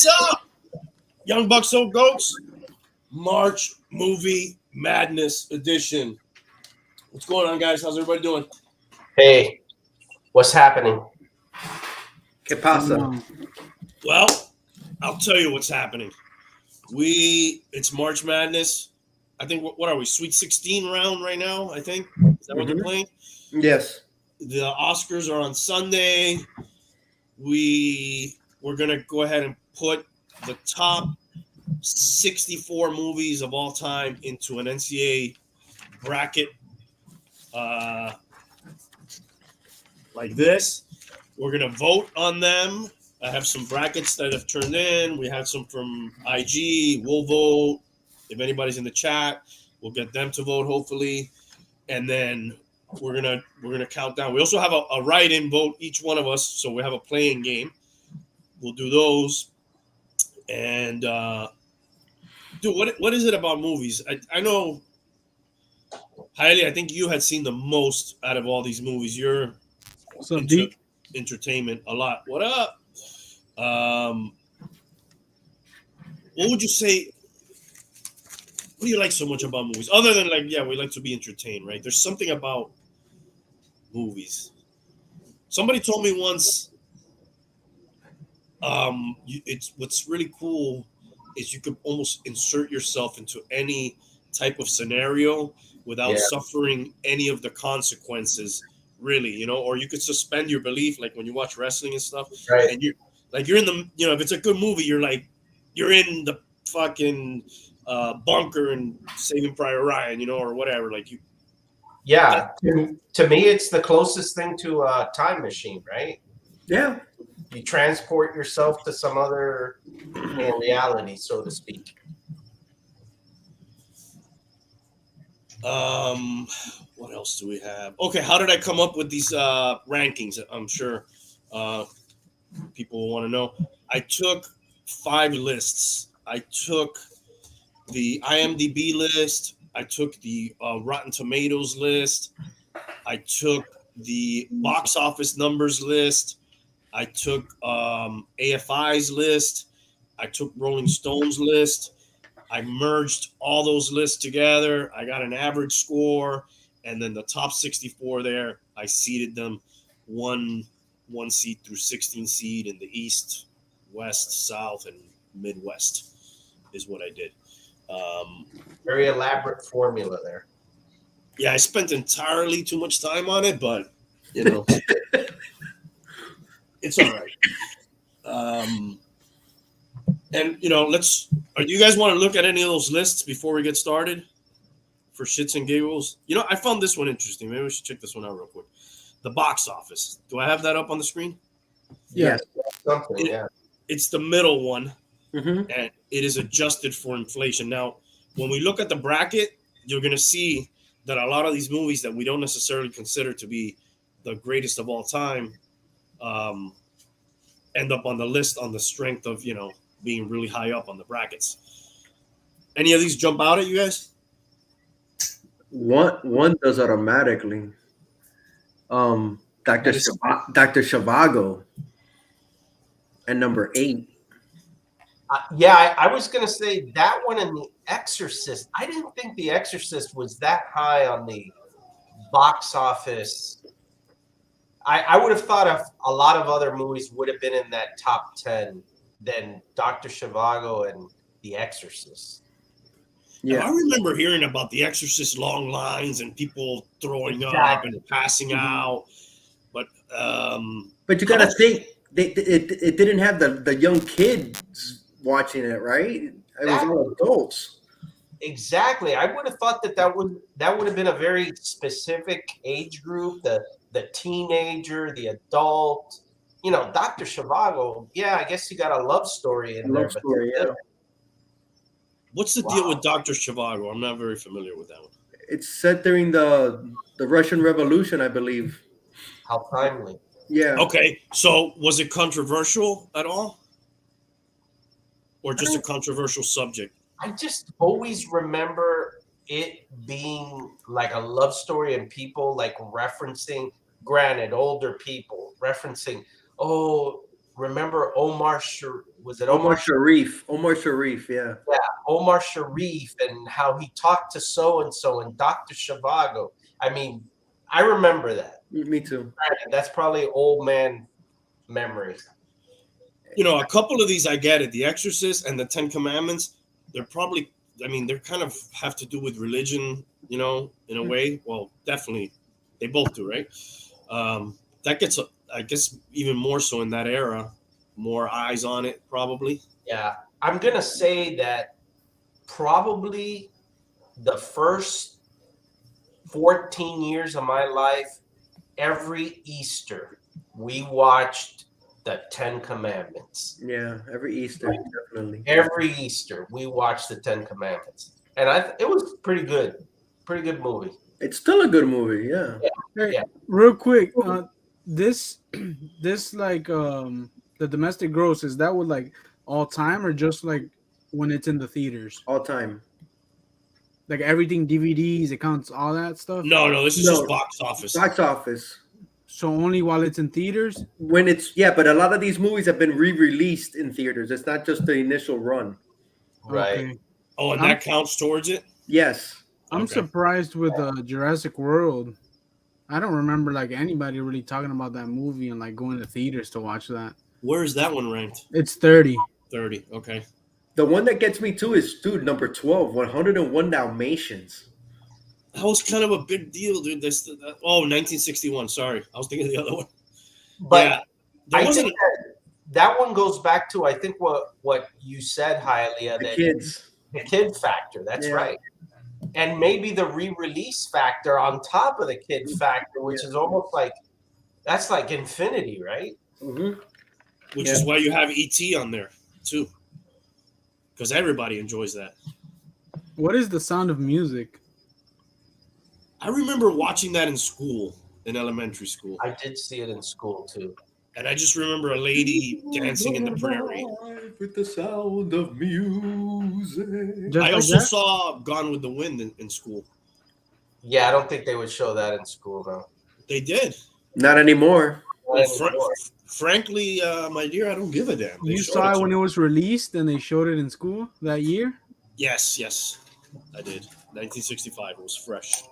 What's up, Young Bucks, Old Goats? March Movie Madness Edition. What's going on, guys? How's everybody doing? Hey, what's happening? ¿Qué pasa? Well, I'll tell you what's happening. It's March Madness. I think, what are we, Sweet 16 round right now, I think? Is that what they're playing? Yes. The Oscars are on Sunday. We're going to go ahead and put the top 64 movies of all time into an NCAA bracket like this. We're going to vote on them. I have some brackets that have turned in. We have some from IG. We'll vote. If anybody's in the chat, we'll get them to vote, hopefully. And then we're gonna count down. We also have a write-in vote, each one of us. So we have a playing game. We'll do those. And dude, what is it about movies? I know, Hailey, I think you had seen the most out of all these movies. You're into entertainment a lot. What up? What would you say? What do you like so much about movies? Other than we like to be entertained, right? There's something about movies. Somebody told me once, it's what's really cool is you could almost insert yourself into any type of scenario without suffering any of the consequences, really, or you could suspend your belief, like when you watch wrestling and stuff, right? And you're in the, if it's a good movie, you're in the fucking bunker and Saving Private Ryan, or whatever. Yeah, to me, it's the closest thing to a time machine, right? Yeah. You transport yourself to some other reality, so to speak. What else do we have? Okay, how did I come up with these rankings? I'm sure people want to know. I took 5 lists. I took the IMDb list. I took the Rotten Tomatoes list. I took the box office numbers list. I took AFI's list. I took Rolling Stone's list. I merged all those lists together. I got an average score, and then the top 64 there, I seeded them one seed through 16 seed in the East, West, South, and Midwest is what I did. Very elaborate formula there. Yeah, I spent entirely too much time on it, but it's all right. And do you guys want to look at any of those lists before we get started? For shits and giggles, I found this one interesting. Maybe we should check this one out real quick. The box office. Do I have that up on the screen? Yes. It's the middle one. Mm-hmm. And it is adjusted for inflation. Now, when we look at the bracket, you're going to see that a lot of these movies that we don't necessarily consider to be the greatest of all time end up on the list on the strength of, being really high up on the brackets. Any of these jump out at you guys? One does automatically. Dr. Zhivago and number 8. I was going to say that one and The Exorcist. I didn't think The Exorcist was that high on the box office. I would have thought of a lot of other movies would have been in that top 10 than Dr. Zhivago and The Exorcist. Yeah, now, I remember hearing about The Exorcist long lines and people throwing up and passing out. But you got to think it didn't have the young kids watching it, right? It was all adults. Exactly. I would have thought that would have been a very specific age group, the teenager, the adult. Dr. Zhivago, I guess you got a love story in there. What's the deal with Dr. Zhivago? I'm not very familiar with that one. It's set during the Russian Revolution, I believe. How timely. Yeah. Okay, so was it controversial at all? Or just a controversial subject? I just always remember it being like a love story and people like referencing, granted, older people referencing, remember Omar Omar Sharif. Omar Sharif, yeah. Yeah, Omar Sharif, and how he talked to so and so and Dr. Shivago. I mean, I remember that. Me too. That's probably old man memory. A couple of these I get it. The Exorcist and the Ten Commandments, they're probably, they're kind of have to do with religion, in a way. Well, definitely, they both do, right? That gets, I guess, even more so in that era, more eyes on it, probably. Yeah, I'm gonna say that probably the first 14 years of my life, every Easter we watched the Ten Commandments. Yeah, every Easter, definitely. Every Easter we watched the Ten Commandments, and it was pretty good movie. It's still a good movie, yeah. Hey, real quick, this like the domestic gross, is that with like all time or just like when it's in the theaters? All time. Like everything, DVDs, it counts all that stuff? No, this is just box office. Box office. So only while it's in theaters? When it's but a lot of these movies have been re-released in theaters. It's not just the initial run. Right. Okay. Oh, and that counts towards it? Yes. I'm surprised with Jurassic World. I don't remember like anybody really talking about that movie and like going to theaters to watch that. Where is that one ranked? It's 30. 30, okay. The one that gets me too is, number 12, 101 Dalmatians. That was kind of a big deal, dude. 1961. Sorry. I was thinking of the other one. But yeah, I think that one goes back to, I think, what you said, Hialeah. The kid factor. That's right. And maybe the re-release factor on top of the kid factor, which is almost like, that's like infinity, right? Mm-hmm. Which is why you have E.T. on there, too. Because everybody enjoys that. What is The Sound of Music? I remember watching that in school, in elementary school. I did see it in school, too. And I just remember a lady dancing in the prairie. With the sound of music. I also saw Gone with the Wind in school. Yeah, I don't think they would show that in school, though. They did. Not anymore. Frankly, my dear, I don't give a damn. You saw it when it was released and they showed it in school that year? Yes, I did. 1965. It was fresh.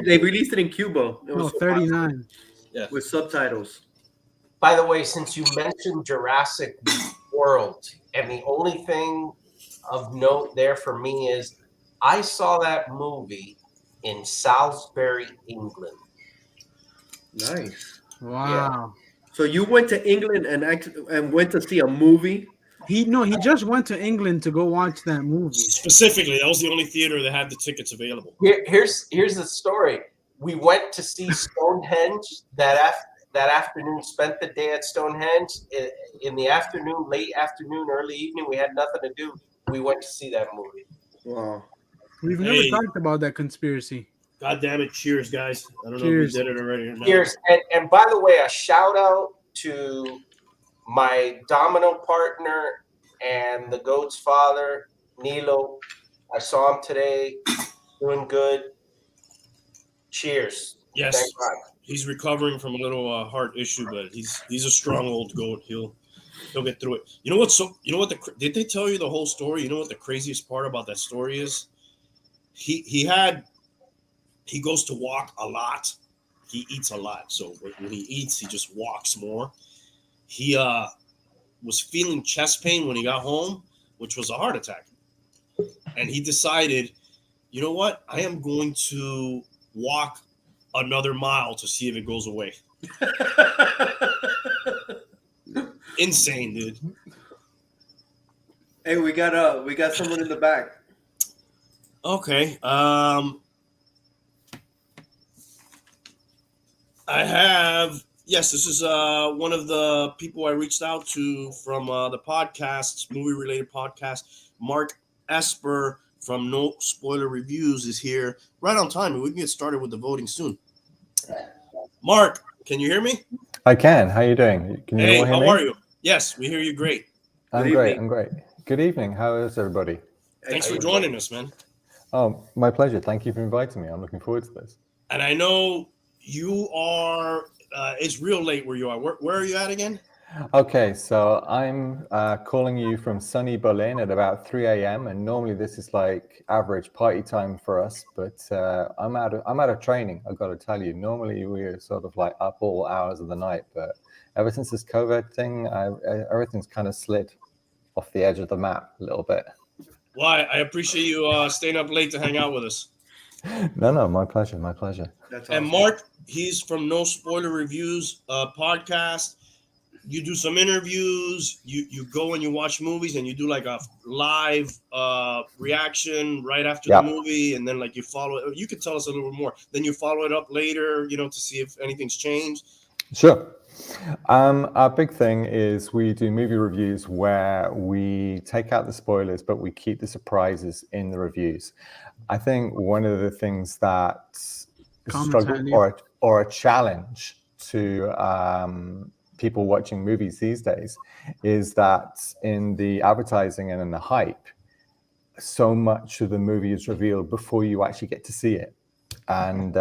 They released it in Cuba. It was 39. Yeah, with subtitles. By the way, since you mentioned Jurassic World, and the only thing of note there for me is I saw that movie in Salisbury, England. Nice. Wow. Yeah. So you went to England and went to see a movie? He just went to England to go watch that movie. Specifically, that was the only theater that had the tickets available. Here's the story. We went to see Stonehenge that afternoon, spent the day at Stonehenge. In the afternoon, late afternoon, early evening, we had nothing to do. We went to see that movie. Wow. We've never talked about that conspiracy. God damn it. Cheers, guys. I don't know if we did it already or not. Cheers. And by the way, a shout out to my domino partner and the goat's father, Nilo. I saw him today, doing good. Cheers. Yes. Thank God. He's recovering from a little heart issue, but he's a strong old goat. He'll get through it. You know what? Did they tell you the whole story? You know what the craziest part about that story is? He goes to walk a lot. He eats a lot, so when he eats, he just walks more. He was feeling chest pain when he got home, which was a heart attack, and he decided, you know what? I am going to walk another mile to see if it goes away. Insane, dude. Hey, we got someone in the back. Okay. I have, yes, this is one of the people I reached out to from the podcast, movie-related podcast. Mark Esper from No Spoiler Reviews is here right on time, and we can get started with the voting soon. Mark, can you hear me? I can. How are you doing? Can you all hear me? How are you? Yes, we hear you great. I'm great. Good evening. How is everybody? Thanks for joining us, man. Oh, my pleasure. Thank you for inviting me. I'm looking forward to this. And I know you are, it's real late where you are. Where are you at again? Okay, so I'm calling you from sunny Berlin at about 3 a.m. and normally this is like average party time for us, but I'm out of training. I've got to tell you. Normally we're sort of like up all hours of the night, but ever since this COVID thing, everything's kind of slid off the edge of the map a little bit. Well, I appreciate you staying up late to hang out with us. No, my pleasure, my pleasure. That's And awesome. Mark, he's from No Spoiler Reviews podcast. You do some interviews. You go and you watch movies, and you do like a live reaction right after the movie, and then like you follow it. You could tell us a little bit more. Then you follow it up later, to see if anything's changed. Sure. Our big thing is we do movie reviews where we take out the spoilers, but we keep the surprises in the reviews. I think one of the things that struggle or a challenge to people watching movies these days is that in the advertising and in the hype, so much of the movie is revealed before you actually get to see it. And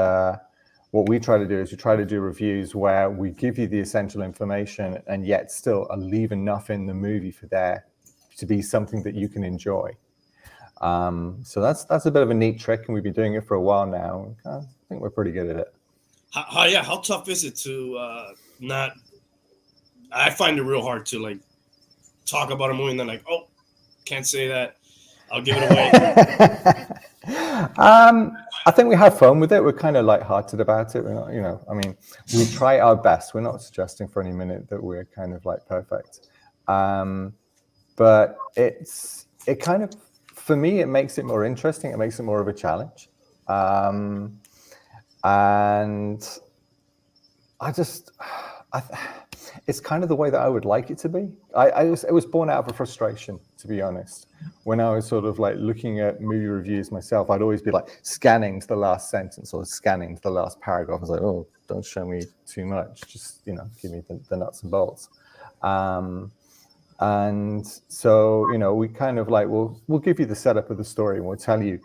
what we try to do is we try to do reviews where we give you the essential information and yet still leave enough in the movie for there to be something that you can enjoy. So that's a bit of a neat trick, and we've been doing it for a while now. I think we're pretty good at it. How tough is it to not? I find it real hard to like talk about a movie and then like, oh, can't say that. I'll give it away. I think we have fun with it. We're kind of lighthearted about it. We're not, I mean, we try our best. We're not suggesting for any minute that we're kind of like perfect. But it kind of, for me, it makes it more interesting. It makes it more of a challenge. And it's kind of the way that I would like it to be. It was born out of a frustration, to be honest. When I was sort of like looking at movie reviews myself, I'd always be like scanning to the last sentence or scanning to the last paragraph. I was like, oh, don't show me too much. Just, give me the nuts and bolts. And so, we kind of like, we'll give you the setup of the story and we'll tell you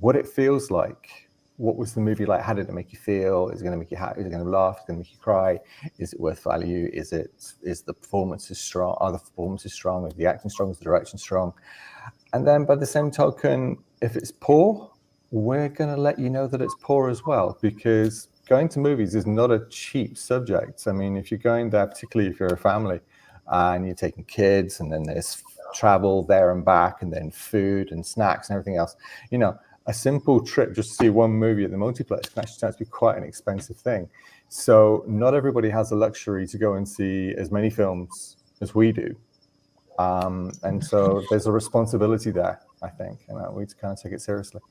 what it feels like. What was the movie like? How did it make you feel? Is it going to make you happy? Is it going to laugh? Is it going to make you cry? Is it worth value? Is the performances strong? Are the performances strong? Is the acting strong? Is the direction strong? And then by the same token, if it's poor, we're going to let you know that it's poor as well, because going to movies is not a cheap subject. I mean, if you're going there, particularly if you're a family and you're taking kids, and then there's travel there and back, and then food and snacks and everything else, a simple trip just to see one movie at the multiplex can actually turn out to be quite an expensive thing. So not everybody has the luxury to go and see as many films as we do. And so there's a responsibility there, I think, and we kind of take it seriously.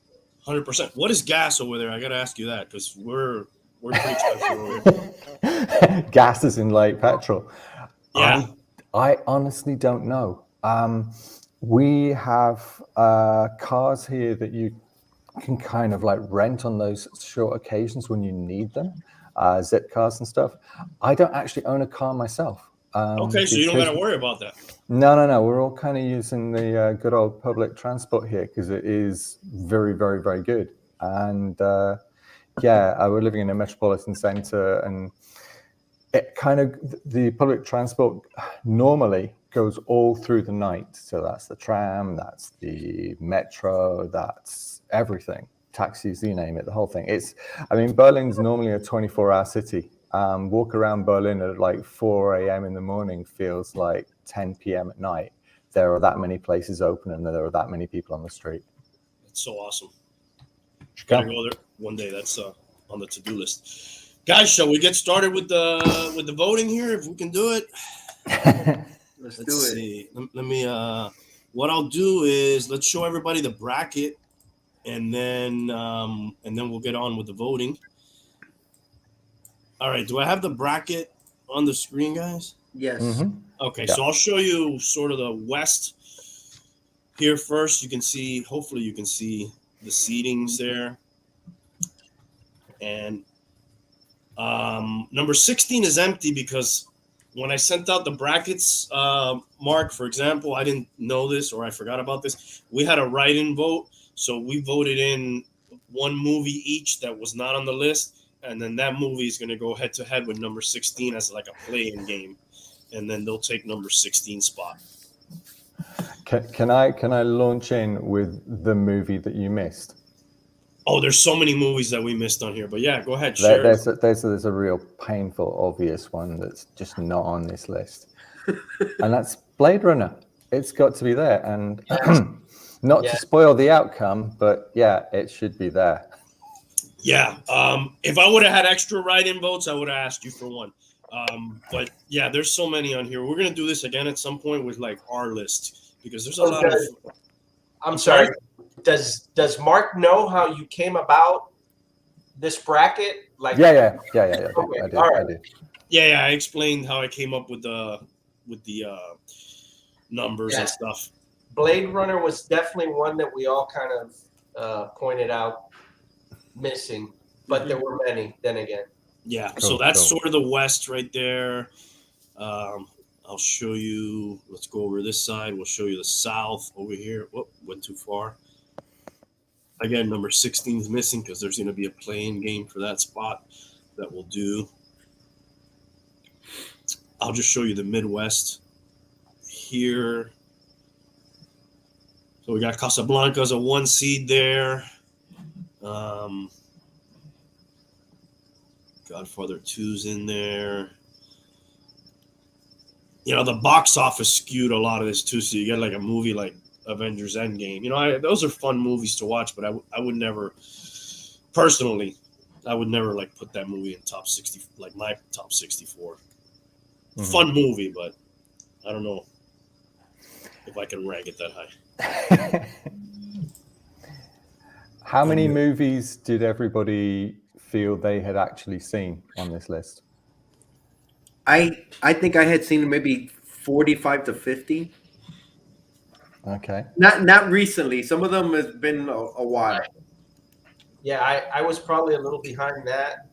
100%. What is gas over there? I got to ask you that, because we're pretty expensive over here. Gas is in like petrol. Yeah. I honestly don't know. We have cars here that you can kind of like rent on those short occasions when you need them, zip cars and stuff. I don't actually own a car myself. Okay, so you don't got to worry about that. No. We're all kind of using the good old public transport here because it is very, very, very good. And we're living in a metropolitan center, and it kind of, the public transport normally goes all through the night. So that's the tram, that's the metro, that's everything, taxis, you name it, the whole thing. Berlin's normally a 24-hour city. Walk around Berlin at like 4 a.m. in the morning feels like 10 p.m. at night. There are that many places open and there are that many people on the street. It's so awesome. Gotta go there one day. That's on the to-do list. Guys, shall we get started with the voting here? If we can do it. Let's do do it. See. Let me. What I'll do is let's show everybody the bracket, and then we'll get on with the voting. All right. Do I have the bracket on the screen, guys? Yes. Mm-hmm. Okay. Yeah. So I'll show you sort of the West here first. You can see. Hopefully, you can see the seedings there, and number 16 is empty because when I sent out the brackets, Mark, for example, I didn't know this or I forgot about this. We had a write-in vote. So we voted in one movie each that was not on the list. And then that movie is going to go head-to-head with number 16 as like a play-in game. and then they'll take number 16 spot. Can I launch in with the movie that you missed? Oh, there's so many movies that we missed on here, but yeah, go ahead. Share. There's a real painful, obvious one that's just not on this list, and that's Blade Runner. It's got to be there, and not to spoil the outcome, but yeah, it should be there. Yeah. If I would have had extra write-in votes, I would have asked you for one. But yeah, there's so many on here. We're gonna do this again at some point with like our list because there's a lot of. I'm sorry. Does Mark know how you came about this bracket? Like, Yeah. Okay. I did. All right. I did. Yeah. I explained how I came up with the numbers and stuff. Blade Runner was definitely one that we all kind of pointed out missing, but there were many. Then again. Yeah. Cool, So that's cool. sort of the West right there. I'll show you. Let's go over this side. We'll show you the South over here. Whoop, went too far. Again, number 16 is missing because there's going to be a playing game for that spot that we'll do. I'll just show you the Midwest here. So we got Casablanca as a 1 seed there. Godfather 2's in there. You know, the box office skewed a lot of this too. So you get like a movie like Avengers Endgame. You know, those are fun movies to watch, but I would never, personally, I would never like put that movie in top 60, like my top 64. Mm-hmm. Fun movie, but I don't know if I can rank it that high. How many movies did everybody feel they had actually seen on this list? I think I had seen maybe 45 to 50. Okay. Not recently. Some of them has been a while. Yeah, I was probably a little behind that.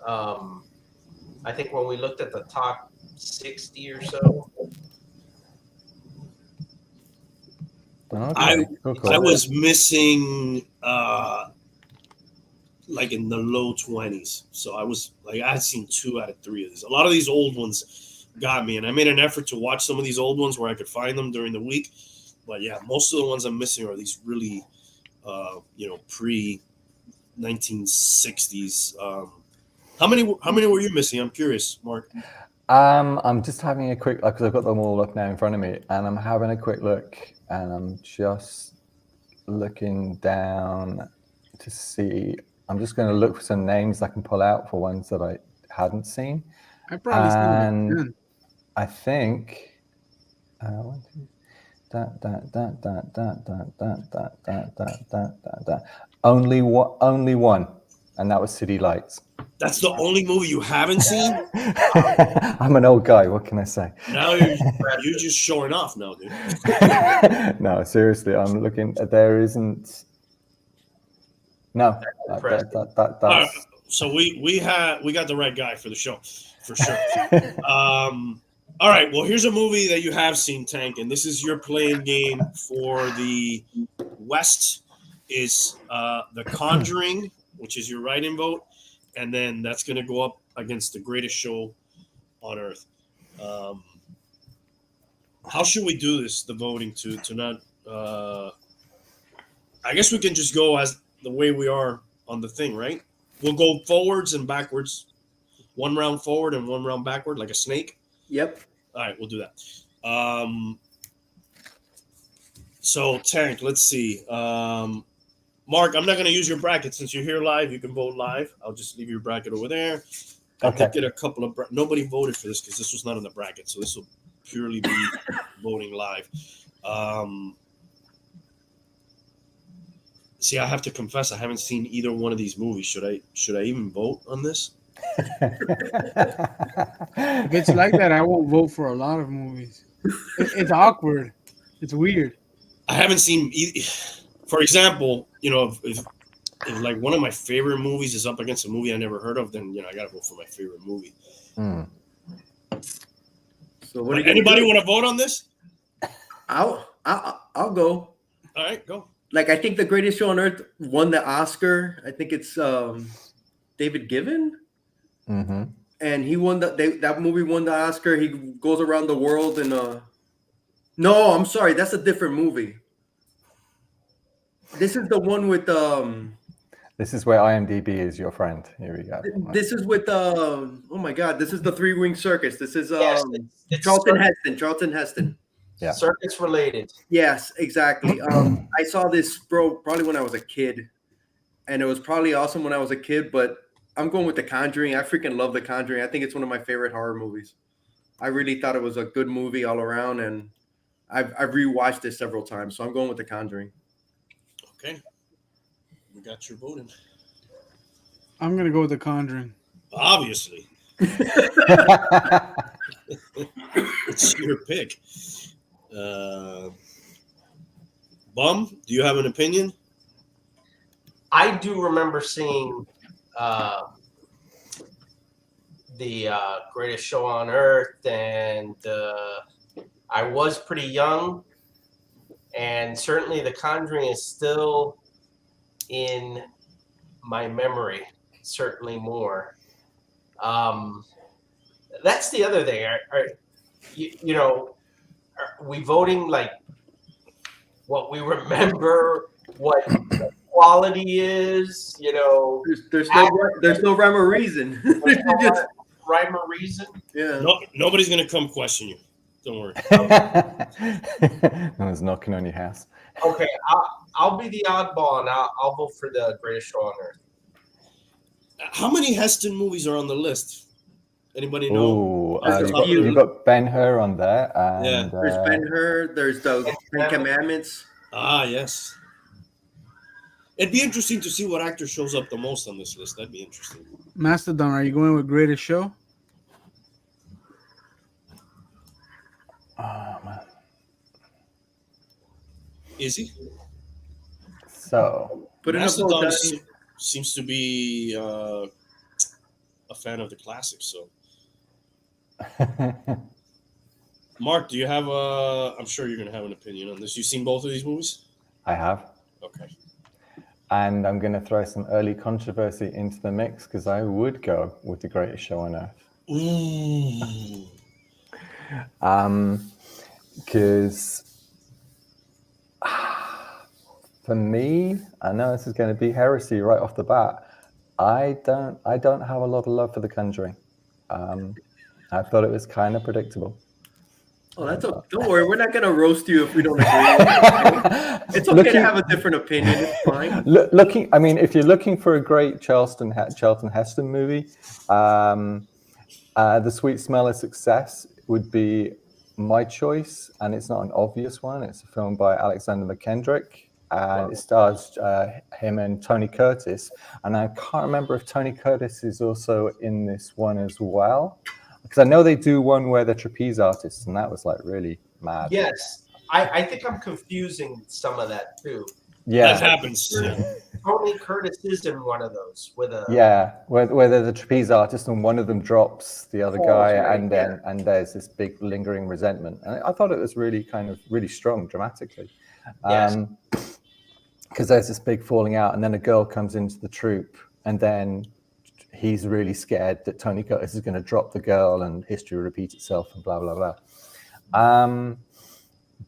I think when we looked at the top 60 or so. Okay. Cool. I was missing like in the low 20s. So I was like, I had seen 2 out of 3 of these. A lot of these old ones got me, and I made an effort to watch some of these old ones where I could find them during the week. But yeah, most of the ones I'm missing are these really, pre 1960s. How many were you missing? I'm curious, Mark. I'm just having a quick look because I've got them all up now in front of me, and I'm having a quick look, and I'm just looking down to see. I'm just going to look for some names I can pull out for ones that I hadn't seen. I probably seen them. I think only one, and that was City Lights. That's the only movie you haven't seen? I'm an old guy. What can I say? Now you're just showing off now, dude. No, seriously, I'm looking. There isn't. No, that's. So we got the right guy for the show, for sure. All right. Well, here's a movie that you have seen, Tank, and this is your playing game for the West. Is The Conjuring, which is your write-in vote, and then that's going to go up against The Greatest Show on Earth. How should we do this? The voting to not. I guess we can just go as the way we are on the thing, right? We'll go forwards and backwards, 1 round forward and 1 round backward, like a snake. Yep. All right, we'll do that. So, Tank, let's see. Mark, I'm not going to use your bracket. Since you're here live, you can vote live. I'll just leave your bracket over there. I did get a couple of nobody voted for this because this was not in the bracket, so this will purely be voting live. See, I have to confess, I haven't seen either one of these movies. Should I even vote on this? If it's like that, I won't vote for a lot of movies. It's awkward. It's weird. I haven't seen. For example, if like one of my favorite movies is up against a movie I never heard of, then I gotta vote for my favorite movie. So what? Anybody want to vote on this? I'll go. All right, go. Like, I think The Greatest Show on Earth won the Oscar. I think it's David Given. Mm-hmm. and he won that movie won the Oscar. He goes around the world and no, I'm sorry, that's a different movie. This is the one with This is where IMDb is your friend. Here we go. This is with oh my god, this is the Three Wing Circus. This is Yes, it's Charlton Heston. Charlton Heston. Yeah. Circus related. Yes, exactly. I saw this, bro, probably when I was a kid, and it was probably awesome when I was a kid. But I'm going with The Conjuring. I freaking love The Conjuring. I think it's one of my favorite horror movies. I really thought it was a good movie all around, and I've rewatched it several times. So I'm going with The Conjuring. Okay. We got your voting. I'm gonna go with The Conjuring. Obviously. It's your pick. Bum, do you have an opinion? I do remember seeing the Greatest Show on Earth, and I was pretty young, and certainly The Conjuring is still in my memory, certainly more. That's the other thing. You know, are we voting like what we remember, what quality is? You know, there's no rhyme or reason. Just, rhyme or reason. yeah. No, nobody's gonna come question you. Don't worry. No one's knocking on your house. Okay, I'll be the oddball, and I'll vote for the Greatest Show on Earth. How many Heston movies are on the list? Anybody know? Oh, you've got Ben-Hur on there. And, Yeah. There's Ben-Hur. There's the Ten Commandments. Ah, yes. It'd be interesting to see what actor shows up the most on this list. That'd be interesting. Mastodon, are you going with Greatest Show? Oh, man. Is he? So, Put in a vote, Mastodon Daddy. seems to be a fan of the classics. So, Mark, do you have I'm sure you're going to have an opinion on this. You've seen both of these movies? I have. Okay. And I'm going to throw some early controversy into the mix because I would go with The Greatest Show on Earth. Ooh. Because for me, I know this is going to be heresy right off the bat. I don't have a lot of love for The Conjuring. I thought it was kind of predictable. Oh, don't worry. We're not gonna roast you if we don't agree. It's okay to have a different opinion. It's fine. I mean, if you're looking for a great Charlton Heston movie, The Sweet Smell of Success would be my choice, and it's not an obvious one. It's a film by Alexander McKendrick, and it stars him and Tony Curtis. And I can't remember if Tony Curtis is also in this one as well, because I know they do one where they're trapeze artists, and that was like really mad. Yes, I think I'm confusing some of that too. Yeah, That happens. Yeah. Tony Curtis is in one of those with a where they're the trapeze artist and one of them drops the other guy, right, and then and there's this big lingering resentment. And I thought it was really strong dramatically, because there's this big falling out, and then a girl comes into the troupe, and then he's really scared that Tony Curtis is going to drop the girl, and history will repeat itself, and blah blah blah.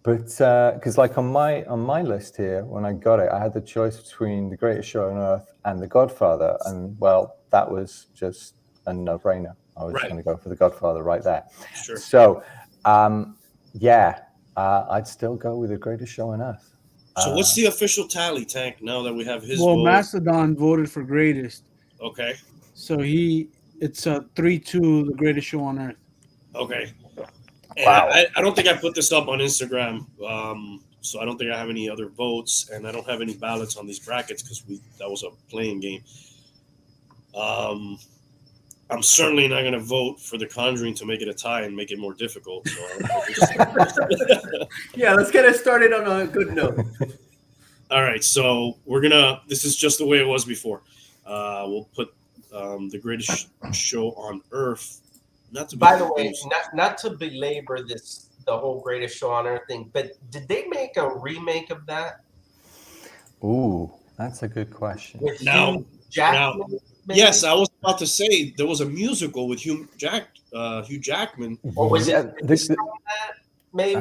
But because like on my list here, when I got it, I had the choice between The Greatest Show on Earth and The Godfather, and well, that was just a no-brainer. I was going to go for The Godfather right there. Sure. So, I'd still go with The Greatest Show on Earth. So what's the official tally, Tank? Now that we have his Well, vote. Mastodon voted for Greatest, Okay. so it's a 3-2, The Greatest Show on Earth. Okay. And Wow. I don't think I put this up on Instagram, so I don't think I have any other votes, and I don't have any ballots on these brackets because that was a playing game. I'm certainly not going to vote for The Conjuring to make it a tie and make it more difficult. So Yeah, let's get it started on a good note. all right, so this is just the way it was before. We'll put The Greatest Show on Earth. Not to be By the way, confused. not to belabor the whole Greatest Show on Earth thing, but did they make a remake of that? Ooh, that's a good question. With Now- Hugh Jackman? maybe? Yes, I was about to say there was a musical with Hugh Jackman. Or was Yeah, it based on that? Maybe.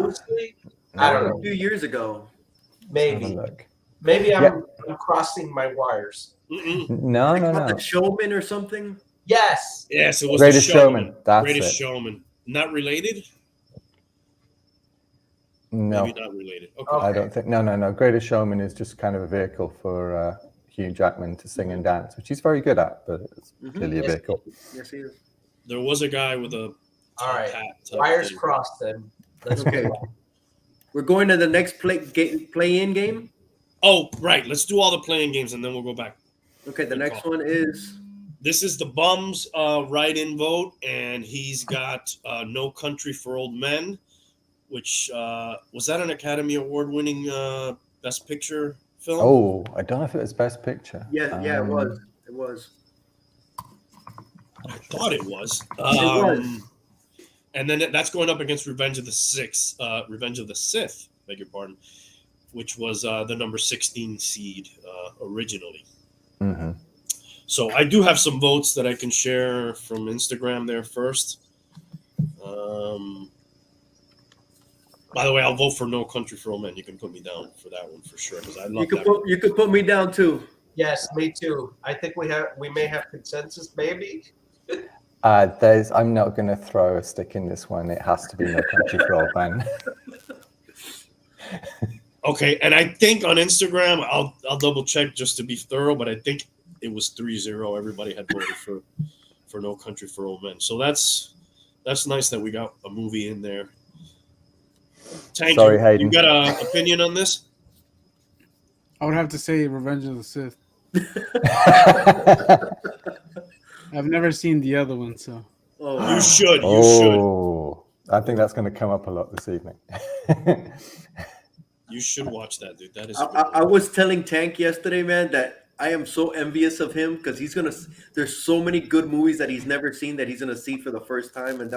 Loosely? I don't A know. few years ago. Let's have a Maybe. look. Maybe I'm, Yeah. I'm crossing my wires. Mm-mm. No. The Showman or something. Yes. Yes, it was Greatest the Showman. Showman. That's Greatest it. Showman. Not related? No, Maybe not related. Okay. I don't think. No. Greatest Showman is just kind of a vehicle for Hugh Jackman to sing and dance, which he's very good at, but it's clearly a Yes. vehicle. Yes, he is. There was a guy with a All right. hat type Wires thing. crossed then. Let's Okay. move on. We're going to the next play-in game. Oh, right. Let's do all the playing games and then we'll go back. Okay, the Good next call. one is This is the Bums write-in vote, and he's got No Country for Old Men, which was that an Academy Award-winning Best Picture film? Oh, I don't know if it was Best Picture. yeah, it was. It was. I thought it was. was. And then that's going up against Revenge of the Sith, beg your pardon, which was the number 16 seed originally. Mm-hmm. So I do have some votes that I can share from Instagram there first. By the way, I'll vote for No Country for Old Men. You can put me down for that one for sure because I love that. You could put me down too. Yes, me too. I think we may have consensus, maybe. I'm not going to throw a stick in this one. It has to be No Country for Old Men. Okay, and I think on Instagram, I'll double check just to be thorough, but I think it was 3-0. Everybody had voted for No Country for Old Men. So that's nice that we got a movie in there. Tank, Sorry, Hayden. You got an opinion on this? I would have to say Revenge of the Sith. I've never seen the other one, so. Oh, You should. I think that's going to come up a lot this evening. You should watch that, dude. That is. I was telling Tank yesterday, man, that I am so envious of him because there's so many good movies that he's never seen that he's gonna see for the first time, and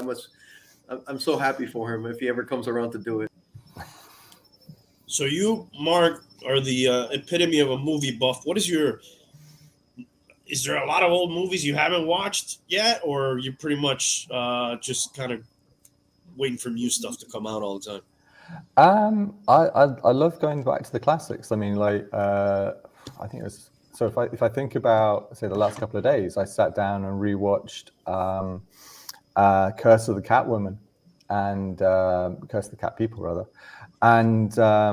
I'm so happy for him if he ever comes around to do it. So you, Mark, are the epitome of a movie buff. Is there a lot of old movies you haven't watched yet, or are you pretty much just kind of waiting for new stuff to come out all the time? I love going back to the classics. I mean, like I think it was. So if I think about, say, the last couple of days, I sat down and rewatched Curse of the Catwoman and Curse of the Cat People, rather. And I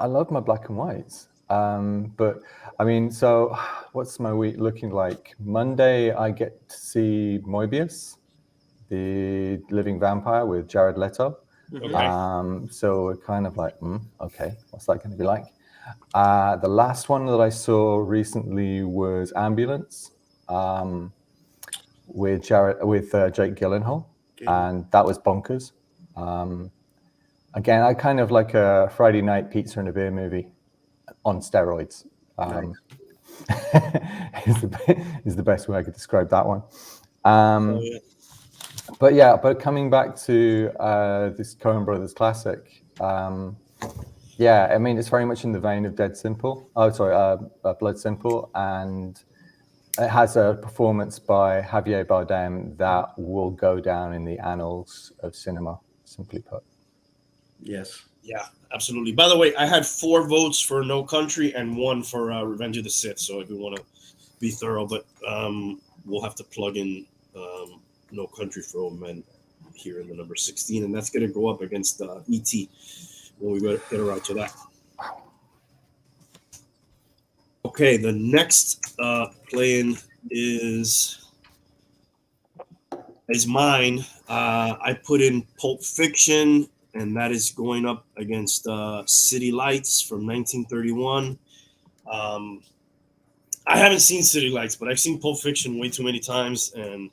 love my black and whites. But I mean, so what's my week looking like? Monday, I get to see Moebius, the living vampire with Jared Leto. Okay. So we're kind of like, okay, what's that going to be like? The last one that I saw recently was Ambulance with Jake Gyllenhaal, and that was bonkers. Again, I kind of like a Friday night pizza and a beer movie on steroids. Is the best way I could describe that one. But coming back to this Coen Brothers classic, I mean, it's very much in the vein of Blood Simple, and it has a performance by Javier Bardem that will go down in the annals of cinema, simply put. Yes. Yeah, absolutely. By the way, I had 4 votes for No Country and 1 for Revenge of the Sith. So if you want to be thorough, but we'll have to plug in No Country for Old Men here in the number 16, and that's going to go up against E.T. when we get around to that. Okay, the next play-in is mine. I put in Pulp Fiction, and that is going up against City Lights from 1931. I haven't seen City Lights, but I've seen Pulp Fiction way too many times, and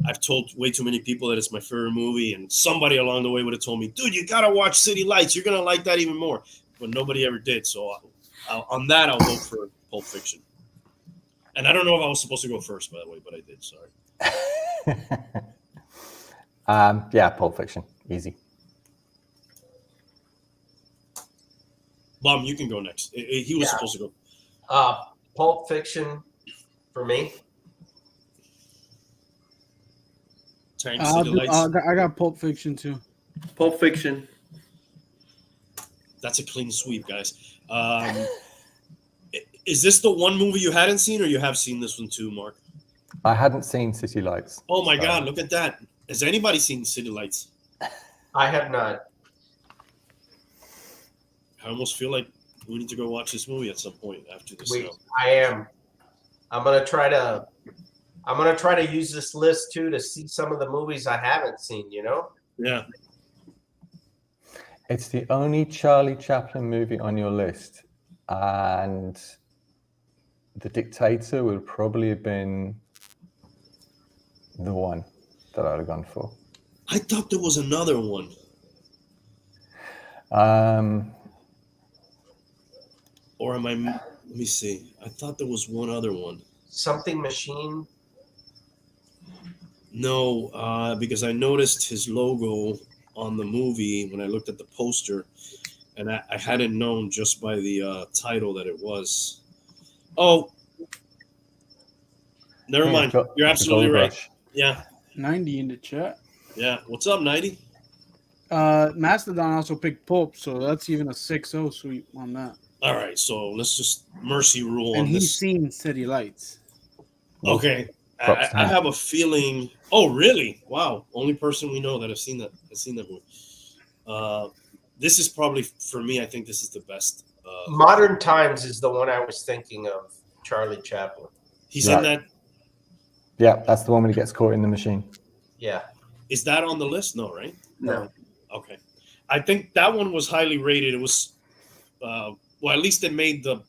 I've told way too many people that it's my favorite movie, and somebody along the way would have told me, dude, you got to watch City Lights. You're going to like that even more. But nobody ever did. So on that, I'll vote for Pulp Fiction. And I don't know if I was supposed to go first, by the way, but I did. Sorry. Pulp Fiction. Easy. Bum, you can go next. He was supposed to go. Pulp Fiction for me. Tank City Lights. I got Pulp Fiction too. Pulp Fiction. That's a clean sweep, guys. Is this the one movie you hadn't seen, or you have seen this one too, Mark? I hadn't seen City Lights. Oh my God, look at that. Has anybody seen City Lights? I have not. I almost feel like we need to go watch this movie at some point after this. I am. I'm gonna try to use this list too to see some of the movies I haven't seen. You know. Yeah. It's the only Charlie Chaplin movie on your list, and The Dictator would probably have been the one that I would have gone for. I thought there was another one. Or am I? Let me see. I thought there was one other one. Something Machine. No, because I noticed his logo on the movie when I looked at the poster, and I hadn't known just by the title that it was. Oh, never mind. You're absolutely right. Rush. Yeah. 90 in the chat. Yeah. What's up, 90? Mastodon also picked Pulp, so that's even a 6-0 sweep on that. All right, so let's just mercy rule And on he's this. seen City Lights. Okay. I have a feeling. Oh, really? Wow. Only person we know that has seen that movie. This is probably, for me, I think this is the best. Modern Times is the one I was thinking of. Charlie Chaplin. He's in that. Yeah, that's the one when he gets caught in the machine. Yeah. Is that on the list? No, right? No. Okay. I think that one was highly rated. It was, well, at least it made the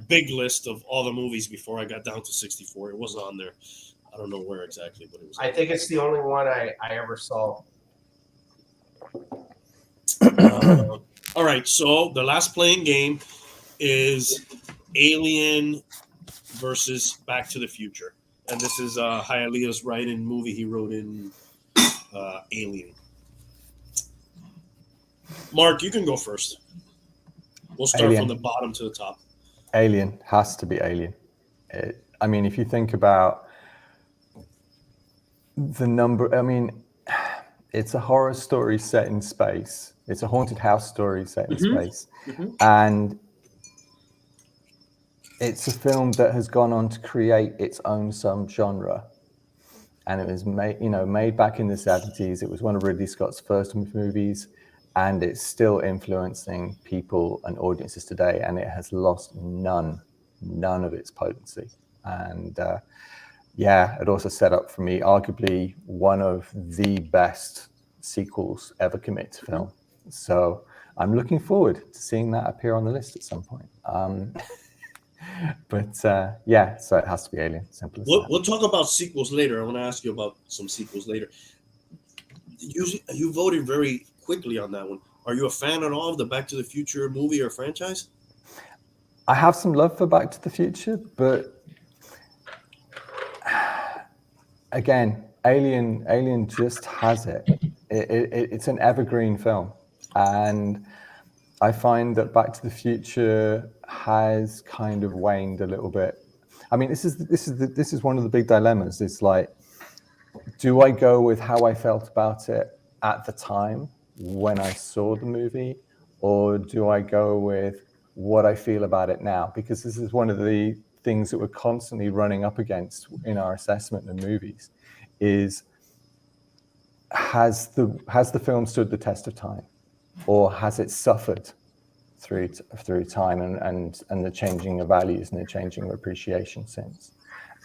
big list of all the movies before I got down to 64. It wasn't on there. I don't know where exactly, but it was. I think it's the only one I ever saw. All right, so the last playing game is Alien versus Back to the Future. And this is Hialeah's write-in movie he wrote in Alien. Mark, you can go first. We'll start Alien. from the bottom to the top. Alien has to be Alien. I mean, if you think about the number, I mean, it's a horror story set in space. It's a haunted house story set in space. And it's a film that has gone on to create its own subgenre. And it was made back in the 70s. It was one of Ridley Scott's first movies, and it's still influencing people and audiences today. And it has lost none of its potency. And it also set up for me arguably one of the best sequels ever commit to film. So I'm looking forward to seeing that appear on the list at some point. So it has to be Alien. Simple as that. We'll talk about sequels later. I want to ask you about some sequels later. You voted very quickly on that one. Are you a fan at all of the Back to the Future movie or franchise? I have some love for Back to the Future, but again, Alien just has it. It's an evergreen film, and I find that Back to the Future has kind of waned a little bit. I mean, this is one of the big dilemmas. It's like, do I go with how I felt about it at the time when I saw the movie, or do I go with what I feel about it now? Because this is one of the things that we're constantly running up against in our assessment of movies is, has the film stood the test of time, or has it suffered through time and the changing of values and the changing of appreciation since?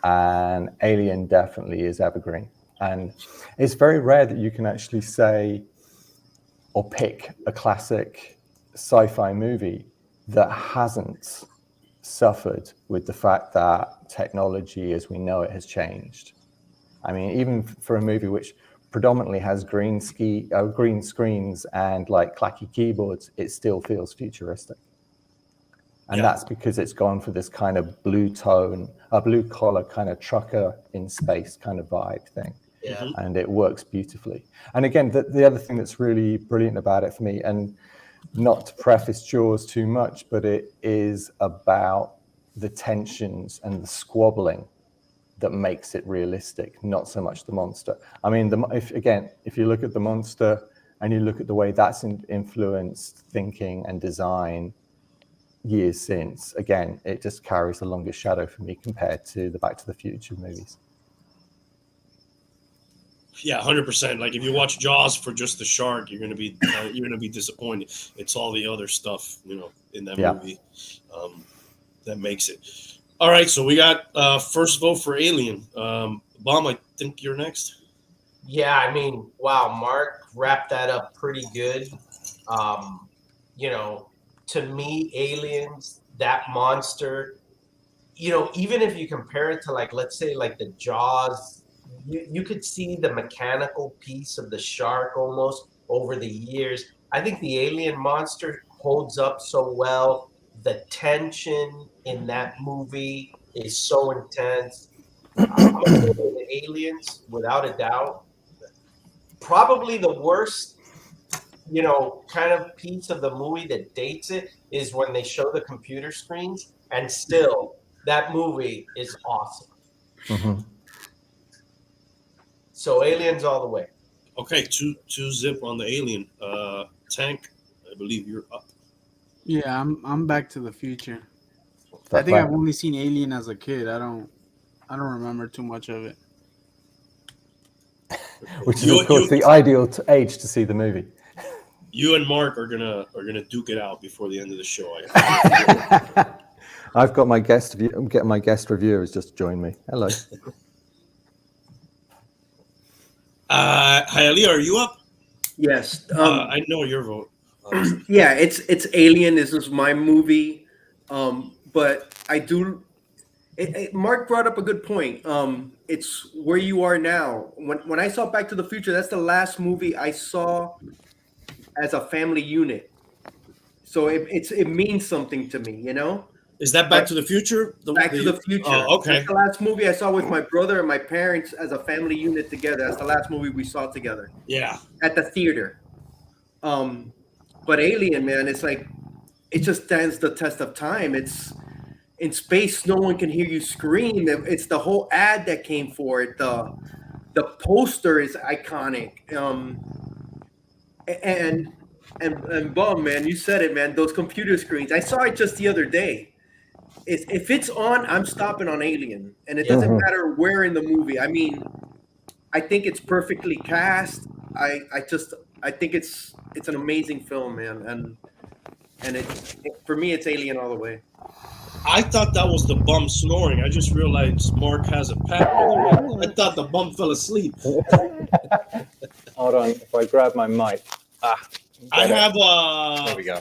And Alien definitely is evergreen. And it's very rare that you can actually say or pick a classic sci-fi movie that hasn't suffered with the fact that technology as we know it has changed. I mean, even for a movie which predominantly has green screens and like clacky keyboards, it still feels futuristic. And that's because it's gone for this kind of blue collar kind of trucker in space kind of vibe thing. Yeah. And it works beautifully. And again, the other thing that's really brilliant about it for me, and not to preface Jaws too much, but it is about the tensions and the squabbling that makes it realistic, not so much the monster. I mean, if you look at the monster and you look at the way that's influenced thinking and design years since, again, it just carries the longest shadow for me compared to the Back to the Future movies. Yeah, 100%. Like if you watch Jaws for just the shark, you're gonna be disappointed. It's all the other stuff, in that movie that makes it. All right, so we got first vote for Alien. Bomb, I think you're next. Yeah, I mean, wow, Mark wrapped that up pretty good. To me, Aliens, that monster, even if you compare it to, like, let's say, like the Jaws, you could see the mechanical piece of the shark almost over the years. I think the alien monster holds up so well. The tension in that movie is so intense. I'm going to go with the Aliens, without a doubt. Probably the worst, kind of piece of the movie that dates it is when they show the computer screens, and still, that movie is awesome. Mm-hmm. So Aliens all the way. Okay, two zip on the Alien. Tank, I believe you're up. Yeah, I'm Back to the Future. I think I've only seen Alien as a kid. I don't remember too much of it. Which is, of course, the ideal age to see the movie. You and Mark are gonna duke it out before the end of the show. I've got my guest. I'm getting my guest reviewers just join me. Hello. Hi, Ali, are you up? Yes. I know your vote. Yeah, it's Alien. This is my movie, but I do. Mark brought up a good point. It's where you are now. When I saw Back to the Future, that's the last movie I saw as a family unit. So it means something to me, Is that Back to the Future? Back to the Future. Oh, okay. That's the last movie I saw with my brother and my parents as a family unit together. That's the last movie we saw together. Yeah. At the theater. But Alien, man, it's like it just stands the test of time. It's in space, no one can hear you scream. It's the whole ad that came for it. The poster is iconic. And Bum, man, you said it, man. Those computer screens. I saw it just the other day. If it's on, I'm stopping on Alien, and it doesn't matter where in the movie. I mean, I think it's perfectly cast. I think it's an amazing film, man, and for me, it's Alien all the way. I thought that was the bum snoring. I just realized Mark has a pet. I thought the bum fell asleep. Hold on, if I grab my mic. I have there we go.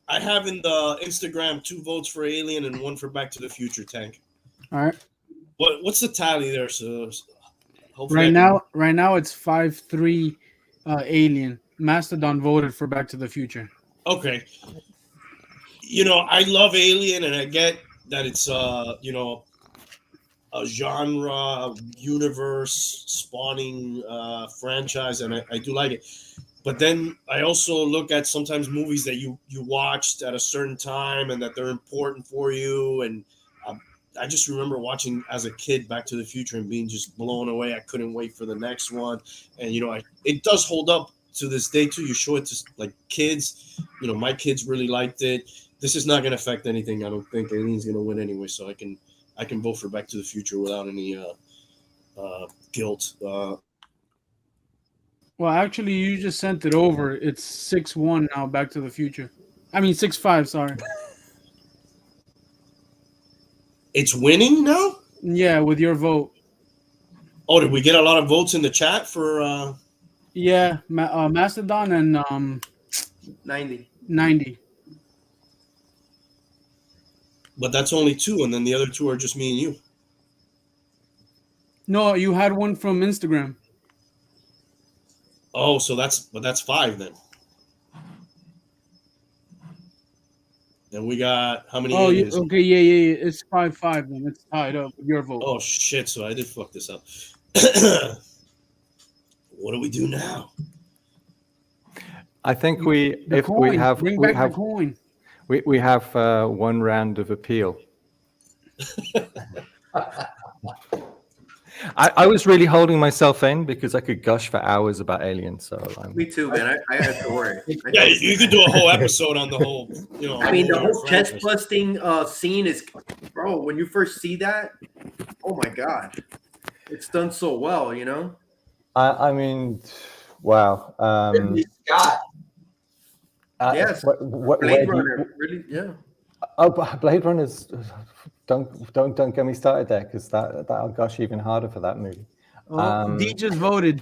I have in the Instagram 2 votes for Alien and 1 for Back to the Future. Tank. All right. What's the tally there? So hopefully right now it's 5-3 Alien. Mastodon voted for Back to the Future. Okay. I love Alien, and I get that it's a genre, universe spawning franchise, and I do like it. But then I also look at sometimes movies that you watched at a certain time and that they're important for you. And I just remember watching as a kid Back to the Future and being just blown away. I couldn't wait for the next one. And, it does hold up to this day too. You show it to like kids, my kids really liked it. This is not going to affect anything. I don't think Alien's going to win anyway. So I can vote for Back to the Future without any guilt. Well, actually, you just sent it over. It's 6-1 now, Back to the Future. I mean, 6-5, sorry. It's winning now? Yeah, with your vote. Oh, did we get a lot of votes in the chat for... Yeah, Mastodon and 90. But that's only 2, and then the other 2 are just me and you. No, you had one from Instagram. Oh, so that's 5 then. And we got how many? Oh, yeah, okay, yeah. It's 5-5 then. It's tied up with your vote. Oh shit! So I did fuck this up. What do we do now? I think we have 1 round of appeal. I was really holding myself in because I could gush for hours about aliens. So Me too, man. I have to worry. Yeah, you could do a whole episode on the whole, I mean, the whole franchise. chest busting scene is, bro. When you first see that, oh my god, it's done so well. You know. I mean, wow. Ridley Scott. Yes. Where Blade do Runner, really? Yeah. Oh, but Blade Runner's don't get me started there because that'll gush even harder for that movie. D just voted.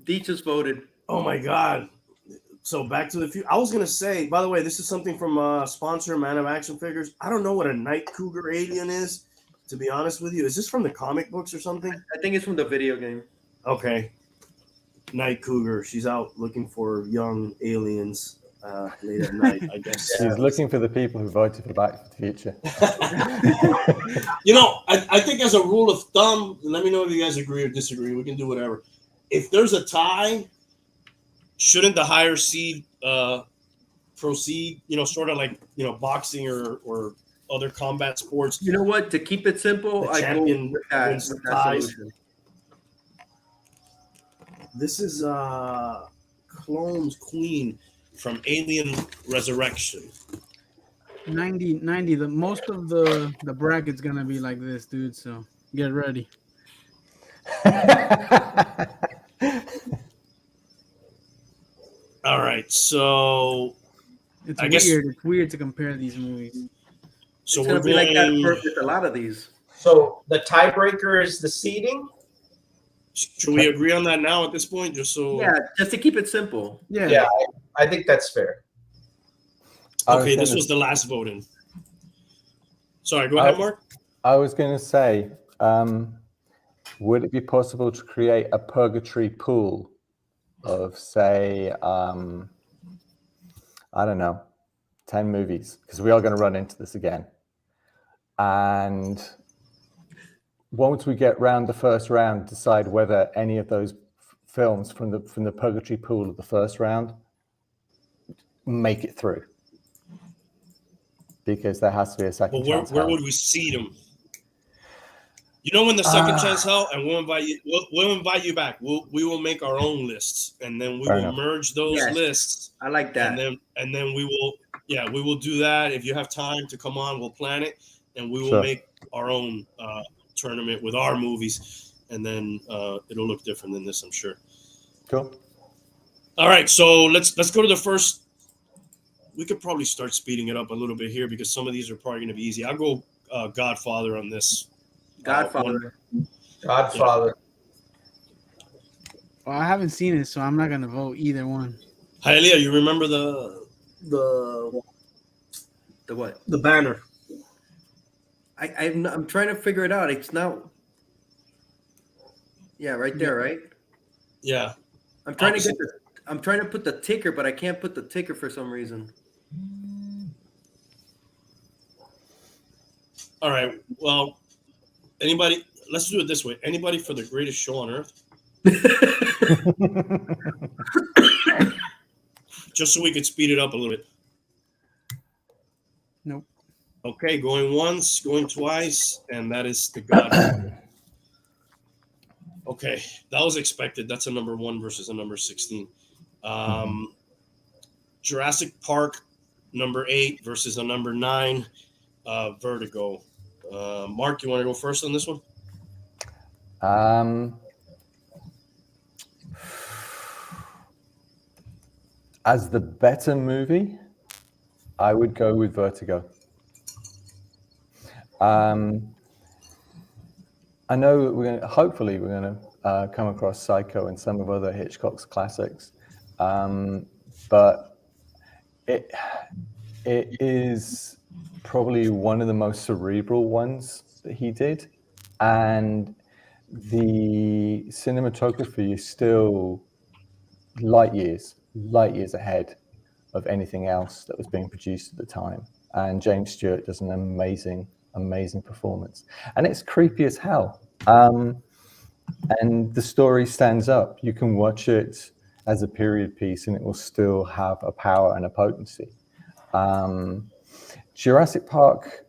D just voted. Oh my god. So Back to the Future. I was gonna say, by the way, this is something from sponsor Man of Action Figures. I don't know what a night cougar alien is, to be honest with you. Is this from the comic books or something? I think it's from the video game. Okay. Night cougar. She's out looking for young aliens late at night, I guess. She's looking for the people who voted for Back to the Future. You know, I think as a rule of thumb, let me know if you guys agree or disagree. We can do whatever. If there's a tie, shouldn't the higher seed proceed? You know, sort of like, you know, boxing or other combat sports. You know what? To keep it simple, The I go champion with that, wins with the that ties. solution. This is Clone's Queen from Alien Resurrection. 90. The most of the bracket's gonna be like this, dude. So get ready. All right, so It's I weird. guess- It's weird to compare these movies. so It's we're gonna be like that going. with a lot of these. So the tiebreaker is the seeding. Should we agree on that now at this point? Just so. Yeah, just to keep it simple. Yeah. Yeah, I think that's fair. Okay, this was the last voting. Sorry, go ahead, Mark. I was going to say, would it be possible to create a purgatory pool of, say, I don't know, 10 movies? Because we are going to run into this again. And once we get round the first round, decide whether any of those films from the purgatory pool of the first round make it through. Because there has to be a second But chance. where would we seed them? You know, when the second chance hell, and we'll invite you. We'll invite you back. We will make our own lists, and then we Fair will enough. merge those Yes. lists, I like that. and then we will do that. If you have time to come on, we'll plan it, and we will Sure. make our own tournament with our movies, and then it'll look different than this, I'm sure. Cool. All right, so let's go to the first. We could probably start speeding it up a little bit here because some of these are probably going to be easy. I'll go Godfather on this. Godfather. Godfather. Well, I haven't seen it, so I'm not gonna vote either one. Hialeah, you remember the what? the banner? I'm trying to figure it out. It's not. Yeah, right there, right? Yeah. I'm trying to put the ticker, but I can't put the ticker for some reason. All right. Well, anybody? Let's do it this way. Anybody for the greatest show on earth? Just so we could speed it up a little bit. Nope. Okay, going once, going twice, and that is the Godfather. Okay, that was expected. That's a number 1 versus a number 16. Jurassic Park, number 8 versus a number 9. Vertigo. Mark, you want to go first on this one? As the better movie, I would go with Vertigo. I know hopefully we're going to come across Psycho and some of other Hitchcock's classics, but it is probably one of the most cerebral ones that he did, and the cinematography is still light years ahead of anything else that was being produced at the time. And James Stewart does an amazing performance, and it's creepy as hell. And the story stands up. You can watch it as a period piece, and it will still have a power and a potency. Jurassic Park,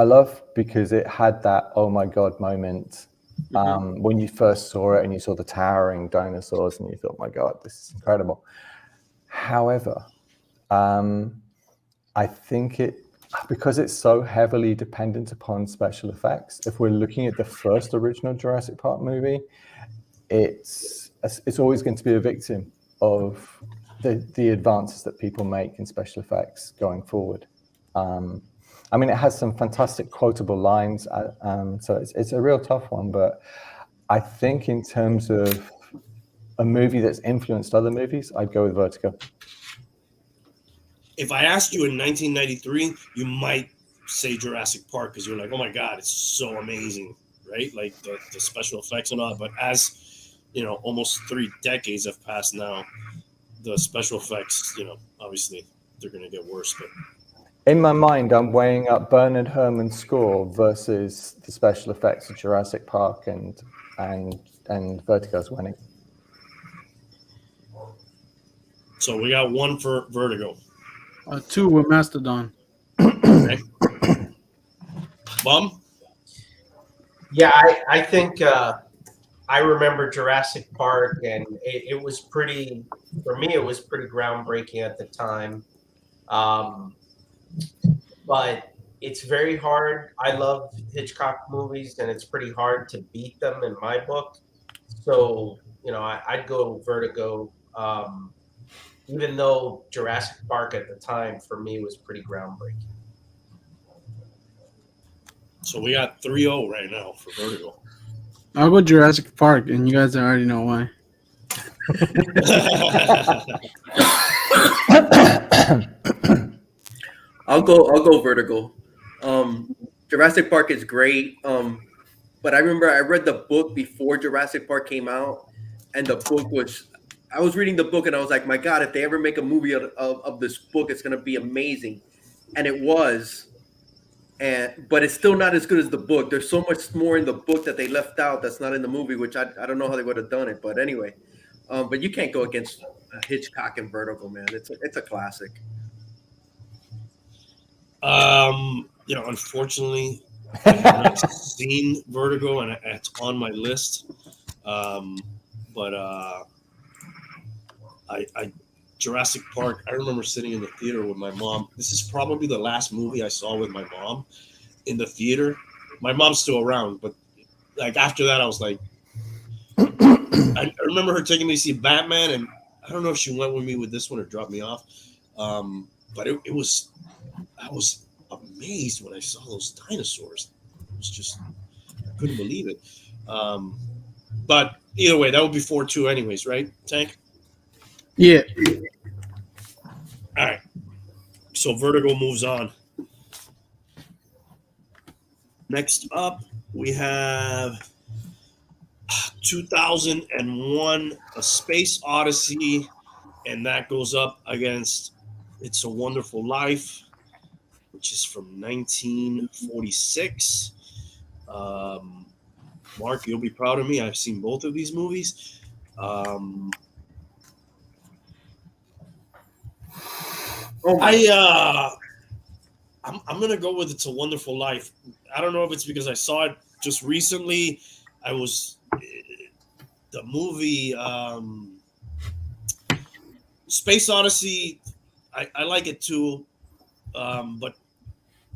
I love because it had that oh my god moment when you first saw it and you saw the towering dinosaurs and you thought, my god, this is incredible. However, I think because it's so heavily dependent upon special effects, if we're looking at the first original Jurassic Park movie, it's always going to be a victim of the advances that people make in special effects going forward. I mean, it has some fantastic quotable lines, so it's a real tough one. But I think in terms of a movie that's influenced other movies, I'd go with Vertigo. If I asked you in 1993, you might say Jurassic Park because you're like, oh my god, it's so amazing, right? Like the special effects and all. But as you know, almost 3 decades have passed now, the special effects, you know, obviously they're going to get worse. But in my mind, I'm weighing up Bernard Herrmann's score versus the special effects of Jurassic Park, and Vertigo's winning. So we got 1 for Vertigo. 2 with Mastodon. Okay. Bum? Yeah, I think I remember Jurassic Park, and it was pretty, for me, it was pretty groundbreaking at the time. But it's very hard. I love Hitchcock movies, and it's pretty hard to beat them in my book. So, you know, I'd go Vertigo, even though Jurassic Park at the time, for me, was pretty groundbreaking. So we got 3-0 right now for Vertigo. I'll go Jurassic Park, and you guys already know why. I'll go Vertigo. Jurassic Park is great. But I remember I read the book before Jurassic Park came out, and the book was, I was reading the book and I was like, my God, if they ever make a movie of this book, it's gonna be amazing. And it was. But it's still not as good as the book. There's so much more in the book that they left out that's not in the movie, which I don't know how they would have done it. But anyway, but you can't go against Hitchcock and Vertigo, man. It's a classic. You know, unfortunately, I have not seen Vertigo, and it's on my list. But Jurassic Park, I remember sitting in the theater with my mom. This is probably the last movie I saw with my mom in the theater. My mom's still around, but like after that, I was like, I remember her taking me to see Batman, and I don't know if she went with me with this one or dropped me off. But it was, I was amazed when I saw those dinosaurs. It was just, I couldn't believe it. But either way, that would be 4-2 anyways, right, Tank? Yeah. All right. So Vertigo moves on. Next up, we have 2001, A Space Odyssey, and that goes up against It's a Wonderful Life, which is from 1946. Mark, you'll be proud of me. I've seen both of these movies. I'm gonna go with It's a Wonderful Life. I don't know if it's because I saw it just recently. The movie Space Odyssey. I like it too, but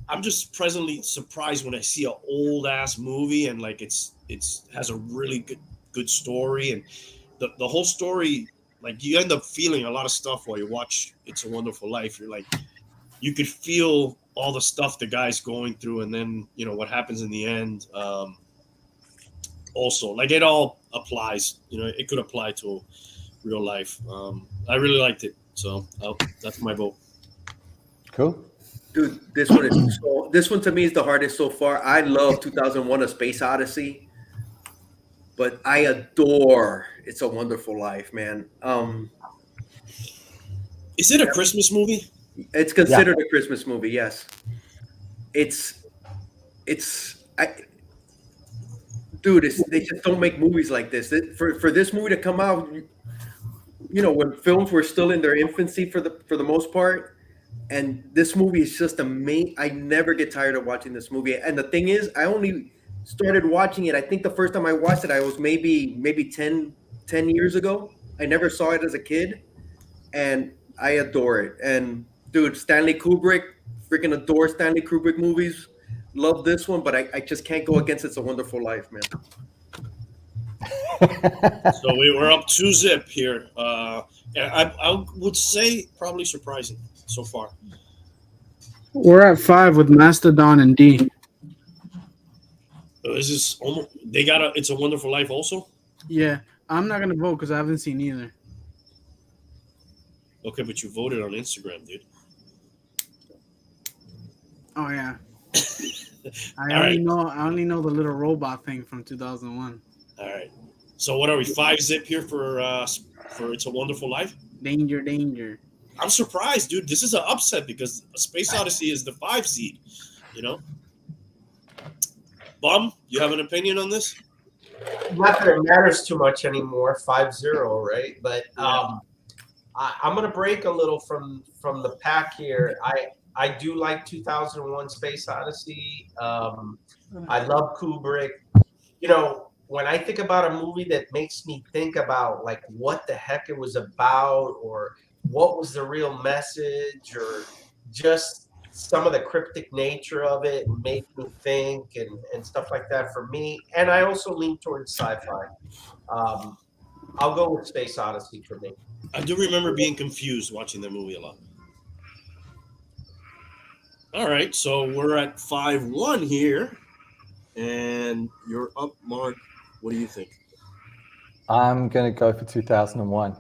I'm just presently surprised when I see an old ass movie and like it's has a really good story, and the whole story. Like you end up feeling a lot of stuff while you watch It's a Wonderful Life. You're like, you could feel all the stuff the guy's going through, and then you know what happens in the end. Also, like it all applies. You know, it could apply to real life. I really liked it, so that's my vote. Cool. Dude, this one to me is the hardest so far. I love 2001: A Space Odyssey, but I adore It's a Wonderful Life, man. Is it a Christmas movie? It's considered a Christmas movie, yes. They just don't make movies like this. For this movie to come out, you know, when films were still in their infancy for the most part, And this movie is just amazing. I never get tired of watching this movie. And the thing is, I only started watching it. I think the first time I watched it, I was maybe 10 years ago. I never saw it as a kid, and I adore it. And dude, Stanley Kubrick, freaking adore Stanley Kubrick movies. Love this one, but I just can't go against It's a Wonderful Life, man. So we're up 2-0 here. And I would say probably surprising so far. We're at 5 with Mastodon and D. Is this almost, they got a It's a Wonderful Life also? Yeah, I'm not gonna vote because I haven't seen either. Okay, but you voted on Instagram, dude. Oh yeah. I All only know the little robot thing from 2001. All right. So what are we, 5-0 here for It's a Wonderful Life? Danger, danger. I'm surprised, dude. This is an upset because Space Odyssey is the 5 seed. You know. Bum, you have an opinion on this? Not that it matters too much anymore. 5-0, right? But I'm gonna break a little from the pack here. I do like 2001: Space Odyssey. I love Kubrick. You know, when I think about a movie that makes me think about like what the heck it was about, or what was the real message, or just some of the cryptic nature of it made me think and stuff like that for me. And I also lean towards sci-fi. I'll go with Space Odyssey for me. I do remember being confused watching the movie a lot. All right, so we're at 5-1 here, and you're up, Mark. What do you think? I'm going to go for 2001.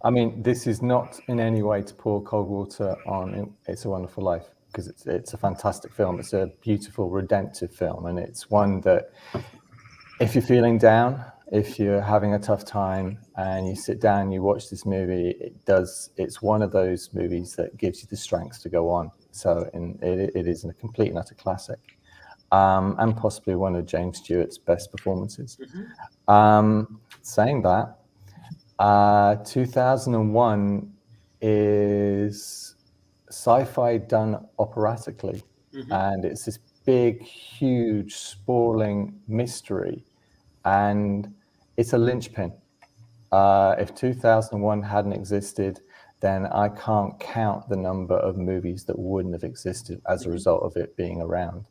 I mean, this is not in any way to pour cold water on It's a Wonderful Life, because it's a fantastic film. It's a beautiful, redemptive film, and it's one that if you're feeling down, if you're having a tough time and you sit down and you watch this movie, it's one of those movies that gives you the strength to go on. So it is a complete and utter classic, and possibly one of James Stewart's best performances. Mm-hmm. Saying that, 2001 is sci-fi done operatically, mm-hmm. and it's this big, huge, sprawling mystery, and it's a linchpin. If 2001 hadn't existed, then I can't count the number of movies that wouldn't have existed as a result of it being around.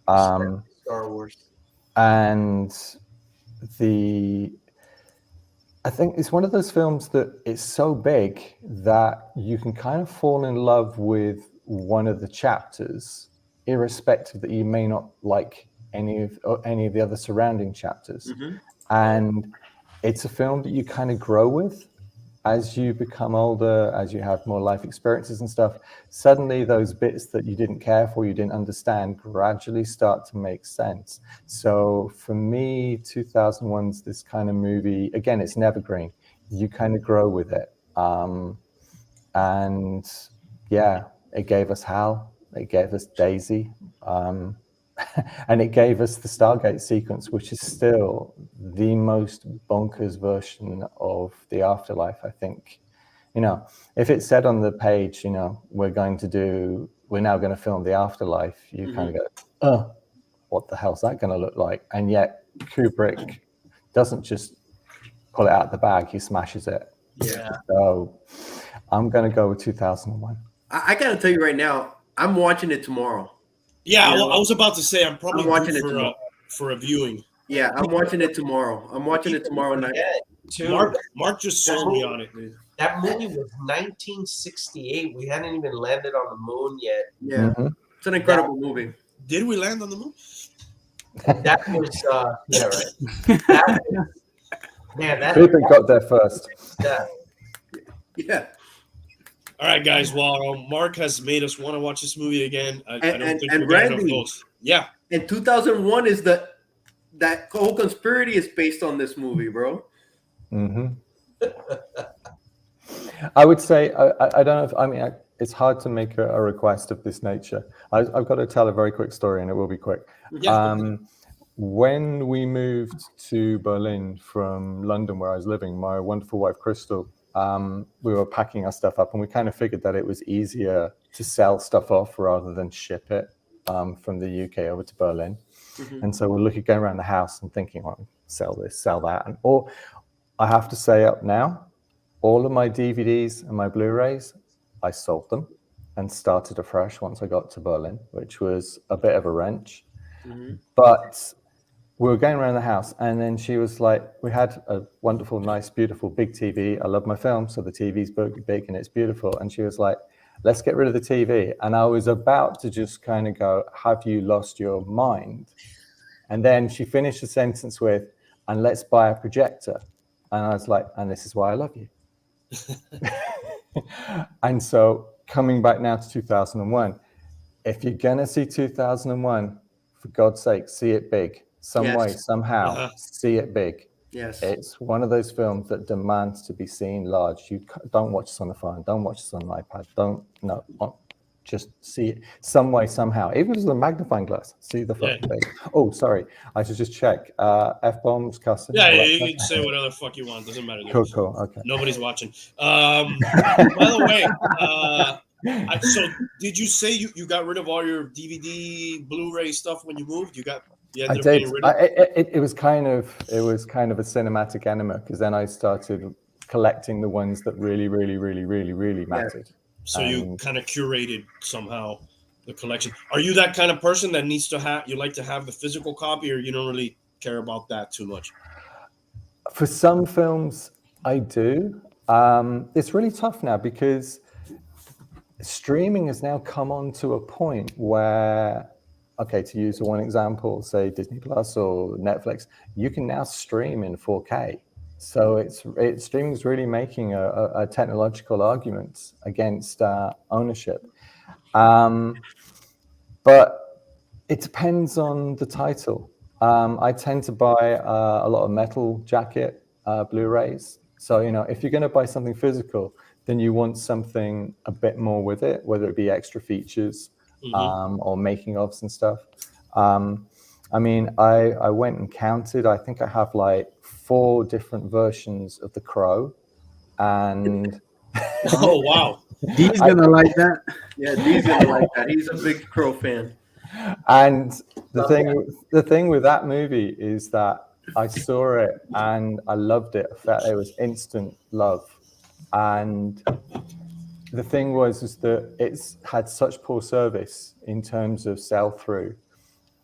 Star Wars. And I think it's one of those films that it's so big that you can kind of fall in love with one of the chapters, irrespective that you may not like any of the other surrounding chapters. Mm-hmm. And it's a film that you kind of grow with as you become older, as you have more life experiences and stuff. Suddenly those bits that you didn't care for, you didn't understand, gradually start to make sense. So for me, 2001's this kind of movie. Again, it's an evergreen. You kind of grow with it. And yeah, it gave us Hal, it gave us Daisy, and it gave us the Stargate sequence, which is still the most bonkers version of the afterlife, I think. You know, if it said on the page, you know, we're now going to film the afterlife, you mm-hmm. kind of go, oh, what the hell's that going to look like? And yet Kubrick doesn't just pull it out the bag, he smashes it. Yeah. So I'm going to go with 2001. I got to tell you right now, I'm watching it tomorrow. Yeah, I was about to say I'm probably watching it for a viewing. Yeah, I'm watching it tomorrow. I'm watching it tomorrow night. Mark just sold me on it, dude. That movie was 1968. We hadn't even landed on the moon yet. Yeah, mm-hmm. It's an incredible movie. Did we land on the moon? That was yeah, right. That was, man, that Kubrick got there first. Yeah. All right, guys. Well, Mark has made us want to watch this movie again. I don't think we're Randy, enough those. Yeah. And 2001 is that whole conspiracy is based on this movie, bro. Mm-hmm. I would say I don't know. It's hard to make a request of this nature. I've got to tell a very quick story, and it will be quick. Yeah. When we moved to Berlin from London, where I was living, my wonderful wife Crystal we were packing our stuff up, and we kind of figured that it was easier to sell stuff off rather than ship it from the UK over to Berlin. Mhm. And so we're looking, going around the house and thinking, well, sell this, sell that. And or I have to say up now, all of my DVDs and my Blu-rays, I sold them and started afresh once I got to Berlin, which was a bit of a wrench. Mhm. But we were going around the house, and then she was like, we had a wonderful, nice, beautiful big TV. I love my film, so the TV's big and it's beautiful. And she was like, let's get rid of the TV. And I was about to just kind of go, have you lost your mind? And then she finished the sentence with, and let's buy a projector. And I was like, and this is why I love you. And so coming back now to 2001, if you're going to see 2001, for God's sake, see it big. Some Yes. way, somehow, see it big. Yes. It's one of those films that demands to be seen large. You don't watch this on the phone. Don't watch this on an iPad. Just see it some way, somehow. Even if it's a magnifying glass, see the fucking thing. Oh, sorry. I should just check. F-bombs, cussing. Yeah, all that you stuff. can say whatever the fuck you want. Doesn't matter. Cool. Okay. Nobody's watching. By the way, so did you say you got rid of all your DVD, Blu-ray stuff when you moved? You I ended up did. getting rid of It was kind of a cinematic enema, because then I started collecting the ones that really mattered. So you kind of curated somehow the collection. Are you that kind of person that needs to have, you like to have the physical copy, or you don't really care about that too much? For some films, I do. It's really tough now because streaming has now come on to a point where, okay, to use one example, say Disney Plus or Netflix, you can now stream in 4K. So streaming is really making a technological argument against ownership. But it depends on the title. I tend to buy a lot of metal jacket Blu-rays. So, if you're going to buy something physical, then you want something a bit more with it, whether it be extra features or making ofs and stuff. I went and counted. I think I have like 4 different versions of The Crow. And oh, wow. He's going to like that. Yeah, Dee's gonna like that. He's a big Crow fan. And the thing with that movie is that I saw it and I loved it. I felt it was instant love. And the thing is that it's had such poor service in terms of sell-through,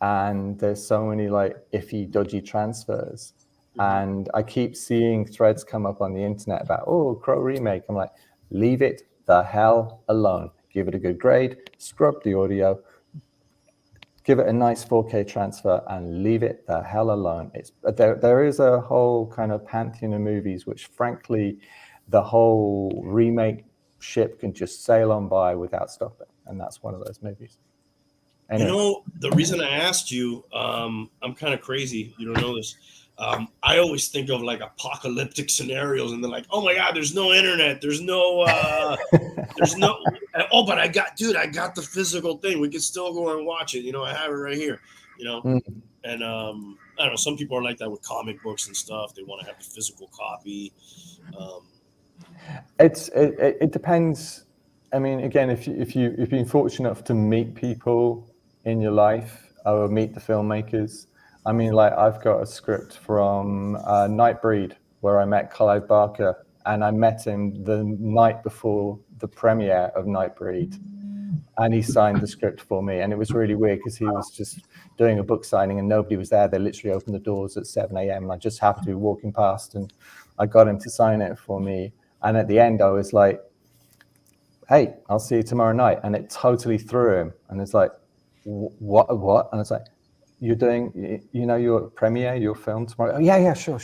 and there's so many like iffy, dodgy transfers. And I keep seeing threads come up on the internet about, Crow remake. I'm like, leave it the hell alone. Give it a good grade, scrub the audio, give it a nice 4K transfer, and leave it the hell alone. There is a whole kind of pantheon of movies which, frankly, the whole remake ship can just sail on by without stopping, and that's one of those movies. Anyway. The reason I asked you, I'm kind of crazy. You don't know this. I always think of like apocalyptic scenarios, and they're like, "Oh my God, there's no internet, there's no, but I got the physical thing. We can still go and watch it. I have it right here. And I don't know. Some people are like that with comic books and stuff. They want to have the physical copy. It depends. I mean, again, if you've been fortunate enough to meet people in your life or meet the filmmakers. I mean, like I've got a script from Nightbreed where I met Clive Barker, and I met him the night before the premiere of Nightbreed, and he signed the script for me. And it was really weird because he was just doing a book signing and nobody was there. They literally opened the doors at 7 a.m. and I just happened to be walking past, and I got him to sign it for me. And at the end, I was like, "Hey, I'll see you tomorrow night." And it totally threw him. And it's like, "What?" And it's like, "You're doing, your premiere, your film tomorrow?" "Oh, yeah, sure."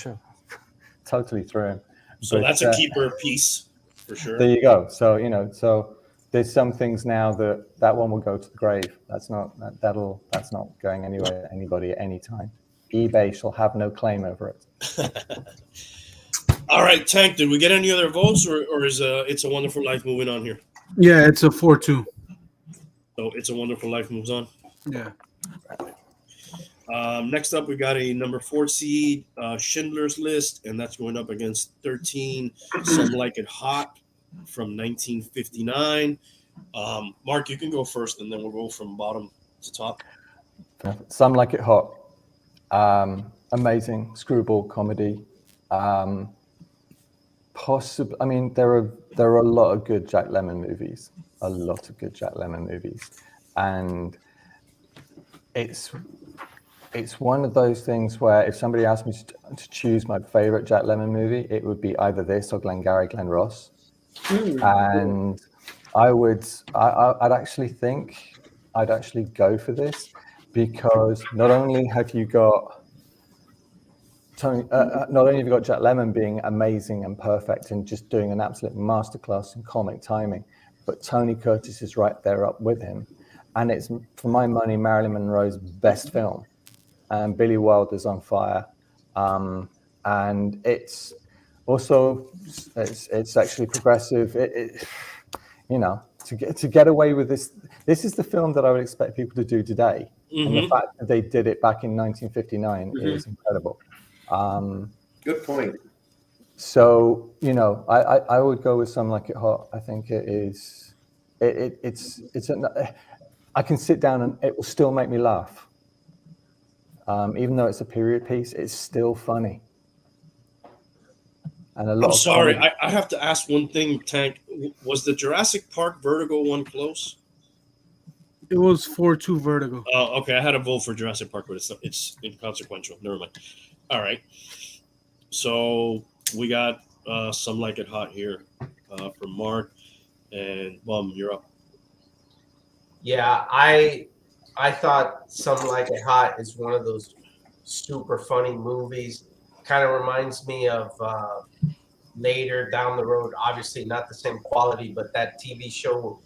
Totally threw him. So that's a keeper piece for sure. There you go. So, so there's some things now that one will go to the grave. That's not going anywhere, anybody at any time. eBay shall have no claim over it. All right, Tank, did we get any other votes, or is It's a Wonderful Life moving on here? Yeah, it's a 4-2. So It's a Wonderful Life moves on? Yeah. Next up, we got a number 4 seed, Schindler's List, and that's going up against 13, Some Like It Hot from 1959. Mark, you can go first, and then we'll go from bottom to top. Some Like It Hot. Amazing screwball comedy. Possibly, I mean, there are a lot of good Jack Lemmon movies. And it's one of those things where if somebody asked me to choose my favorite Jack Lemmon movie, it would be either this or Glengarry Glen Ross. And I'd actually go for this, because not only have you got Jack Lemmon being amazing and perfect and just doing an absolute masterclass in comic timing, but Tony Curtis is right there up with him. And it's, for my money, Marilyn Monroe's best film. And Billy Wilder's on fire. And it's also, it's actually progressive. To get away with this is the film that I would expect people to do today. And the fact that they did it back in 1959 is incredible. Good point. So, I would go with Some Like It Hot. I think it is, I can sit down and it will still make me laugh. Even though it's a period piece, it's still funny. And I'm sorry, I have to ask one thing, Tank. Was the Jurassic Park Vertigo one close? It was 4-2 Vertigo. Oh, okay. I had a vote for Jurassic Park, but it's inconsequential. Never mind. All right. So we got Some Like It Hot here from Mark, and Bum, you're up. Yeah, I thought Some Like It Hot is one of those super funny movies. Kind of reminds me of later down the road, obviously not the same quality, but that TV show,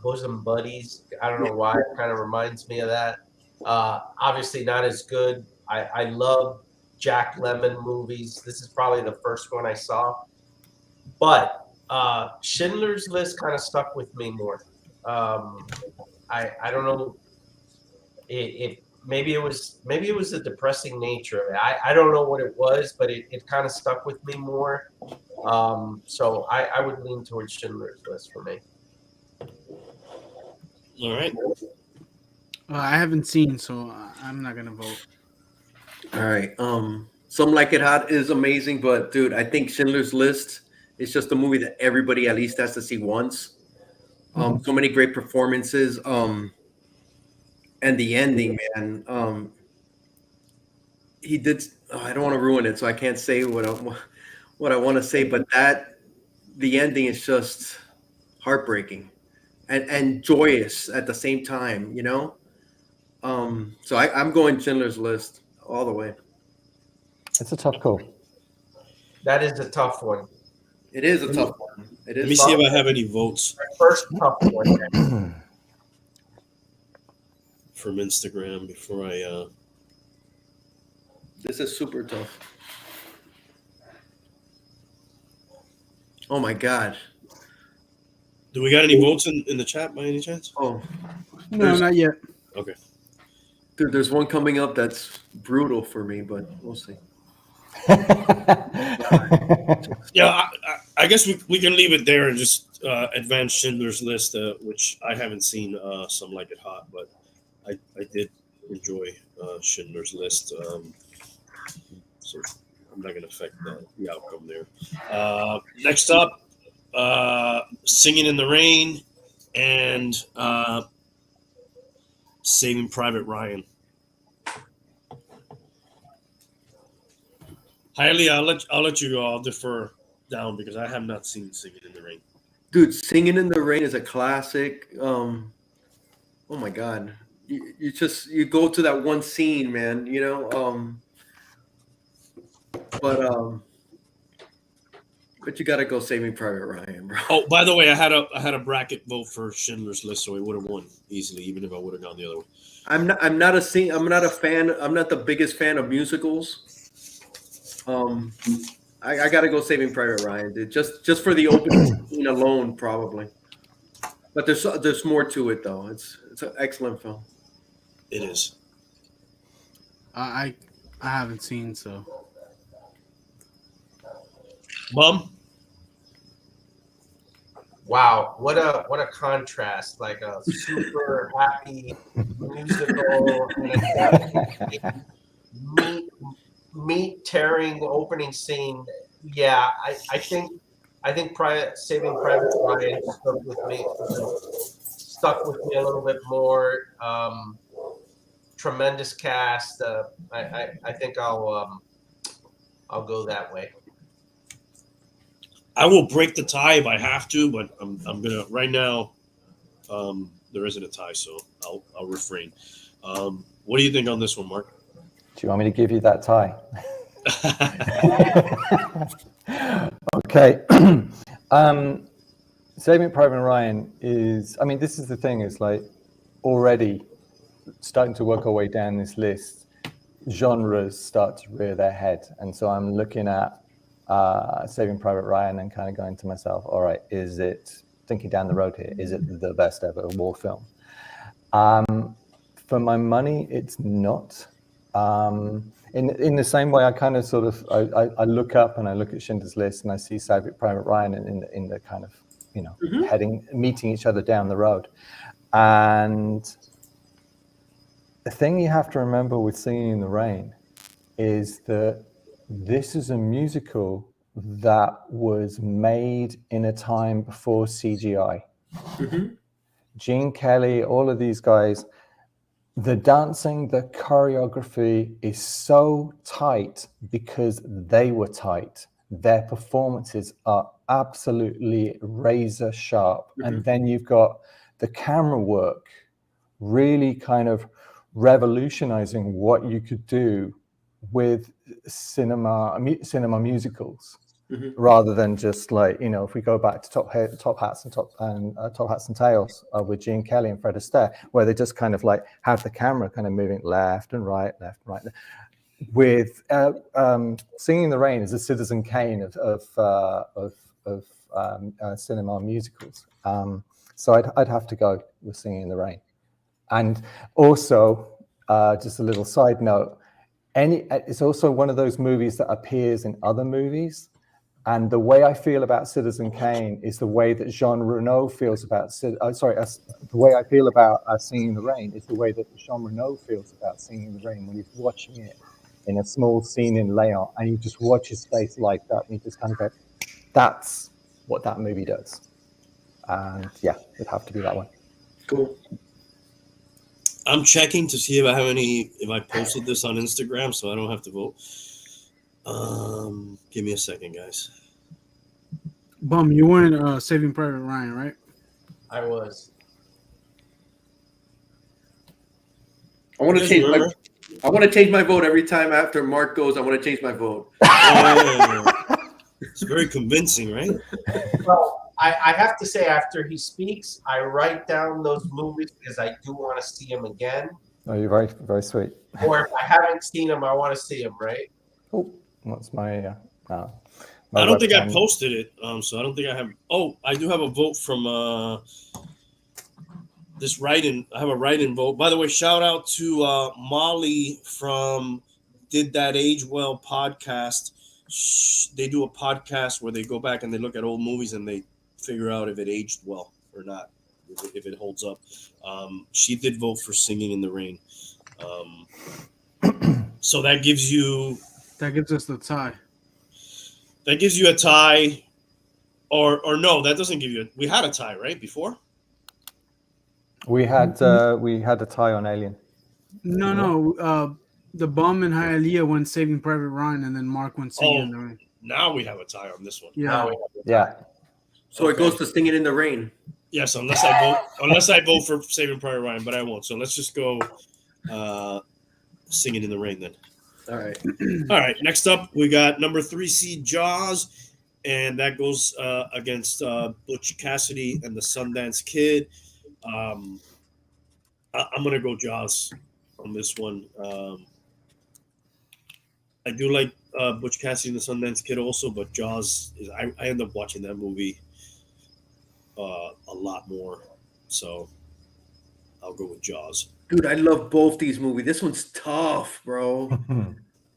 Bosom Buddies. I don't know why, it kind of reminds me of that. Obviously not as good. I love Jack Lemmon movies. This is probably the first one I saw. But Schindler's List kind of stuck with me more. I don't know. Maybe it was the depressing nature of it. I don't know what it was, but it kind of stuck with me more. So I would lean towards Schindler's List for me. All right. I haven't seen, so I'm not gonna vote. All right. Some Like It Hot is amazing, but dude, I think Schindler's List is just a movie that everybody at least has to see once. So many great performances. And the ending, man. He did. I don't want to ruin it, so I can't say what I want to say. But the ending is just heartbreaking and joyous at the same time. So I'm going Schindler's List all the way. It's a tough call. That is a tough one. It is a tough one. It is. Let me see if I have any votes. First tough one. From Instagram before I. This is super tough. Oh my God. Do we got any votes in the chat by any chance? Oh. No, not yet. Okay. Dude, there's one coming up that's brutal for me, but we'll see. Yeah, I guess we can leave it there and just advance Schindler's List, which I haven't seen Some Like It Hot, but I did enjoy Schindler's List. So I'm not going to affect the outcome there. Next up, Singing in the Rain and Saving Private Ryan. Highly, I'll let you go. I'll defer down because I have not seen Singing in the Rain. Dude, Singing in the Rain is a classic. Oh my God. You go to that one scene, man, but you got to go Saving Private Ryan, bro. Oh, by the way, I had a bracket vote for Schindler's List, so it would have won easily, even if I would have gone the other way. I'm not a fan. I'm not the biggest fan of musicals. I got to go Saving Private Ryan, dude. Just for the opening scene alone, probably. But there's more to it, though. It's an excellent film. It is. I haven't seen, so. Bum. Wow, what a contrast! Like a super happy musical and a meat tearing opening scene. Yeah, I think Saving Private Ryan stuck with me a little bit more. Tremendous cast. I think I'll go that way. I will break the tie if I have to, but I'm gonna right now. There isn't a tie, so I'll refrain. What do you think on this one, Mark? Do you want me to give you that tie? Okay. Saving Private Ryan is, I mean, this is the thing, is like already starting to work our way down this list, genres start to rear their head. And so I'm looking at Saving Private Ryan and kind of going to myself, all right, is it, thinking down the road here, is it the best ever war film? For my money, it's not. In the same way, I kind of sort of, I look up and I look at Schindler's List and I see Saving Private Ryan in the kind of, you know, meeting each other down the road. And the thing you have to remember with Singing in the Rain is that this is a musical that was made in a time before CGI. Gene Kelly, all of these guys, the dancing, the choreography is so tight because they were tight. Their performances are absolutely razor sharp. And then you've got the camera work really kind of revolutionizing what you could do with cinema musicals, rather than just like, you know, if we go back to Top Hats and Tails with Gene Kelly and Fred Astaire, where they just kind of like have the camera kind of moving left and right. With Singing in the Rain is a Citizen Kane of cinema musicals. So I'd have to go with Singing in the Rain. And also, just a little side note, it's also one of those movies that appears in other movies. And the way I feel about Citizen Kane is the way that Jean Reno feels about the way I feel about Singing in the Rain is the way that Jean Reno feels about Singing in the Rain when he's watching it in a small scene in Leon, and you just watch his face light up, and you just kind of go, "That's what that movie does." And yeah, it'd have to be that one. Cool. I'm checking to see if I posted this on Instagram, so I don't have to vote. Give me a second, guys. Bum, you weren't Saving Private Ryan, right? I was. I want to change my vote every time after Mark goes. I want to change my vote. It's very convincing, right? Well, I have to say, after he speaks, I write down those movies because I do want to see them again. Oh, you're very, very sweet. Or if I haven't seen them, I want to see them, right? Oh, what's my I don't think I posted it, so I don't think I have. Oh, I do have a vote from this write-in. I have a write-in vote. By the way, shout out to Molly from Did That Age Well podcast. They do a podcast where they go back and they look at old movies and they figure out if it aged well or not, if it holds up. She did vote for Singing in the Rain. So that gives you... That gives us the tie. That gives you a tie, or no, that doesn't give you a... We had a tie, right, before? We had a tie on Alien. No. The Bum and Hialeah went Saving Private Ryan, and then Mark went Singing in the Rain. Now we have a tie on this one. Yeah. So it goes to Singing in the Rain. Yes, unless I vote for Saving Private Ryan, but I won't. So let's just go Singing in the Rain then. All right. All right. Next up, we got number 3 seed Jaws, and that goes against Butch Cassidy and the Sundance Kid. I'm gonna go Jaws on this one. I do like Butch Cassidy and the Sundance Kid also, but Jaws is. I end up watching that movie a lot more. So I'll go with Jaws. Dude, I love both these movies. This one's tough, bro.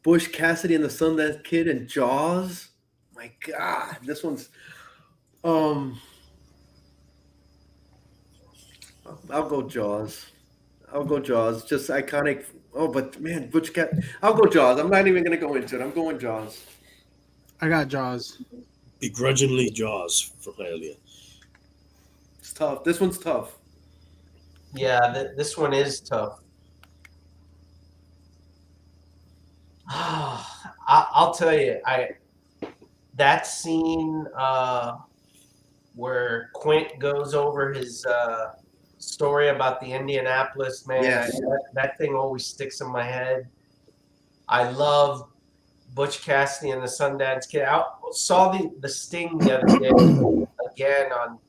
Bush Cassidy and the Sundance Kid and Jaws. My God, this one's. I'll go Jaws. I'll go Jaws. Just iconic. Oh, but man, Butch Cat. I'll go Jaws. I'm not even gonna go into it. I'm going Jaws. I got Jaws. Begrudgingly Jaws from Elia. It's tough. This one's tough. Yeah, this one is tough. I'll tell you, that scene where Quint goes over his story about the Indianapolis man, Yes. that thing always sticks in my head. I love Butch Cassidy and the Sundance Kid. I saw the Sting the other day again on,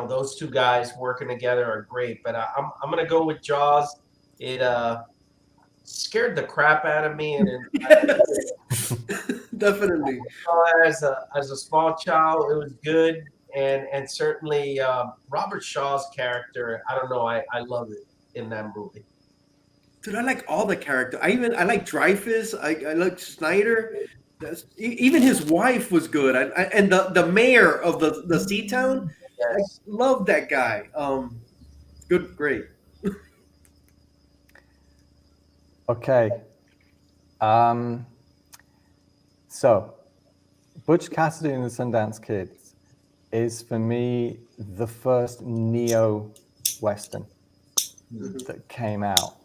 those two guys working together are great. But I'm gonna go with Jaws. It scared the crap out of me, and Definitely. as a small child, it was good, and certainly Robert Shaw's character. I don't know, I love it in that movie. Dude, I like all the characters. I like Dreyfus. I like Snyder. Even his wife was good. And the mayor of the Sea Town. Yes. I love that guy. Great. Okay. So, Butch Cassidy and the Sundance Kid is for me the first neo-Western that came out.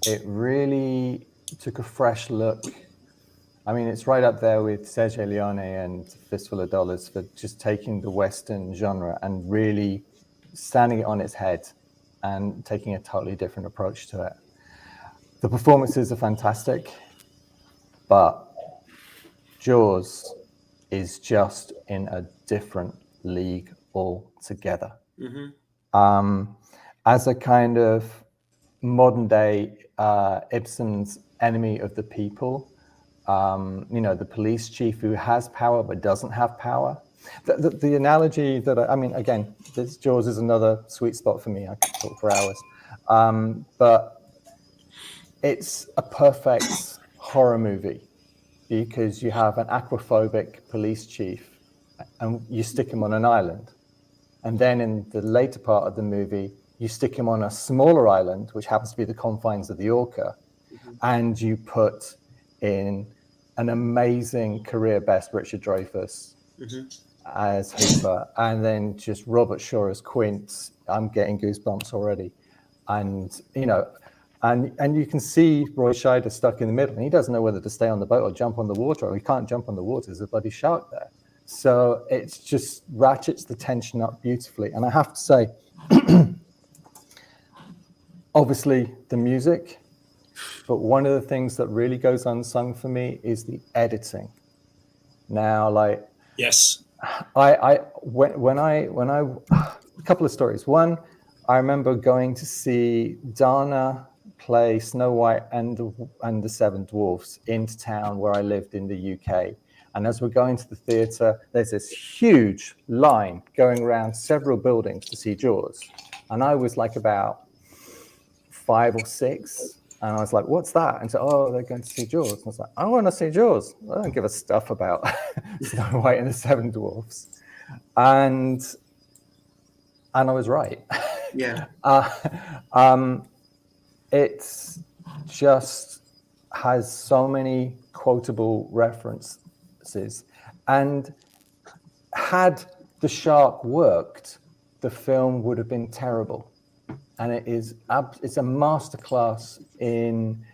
It really took a fresh look. I mean, it's right up there with Sergio Leone and Fistful of Dollars for just taking the Western genre and really standing it on its head and taking a totally different approach to it. The performances are fantastic, but Jaws is just in a different league altogether. As a kind of modern day Ibsen's enemy of the people, the police chief who has power but doesn't have power. The analogy that again, this Jaws is another sweet spot for me. I could talk for hours, but it's a perfect horror movie because you have an aquaphobic police chief and you stick him on an island. And then in the later part of the movie, you stick him on a smaller island, which happens to be the confines of the Orca, and you put in an amazing career best Richard Dreyfuss as Hooper, and then just Robert Shaw as Quint. I'm getting goosebumps already. And, and you can see Roy Scheider stuck in the middle, and he doesn't know whether to stay on the boat or jump on the water, or he can't jump on the water. There's a bloody shark there. So it's just ratchets the tension up beautifully. And I have to say, obviously the music, but one of the things that really goes unsung for me is the editing. Now, yes, when I a couple of stories. One, I remember going to see Dana play Snow White and the Seven Dwarfs into town where I lived in the UK. And as we're going to the theatre, there's this huge line going around several buildings to see Jaws. And I was like about 5 or 6. And I was like, what's that? And so, they're going to see Jaws. And I was like, I want to see Jaws. I don't give a stuff about Snow White and the Seven Dwarfs. And I was right. Yeah. It's just has so many quotable references. And had the shark worked, the film would have been terrible. And it's a masterclass in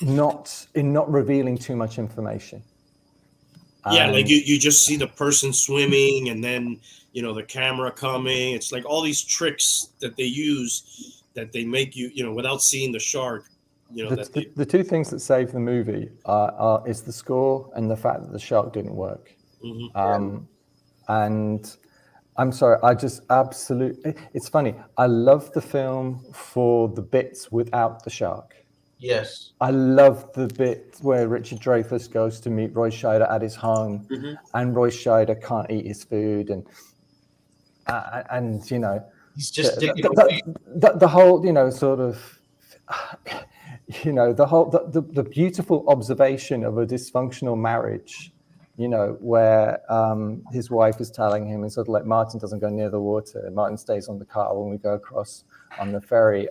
not revealing too much information. Yeah, like you just see the person swimming and then, the camera coming. It's like all these tricks that they use that they make you, without seeing the shark. The two things that save the movie is the score and the fact that the shark didn't work. And I'm sorry, I just absolutely... It's funny. I love the film for the bits without the shark. Yes. I love the bit where Richard Dreyfuss goes to meet Roy Scheider at his home, and Roy Scheider can't eat his food, and He's just digging the, away. the whole, sort of, the beautiful observation of a dysfunctional marriage, where his wife is telling him, and sort of like, Martin doesn't go near the water, and Martin stays on the car when we go across on the ferry.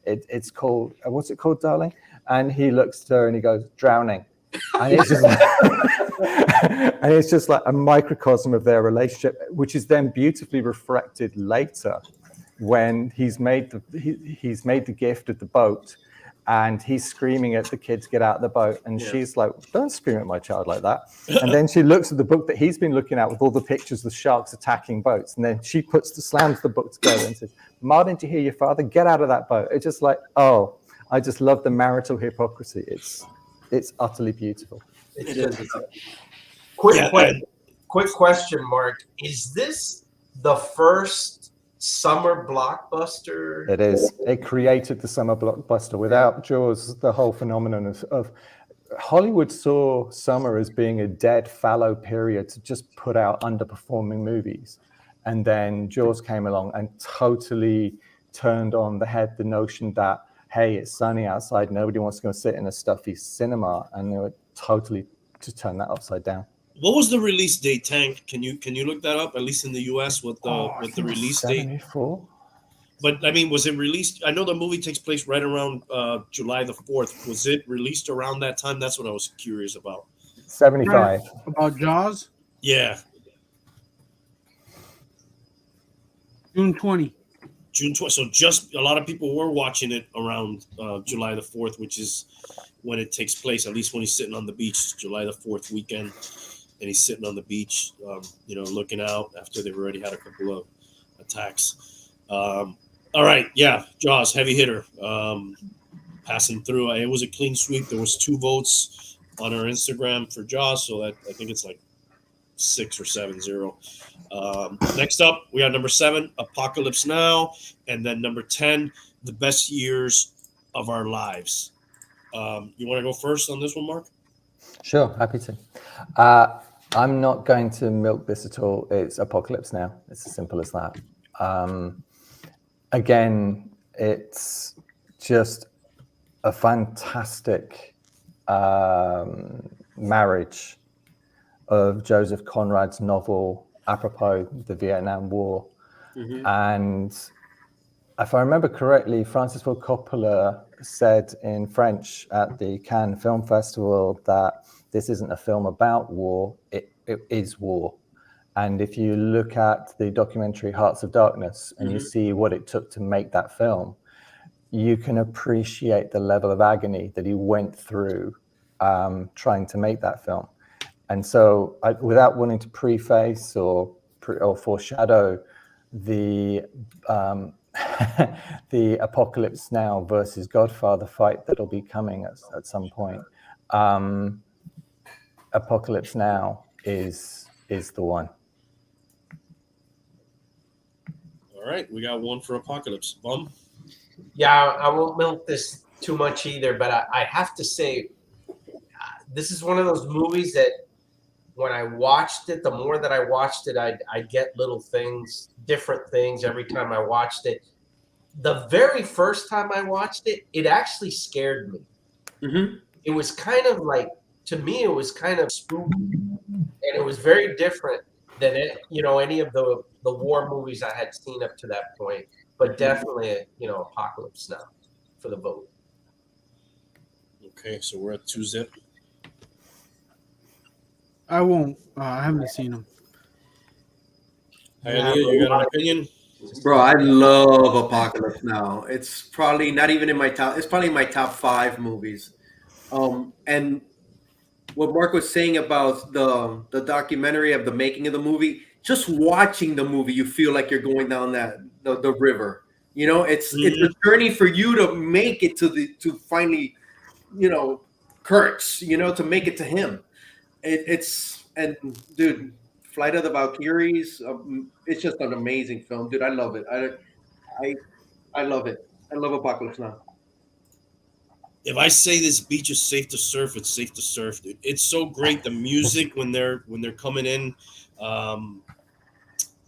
It's called, what's it called, darling? And he looks at her and he goes, drowning. And it's just and it's just like a microcosm of their relationship, which is then beautifully reflected later when he's made the gift of the boat, and he's screaming at the kid to get out of the boat, and she's like, don't scream at my child like that. And then she looks at the book that he's been looking at with all the pictures of sharks attacking boats, and then she slams the book together and says, Martin, did you hear your father? Get out of that boat. It's just like, oh, I just love the marital hypocrisy. It's utterly beautiful. Quick question, Mark. Is this the first summer blockbuster? It is. It created the summer blockbuster. Without Jaws, the whole phenomenon of Hollywood saw summer as being a dead, fallow period to just put out underperforming movies. And then Jaws came along and totally turned on the head the notion that, hey, it's sunny outside, nobody wants to go sit in a stuffy cinema, and they were totally to turn that upside down. What was the release date, Tank? Can you look that up, at least in the US, what the release date? 74? But I mean, was it released? I know the movie takes place right around July the 4th. Was it released around that time? That's what I was curious about. 75. About Jaws? Yeah. June 20. June 20th. So just a lot of people were watching it around July the 4th, which is when it takes place, at least when he's sitting on the beach, July the 4th weekend. And he's sitting on the beach, looking out after they've already had a couple of attacks. All right. Yeah. Jaws, heavy hitter. Passing through. It was a clean sweep. There was 2 votes on our Instagram for Jaws. So I think it's like 6 or 7-0. Next up, we got number 7, Apocalypse Now, and then number 10, The Best Years of Our Lives. You want to go first on this one, Mark? Sure, happy to. I'm not going to milk this at all. It's Apocalypse Now. It's as simple as that. Again, it's just a fantastic marriage of Joseph Conrad's novel apropos the Vietnam War. Mm-hmm. And if I remember correctly, Francis Ford Coppola said in French at the Cannes Film Festival that this isn't a film about war, it is war. And if you look at the documentary Hearts of Darkness and you see what it took to make that film, you can appreciate the level of agony that he went through trying to make that film. And so, without wanting to preface or foreshadow the the Apocalypse Now versus Godfather fight that'll be coming at some point, Apocalypse Now is the one. All right, we got one for Apocalypse. Bum? Yeah, I won't milk this too much either, but I have to say, this is one of those movies that when I watched it, the more that I watched it, I get little things, different things every time I watched it. The very first time I watched it, it actually scared me. Mm-hmm. It was kind of like, to me, it was kind of spooky, and it was very different than any of the war movies I had seen up to that point. But definitely, Apocalypse Now for the vote. Okay, so we're at 2-0. I won't. I haven't seen them. Hey, you got an opinion? Bro, I love Apocalypse Now. It's probably not even in my top. It's probably in my top 5 movies. And what Mark was saying about the documentary of the making of the movie, just watching the movie, you feel like you're going down the river. It's a journey for you to make it to finally, Kurtz, to make it to him. And dude, Flight of the Valkyries, it's just an amazing film, dude. I love it. I love it. I love Apocalypse Now. If I say this beach is safe to surf, it's safe to surf, dude. It's so great. The music when they're coming in,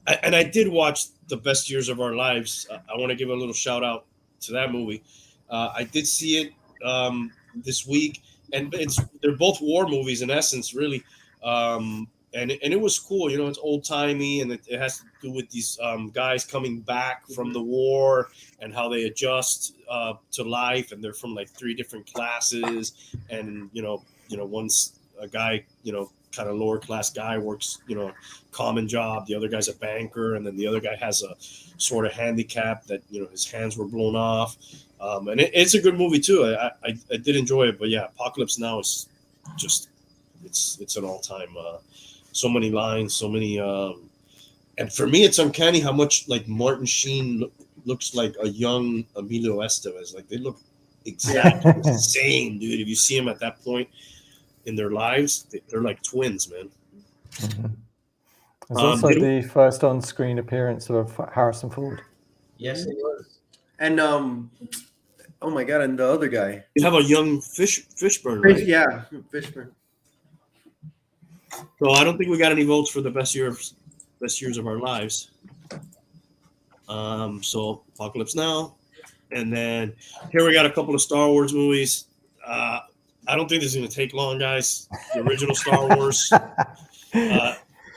And I did watch The Best Years of Our Lives. I want to give a little shout out to that movie. I did see it this week, and they're both war movies in essence, really. And it was cool. It's old timey, and it has to do with these guys coming back from the war and how they adjust to life, and they're from like 3 different classes, and one's a guy, kind of lower class guy, works common job. The other guy's a banker, and then the other guy has a sort of handicap that his hands were blown off. And it's a good movie too. I did enjoy it, but yeah, Apocalypse Now is just it's an all time. So many lines, so many, and for me, it's uncanny how much like Martin Sheen looks like a young Emilio Estevez. Like they look exactly the same, dude. If you see them at that point in their lives, they're like twins, man. Mm-hmm. It's also the first on-screen appearance of Harrison Ford. Yes, it was. And oh my god, and the other guy. You have a young Fishburne, right? Yeah, Fishburne. So I don't think we got any votes for the best years of our lives. So Apocalypse Now, and then here we got a couple of Star Wars movies. I don't think this is going to take long, guys. The original Star Wars.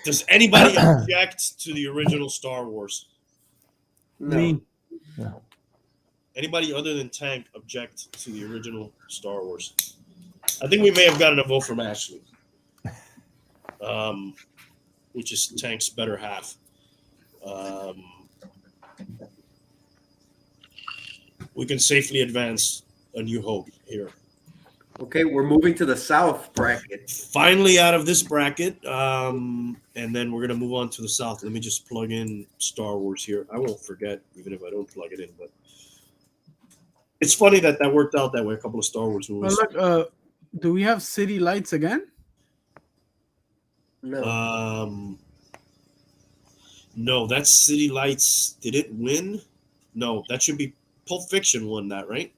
Does anybody object to the original Star Wars? No. No. Anybody other than Tank object to the original Star Wars? I think we may have gotten a vote from Ashley. Which is Tank's better half. We can safely advance A New Hope here. Okay, we're moving to the South bracket. Finally out of this bracket, and then we're going to move on to the South. Let me just plug in Star Wars here. I won't forget, even if I don't plug it in, but it's funny that worked out that way, a couple of Star Wars movies. Well, look, do we have City Lights again? No. No, that's City Lights. Did it win? No, that should be Pulp Fiction won that, right?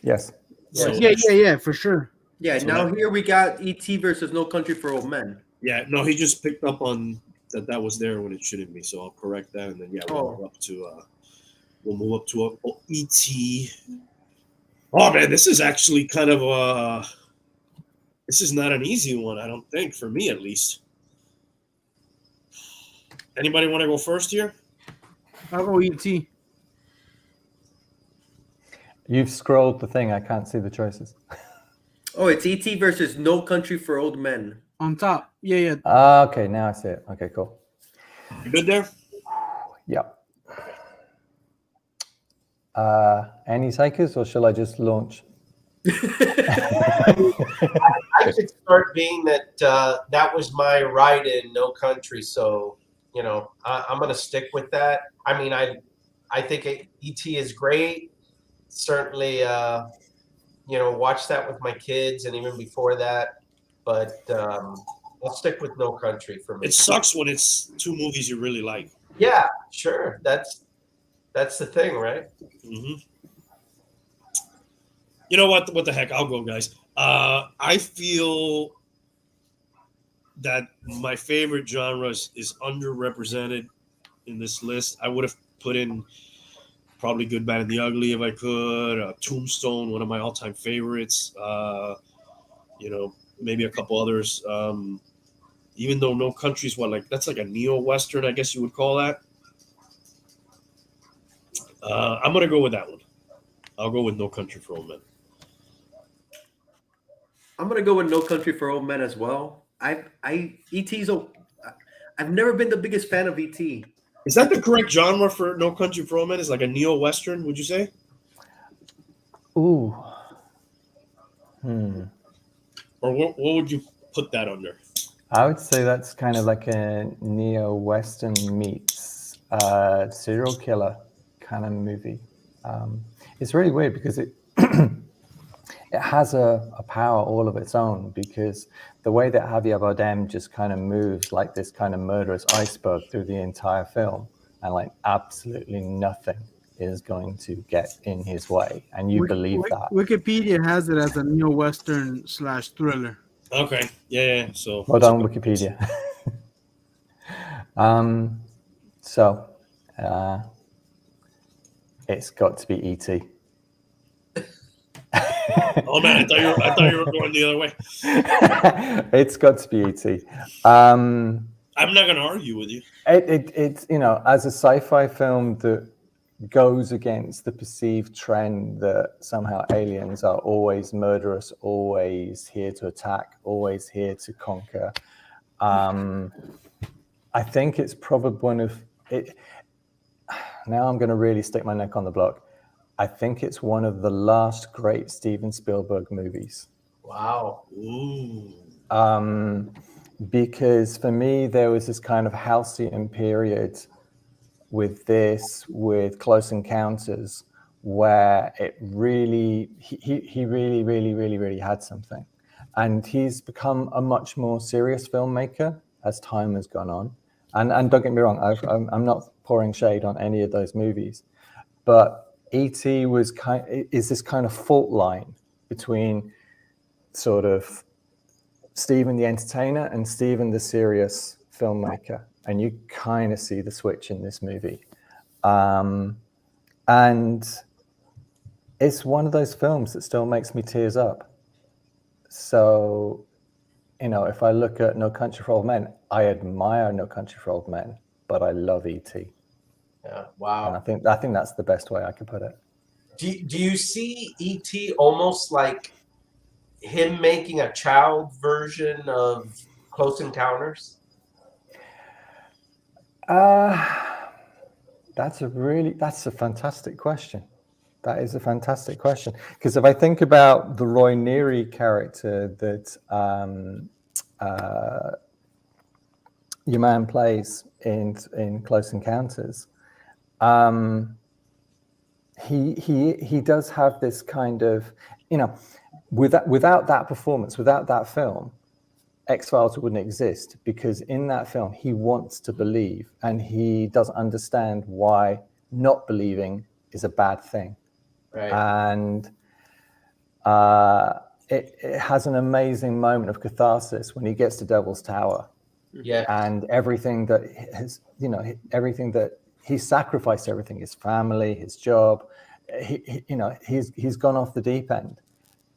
Yes. So Yeah, for sure. Yeah, So now that- here we got E.T. versus No Country for Old Men. Yeah, no, he just picked up on that was there when it shouldn't be. So I'll correct that, and then we'll move up to E.T. Oh man, this is actually kind of this is not an easy one, I don't think, for me at least. Anybody want to go first here? I'll go E.T. You've scrolled the thing. I can't see the choices. Oh, it's E.T. versus No Country for Old Men. On top. Yeah. Okay, now I see it. Okay, cool. You good there? Yep. Any takers, or shall I just launch? I could start being that that was my write-in, No Country. So, I'm going to stick with that. I mean, I think E.T. is great. Certainly, watch that with my kids and even before that. But I'll stick with No Country for me. It sucks when it's 2 movies you really like. Yeah, sure. That's the thing, right? Mm-hmm. You know what? What the heck? I'll go, guys. I feel that my favorite genre is underrepresented in this list. I would have put in probably Good, Bad, and the Ugly if I could. Tombstone, one of my all-time favorites. Maybe a couple others. Even though No Country's that's like a neo-Western, I guess you would call that. I'm going to go with that one. I'll go with No Country for Old Men. I'm gonna go with No Country for Old Men as well. E.T.'s. I've never been the biggest fan of E.T. Is that the correct genre for No Country for Old Men? Is like a neo-Western, would you say? Ooh. Or what would you put that under? I would say that's kind of like a neo-Western meets serial killer kind of movie. It's really weird because it it has a power all of its own, because the way that Javier Bardem just kind of moves like this kind of murderous iceberg through the entire film, and like absolutely nothing is going to get in his way, and you believe that. Wikipedia has it as a neo-Western / thriller. Okay, yeah. So Well done, Wikipedia. So it's got to be E.T. Oh man, I thought you were going the other way. It's got to be E.T. I'm not going to argue with you. It's as a sci-fi film that goes against the perceived trend that somehow aliens are always murderous, always here to attack, always here to conquer. I think it's probably one of it. Now I'm going to really stick my neck on the block. I think it's one of the last great Steven Spielberg movies. Wow. Ooh. Because for me, there was this kind of halcyon period with Close Encounters, where it really, he really had something. And he's become a much more serious filmmaker as time has gone on. And don't get me wrong, I'm not pouring shade on any of those movies, but E.T. is this kind of fault line between sort of Steven the entertainer and Steven the serious filmmaker. And you kind of see the switch in this movie. And it's one of those films that still makes me tears up. So, if I look at No Country for Old Men, I admire No Country for Old Men, but I love E.T. Yeah. Wow. And I think that's the best way I could put it. Do you see E.T. almost like him making a child version of Close Encounters? That's a fantastic question. That is a fantastic question. Because if I think about the Roy Neary character that your man plays in Close Encounters, he does have this kind of, without that performance, without that film, X-Files wouldn't exist, because in that film he wants to believe, and he doesn't understand why not believing is a bad thing. Right. And it has an amazing moment of catharsis when he gets to Devil's Tower. Yeah. And everything that everything that he sacrificed, everything, his family, his job, he's gone off the deep end,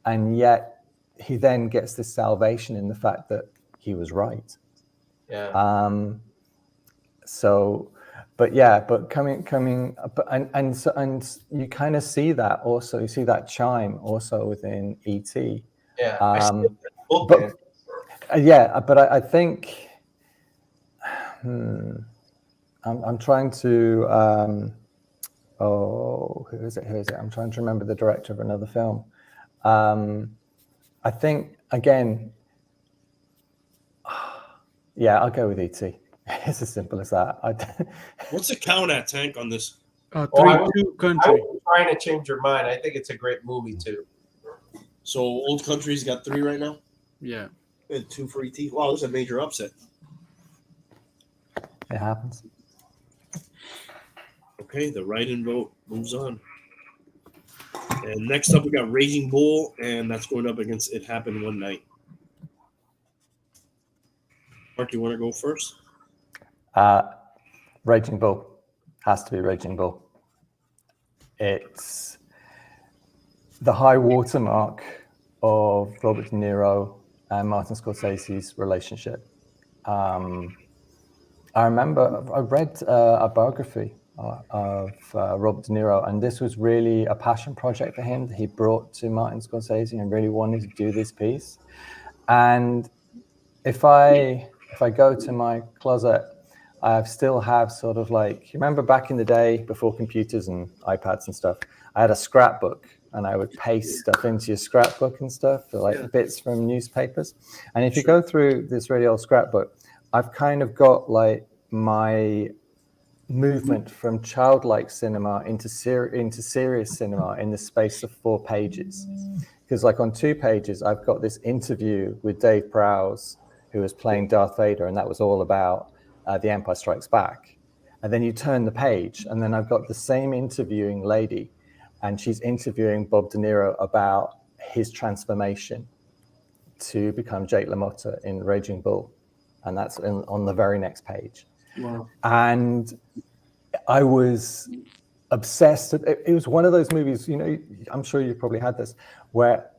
and yet he then gets this salvation in the fact that he was right. Yeah. And you kind of see that also. You see that chime also within E.T. Yeah. But I think I'm trying to. Who is it? I'm trying to remember the director of another film. I think, again, I'll go with E.T. It's as simple as that. What's the count at, Tank, on this? 3-2 Country. I was trying to change your mind. I think it's a great movie, too. So Old Country's got 3 right now? Yeah. And 2 for E.T. Wow, this is a major upset. It happens. Okay, the write-in vote moves on. And next up, we got Raging Bull, and that's going up against It Happened One Night. Mark, do you want to go first? Raging Bull. Has to be Raging Bull. It's the high watermark of Robert De Niro and Martin Scorsese's relationship. I remember I read a biography of Robert De Niro, and this was really a passion project for him that he brought to Martin Scorsese and really wanted to do this piece. And if I go to my closet, I still have sort of like, you remember back in the day before computers and iPads and stuff, I had a scrapbook, and I would paste stuff into your scrapbook and stuff, like bits from newspapers. And if you go through this really old scrapbook, I've kind of got like my movement from childlike cinema into serious cinema in the space of 4 pages. Because like on 2 pages, I've got this interview with Dave Prowse, who was playing Darth Vader, and that was all about The Empire Strikes Back. And then you turn the page, and then I've got the same interviewing lady, and she's interviewing Bob De Niro about his transformation to become Jake LaMotta in Raging Bull. And that's on the very next page. Wow. And I was obsessed. It was one of those movies, you know, I'm sure you probably had this, where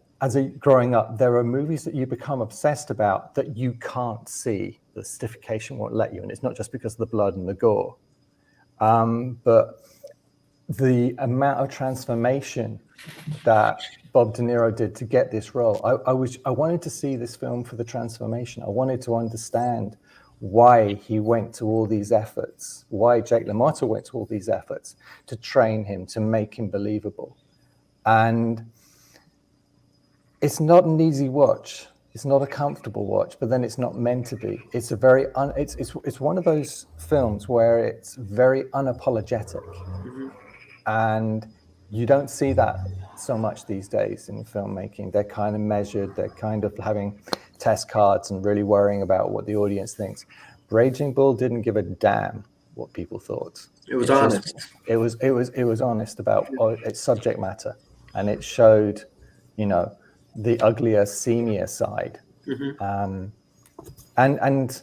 growing up, there are movies that you become obsessed about that you can't see. The certification won't let you. And it's not just because of the blood and the gore, but the amount of transformation that Bob De Niro did to get this role. I wanted to see this film for the transformation. I wanted to understand why he went to all these efforts, why Jake LaMotta went to all these efforts to train him, to make him believable. And it's not an easy watch. It's not a comfortable watch, but then it's not meant to be. It's a very it's one of those films where it's very unapologetic. Mm-hmm. And you don't see that so much these days in filmmaking. They're kind of measured. They're kind of having test cards and really worrying about what the audience thinks. Raging Bull didn't give a damn what people thought. It was honest. It was honest about its subject matter, and it showed, you know, the uglier, seamier side. Mm-hmm. And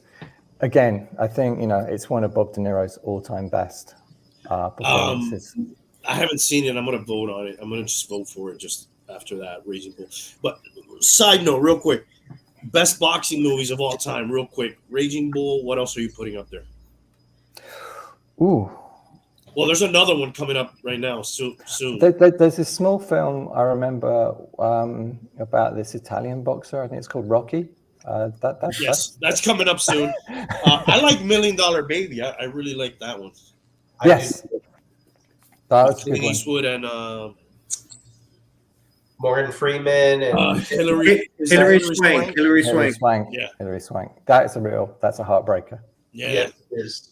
again, I think, you know, it's one of Bob De Niro's all-time best performances. I haven't seen it. I'm going to vote on it. I'm going to just vote for it just after that, Raging Bull. But side note, real quick, best boxing movies of all time, real quick. Raging Bull, what else are you putting up there? Ooh. Well, there's another one coming up right now soon. There's this small film I remember about this Italian boxer. I think it's called Rocky. That's coming up soon. I like $1 Million Baby. I really like that one. Yes. That's Clint Eastwood and Morgan Freeman and Hilary Swank. Hilary Swank. Yeah. Hilary Swank. That's a heartbreaker. Yeah. Yes, it is.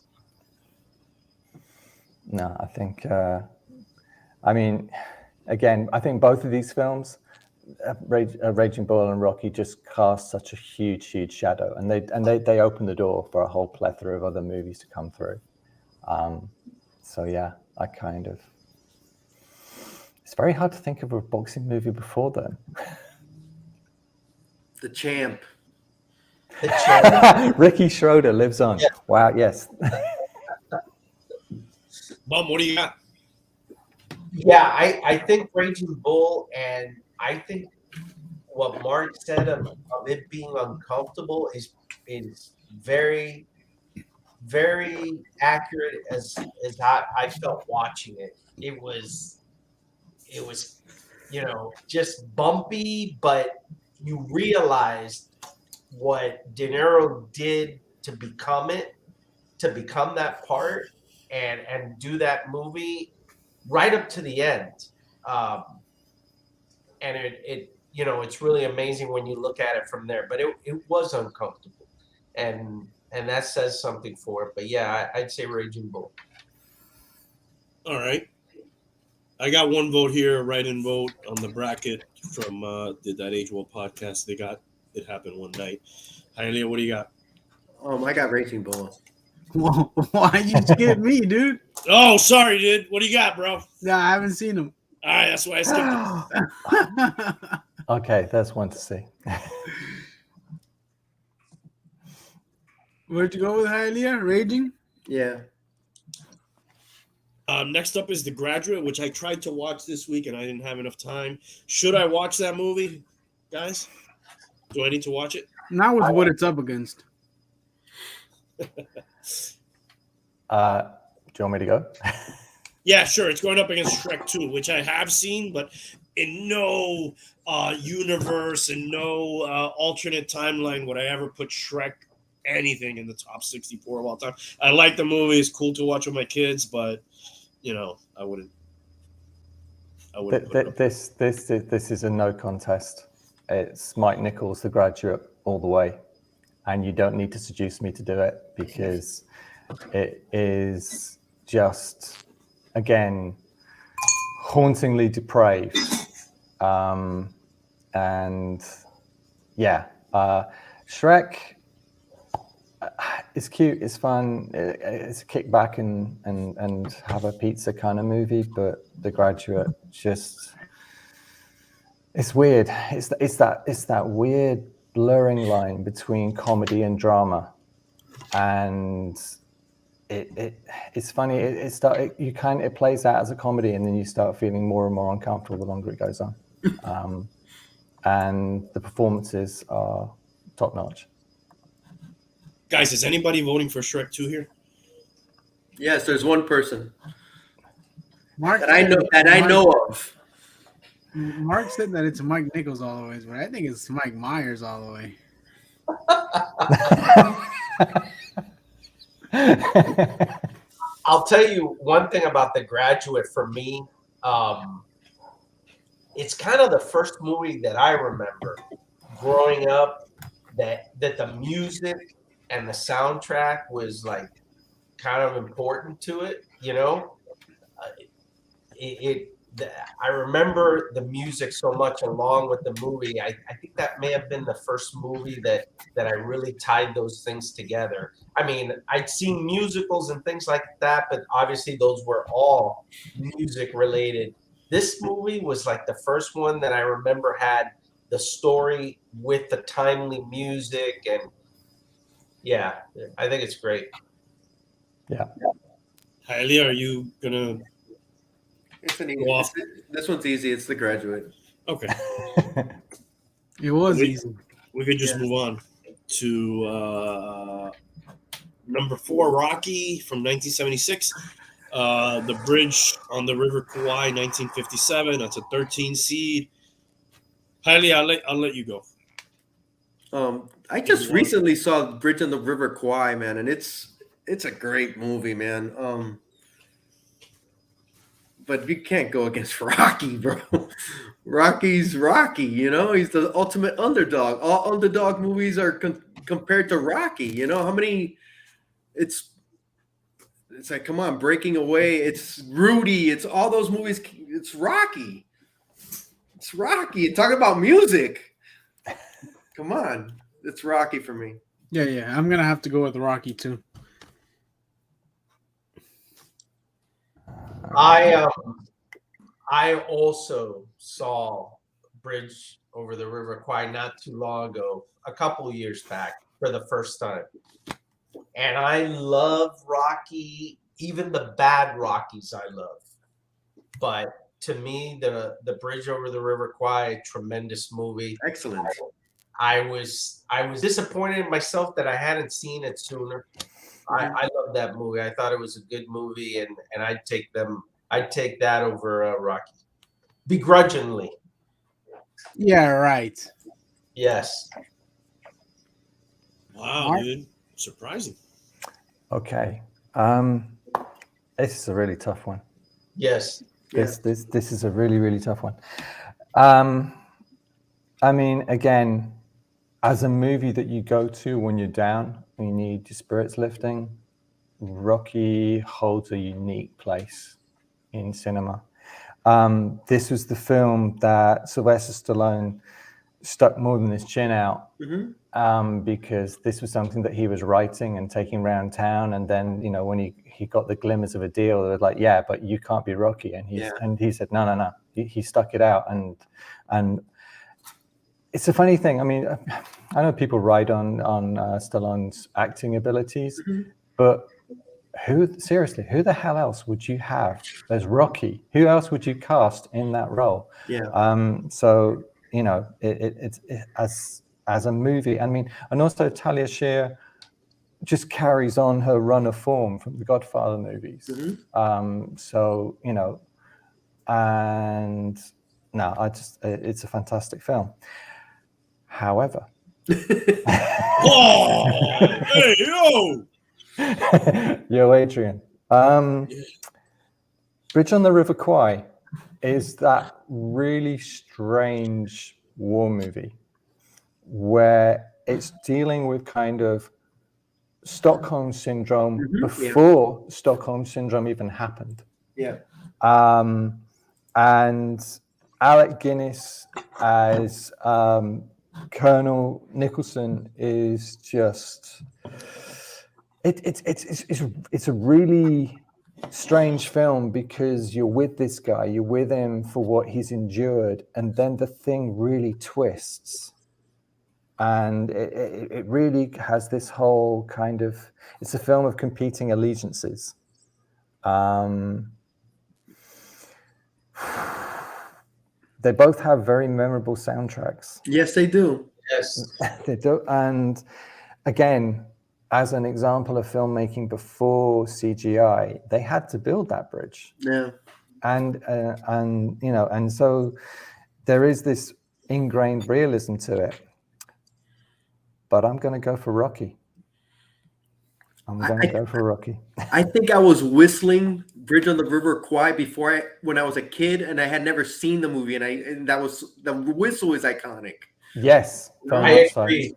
No, I think, I mean, again, I think both of these films, Raging Bull and Rocky, just cast such a huge shadow, and they opened the door for a whole plethora of other movies to come through. So yeah, it's very hard to think of a boxing movie before then. The Champ. Ricky Schroeder lives on. Yeah. Wow, yes. Bum, what do you got? Yeah, I think Raging Bull, and I think what Mark said of it being uncomfortable is very, very accurate as I felt watching it. It was, you know, just bumpy, but you realized what De Niro did to become that part and do that movie right up to the end. And it you know, it's really amazing when you look at it from there, but it was uncomfortable, and that says something for it. But yeah, I'd say Raging Bull. All right. I got one vote here, write-in vote on the bracket from Did That Age Well podcast. They got It Happened One Night. Hialeah, what do you got? I got Raging Bull. Why you skip me, dude? Oh, sorry, dude. What do you got, bro? Nah, I haven't seen him. All right, that's why I skipped it. Okay, that's one to see. Where'd you go with Hialeah? Raging? Yeah. Next up is The Graduate, which I tried to watch this week and I didn't have enough time. Should I watch that movie, guys? Do I need to watch it? Not with what it's up against. Do you want me to go? Yeah, sure. It's going up against Shrek 2, which I have seen, but in no universe and no alternate timeline would I ever put Shrek anything in the top 64 of all time. I like the movie. It's cool to watch with my kids, but, you know, I wouldn't This is a no contest. It's Mike Nichols, The Graduate, all the way. And you don't need to seduce me to do it, because it is just, again, hauntingly depraved. And yeah, Shrek is cute, it's fun, it's a kick back and have a pizza kind of movie, but The Graduate just, it's weird. It's that weird blurring line between comedy and drama, and it's funny. It plays out as a comedy, and then you start feeling more and more uncomfortable the longer it goes on. And the performances are top notch. Guys, is anybody voting for Shrek 2 here? Yes, there's one person Mark that I know of. Mark said that it's Mike Nichols all the way, but I think it's Mike Myers all the way. I'll tell you one thing about The Graduate for me. It's kind of the first movie that I remember growing up that the music and the soundtrack was like kind of important to it. You know, I remember the music so much along with the movie. I think that may have been the first movie that I really tied those things together. I mean, I'd seen musicals and things like that, but obviously those were all music related. This movie was like the first one that I remember had the story with the timely music, and yeah, I think it's great. Yeah. Hailey, are you gonna? It's an easy. Go off. This one's easy. It's The Graduate. Okay, It was We- easy. we could just move on to number 4, Rocky from 1976. The Bridge on the River Kwai, 1957. That's a 13 seed. Hailey, I'll let you go. I just recently saw Bridge on the River Kwai, man, and it's a great movie, man. But you can't go against Rocky, bro. Rocky's Rocky, you know. He's the ultimate underdog. All underdog movies are compared to Rocky. You know how many? It's like, come on, Breaking Away. It's Rudy. It's all those movies. It's Rocky. It's Rocky. Talk about music. Come on, it's Rocky for me. Yeah. I'm gonna have to go with Rocky too. I also saw Bridge over the River Kwai not too long ago, a couple of years back for the first time. And I love Rocky, even the bad Rockies I love. But to me, the Bridge over the River Kwai, tremendous movie. Excellent. I was disappointed in myself that I hadn't seen it sooner. I love that movie. I thought it was a good movie, and I'd take that over Rocky, begrudgingly. Yeah, right. Yes. Wow, Mark? dude, surprising. Okay. This is a really tough one. Yes. This is a really, really tough one. I mean, again, as a movie that you go to when you're down, when you need your spirits lifting, Rocky holds a unique place in cinema. This was the film that Sylvester Stallone stuck more than his chin out, because this was something that he was writing and taking around town. And then, you know, when he got the glimmers of a deal, they were like, yeah, but you can't be Rocky. And he said, no. He stuck it out. And it's a funny thing. I mean, I know people ride on Stallone's acting abilities, but who the hell else would you have as Rocky? Who else would you cast in that role? Yeah. So, you know, it's as a movie. I mean, and also Talia Shire just carries on her run of form from the Godfather movies. So, you know, and no, it's a fantastic film. However, Oh, hey, yo! yo, Adrian. Bridge on the River Kwai is that really strange war movie where it's dealing with kind of Stockholm syndrome before Stockholm syndrome even happened. Yeah. And Alec Guinness as Colonel Nicholson is just it's a really strange film because you're with this guy, you're with him for what he's endured, and then the thing really twists and it really has this whole kind of, it's a film of competing allegiances. They both have very memorable soundtracks. Yes, they do. Yes. They do. And again, as an example of filmmaking before CGI, they had to build that bridge. Yeah. And you know, and so there is this ingrained realism to it. But I'm going to go for Rocky. I think I was whistling Bridge on the River Kwai when I was a kid, and I had never seen the movie, and that was, the whistle is iconic. Yes, I agree.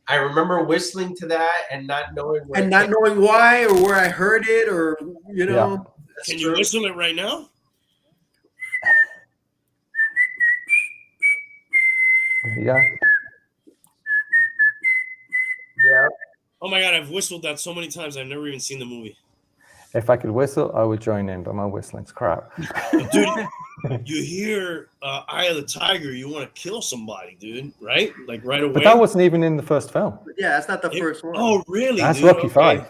I remember whistling to that and not knowing why or where I heard it, or you know. Yeah. Can you whistle it right now? Yeah. Yeah. Oh my god, I've whistled that so many times. I've never even seen the movie. If I could whistle, I would join in, but my whistling's crap. Dude, you hear Eye of the Tiger, you want to kill somebody, dude, right? Like right away. But that wasn't even in the first film. Yeah, that's not the first one. Oh, really? That's dude? Rocky V.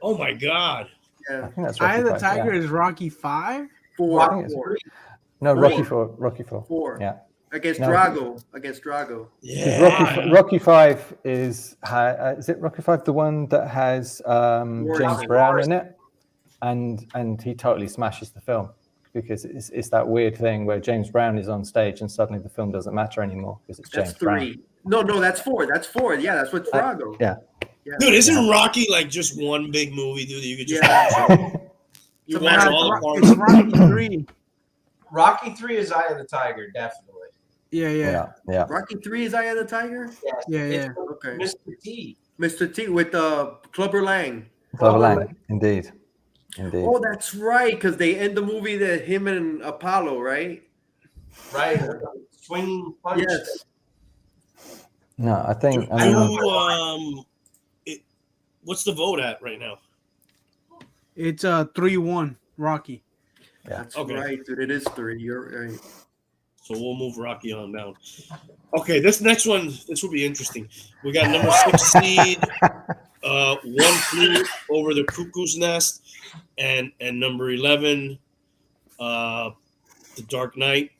Oh my god. I Yeah. think that's Rocky Eye of the V, Tiger yeah. is Rocky 5? Four. I think it's- Four. No, Three. Rocky IV. Four. Yeah. Against No. Drago. Yeah. Rocky V is it Rocky V the one that has James Brown in it, and he totally smashes the film because it's that weird thing where James Brown is on stage and suddenly the film doesn't matter anymore because it's That's James Brown. three. No, that's four. That's four. Yeah, that's with Drago. Yeah. Dude, isn't Rocky like just one big movie, dude, that you could just Yeah. you watch all the parts? It's Rocky 3. Rocky 3 is Eye of the Tiger, definitely. Yeah. Rocky 3 is Eye of the Tiger? Yes. Yeah. It's Okay. Mr. T. Mr. T with Clubber Lang. Clever Lang, indeed. Oh, that's right, because they end the movie that him and Apollo, right? Right. Swinging punch. Yes. No, I think. Dude, what's the vote at right now? It's 3-1 Rocky. That's Okay. right, dude. It is 3. You're right. So we'll move Rocky on down. Okay, this next one, this will be interesting. We got number 6 seed, One Flew Over the Cuckoo's Nest, and number 11, The Dark Knight.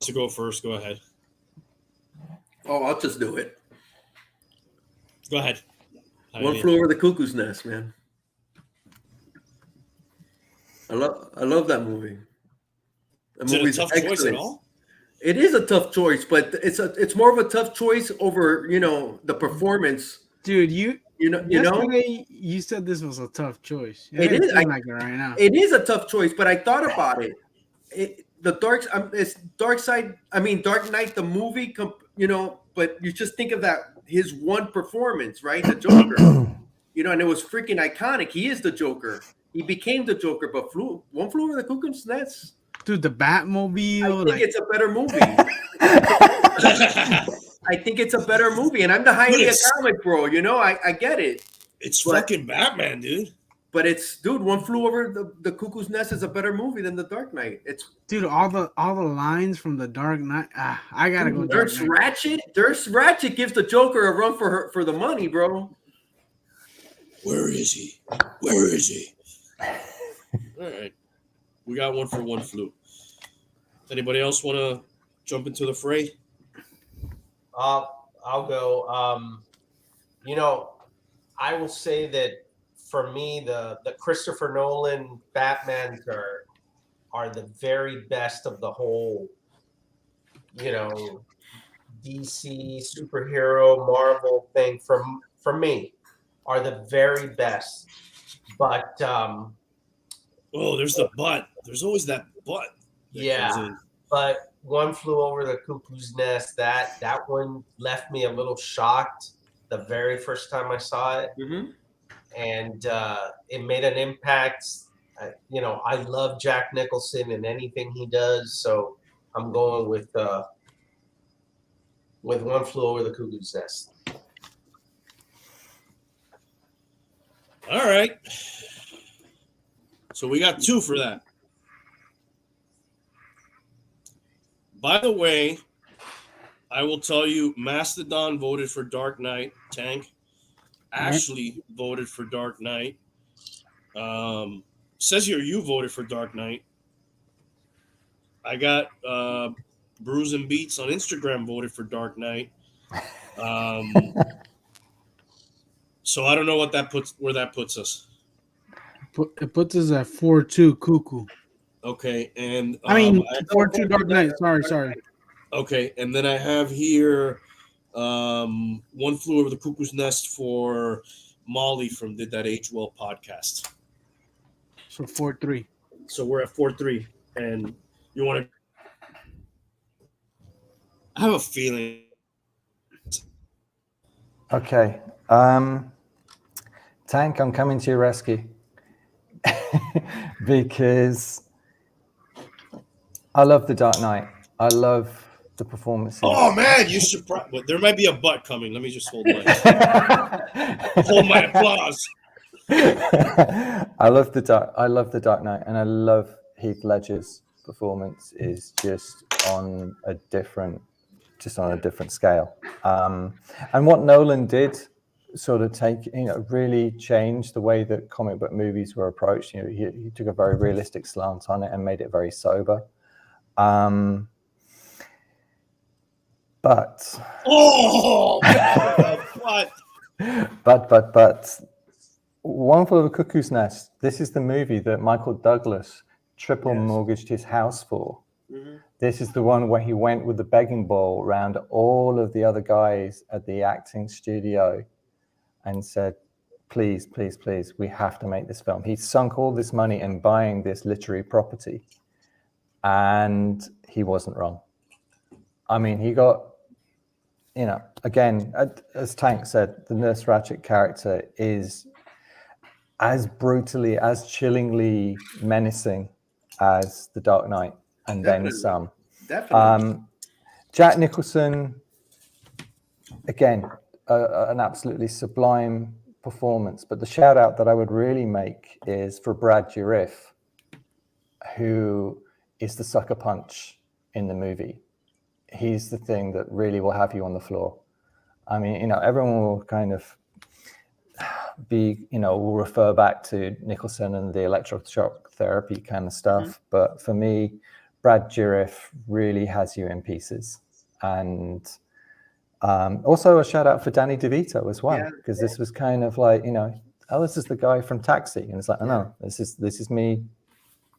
To go first, go ahead. Oh, I'll just do it. Go ahead. One Flew Over the Cuckoo's Nest, man. I love that movie. Is it a tough choice at all? It is a tough choice, but it's more of a tough choice over, you know, the performance. Dude, yesterday you said this was a tough choice. It is. Like it right now. It is a tough choice, but I thought about it. It's Dark Knight, the movie, you know, but you just think of that, his one performance, right? The Joker, you know, and it was freaking iconic. He is the Joker. He became the Joker, but One Flew Over the Cuckoo's Nest. Dude, the Batmobile. I think it's a better movie. I think it's a better movie, and I'm the Hyena comic bro. You know, I get it. It's fucking Batman, dude. But One Flew Over the Cuckoo's Nest is a better movie than The Dark Knight. Dude, all the lines from The Dark Knight. I gotta go. Nurse Ratchet gives the Joker a run for the money, bro. Where is he? Where is he? All right. We got one for One Flew. Anybody else want to jump into the fray? I'll go. You know, I will say that for me, the Christopher Nolan Batmans are the very best of the whole, you know, DC superhero Marvel thing. For me, are the very best. But there's the but. There's always that but. Yeah, but One Flew Over the Cuckoo's Nest. That one left me a little shocked the very first time I saw it, and it made an impact. You know, I love Jack Nicholson and anything he does, so I'm going with One Flew Over the Cuckoo's Nest. All right. So we got 2 for that. By the way, I will tell you, Mastodon voted for Dark Knight. Tank. Ashley voted for Dark Knight. Says here you voted for Dark Knight. I got Brews and Beats on Instagram voted for Dark Knight. So I don't know where that puts us. It puts us at 4-2 Cuckoo. Okay, and I mean 4-2 Dark Knight. Sorry. Okay, and then I have here One Flew Over the Cuckoo's Nest for Molly from Did That Age Well podcast. So 4-3. So we're at 4-3, and you want to? I have a feeling. Okay. Tank, I'm coming to your rescue because I love The Dark Knight. I love the performances. Oh man, you surprised! There might be a butt coming. Let me just hold my applause. I love the Dark Knight, and I love Heath Ledger's performance is just on a different scale. And what Nolan did sort of really changed the way that comic book movies were approached. You know, he took a very realistic slant on it and made it very sober. But One Flew Over the Cuckoo's Nest. This is the movie that Michael Douglas triple mortgaged his house for. Mm-hmm. This is the one where he went with the begging bowl around all of the other guys at the acting studio and said, please, please, please, we have to make this film. He sunk all this money in buying this literary property, and he wasn't wrong. I mean, he got, again, as Tank said, the Nurse Ratched character is as brutally, as chillingly menacing as The Dark Knight, and then some. Definitely. Jack Nicholson, again, an absolutely sublime performance. But the shout out that I would really make is for Brad Dourif, who is the sucker punch in the movie. He's the thing that really will have you on the floor. I mean, everyone will kind of will refer back to Nicholson and the electroshock therapy kind of stuff. Mm-hmm. But for me, Brad Dourif really has you in pieces. And also a shout out for Danny DeVito as well, because this was kind of like, this is the guy from Taxi. And it's like, no, this is me,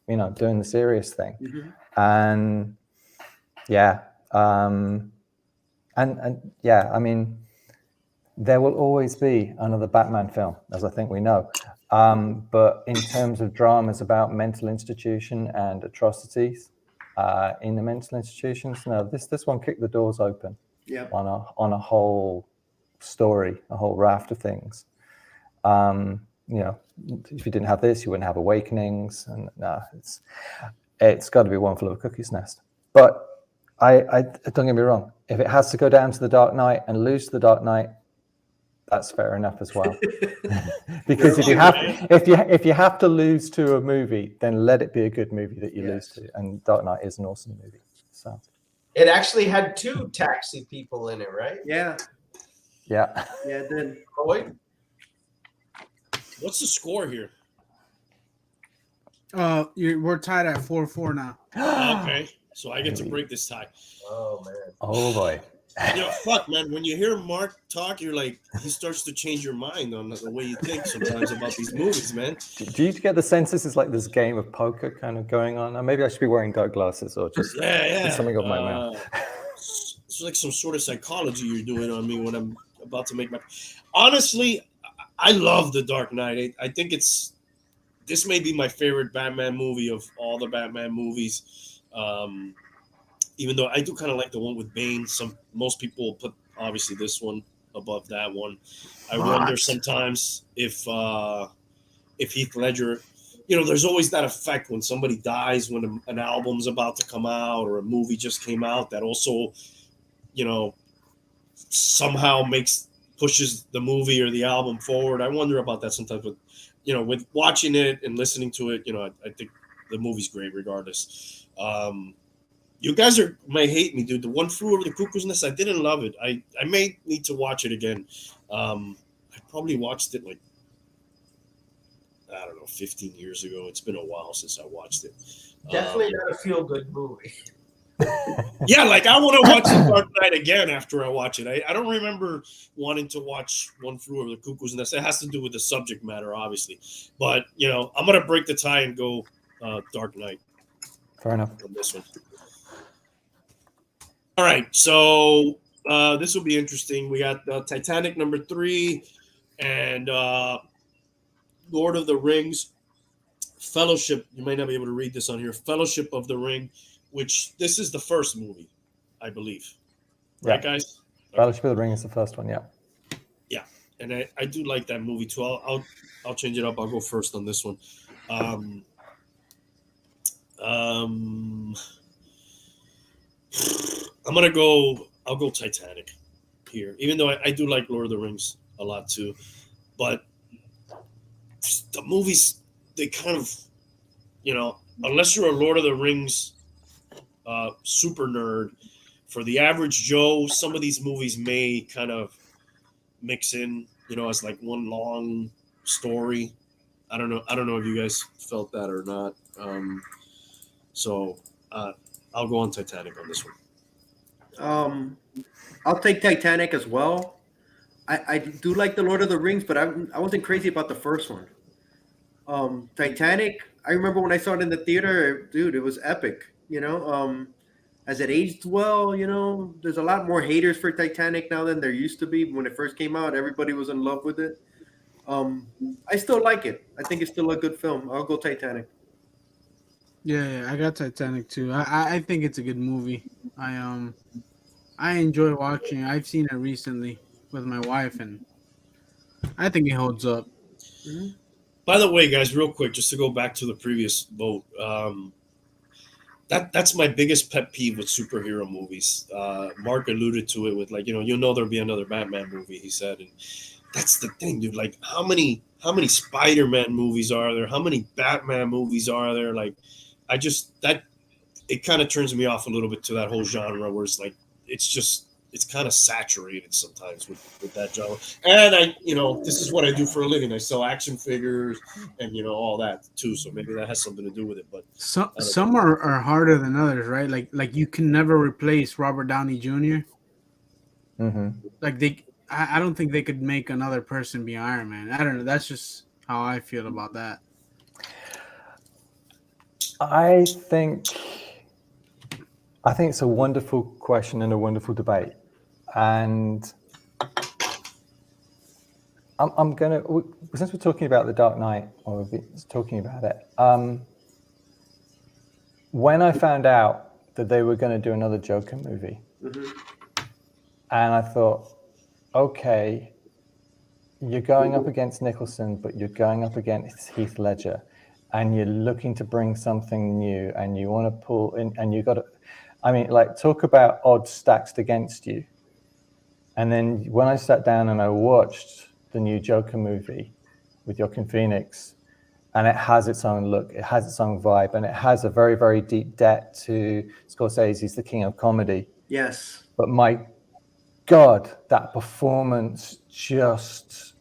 doing the serious thing. Mm-hmm. And I mean, there will always be another Batman film, as I think we know. But in terms of dramas about mental institution and atrocities in the mental institutions, no, this one kicked the doors open on a whole story, a whole raft of things. If you didn't have this, you wouldn't have Awakenings, and it's got to be One Flew Over the Cuckoo's Nest. But I don't get me wrong, if it has to go down to The Dark Knight and lose to The Dark Knight, that's fair enough as well. Because if you have to lose to a movie, then let it be a good movie that you lose to. And Dark Knight is an awesome movie. So it actually had 2 Taxi people in it, right? Yeah. Yeah. Yeah, it did. Lloyd? What's the score here? We're tied at 4-4 now. Okay. So I get to break this tie. Oh man. Oh boy. Fuck, man. When you hear Mark talk, you're like, he starts to change your mind on the way you think sometimes about these movies, man. Do you get the sense this is like this game of poker kind of going on? Or maybe I should be wearing dark glasses or just something off my mouth. It's like some sort of psychology you're doing on me when I'm about to make my. Honestly, I love The Dark Knight. I think this may be my favorite Batman movie of all the Batman movies. Even though I do kind of like the one with Bane. Most people put obviously this one above that one. I wonder sometimes if Heath Ledger, there's always that effect when somebody dies when an album's about to come out or a movie just came out that also, somehow pushes the movie or the album forward. I wonder about that sometimes with watching it and listening to it. I think the movie's great regardless. You guys might hate me, dude. The One Flew Over the Cuckoo's Nest, I didn't love it. I may need to watch it again. I probably watched it like, I don't know, 15 years ago. It's been a while since I watched it. Definitely not a feel-good movie. Yeah, like I want to watch The Dark Knight again after I watch it. I don't remember wanting to watch One Flew Over the Cuckoo's Nest. It has to do with the subject matter, obviously. But, you know, I'm going to break the tie and go Dark Knight. Fair enough. On this one. All right, so this will be interesting. We got Titanic number 3 and Lord of the Rings, Fellowship. You might not be able to read this on here. Fellowship of the Ring, which this is the first movie, I believe. Right, guys? Fellowship of the Ring is the first one, yeah. Yeah, and I do like that movie too. I'll change it up. I'll go first on this one. I'll go Titanic here, even though I do like Lord of the Rings a lot too. But the movies, they kind of, you know, unless you're a Lord of the Rings super nerd, for the average Joe, some of these movies may kind of mix in, you know, as like one long story. I don't know if you guys felt that or not. So I'll go on Titanic on this one. I'll take Titanic as well. I do like the Lord of the Rings, but I wasn't crazy about the first one. Titanic, I remember when I saw it in the theater, dude, it was epic. You know, as it aged well, you know, there's a lot more haters for Titanic now than there used to be. When it first came out, everybody was in love with it. I still like it. I think it's still a good film. I'll go Titanic. Yeah, I got Titanic too. I think it's a good movie. I enjoy watching it. I've seen it recently with my wife, and I think it holds up. Mm-hmm. By the way, guys, real quick, just to go back to the previous vote, that's my biggest pet peeve with superhero movies. Mark alluded to it with, like, you know there'll be another Batman movie, he said, and that's the thing, dude. Like, how many Spider-Man movies are there? How many Batman movies are there? Like, it kind of turns me off a little bit to that whole genre, where it's like it's kind of saturated sometimes with that genre. And this is what I do for a living. I sell action figures and all that too. So maybe that has something to do with it. But some are harder than others, right? Like you can never replace Robert Downey Jr. Mm-hmm. Like I don't think they could make another person be Iron Man. I don't know. That's just how I feel about that. I think it's a wonderful question and a wonderful debate. And I'm going to, since we're talking about The Dark Knight, or talking about it, when I found out that they were going to do another Joker movie, mm-hmm. and I thought, okay, you're going up against Nicholson, but you're going up against Heath Ledger, and you're looking to bring something new, and you want to pull in, and you got to, talk about odds stacked against you. And then when I sat down and I watched the new Joker movie with Joaquin Phoenix, and it has its own look, it has its own vibe, and it has a very, very deep debt to Scorsese's The King of Comedy. Yes. But my God, that performance just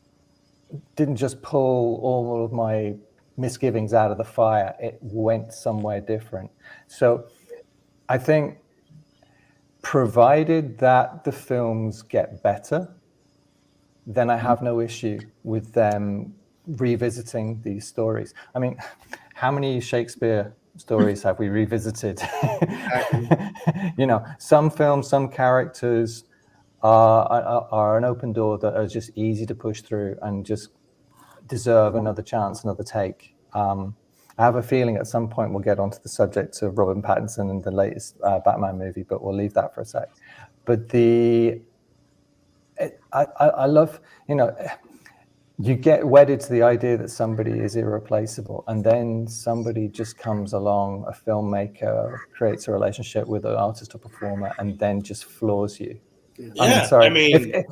didn't just pull all of my misgivings out of the fire. It went somewhere different. So I think, provided that the films get better, then I have no issue with them revisiting these stories. I mean, how many Shakespeare stories have we revisited? Some films, some characters are an open door that are just easy to push through and just deserve another chance, another take. I have a feeling at some point we'll get onto the subject of Robert Pattinson and the latest Batman movie, but we'll leave that for a sec. But I love, you get wedded to the idea that somebody is irreplaceable, and then somebody just comes along, a filmmaker, creates a relationship with an artist or performer, and then just floors you. Yeah,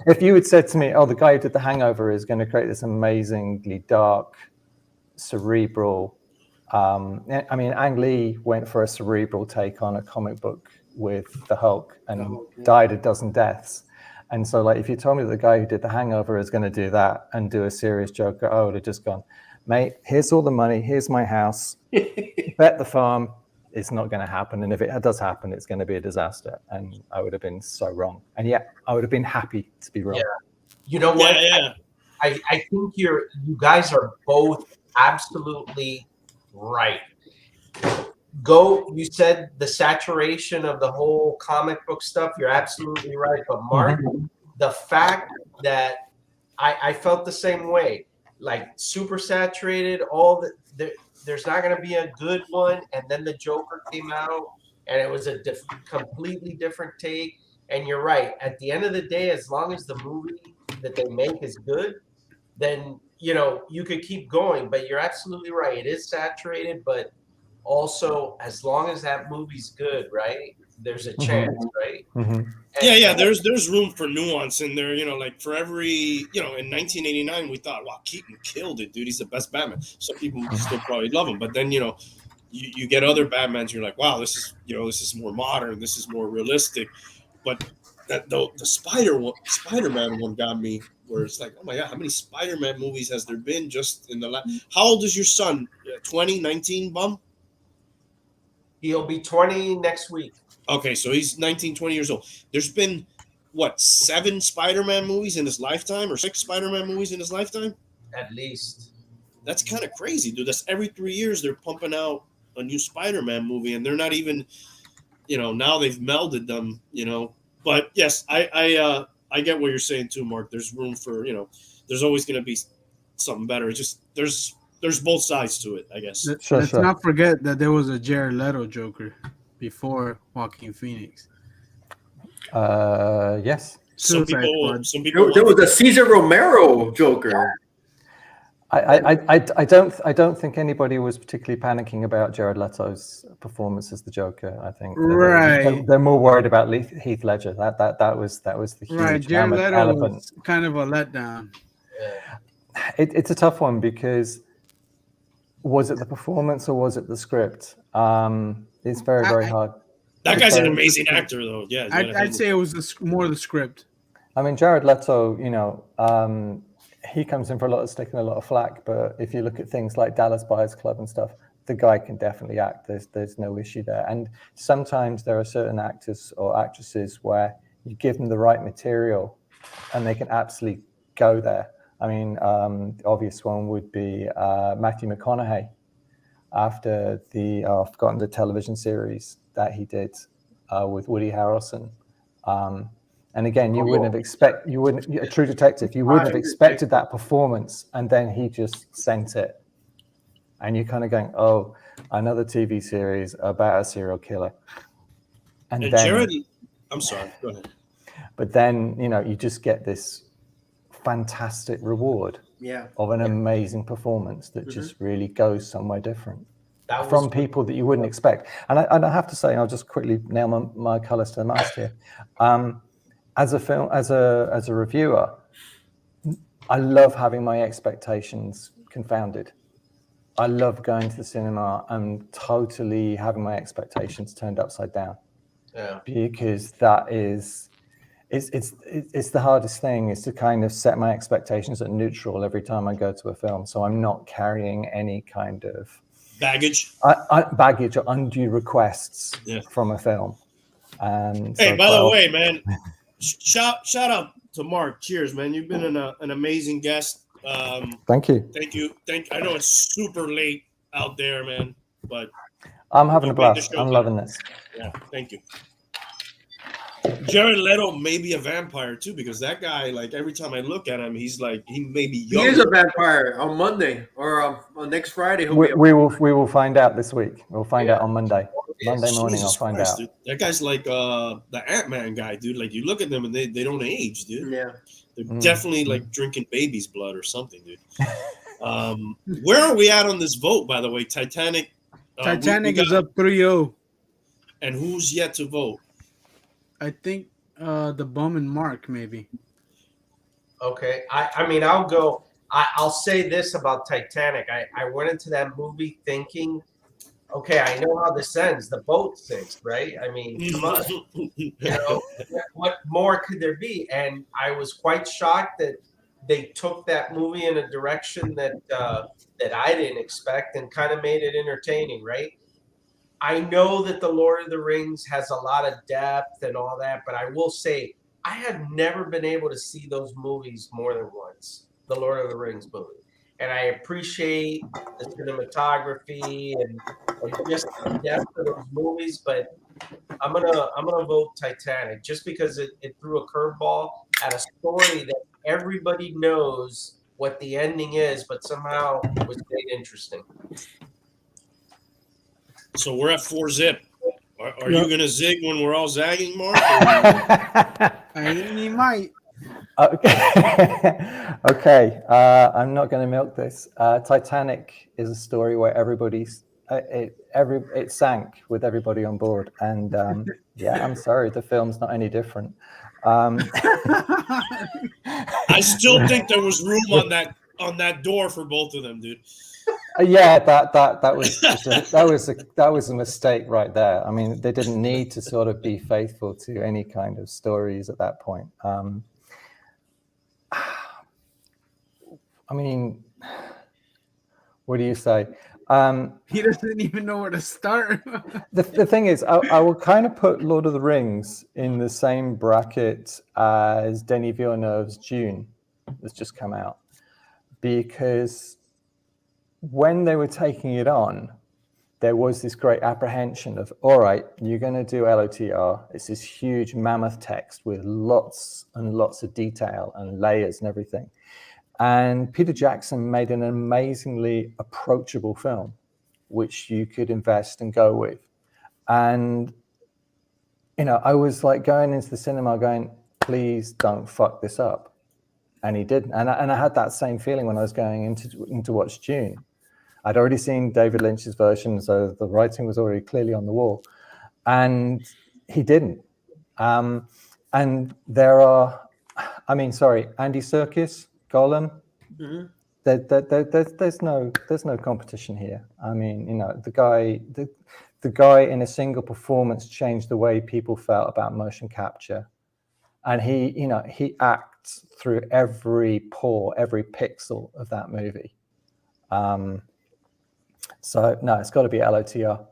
if you had said to me, oh, the guy who did The Hangover is going to create this amazingly dark, cerebral, I mean, Ang Lee went for a cerebral take on a comic book with the Hulk and died a dozen deaths. And so, like, if you told me that the guy who did The Hangover is going to do that and do a serious Joker, I would have just gone, mate, here's all the money, here's my house, bet the farm. It's not going to happen. And if it does happen, it's going to be a disaster. And I would have been so wrong. And yet I would have been happy to be wrong. Yeah. You know what? Yeah. I think you guys are both absolutely right. You said the saturation of the whole comic book stuff. You're absolutely right. But Mark, the fact that I felt the same way, like super saturated, there's not going to be a good one. And then the Joker came out and it was a completely different take. And you're right. At the end of the day, as long as the movie that they make is good, then, you could keep going. But you're absolutely right. It is saturated, but also as long as that movie's good, right? There's a chance, right? Yeah. There's room for nuance in there. Like for every, in 1989, we thought, wow, Keaton killed it, dude. He's the best Batman. Some people still probably love him, but then you get other Batmans. You're like, wow, this is more modern. This is more realistic. But the Spider-Man one got me, where it's like, oh my god, how many Spider-Man movies has there been just in the last? How old is your son? 20, 19, bum? He'll be 20 next week. Okay, so he's 19, 20 years old. There's been, 7 Spider-Man movies in his lifetime, or 6 Spider-Man movies in his lifetime? At least. That's kind of crazy, dude. That's every 3 years they're pumping out a new Spider-Man movie, and they're not even, now they've melded them, But yes, I get what you're saying too, Mark. There's room for, there's always going to be something better. It's just there's both sides to it, I guess. Let's not forget that there was a Jared Leto Joker before Joaquin Phoenix. Yes. Some people. There was a Cesar Romero Joker. I don't think anybody was particularly panicking about Jared Leto's performance as the Joker. I think they're more worried about Heath Ledger. That was the huge right. Jared Leto element. was kind of a letdown. It's a tough one because was it the performance or was it the script? It's very hard. That guy's an amazing actor, though. Yeah, I'd say it was more the script. I mean, Jared Leto, he comes in for taking a lot of flack, but if you look at things like Dallas Buyers Club and stuff, the guy can definitely act. There's no issue there. And sometimes there are certain actors or actresses where you give them the right material and they can absolutely go there. I mean, the obvious one would be Matthew McConaughey after I've forgotten the television series that he did with Woody Harrelson. And again, you wouldn't a True Detective, you wouldn't have expected that performance, and then he just sent it. And you're kind of going, oh, another TV series about a serial killer. And then, Jared, I'm sorry, go ahead. But then, you just get this fantastic reward of an amazing performance that just really goes somewhere different from people that you wouldn't expect. And I have to say, I'll just quickly nail my colours to the mast here. As a reviewer, I love having my expectations confounded. I love going to the cinema and totally having my expectations turned upside down. Yeah. Because that is, it's the hardest thing is to kind of set my expectations at neutral every time I go to a film. So I'm not carrying any kind of baggage or undue requests from a film. And hey, by the way, man, shout out to Mark. Cheers, man. You've been an amazing guest. Thank you. I know it's super late out there, man, but I'm having a blast. I'm loving this. Yeah, thank you. Jared Leto may be a vampire too, because that guy, like every time I look at him, he's like he may be young. He is a vampire on Monday or on next Friday. We will find out this week. We'll find out on Monday. Monday morning, Jesus I'll find Christ, out. Dude. That guy's like the Ant-Man guy, dude. Like you look at them and they don't age, dude. Yeah, they're definitely like drinking baby's blood or something, dude. Where are we at on this vote, by the way? Titanic. Titanic is up 3-0. And who's yet to vote? I think the Bum and Mark, maybe. Okay. I mean, I'll go. I'll say this about Titanic. I went into that movie thinking, okay, I know how this ends. The boat sinks, right? I mean, come on. You know, what more could there be? And I was quite shocked that they took that movie in a direction that I didn't expect and kind of made it entertaining, right? I know that the Lord of the Rings has a lot of depth and all that, but I will say I have never been able to see those movies more than once. The Lord of the Rings movie, and I appreciate the cinematography and just the depth of those movies, but I'm gonna vote Titanic just because it threw a curveball at a story that everybody knows what the ending is, but somehow was made interesting. So we're at 4-zip. Are Yep. you gonna zig when we're all zagging, Mark? He might. Okay. Okay. I'm not going to milk this. Titanic is a story where it sank with everybody on board, and yeah, I'm sorry, the film's not any different. I still think there was room on that door for both of them, dude. Yeah, that was a mistake right there. I mean, they didn't need to sort of be faithful to any kind of stories at that point. I mean, what do you say? He doesn't even know where to start. The thing is, I will kind of put Lord of the Rings in the same bracket as Denis Villeneuve's Dune that's just come out, because when they were taking it on, there was this great apprehension of, all right, you're going to do LOTR. It's this huge mammoth text with lots and lots of detail and layers and everything. And Peter Jackson made an amazingly approachable film, which you could invest and go with. And, you know, I was like going into the cinema going, please don't fuck this up. And he didn't. And I had that same feeling when I was going into watch Dune. I'd already seen David Lynch's version, so the writing was already clearly on the wall. And he didn't. And there are, Andy Serkis, Gollum, Mm-hmm. there's no competition here. I mean, you know, the guy in a single performance changed the way people felt about motion capture. And he acts through every pore, every pixel of that movie. So no, it's got to be LOTR.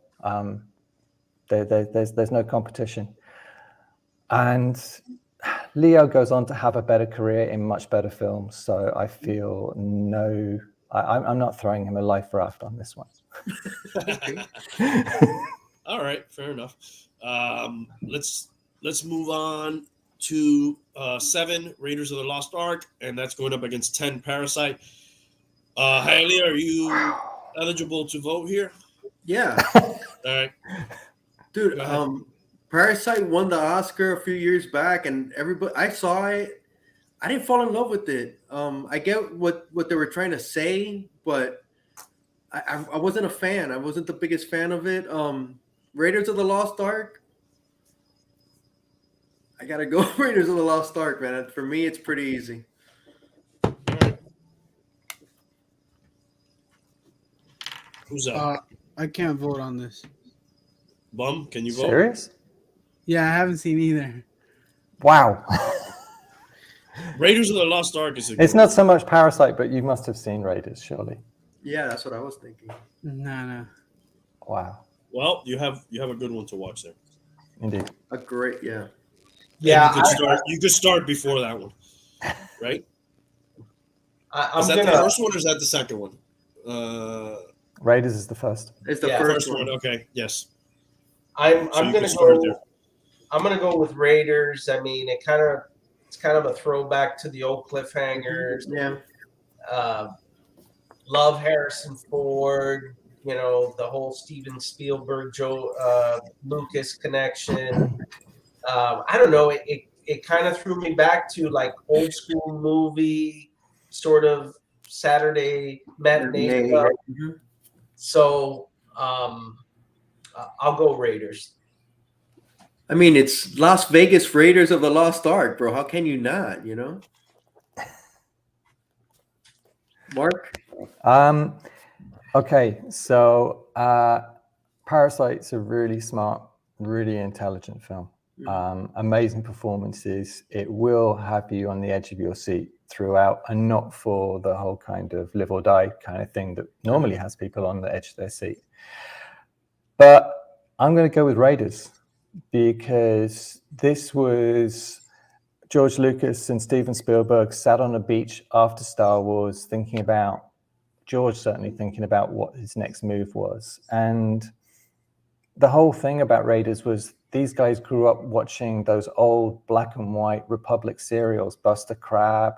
There's no competition. And Leo goes on to have a better career in much better films. So I feel I'm not throwing him a life raft on this one. All right, fair enough. Let's move on to 7, Raiders of the Lost Ark, and that's going up against 10, Parasite. Haley, are you eligible to vote here? Yeah. All right. Dude, Parasite won the Oscar a few years back, and everybody, I saw it. I didn't fall in love with it. I get what they were trying to say, but I wasn't a fan. I wasn't the biggest fan of it. Raiders of the Lost Ark. I gotta go Raiders of the Lost Ark, man. For me, it's pretty easy. Who's up? I can't vote on this. Bum, can you vote? Serious? Yeah, I haven't seen either. Wow. Raiders of the Lost Ark is It's not so much Parasite, but you must have seen Raiders, surely. Yeah, that's what I was thinking. No. Wow. Well, you have a good one to watch there. Indeed. A great, yeah. Yeah, You could start before that one, right? I'm Is that gonna. the first one or is that the second one? Raiders is the first. It's the Yeah, first First one. one. Okay. Yes. I'm So you gonna can start go. there. I'm gonna go with Raiders. I mean, it's kind of a throwback to the old cliffhangers. Yeah. Love Harrison Ford. You know, the whole Steven Spielberg, Joe Lucas connection. I don't know. It kind of threw me back to like old school movie, sort of Saturday matinee. Mhm. So I'll go Raiders. I mean, it's Las Vegas Raiders of the Lost Ark, bro. How can you not, you know? Mark? Okay, so Parasite's a really smart, really intelligent film. Amazing performances. It will have you on the edge of your seat throughout, and not for the whole kind of live or die kind of thing that normally has people on the edge of their seat. But I'm going to go with Raiders, because this was George Lucas and Steven Spielberg sat on a beach after Star Wars thinking about, George certainly thinking about what his next move was. And the whole thing about Raiders was these guys grew up watching those old black and white Republic serials, Buster Crabbe,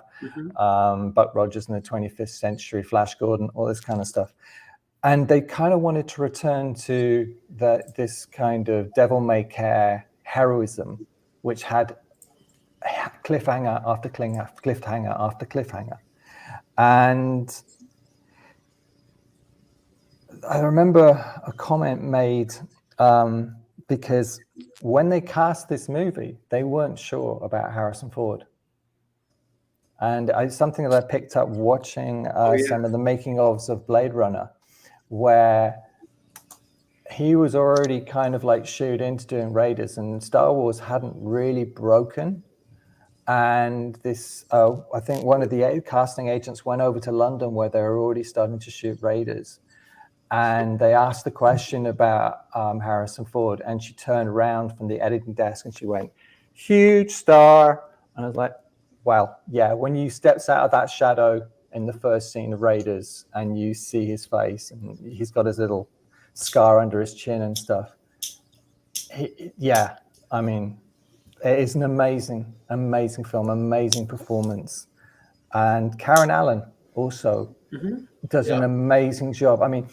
Buck Rogers in the 25th Century, Flash Gordon, all this kind of stuff. And they kind of wanted to return to this kind of devil-may-care heroism, which had cliffhanger after cliffhanger after cliffhanger. And I remember a comment made because when they cast this movie, they weren't sure about Harrison Ford. And something that I picked up watching some of the making ofs of Blade Runner, where he was already kind of like shooed into doing Raiders, and Star Wars hadn't really broken. And this, I think one of the casting agents went over to London where they were already starting to shoot Raiders. And they asked the question about Harrison Ford, and she turned around from the editing desk and she went, "Huge star." And I was like, well, yeah, when you steps out of that shadow in the first scene of Raiders and you see his face and he's got his little scar under his chin and stuff. I mean, it is an amazing, amazing film, amazing performance. And Karen Allen also does an amazing job. I mean,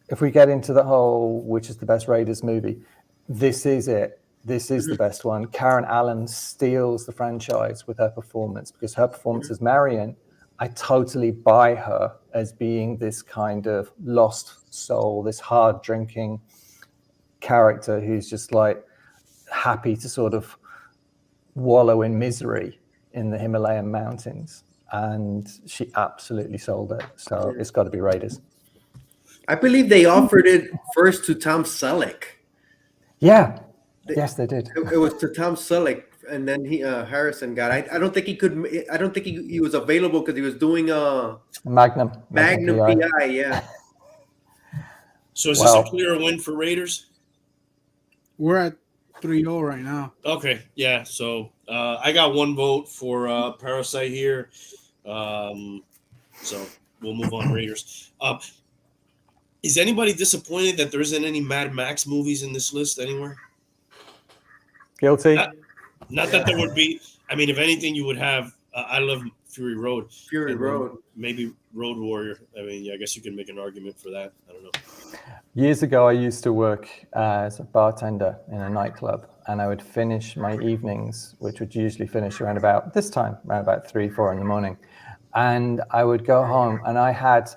if we get into the whole, which is the best Raiders movie, this is it. This is the best one. Karen Allen steals the franchise with her performance, because her performance as Marion, I totally buy her as being this kind of lost soul, this hard drinking character who's just like happy to sort of wallow in misery in the Himalayan mountains. And she absolutely sold it. So it's got to be Raiders. I believe they offered it first to Tom Selleck. Yeah. Yes, they did. It was to Tom Selleck, and then Harrison got. I don't think he could. I don't think he was available because he was doing Magnum PI. Yeah. So is this a clear win for Raiders? We're at 3-0 right now. Okay, yeah. So I got one vote for Parasite here. So we'll move on Raiders. Is anybody disappointed that there isn't any Mad Max movies in this list anywhere? Guilty. Not that there would be. I mean, if anything, you would have. I love Fury Road. Fury Road. Maybe Road Warrior. I mean, yeah, I guess you can make an argument for that. I don't know. Years ago, I used to work as a bartender in a nightclub, and I would finish my evenings, which would usually finish around about this time, around about 3-4 in the morning. And I would go home, and I had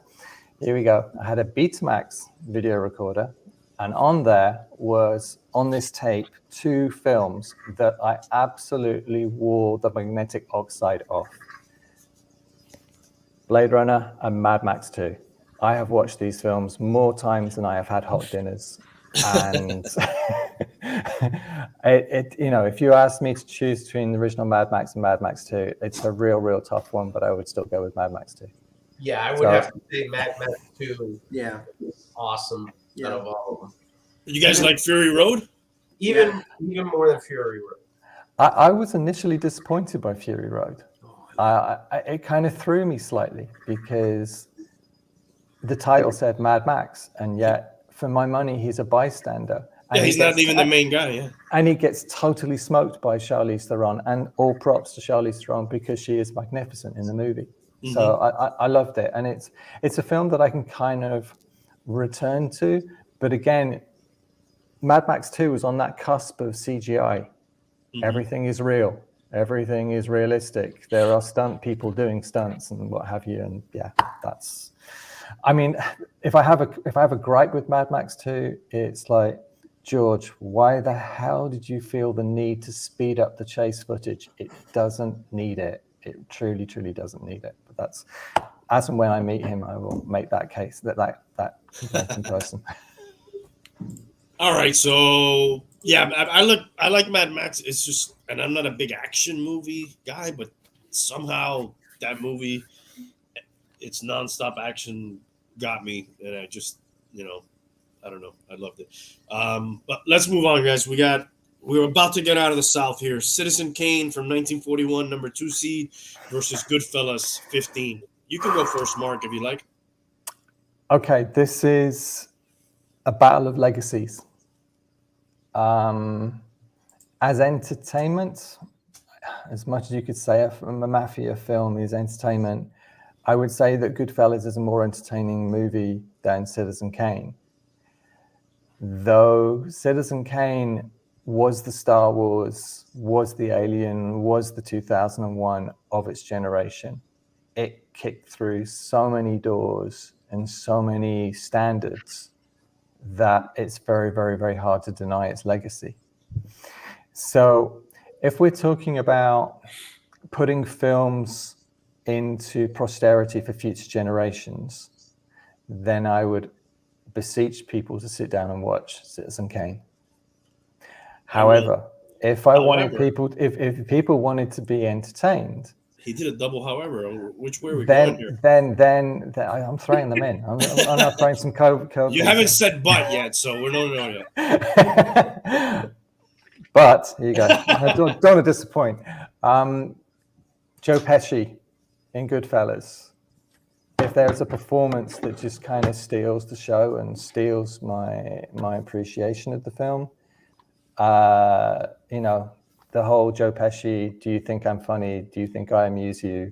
a Betamax video recorder, and on there was, on this tape, 2 films that I absolutely wore the magnetic oxide off. Blade Runner and Mad Max 2. I have watched these films more times than I have had hot dinners. And if you asked me to choose between the original Mad Max and Mad Max 2, it's a real tough one, but I would still go with Mad Max 2. Yeah, I would have to say Mad Max 2. Yeah. Awesome. Out of all of them. You guys like Fury Road? Even more than Fury Road. I was initially disappointed by Fury Road. It kind of threw me slightly because the title said Mad Max, and yet for my money, he's a bystander. Yeah, he's not even the main guy, yeah. And he gets totally smoked by Charlize Theron, and all props to Charlize Theron because she is magnificent in the movie. Mm-hmm. So I loved it, and it's a film that I can kind of return to. But again, Mad Max 2 was on that cusp of CGI. Mm-hmm. Everything is real. Everything is realistic. There are stunt people doing stunts and what have you. And yeah, that's. I mean, if I have a gripe with Mad Max 2, it's like, George, why the hell did you feel the need to speed up the chase footage? It doesn't need it. It truly, truly doesn't need it. But as and when I meet him, I will make that case that in person. All right, so yeah, I like Mad Max. It's just, and I'm not a big action movie guy, but somehow that movie, it's nonstop action, got me, and I just, I don't know, I loved it. But let's move on, guys. We're about to get out of the South here. Citizen Kane from 1941, number 2 seed, versus Goodfellas 15. You can go first, Mark, if you like. Okay, this is a battle of legacies. As entertainment, as much as you could say a mafia film is entertainment, I would say that Goodfellas is a more entertaining movie than Citizen Kane. Though Citizen Kane was the Star Wars, was the Alien, was the 2001 of its generation. It kicked through so many doors and so many standards that it's very, very, very hard to deny its legacy. So if we're talking about putting films into posterity for future generations, then I would beseech people to sit down and watch Citizen Kane. However, if people wanted to be entertained, he did a double. However, which way are we then, going here? Then I'm throwing them in. I'm not throwing some code. You haven't said but yet, so we don't know yet. But here you go. Don't disappoint. Joe Pesci in Goodfellas. If there's a performance that just kind of steals the show and steals my appreciation of the film, the whole Joe Pesci, do you think I'm funny? Do you think I amuse you?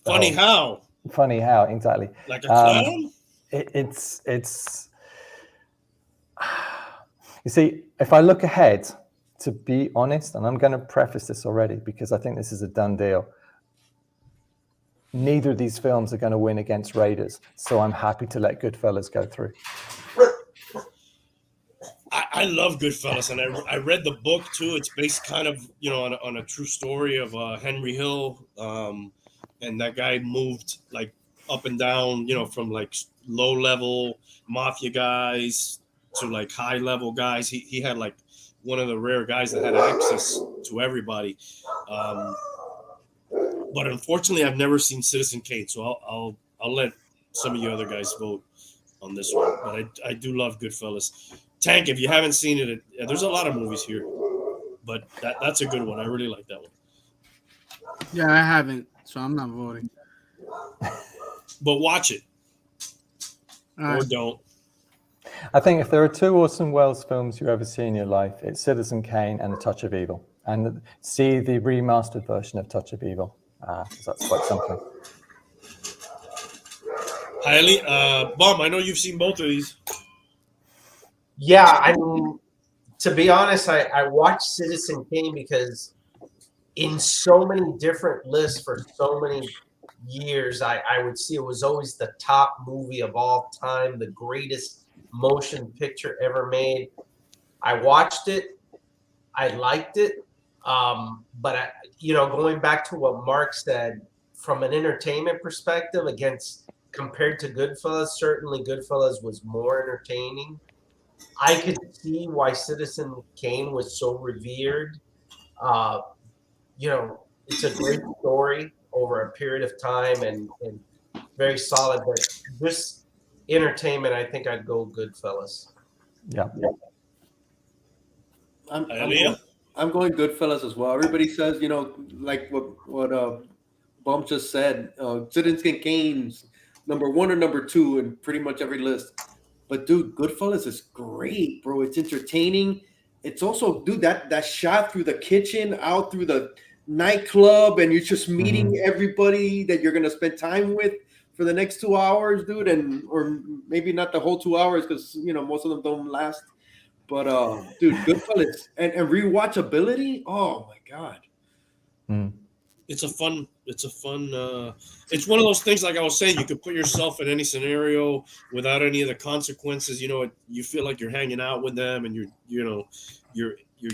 Funny how? Funny how, exactly. Like a clown? It's you see, if I look ahead, to be honest, and I'm going to preface this already because I think this is a done deal, neither of these films are going to win against Raiders, so I'm happy to let Goodfellas go through. I love Goodfellas, and I read the book too. It's based kind of on a true story of Henry Hill, and that guy moved like up and down, from like low level mafia guys to like high level guys. He had like one of the rare guys that had access to everybody. But unfortunately, I've never seen Citizen Kane, so I'll let some of you other guys vote on this one. But I do love Goodfellas. Tank, if you haven't seen it, there's a lot of movies here, but that's a good one. I really like that one. Yeah, I haven't, so I'm not voting. But watch it. Or don't. I think if there are two Orson Welles films you ever see in your life, it's Citizen Kane and A Touch of Evil. And see the remastered version of Touch of Evil. That's quite something. Highly, Bum, I know you've seen both of these. Yeah, I mean, to be honest, I watched Citizen Kane because in so many different lists for so many years, I would see it was always the top movie of all time, the greatest motion picture ever made. I watched it. I liked it. But, going back to what Mark said, from an entertainment perspective compared to Goodfellas, certainly Goodfellas was more entertaining. I could see why Citizen Kane was so revered. It's a great story over a period of time and very solid. But this entertainment, I think I'd go Goodfellas. Yeah. I'm going Goodfellas as well. Everybody says, like what Bump just said, Citizen Kane's number 1 or number 2 in pretty much every list. But dude, Goodfellas is great, bro. It's entertaining. It's also, dude, that shot through the kitchen, out through the nightclub, and you're just meeting everybody that you're gonna spend time with for the next 2 hours, dude, or maybe not the whole 2 hours because most of them don't last. But dude, Goodfellas and rewatchability. Oh my god. It's one of those things, like I was saying, you could put yourself in any scenario without any of the consequences. You feel like you're hanging out with them, and you're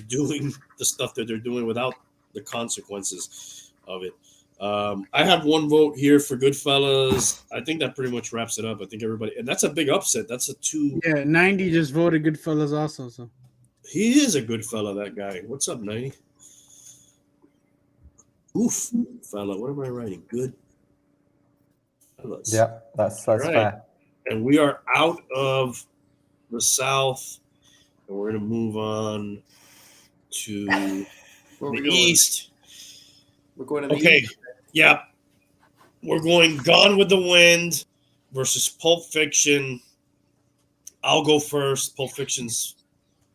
doing the stuff that they're doing without the consequences of it. I have one vote here for Goodfellas. I think that pretty much wraps it up. I think everybody, and that's a big upset. That's a 2. Yeah, 90 just voted Goodfellas also. So He is a good fella, that guy. What's up, 90? Oof, fella. What am I writing? Good fellas. Yeah, that's Right. fair. And we are out of the South, and we're going to move on to Where are we the going? East. We're going to the Okay, East. yeah. We're going Gone with the Wind versus Pulp Fiction. I'll go first. Pulp Fiction's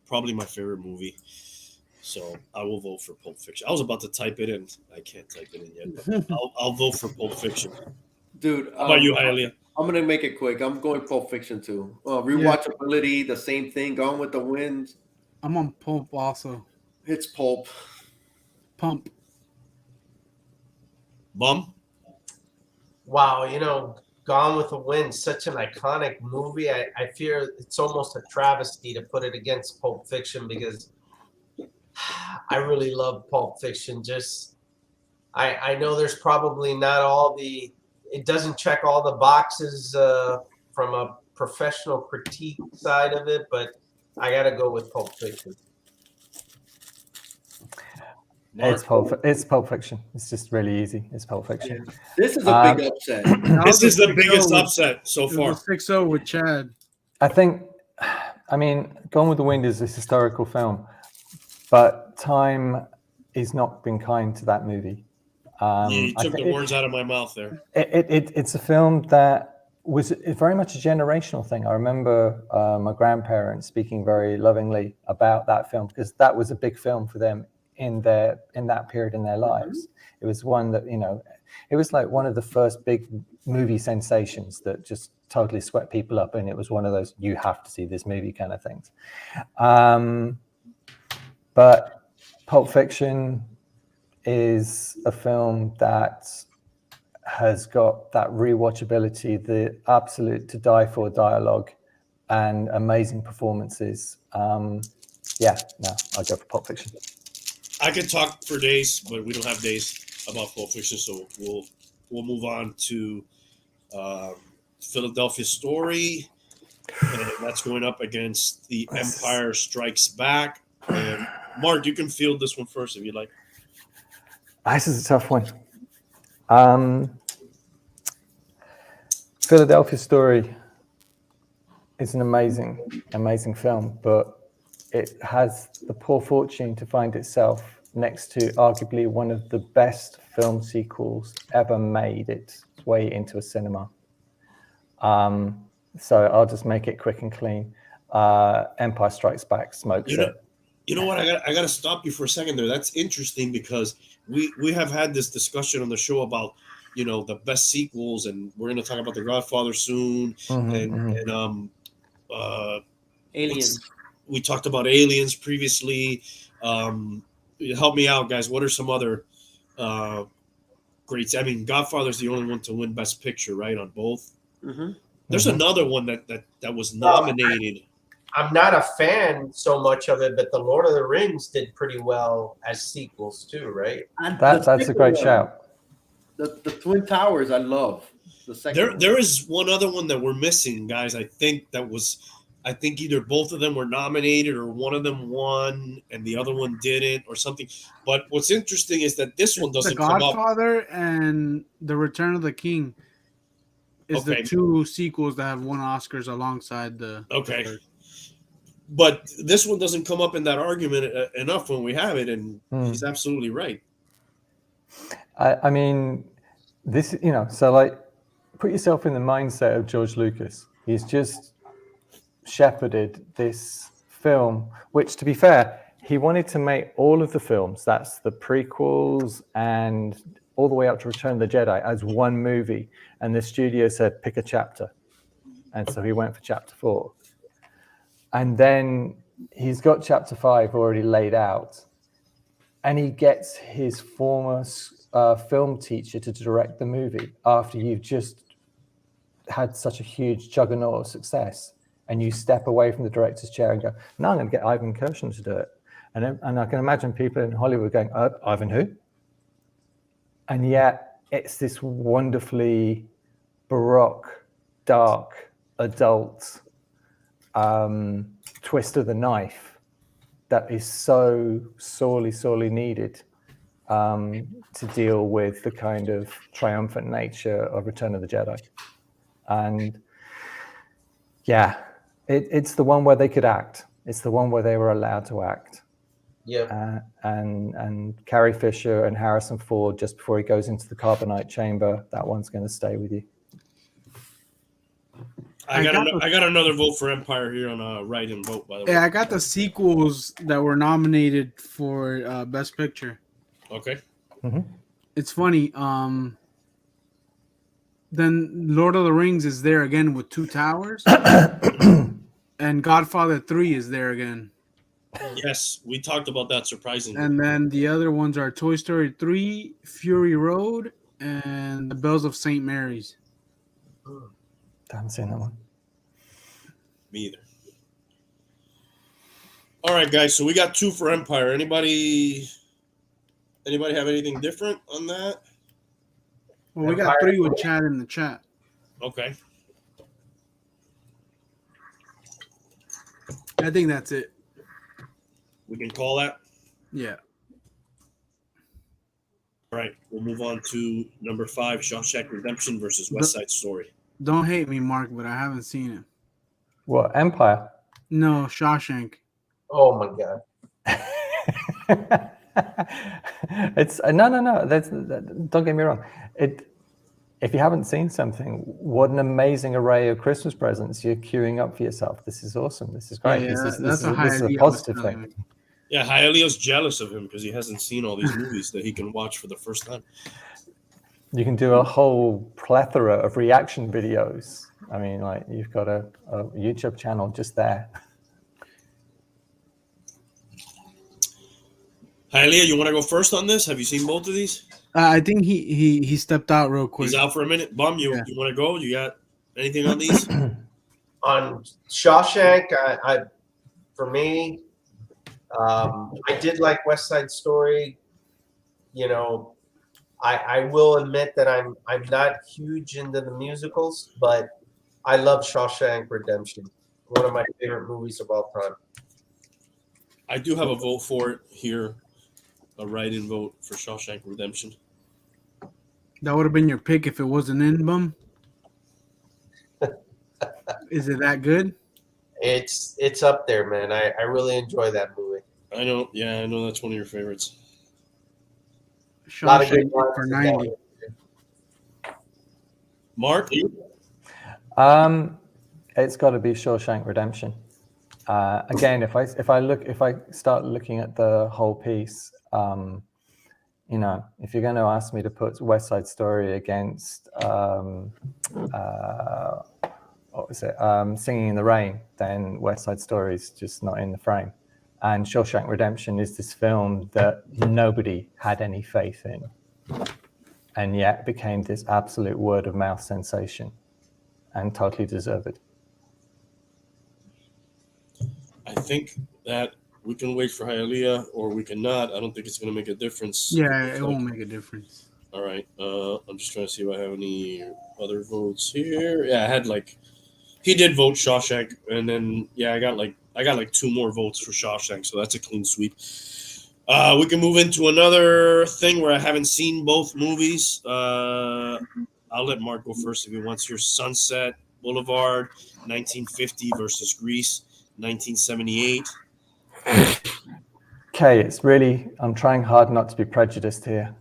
probably my favorite movie. So I will vote for Pulp Fiction. I was about to type it in. I can't type it in yet. But I'll vote for Pulp Fiction. Dude, How about you, Hialeah? I'm gonna make it quick. I'm going Pulp Fiction too. Rewatchability, the same thing. Gone with the Wind. I'm on Pulp also. It's Pulp. Pump. Bum? Wow, Gone with the Wind, such an iconic movie. I fear it's almost a travesty to put it against Pulp Fiction because I really love Pulp Fiction. I know there's probably not it doesn't check all the boxes from a professional critique side of it, but I got to go with Pulp Fiction. It's Pulp Fiction. It's just really easy. It's Pulp Fiction. Yeah. This is a big upset. This is the biggest upset so far. 6-0 with Chad. I think, Gone with the Wind is this historical film, but time has not been kind to that movie. You took the words out of my mouth there. It's a film that was very much a generational thing. I remember my grandparents speaking very lovingly about that film because that was a big film for them in that period in their lives. It was one that, it was like one of the first big movie sensations that just totally swept people up, and it was one of those you have to see this movie kind of things. But Pulp Fiction is a film that has got that rewatchability, the absolute to die for dialogue, and amazing performances. I'll go for Pulp Fiction. I could talk for days, but we don't have days about Pulp Fiction, so we'll move on to Philadelphia Story, and that's going up against The Empire Strikes Back. And Mark, you can field this one first if you'd like. This is a tough one. Philadelphia Story is an amazing film, but it has the poor fortune to find itself next to arguably one of the best film sequels ever made its way into a cinema. So I'll just make it quick and clean. Empire Strikes Back smokes it. You know what? I got to stop you for a second there. That's interesting because we have had this discussion on the show about the best sequels, and we're going to talk about The Godfather soon, and Aliens. We talked about Aliens previously. Help me out, guys. What are some other greats? I mean, Godfather's the only one to win Best Picture, right, on both. Mm-hmm. There's another one that was nominated. I'm not a fan so much of it, but The Lord of the Rings did pretty well as sequels too, right? That's a great shout. The Twin Towers, I love. The second There is one other one that we're missing, guys. I think either both of them were nominated or one of them won and the other one didn't or something. But what's interesting is that this one doesn't come up. The Godfather and The Return of the King is the two sequels that have won Oscars alongside the. Okay. But this one doesn't come up in that argument enough when we have it, and he's absolutely right. I mean, this, so like, put yourself in the mindset of George Lucas. He's just shepherded this film, which, to be fair, he wanted to make all of the films, that's the prequels and all the way up to Return of the Jedi, as one movie. And the studio said, pick a chapter. And so he went for chapter 4. And then he's got chapter 5 already laid out. And he gets his former film teacher to direct the movie after you've just had such a huge juggernaut of success. And you step away from the director's chair and go, no, I'm going to get Ivan Kershner to do it. And I can imagine people in Hollywood going, Ivan who? And yet it's this wonderfully baroque, dark, adult twist of the knife that is so sorely needed to deal with the kind of triumphant nature of Return of the Jedi. And yeah, it's the one where they could act. It's the one where they were allowed to act. Yeah. And Carrie Fisher and Harrison Ford just before he goes into the carbonite chamber, that one's going to stay with you. I got another vote for Empire here on a write-in vote, by the way. Yeah, I got the sequels that were nominated for Best Picture. Okay. Mm-hmm. It's funny. Then Lord of the Rings is there again with Two Towers, and Godfather 3 is there again. Yes, we talked about that surprisingly. And then the other ones are Toy Story 3, Fury Road, and The Bells of St. Mary's. I haven't seen that one. Me either. All right, guys. So we got 2 for Empire. Anybody have anything different on that? Well, we got 3 with Chad in the chat. Okay. I think that's it. We can call that. Yeah. All right. We'll move on to number 5, Shawshank Redemption versus West Side Story. Don't hate me, Mark, but I haven't seen it. What, Empire? No, Shawshank. Oh my God. It's no. Don't get me wrong. If you haven't seen something, what an amazing array of Christmas presents you're queuing up for yourself. This is awesome. This is great. Yeah, this that's is a Hialeah positive was thing. telling me. Yeah, Hialeah's jealous of him because he hasn't seen all these movies that he can watch for the first time. You can do a whole plethora of reaction videos. I mean, like you've got a YouTube channel just there. Hialeah, you want to go first on this? Have you seen both of these? I think he stepped out real quick. He's out for a minute. Bum, you want to go? You got anything on these? On Shawshank, I for me, I did like West Side Story. You know, I will admit that I'm not huge into the musicals, but I love Shawshank Redemption. One of my favorite movies of all time. I do have a vote for it here. A write-in vote for Shawshank Redemption. That would have been your pick if it wasn't in, Bum. Is it that good? It's up there, man. I really enjoy that movie. I know. Yeah, I know that's one of your favorites. A lot of good Shawshank ones for in 90. that. Mark? It's got to be Shawshank Redemption. Again, if I start looking at the whole piece, you know, if you're going to ask me to put West Side Story against what was it, Singing in the Rain, then West Side Story is just not in the frame. And Shawshank Redemption is this film that nobody had any faith in, and yet became this absolute word of mouth sensation, and totally deserved. I think that we can wait for Hialeah or we cannot. I don't think it's going to make a difference. Yeah, it won't make a difference. All right. I'm just trying to see if I have any other votes here. Yeah, I had he did vote Shawshank, and then I got like 2 more votes for Shawshank, so that's a clean sweep. We can move into another thing where I haven't seen both movies. I'll let Mark go first if he wants here. Sunset Boulevard, 1950 versus Grease, 1978. Okay, I'm trying hard not to be prejudiced here.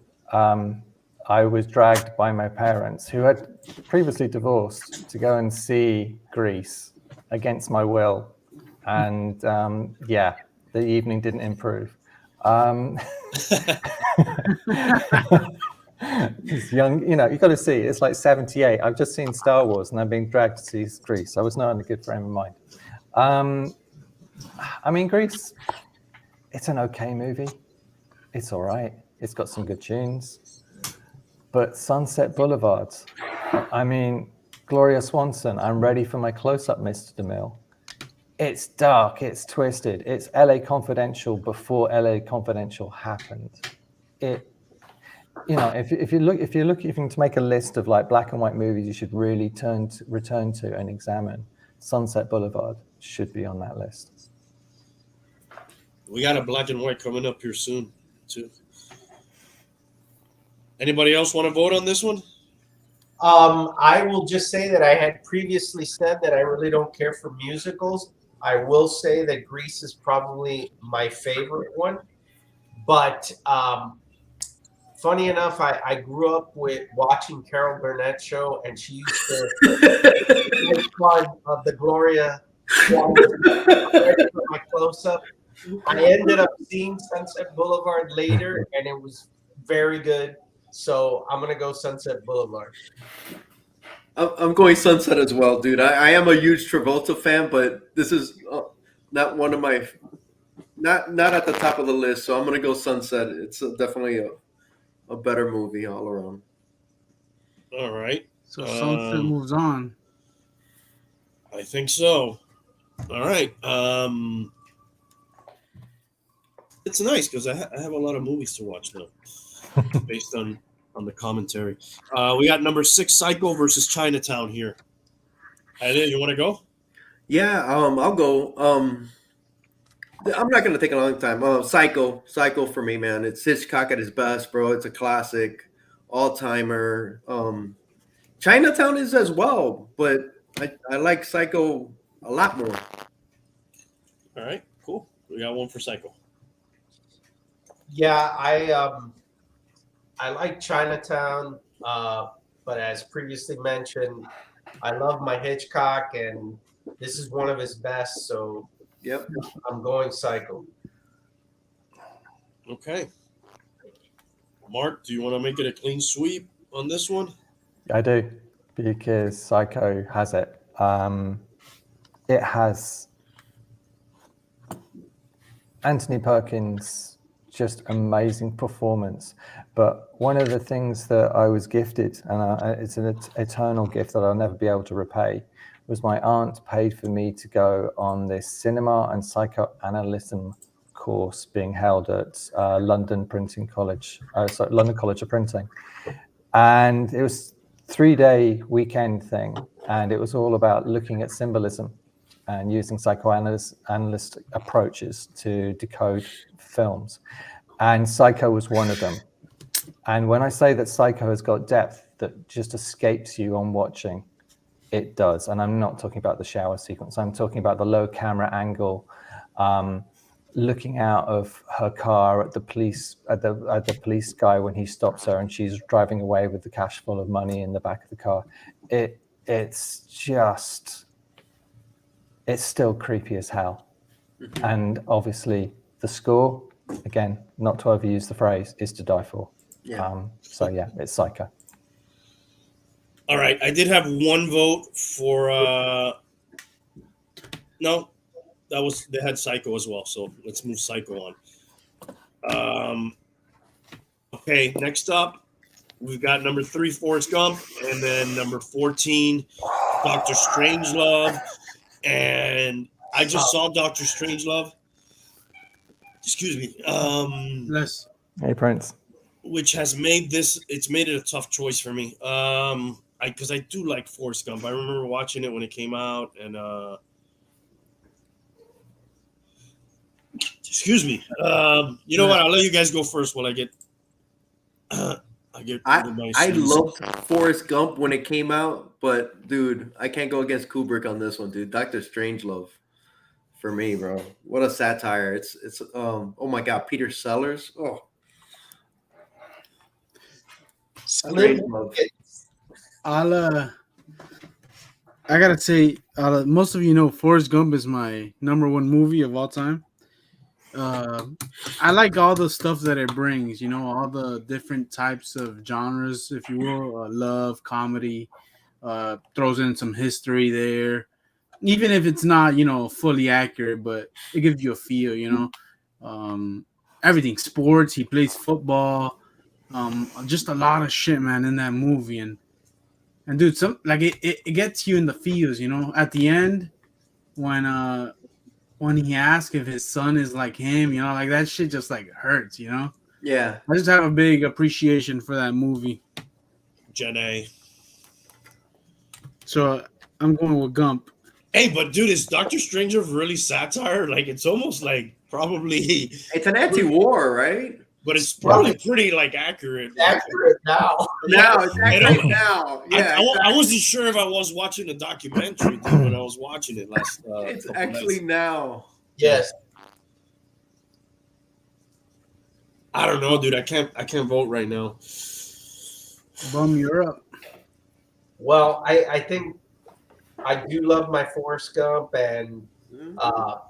I was dragged by my parents, who had previously divorced, to go and see Grease against my will. And the evening didn't improve. It's young, you got to see, it's like 78. I've just seen Star Wars and I'm being dragged to see Grease. I was not in a good frame of mind. I mean, Grease, it's an okay movie. It's all right. It's got some good tunes. But Sunset Boulevard, I mean, Gloria Swanson, I'm ready for my close-up, Mr. DeMille. It's dark, it's twisted. It's LA Confidential before LA Confidential happened. if you're looking to make a list of like black and white movies, you should really return to and examine. Sunset Boulevard should be on that list. We got a black and white coming up here soon, too. Anybody else want to vote on this one? I will just say that I had previously said that I really don't care for musicals. I will say that Grease is probably my favorite one. But funny enough, I grew up with watching Carol Burnett show, and she used to make fun of the Gloria for my close-up. I ended up seeing Sunset Boulevard later, and it was very good. So I'm going to go Sunset Boulevard. I'm going Sunset as well, dude. I am a huge Travolta fan, but this is not one of my not at the top of the list. So I'm going to go Sunset. It's definitely a better movie all around. All right. So Sunset moves on. I think so. All right. It's nice because I have a lot of movies to watch now, based on the commentary. We got number 6, Psycho versus Chinatown here. Isaiah, you want to go? Yeah, I'll go. I'm not gonna take a long time. Psycho for me, man. It's Hitchcock at his best, bro. It's a classic, all timer. Chinatown is as well, but I like Psycho a lot more. All right, cool. We got one for Psycho. Yeah, I like Chinatown, but as previously mentioned, I love my Hitchcock, and this is one of his best. So, yep, I'm going Psycho. Okay, Mark, do you want to make it a clean sweep on this one? I do, because Psycho has it. It has Anthony Perkins. Just amazing performance. But one of the things that I was gifted, and it's an eternal gift that I'll never be able to repay, was my aunt paid for me to go on this cinema and psychoanalysis course being held at London College of Printing. And it was a 3-day weekend thing. And it was all about looking at symbolism and using psychoanalyst approaches to decode films. And Psycho was one of them. And when I say that Psycho has got depth that just escapes you on watching, it does. And I'm not talking about the shower sequence. I'm talking about the low camera angle, looking out of her car at the police guy when he stops her and she's driving away with the cash full of money in the back of the car. It's still creepy as hell. And obviously the score, again, not to overuse the phrase, is to die for. Yeah. So yeah, it's Psycho. All right, I did have one vote for no, they had Psycho as well, so let's move Psycho on. Okay, next up we've got number 3, Forrest Gump, and then number 14, Dr. Strangelove. And I just saw Dr. Strangelove. Excuse me. Yes. Hey, Prince. Which has made it a tough choice for me. Because I do like Forrest Gump. I remember watching it when it came out, and excuse me. You know what? I'll let you guys go first while I get. I loved Forrest Gump when it came out, but dude, I can't go against Kubrick on this one, dude. Dr. Strangelove for me, bro. What a satire. It's oh my god, Peter Sellers. Oh. I gotta say, most of you know Forrest Gump is my number 1 movie of all time. I like all the stuff that it brings, all the different types of genres, if you will, love, comedy, throws in some history there, even if it's not, fully accurate, but it gives you a feel, everything, sports, he plays football, just a lot of shit, man, in that movie. And dude, it gets you in the feels, at the end when he asks if his son is like him, like that shit just like hurts, Yeah. I just have a big appreciation for that movie. Gen A. So I'm going with Gump. Hey, but dude, is Doctor Stranger really satire? Like, it's almost like probably, It's an anti-war, right? but it's probably pretty like accurate. Accurate now. Now it's I accurate don't- now. Yeah, I wasn't sure if I was watching a documentary dude, when I was watching it last. it's couple actually nights. now. Yes. I don't know, dude. I can't vote right now. Bum, you're up. Well, I think I do love my Forrest Gump, and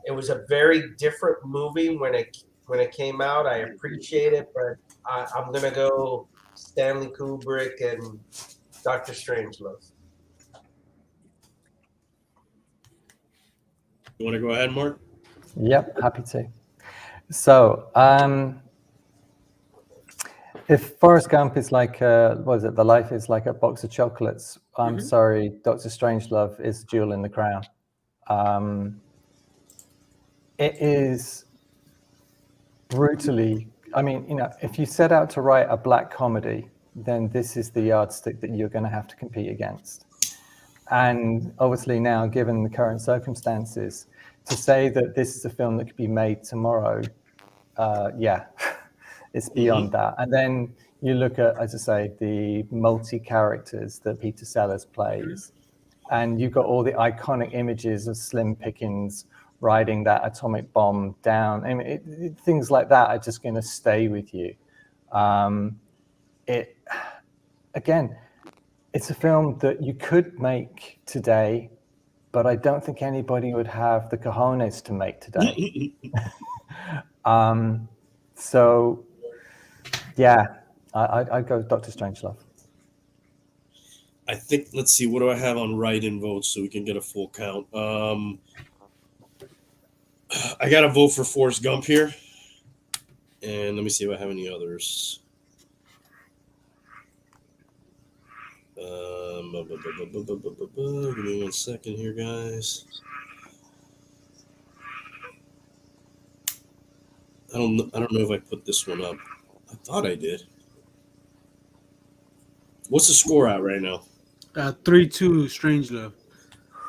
it was a very different movie when it came out. I appreciate it, but I'm gonna go Stanley Kubrick and Doctor Strangelove. You want to go ahead, Mark? Yep, happy to. So, if Forrest Gump is like, what is it? The life is like a box of chocolates. I'm sorry, Doctor Strangelove is Jewel in the Crown. It is brutally. I mean, if you set out to write a black comedy, then this is the yardstick that you're going to have to compete against. And obviously now, given the current circumstances, to say that this is a film that could be made tomorrow, it's beyond that. And then you look at, as I say, the multi-characters that Peter Sellers plays, and you've got all the iconic images of Slim Pickens riding that atomic bomb down. I mean, things like that are just going to stay with you. It's a film that you could make today, but I don't think anybody would have the cojones to make today. So, yeah, I'd go with Doctor Strangelove. I think, let's see, what do I have on write-in votes so we can get a full count? I got to vote for Forrest Gump here. And let me see if I have any others. Give me 1 second here, guys. I don't know if I put this one up. I thought I did. What's the score out right now? 3-2 Strangelove.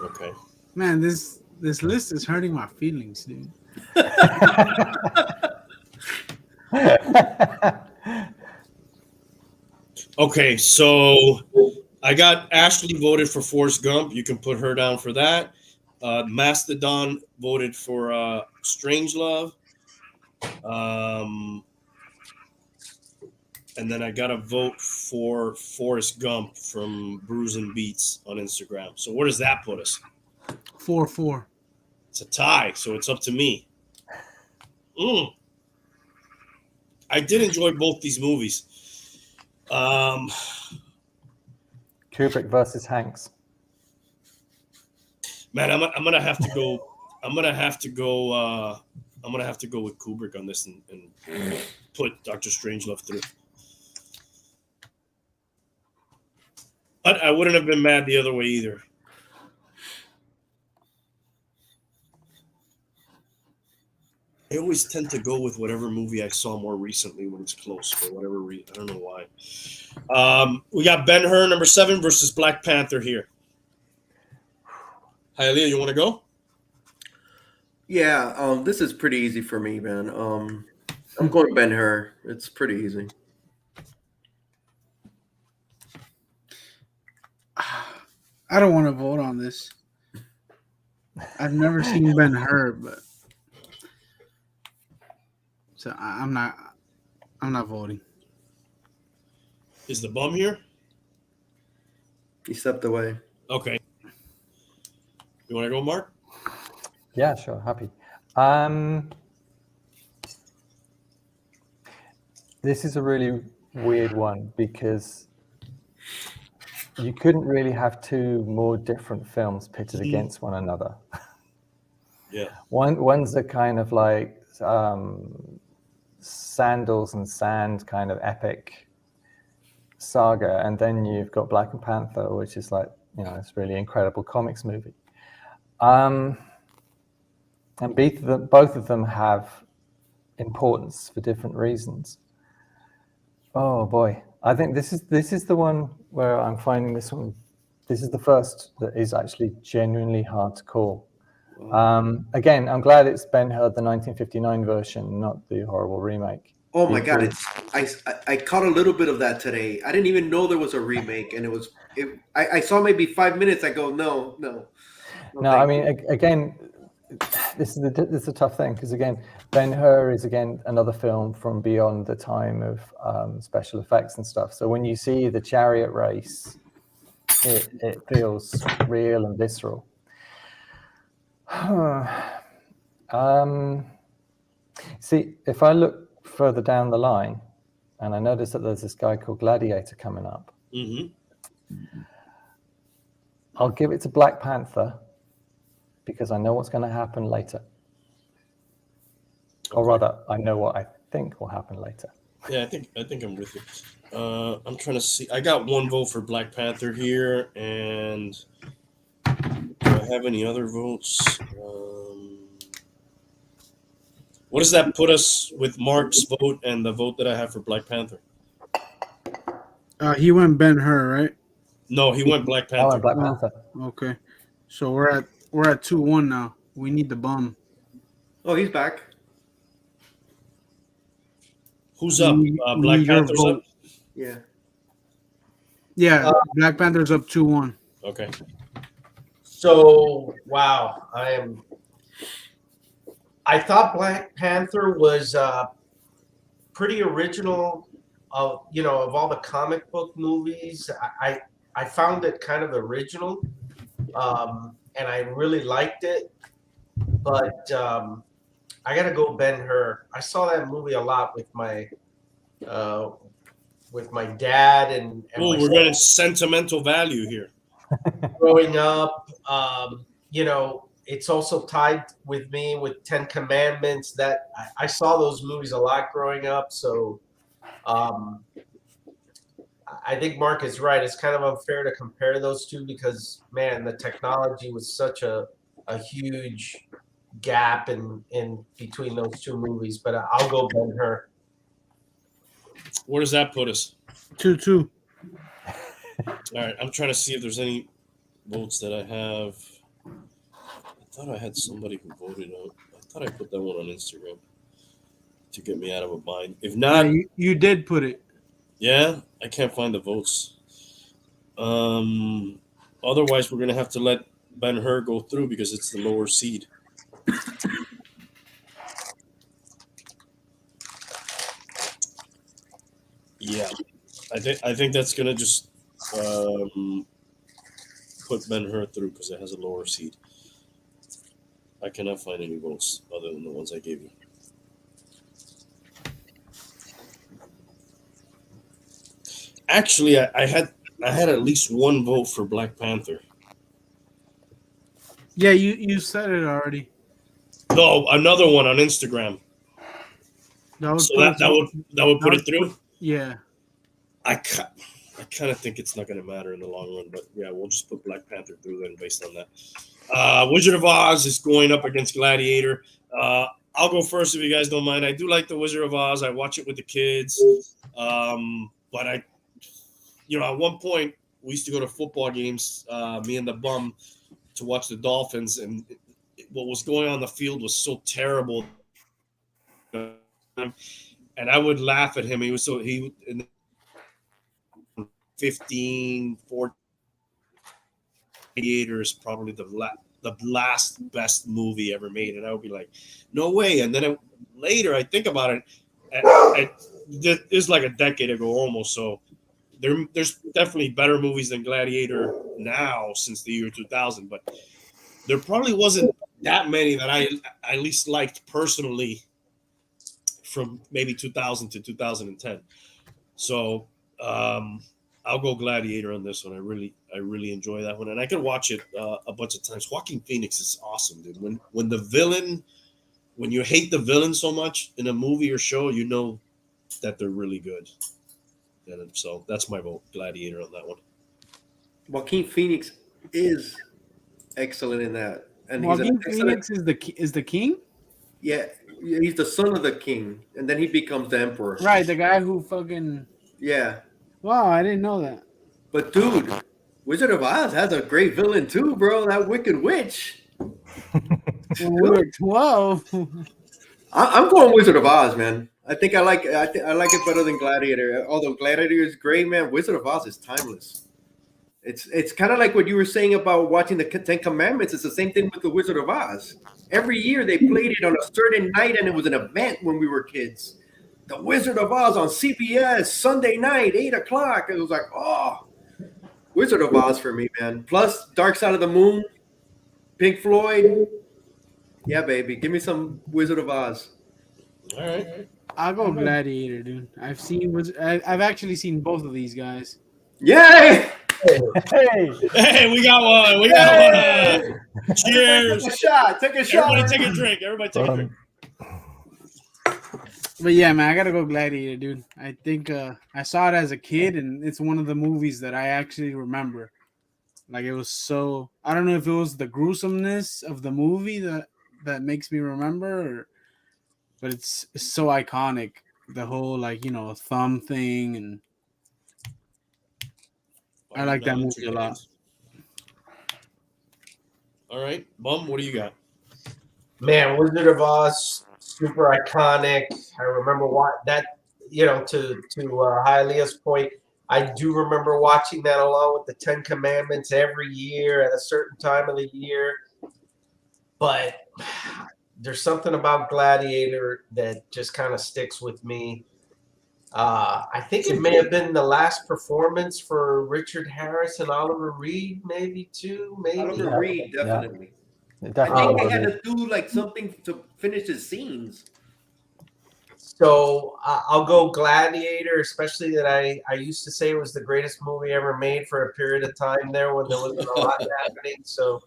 Okay. Man, this list is hurting my feelings, dude. Okay, so I got Ashley voted for Forrest Gump. You can put her down for that. Mastodon voted for Strangelove. And then I got a vote for Forrest Gump from Bruising Beats on Instagram. So where does that put us? 4-4. It's a tie, so it's up to me. I did enjoy both these movies. Kubrick versus Hanks. Man, I'm gonna have to go. I'm gonna have to go with Kubrick on this and put Dr. Strangelove through. But I wouldn't have been mad the other way either. I always tend to go with whatever movie I saw more recently when it's close for whatever reason. I don't know why. We got Ben-Hur, number 7, versus Black Panther here. Hialeah, you want to go? Yeah, this is pretty easy for me, man. I'm going Ben-Hur. It's pretty easy. I don't want to vote on this. I've never seen Ben-Hur, but so I'm not voting. Is the bum here? He stepped away. Okay. You want to go, Mark? Yeah, sure, happy. This is a really weird one because you couldn't really have two more different films pitted against one another. Yeah. One's a kind of like sandals and sand kind of epic saga, and then you've got Black Panther, which is like, this really incredible comics movie. And both of them have importance for different reasons. Oh boy, I think this is the one where I'm finding this one. This is the first that is actually genuinely hard to call. Again, I'm glad it's Ben-Hur, the 1959 version, not the horrible remake. Oh my god! I caught a little bit of that today. I didn't even know there was a remake, and I saw maybe 5 minutes. I go, no. No, I mean, again, this is a tough thing because again, Ben-Hur is again another film from beyond the time of special effects and stuff. So when you see the chariot race, it feels real and visceral. See, if I look further down the line, and I notice that there's this guy called Gladiator coming up, I'll give it to Black Panther because I know what's going to happen later. Or rather, I know what I think will happen later. Yeah, I think I'm with you. I'm trying to see. I got one vote for Black Panther here, and do I have any other votes? What does that put us with Mark's vote and the vote that I have for Black Panther? He went Ben-Hur, right? No, he went Black Panther. I went Black Panther. Okay, so we're at 2-1 now. We need the bum. Oh, he's back. Who's up? Black Panther's up? Yeah. Yeah, Black Panther's up 2-1. Okay. So, wow, I thought Black Panther was pretty original. Of all the comic book movies, I found it kind of original, and I really liked it. But I gotta go Ben-Hur. I saw that movie a lot with my dad and We're getting sentimental value here. growing up. It's also tied with me with 10 Commandments. That I saw those movies a lot growing up. So I think Mark is right. It's kind of unfair to compare those two because, man, the technology was such a huge gap in between those two movies. But I'll go Ben-Hur. Where does that put us? 2-2. All right, I'm trying to see if there's any votes that I have. I thought I had somebody who voted on. I thought I put that one on Instagram to get me out of a bind. If not, you did put it. Yeah, I can't find the votes. Otherwise, we're gonna have to let Ben-Hur go through because it's the lower seed. Yeah, I think that's gonna just put Ben-Hur through because it has a lower seed. I cannot find any votes other than the ones I gave you. Actually, I had at least one vote for Black Panther. Yeah, you said it already. No, another one on Instagram. That would put it through. Yeah. I kind of think it's not going to matter in the long run, but yeah, we'll just put Black Panther through then based on that. Wizard of Oz is going up against Gladiator. I'll go first if you guys don't mind. I do like the Wizard of Oz. I watch it with the kids, but at one point we used to go to football games, me and the bum, to watch the Dolphins, and what was going on the field was so terrible. And I would laugh at him. He in 15, 14, Gladiator is probably the last best movie ever made, and I would be like, no way. And then later I think about it, it was like a decade ago almost. So there's definitely better movies than Gladiator now since the year 2000, but there probably wasn't that many that I at least liked personally from maybe 2000 to 2010. So I'll go Gladiator on this one. I really enjoy that one, and I can watch it a bunch of times. Joaquin Phoenix is awesome, dude. When you hate the villain so much in a movie or show, you know that they're really good. And so that's my vote, Gladiator, on that one. Joaquin Phoenix is excellent in that, and Joaquin Phoenix is the king. Yeah, he's the son of the king, and then he becomes the emperor. Right, the guy who fucking Yeah. Wow, I didn't know that. But dude, Wizard of Oz has a great villain too, bro. That Wicked Witch. When we were 12. I'm going Wizard of Oz, man. I think I like it better than Gladiator. Although Gladiator is great, man. Wizard of Oz is timeless. It's kind of like what you were saying about watching the Ten Commandments. It's the same thing with the Wizard of Oz. Every year they played it on a certain night, and it was an event when we were kids. The Wizard of Oz on CBS Sunday night, 8:00. It was like, oh, Wizard of Oz for me, man. Plus Dark Side of the Moon, Pink Floyd. Yeah, baby. Give me some Wizard of Oz. All right. I'll go Gladiator, dude. I've actually seen both of these guys. Yay! Hey, Hey, we got one. We got one. Cheers. Take a shot. Take a shot. Everybody take a drink. Everybody take a drink. But yeah, man, I gotta go Gladiator, dude. I think I saw it as a kid, and it's one of the movies that I actually remember. Like, it was so, I don't know if it was the gruesomeness of the movie that makes me remember, but it's so iconic. The whole, like, you know, thumb thing, and I like that movie a lot. All right, Bum, what do you got? Man, Wizard of Oz, super iconic. I remember that, you know, to Hialeah's point, I do remember watching that along with the Ten Commandments every year at a certain time of the year. But there's something about Gladiator that just kind of sticks with me. I think it may have been the last performance for Richard Harris and Oliver Reed, maybe too. Maybe Oliver Reed, definitely. yeah. I think they Definitely. had to do like something to finish his scenes. So I'll go Gladiator, especially that I used to say it was the greatest movie ever made for a period of time there when there wasn't a lot happening. So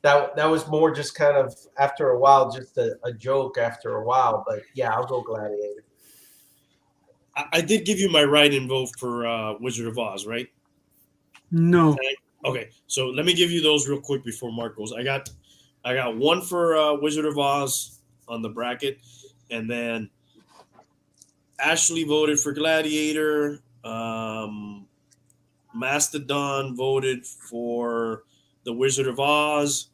that was more just kind of after a while, just a joke after a while. But yeah, I'll go Gladiator. I did give you my write-in vote for Wizard of Oz, right? No. Okay, so let me give you those real quick before Mark goes. I got one for Wizard of Oz on the bracket, and then Ashley voted for Gladiator. Mastodon voted for the Wizard of Oz.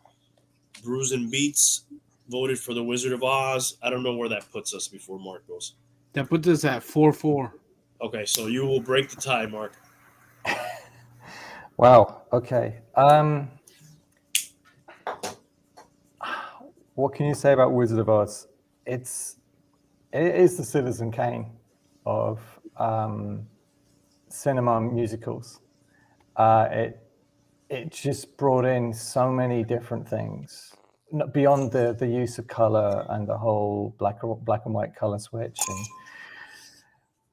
Brews and Beats voted for the Wizard of Oz. I don't know where that puts us before Mark goes. That puts us at 4-4. Okay, so you will break the tie, Mark. Wow. Okay. What can you say about Wizard of Oz? It is the Citizen Kane of cinema musicals. It just brought in so many different things beyond the use of color and the whole black and white color switch,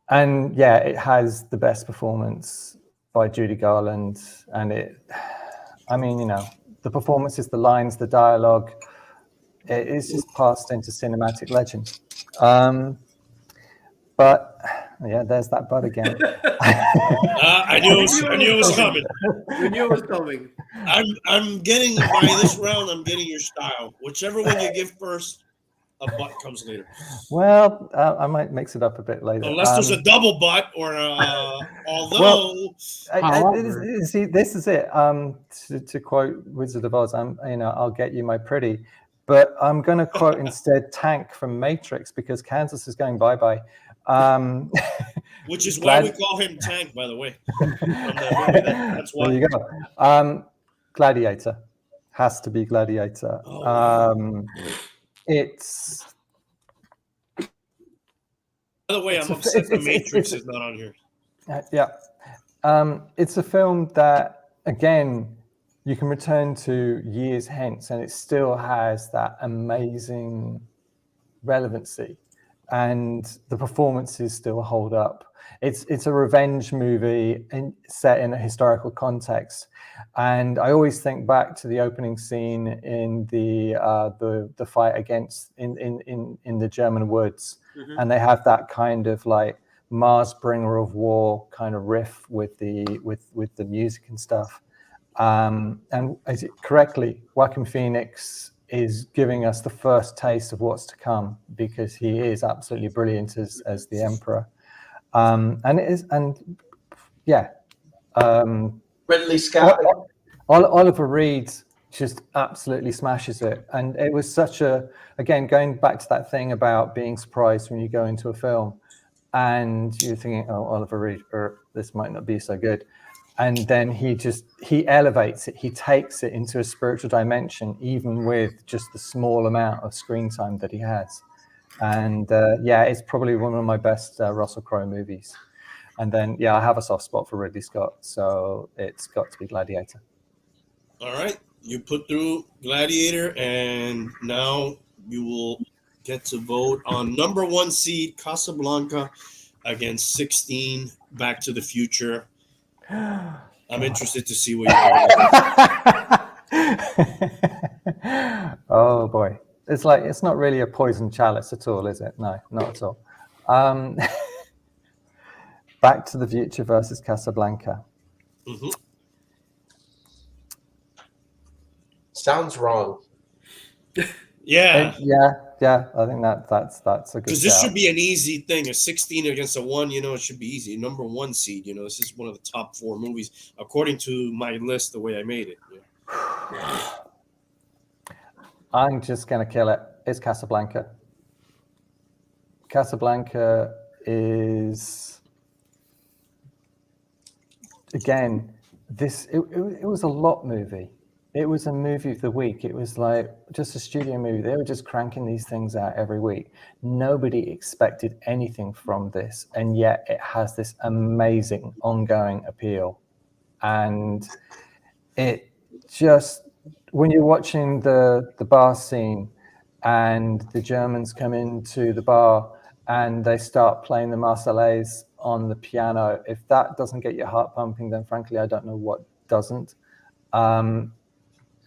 and yeah, it has the best performance by Judy Garland, and I mean, you know, the performances, the lines, the dialogue, it is just passed into cinematic legend. But yeah, there's that but again. I knew it was coming. We knew it was coming. I'm getting by this round. I'm getting your style. Whichever one you give first, a butt comes later. Well, I might mix it up a bit later. Unless there's a double butt or although. See, this is it. To quote Wizard of Oz, I'll get you my pretty, but I'm going to quote instead Tank from Matrix because Kansas is going bye-bye. Which is why we call him Tank, by the way. That's why. There you go. Gladiator has to be Gladiator. It's. By the way, I'm upset the Matrix is not on here. Yeah. It's a film that, again, you can return to years hence, and it still has that amazing relevancy, and the performances still hold up. It's a revenge movie set in a historical context, and I always think back to the opening scene in the fight against in the German woods, and they have that kind of like Mars bringer of war kind of riff with the music and stuff. And as it correctly, Joaquin Phoenix is giving us the first taste of what's to come because he is absolutely brilliant as the Emperor. And it is, and yeah, Ridley Scott. Oliver Reed just absolutely smashes it. And it was such a, again, going back to that thing about being surprised when you go into a film and you're thinking, oh, Oliver Reed, this might not be so good. And then he elevates it. He takes it into a spiritual dimension, even with just the small amount of screen time that he has. And yeah, it's probably one of my best Russell Crowe movies. And then, yeah, I have a soft spot for Ridley Scott, so it's got to be Gladiator. All right, you put through Gladiator, and now you will get to vote on number 1 seed Casablanca against 16 Back to the Future. I'm interested to see what you do. Oh boy, it's not really a poison chalice at all, is it? No, not at all. Back to the Future versus Casablanca. Mm-hmm. Sounds wrong. Yeah. Yeah. I think that's a good. Because this should be an easy thing. A 16 against a 1, it should be easy. Number 1 seed, this is one of the top 4 movies according to my list. The way I made it. Yeah. I'm just gonna kill it. It's Casablanca. Casablanca is, again, it was a lot movie. It was a movie of the week. It was like just a studio movie. They were just cranking these things out every week. Nobody expected anything from this, and yet it has this amazing ongoing appeal. And it just, when you're watching the bar scene and the Germans come into the bar and they start playing the Marseillaise on the piano, if that doesn't get your heart pumping, then frankly, I don't know what doesn't.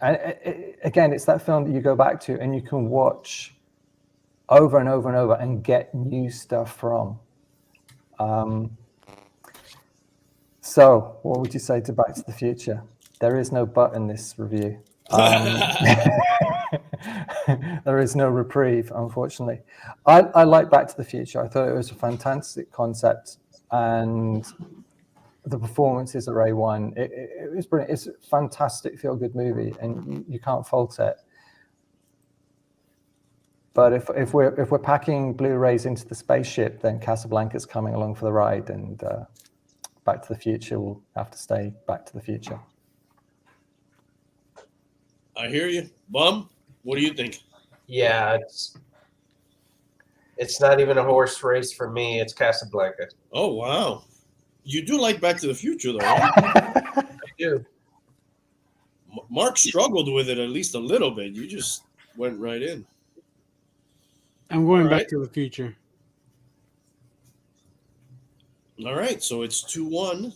And again, it's that film that you go back to and you can watch over and over and over and get new stuff from. So what would you say to Back to the Future? There is no but in this review. There is no reprieve, unfortunately. I like Back to the Future. I thought it was a fantastic concept, and the performances are A1. It was brilliant. It's a fantastic feel-good movie, and you can't fault it. But if we're packing Blu-rays into the spaceship, then Casablanca's coming along for the ride, and Back to the Future will have to stay Back to the Future. I hear you. Bum, what do you think? Yeah, it's not even a horse race for me. It's Casablanca. Oh, wow. You do like Back to the Future, though, right? I do. Mark struggled with it at least a little bit. You just went right in. I'm going All right. Back to the Future. All right, so it's 2-1.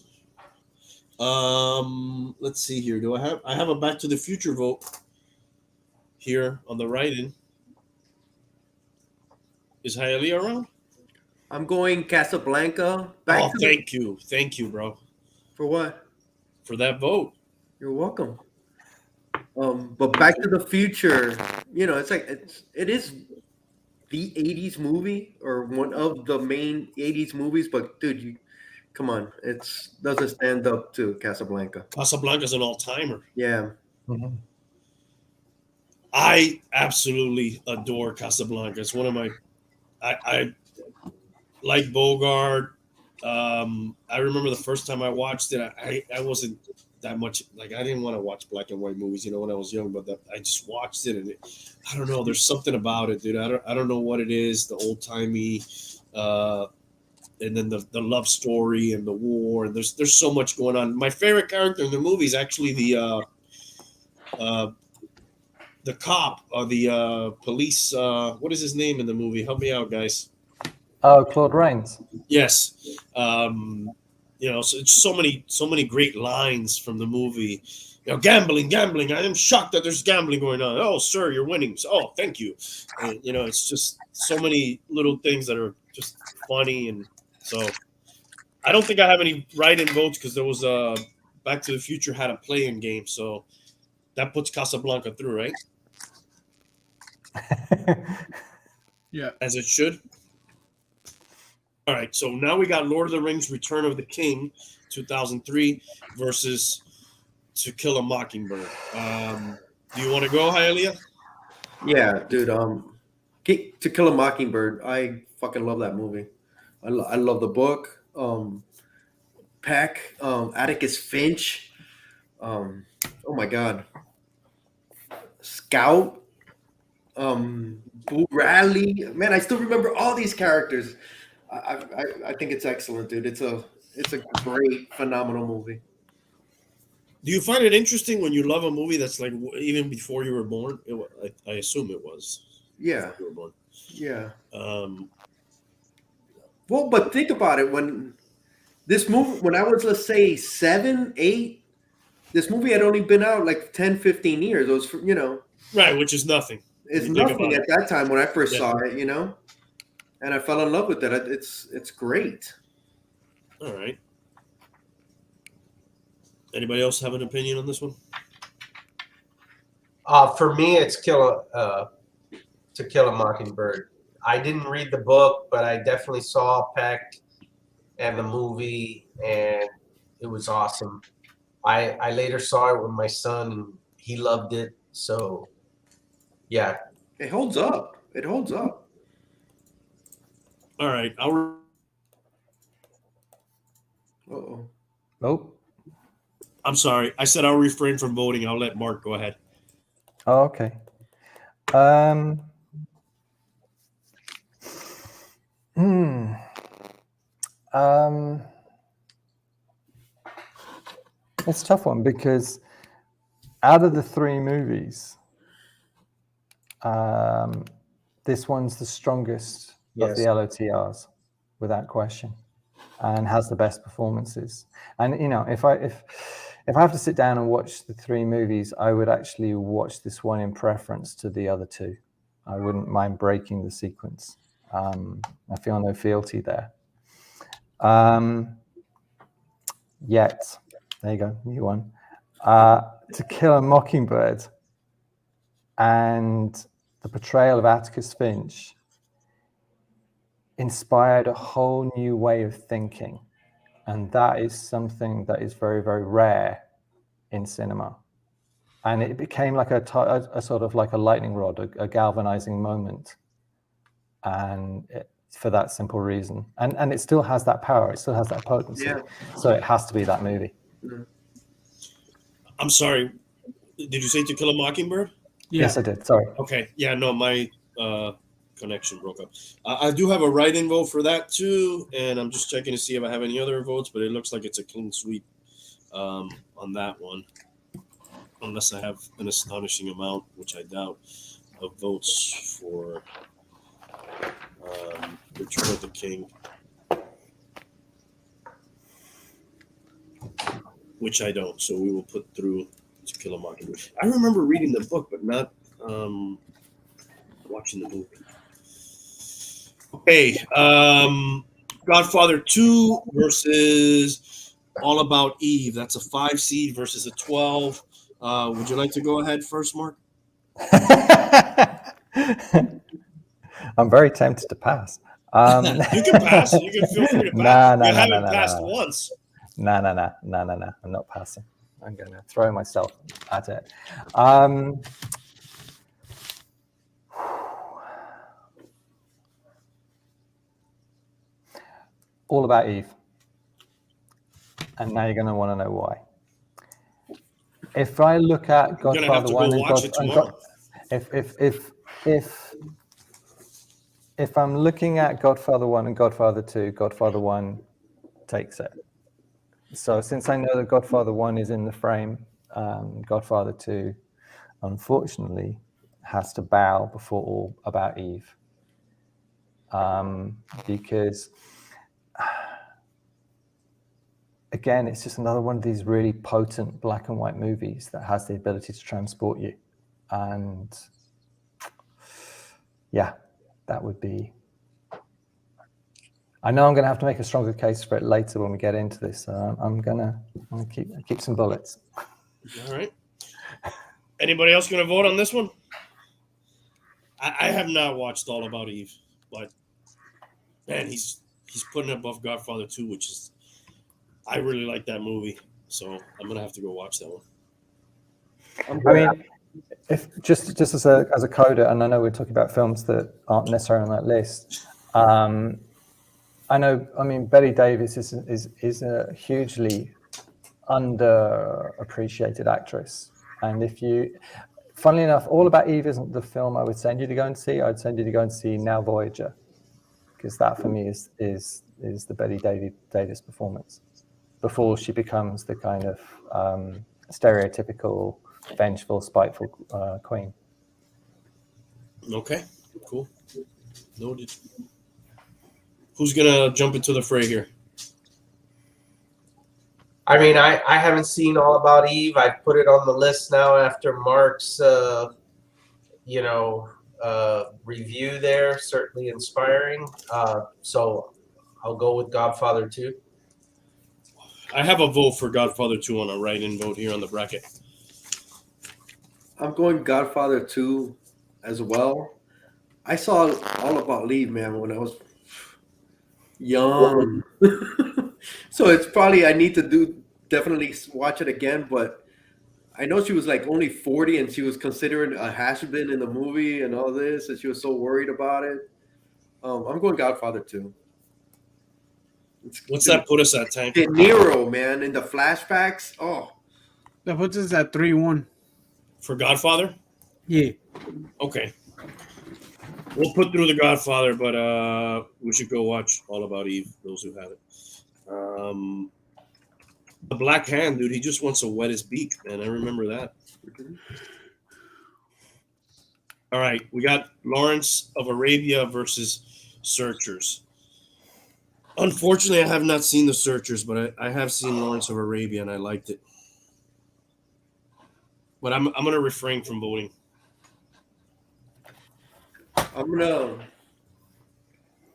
Let's see here. I have a Back to the Future vote here on the write-in. Is Hialeah around? I'm going Casablanca. Thank you, bro, For what? for that vote. You're welcome. But Back to the Future, it is the 80s movie or one of the main 80s movies, but dude, come on, it doesn't stand up to Casablanca. Casablanca's an all-timer. Yeah. Mm-hmm. I absolutely adore Casablanca. It's one of my. I like Bogart. I remember the first time I watched it. I wasn't that much like I didn't want to watch black and white movies, when I was young. But I just watched it, and I don't know. There's something about it, dude. I don't know what it is. The old timey, and then the love story and the war. And there's so much going on. My favorite character in the movie is actually the cop or the police. What is his name in the movie? Help me out, guys. Oh, Claude Rains. Yes. So it's so many great lines from the movie. Gambling. I am shocked that there's gambling going on. Oh, sir, you're winning. Oh, thank you. And, it's just so many little things that are just funny. And so I don't think I have any write-in votes because there was Back to the Future had a play-in game. So that puts Casablanca through, right? Yeah. As it should. All right, so now we got Lord of the Rings: Return of the King, 2003, versus To Kill a Mockingbird. Do you want to go, Hialeah? Yeah, dude. To Kill a Mockingbird. I fucking love that movie. I love the book. Peck, Atticus Finch. Oh my God. Scout. Boo Radley. Man, I still remember all these characters. I think it's excellent, dude. It's a great, phenomenal movie. Do you find it interesting when you love a movie that's like even before you were born? I assume it was. Yeah. Before you were born. Yeah. Um, Well, but think about it. When this movie, when I was, let's say, 7, 8, this movie had only been out like 10, 15 years. It was, right, which is nothing. it's You think nothing about at that time when I first Yeah. saw it, and I fell in love with it. It's great. All right. Anybody else have an opinion on this one? For me, it's To Kill a Mockingbird. I didn't read the book, but I definitely saw Peck and the movie, and it was awesome. I later saw it with my son, and he loved it. So, yeah. It holds up. It holds up. All right. Uh-oh. Oh, I'm sorry. I said I'll refrain from voting. I'll let Mark go ahead. oh, okay. It's a tough one because out of the three movies, this one's the strongest of the LOTRs, without question, and has the best performances. And if I have to sit down and watch the three movies, I would actually watch this one in preference to the other two. I wouldn't mind breaking the sequence. I feel no fealty there. Yet, there you go, new one. To Kill a Mockingbird and the portrayal of Atticus Finch inspired a whole new way of thinking. And that is something that is very, very rare in cinema. And it became like a sort of like a lightning rod, a galvanizing moment. And for that simple reason. And it still has that power. It still has that potency. Yeah. So it has to be that movie. I'm sorry. Did you say To Kill a Mockingbird? Yeah. Yes, I did. Sorry. Okay. Yeah, no, my connection broke up. I do have a write-in vote for that too, and I'm just checking to see if I have any other votes, but it looks like it's a clean sweep on that one, unless I have an astonishing amount, which I doubt, of votes for Return of the King, which I don't. So we will put through To Kill a Mockingbird. I remember reading the book, but not watching the movie. Okay, Godfather 2 versus All About Eve. That's a 5 seed versus a 12. Would you like to go ahead first, Mark? I'm very tempted to pass. You can pass. You can feel free to pass. You haven't passed once. No. I'm not passing. I'm going to throw myself at it. All About Eve. And now you're going to want to know why. If I look at Godfather 1 if I'm looking at Godfather 1 and Godfather 2, Godfather 1 takes it. So since I know that Godfather 1 is in the frame, Godfather 2, unfortunately, has to bow before All About Eve. Because, again, it's just another one of these really potent black and white movies that has the ability to transport you. And yeah, that would be... I know I'm going to have to make a stronger case for it later when we get into this. So I'm going to keep some bullets. All right. Anybody else going to vote on this one? I have not watched All About Eve, but man, he's he's putting it above Godfather 2, which is, I really like that movie. So I'm going to have to go watch that one. I mean, if just as a coder, and I know we're talking about films that aren't necessarily on that list. I know. I mean, Betty Davis is a hugely underappreciated actress, and if you, funnily enough, All About Eve isn't the film I would send you to go and see. I'd send you to go and see Now Voyager, because that for me is the Betty Davis performance before she becomes the kind of stereotypical vengeful, spiteful queen. Okay, cool. Noted. Who's gonna jump into the fray here? I mean, I haven't seen All About Eve. I put it on the list now after Mark's, review there. Certainly inspiring. So I'll go with Godfather 2. I have a vote for Godfather 2 on a write-in vote here on the bracket. I'm going Godfather 2 as well. I saw All About Eve, man, when I was young. So it's probably, I need to definitely watch it again, but I know she was like only 40 and she was considered a has-been in the movie and all this, and she was so worried about it. I'm going Godfather 2. What's that put us at, Tank? De Niro, man, in the flashbacks. Oh, That puts us at 3-1. For Godfather? Yeah. Okay. We'll put through the Godfather, but we should go watch All About Eve, those who have it. The Black Hand, dude, he just wants to wet his beak, man. I remember that. All right, we got Lawrence of Arabia versus Searchers. Unfortunately, I have not seen The Searchers, but I have seen Lawrence of Arabia, and I liked it. But I'm going to refrain from voting.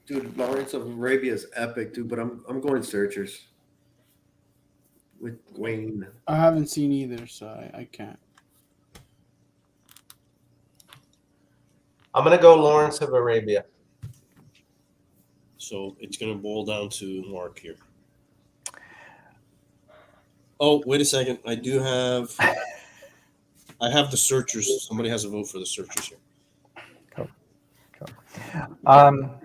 Dude, Lawrence of Arabia is epic, dude, but I'm going Searchers with Wayne. I haven't seen either, so I can't. I'm going to go Lawrence of Arabia. So it's going to boil down to Mark here. Oh, wait a second. I have The Searchers. Somebody has a vote for The Searchers here. Cool. Out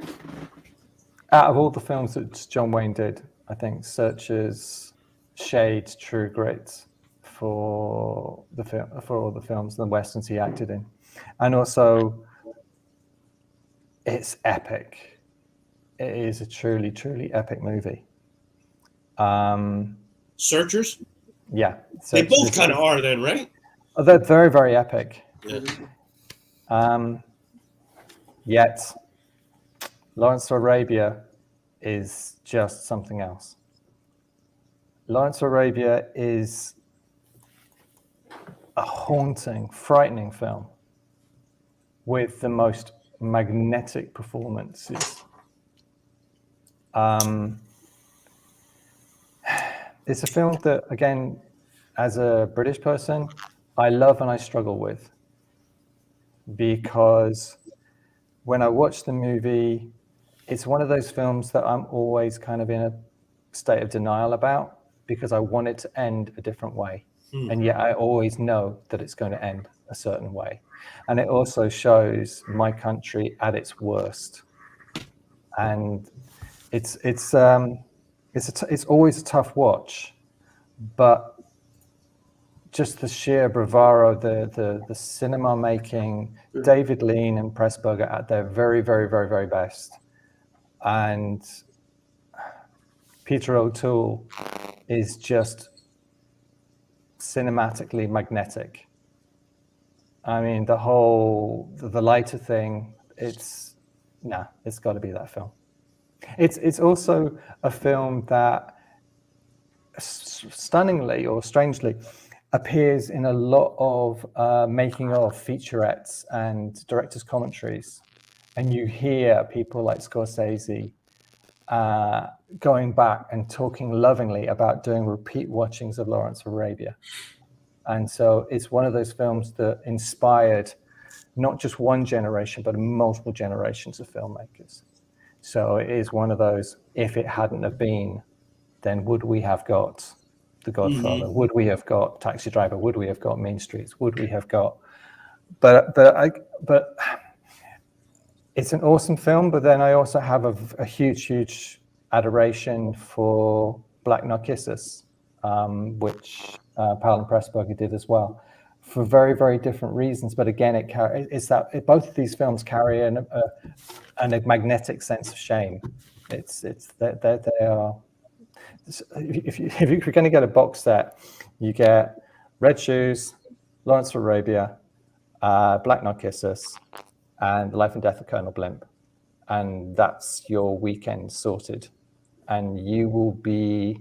of all the films that John Wayne did, I think Searchers shades True Grit for all the films and the westerns he acted in, and also it's epic. It is a truly, truly epic movie. Searchers? Yeah, they both kind of are, then, right? Oh, they're very, very epic. Yeah. Yet, Lawrence of Arabia is just something else. Lawrence of Arabia is a haunting, frightening film with the most magnetic performances. It's a film that, again, as a British person, I love and I struggle with, because when I watch the movie, it's one of those films that I'm always kind of in a state of denial about, because I want it to end a different way. And yet I always know that it's going to end a certain way. And it also shows my country at its worst. And it's always a tough watch, but just the sheer bravado, the cinema making, David Lean and Pressburger at their very, very, very, very best. And Peter O'Toole is just cinematically magnetic. I mean, the lighter thing, it's got to be that film. It's also a film that stunningly or strangely appears in a lot of making of featurettes and director's commentaries. And you hear people like Scorsese going back and talking lovingly about doing repeat watchings of Lawrence of Arabia. And so it's one of those films that inspired not just one generation, but multiple generations of filmmakers. So it is one of those, if it hadn't have been, then would we have got The Godfather? Mhm. Would we have got Taxi Driver? Would we have got Mean Streets? Would we have got... But it's an awesome film, but then I also have a huge adoration for Black Narcissus, which Paolo Pressburger did as well, for very, very different reasons. But again, both of these films carry a magnetic sense of shame. They are. If you're going to get a box set, you get Red Shoes, Lawrence of Arabia, Black Narcissus, and The Life and Death of Colonel Blimp, and that's your weekend sorted. And you will be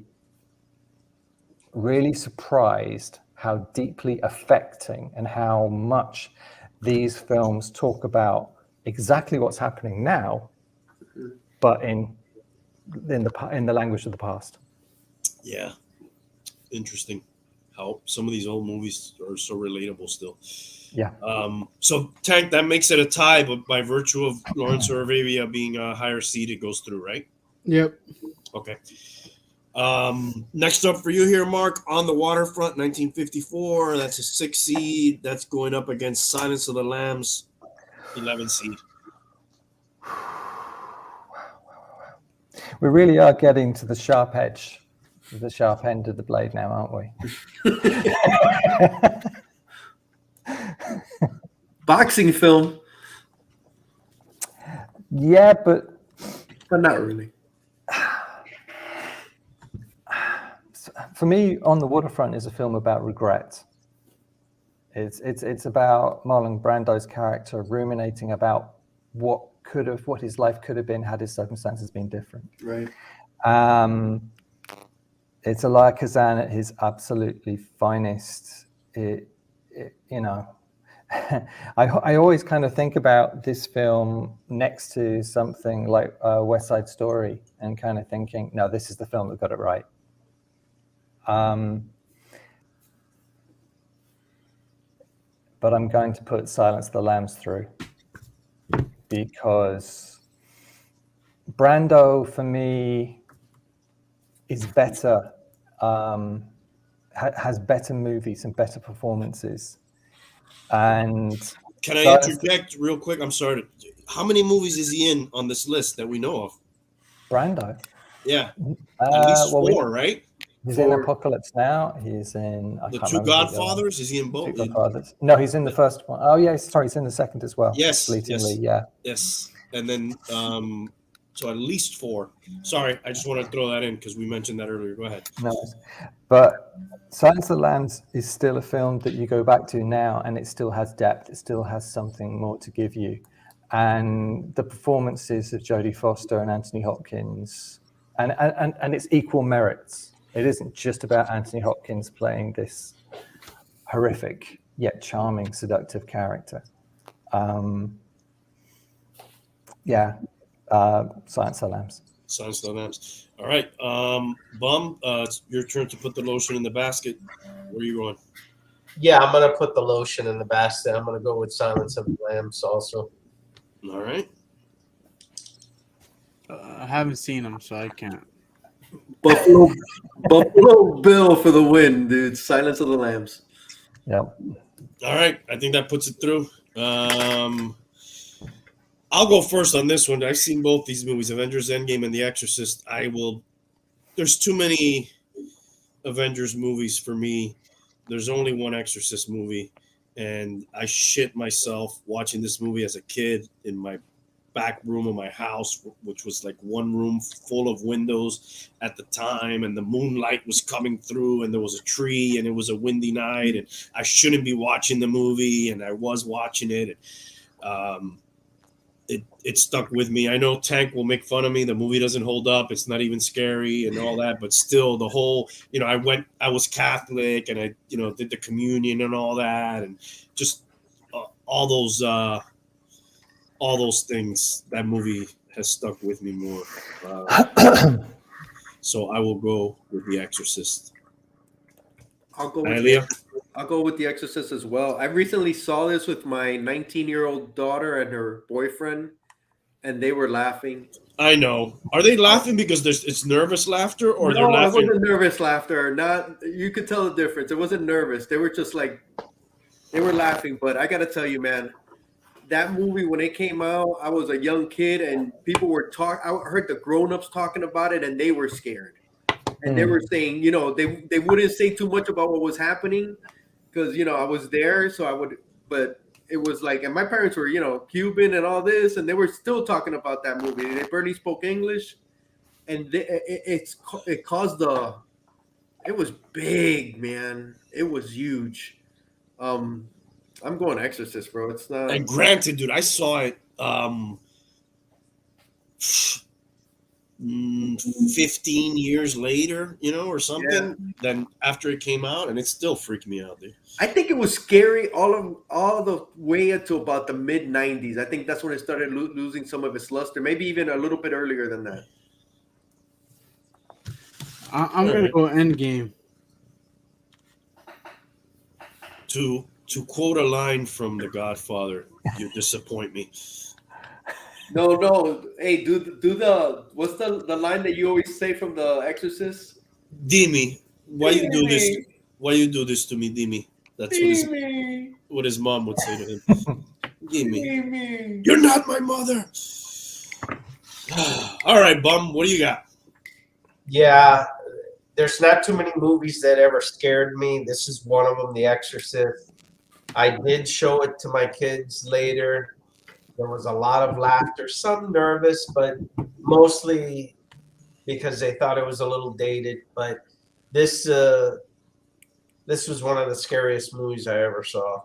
really surprised how deeply affecting and how much these films talk about exactly what's happening now, but in the language of the past. Yeah, interesting how some of these old movies are so relatable still. Yeah. So Tank, that makes it a tie, but by virtue of Lawrence of Arabia being a higher seed, it goes through, right? Yep. Okay. Next up for you here, Mark, On the Waterfront, 1954. That's a 6 seed. That's going up against Silence of the Lambs, 11 seed. We really are getting to the sharp edge, the sharp end of the blade now, aren't we? Boxing film, Yeah, but not really. for me, On the Waterfront is a film about regret. It's about Marlon Brando's character ruminating about what his life could have been had his circumstances been different. Right. It's Elia Kazan at his absolutely finest. I always kind of think about this film next to something like West Side Story and kind of thinking, no, this is the film that got it right. But I'm going to put Silence of the Lambs through because Brando, for me, is better, has better movies and better performances. And can I interject real quick? I'm sorry. How many movies is he in on this list that we know of? Brando? Yeah. At least 4, right? He's in Apocalypse Now. He's in The Two Godfathers. Is he in both? No, he's in the first one. Oh, yeah. Sorry, he's in the second as well. Yes. Fleetingly, yes. Yeah. Yes. And then, so at least 4. Sorry, I just want to throw that in because we mentioned that earlier. Go ahead. No, but Silence of the Lambs is still a film that you go back to now, and it still has depth. It still has something more to give you. And the performances of Jodie Foster and Anthony Hopkins, and it's equal merits. It isn't just about Anthony Hopkins playing this horrific yet charming, seductive character. Silence of the Lambs. Silence of the Lambs. All right. Bum, it's your turn to put the lotion in the basket. Where are you going? Yeah, I'm going to put the lotion in the basket. I'm going to go with Silence of the Lambs also. All right. I haven't seen them, so I can't. Buffalo Bill for the win, dude. Silence of the Lambs. Yep. All right. I think that puts it through. I'll go first on this one. I've seen both these movies, Avengers Endgame and The Exorcist. There's too many Avengers movies for me. There's only one Exorcist movie, and I shit myself watching this movie as a kid in my back room of my house, which was like one room full of windows at the time, and the moonlight was coming through, and there was a tree, and it was a windy night, and I shouldn't be watching the movie, and I was watching it. It stuck with me. I know Tank will make fun of me. The movie doesn't hold up. It's not even scary and all that, but still the whole, I was Catholic, and I, did the communion and all that, and just all those things. That movie has stuck with me more. So I will go with The Exorcist. I'll go with The Exorcist as well. I recently saw this with my 19-year-old daughter and her boyfriend, and they were laughing. I know. Are they laughing because it's nervous laughter, or they're No, it laughing? wasn't nervous laughter. Not you could tell the difference. It wasn't nervous. They were just like they were laughing. But I got to tell you, man, that movie when it came out, I was a young kid, and people were I heard the grown-ups talking about it, and they were scared. And they were saying, they wouldn't say too much about what was happening because I was there, so I would. But it was like, and my parents were Cuban and all this, and they were still talking about that movie. They barely spoke English, and it caused it was big, man. It was huge. I'm going Exorcist, bro. It's not. And granted, dude, I saw it 15 years later, or something, than after it came out, and it still freaked me out, dude. I think it was scary all the way until about the mid '90s. I think that's when it started losing some of its luster. Maybe even a little bit earlier than that. I'm gonna go Endgame. To quote a line from The Godfather, you disappoint me. No. Hey, do the what's the line that you always say from The Exorcist? Dimi, why you do this? Why you do this to me, Dimi? That's what his mom would say to him. Dimi, you're not my mother. All right, Bum, what do you got? Yeah, there's not too many movies that ever scared me. This is one of them, The Exorcist. I did show it to my kids later. There was a lot of laughter, some nervous, but mostly because they thought it was a little dated. But this was one of the scariest movies I ever saw.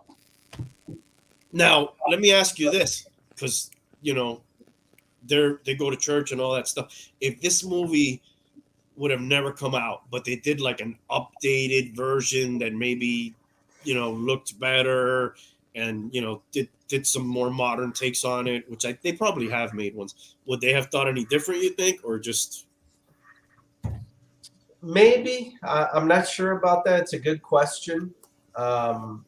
Now, let me ask you this, because they go to church and all that stuff. If this movie would have never come out, but they did like an updated version that maybe looked better and did some more modern takes on it, which they probably have made ones, would they have thought any different, you think, or just maybe? I'm not sure about that. It's a good question. I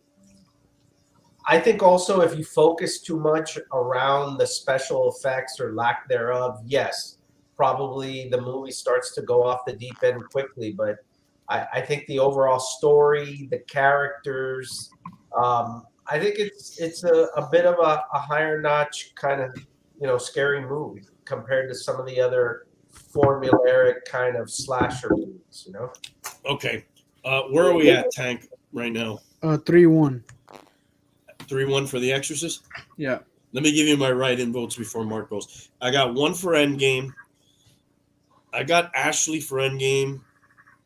think also if you focus too much around the special effects or lack thereof, yes, probably the movie starts to go off the deep end quickly. But I think the overall story, the characters, I think it's a bit of a higher notch kind of scary movie compared to some of the other formulaic kind of slasher movies. Okay, where are we at, Tank, right now? 3-1. 3-1 for The Exorcist. Yeah. Let me give you my write-in votes before Mark goes. I got 1 for Endgame. I got Ashley for Endgame.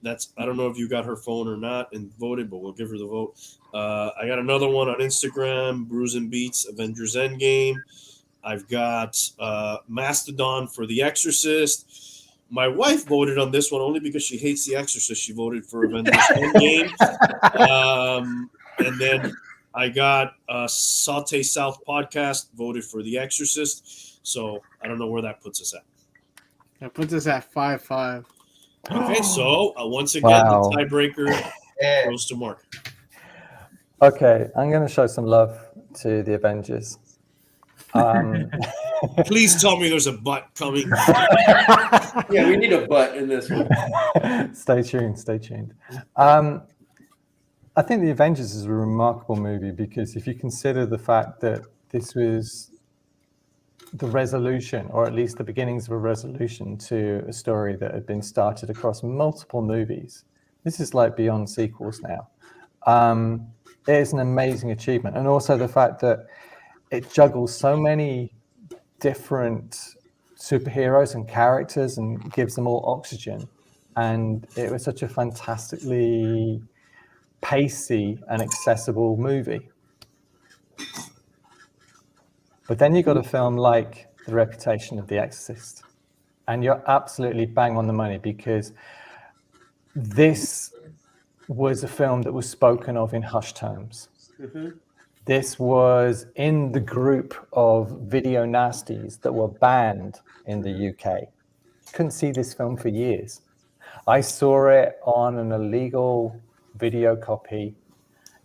I don't know if you got her phone or not and voted, but we'll give her the vote. I got another one on Instagram, Brews and Beats, Avengers Endgame. I've got Mastodon for The Exorcist. My wife voted on this one only because she hates The Exorcist. She voted for Avengers Endgame. And then I got Saute South Podcast voted for The Exorcist. So I don't know where that puts us at. That puts us at 5-5. Okay, so once again, Wow. the tiebreaker goes to Mark. Okay, I'm going to show some love to the Avengers. Please tell me there's a butt coming. Yeah, we need a butt in this one. Stay tuned. I think The Avengers is a remarkable movie because if you consider the fact that this was the resolution, or at least the beginnings of a resolution to a story that had been started across multiple movies. This is like beyond sequels now. It is an amazing achievement. And also the fact that it juggles so many different superheroes and characters and gives them all oxygen. And it was such a fantastically pacey and accessible movie. But then you got a film like The Reputation of The Exorcist, and you're absolutely bang on the money because this was a film that was spoken of in hushed tones. Mm-hmm. This was in the group of video nasties that were banned in the UK. Couldn't see this film for years. I saw it on an illegal video copy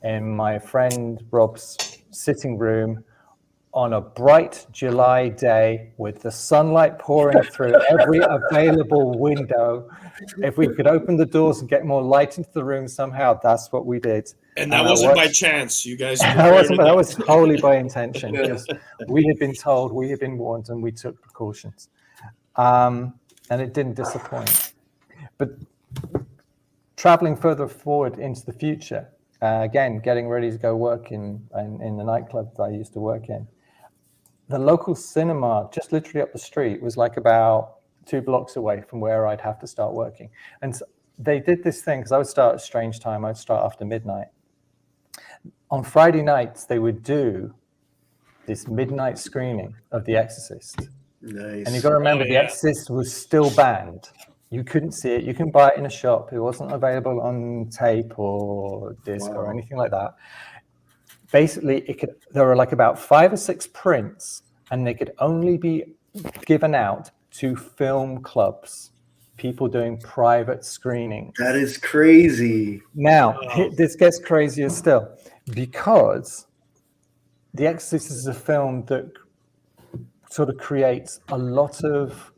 in my friend Rob's sitting room on a bright July day with the sunlight pouring through every available window. If we could open the doors and get more light into the room somehow, that's what we did. And that wasn't by chance. You guys that was wholly by intention, because we had been told, we had been warned, and we took precautions. And it didn't disappoint. But traveling further forward into the future, again, getting ready to go work in the nightclub that I used to work in, the local cinema just literally up the street was like about 2 blocks away from where I'd have to start working. And so they did this thing, because I would start at strange time. I'd start after midnight. On Friday nights, they would do this midnight screening of The Exorcist. Nice. And you've got to remember, The Exorcist was still banned. You couldn't see it. You couldn't buy it in a shop. It wasn't available on tape or disc or anything like that. Basically, there were like about 5 or 6 prints, and they could only be given out to film clubs, people doing private screenings. That is crazy. Now, this gets crazier still, because The Exorcist is a film that sort of creates a lot of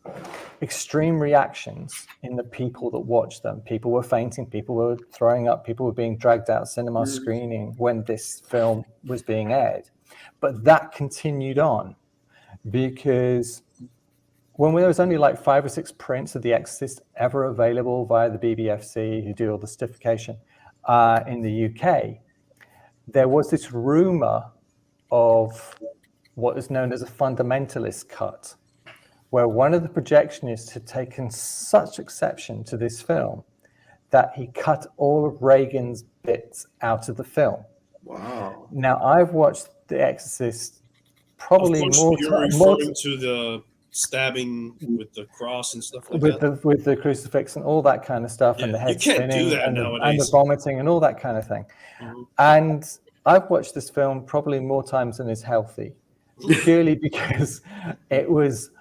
extreme reactions in the people that watch them. People were fainting, people were throwing up, people were being dragged out of cinema screening when this film was being aired. But that continued on, because when there was only like 5 or 6 prints of The Exorcist ever available via the BBFC, who do all the certification in the UK, there was this rumor of what is known as a fundamentalist cut, where one of the projectionists had taken such exception to this film that he cut all of Reagan's bits out of the film. Wow. Now, I've watched The Exorcist probably more you're referring to the stabbing with the cross and stuff like that? With the crucifix and all that kind of stuff, and the head spinning and the vomiting and all that kind of thing. Mm-hmm. And I've watched this film probably more times than is healthy, purely because it was,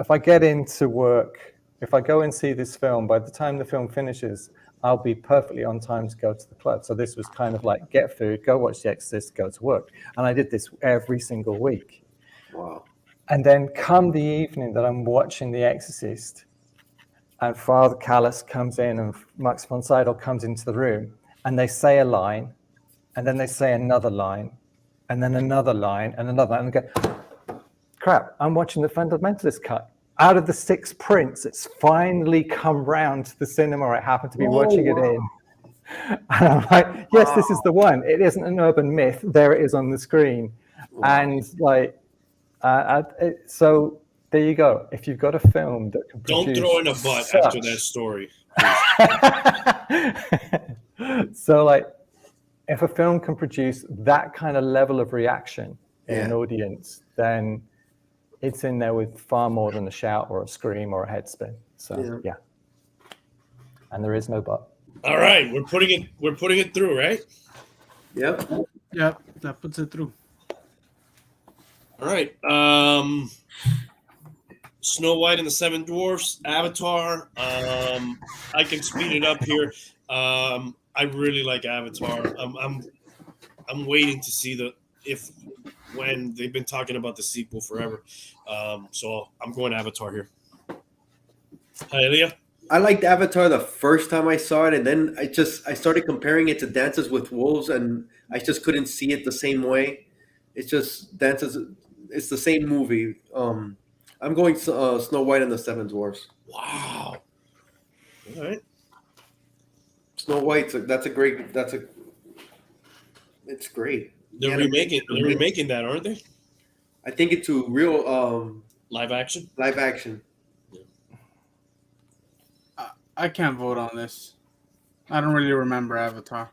if I get into work, if I go and see this film, by the time the film finishes, I'll be perfectly on time to go to the club. So this was kind of like, get food, go watch The Exorcist, go to work. And I did this every single week. Wow. And then come the evening that I'm watching The Exorcist, and Father Callis comes in and Max von Sydow comes into the room, and they say a line, and then they say another line, and then another line, and another line, and I go, crap, I'm watching the fundamentalist cut. Out of the 6 prints, it's finally come round to the cinema I happen to be watching it in. And I'm like, yes, this is the one. It isn't an urban myth. There it is on the screen. Wow. And like, so there you go. If you've got a film that can don't throw in a butt after that story. So like, if a film can produce that kind of level of reaction in an audience, then it's in there with far more than a shout or a scream or a head spin. So yeah. And there is no but. All right, we're putting it through, right? Yep. Yep, that puts it through. All right. Snow White and the Seven Dwarfs, Avatar. I can speed it up here. I really like Avatar. I'm waiting to see when they've been talking about the sequel forever. So I'm going Avatar here. Hi, Elia. I liked Avatar the first time I saw it, and then I started comparing it to Dances with Wolves, and I just couldn't see it the same way. It's just it's the same movie. I'm going Snow White and the Seven Dwarfs. Wow. All right. Snow White. It's great. They're remaking that, aren't they? I think it's a real live action. Live action. I can't vote on this. I don't really remember Avatar.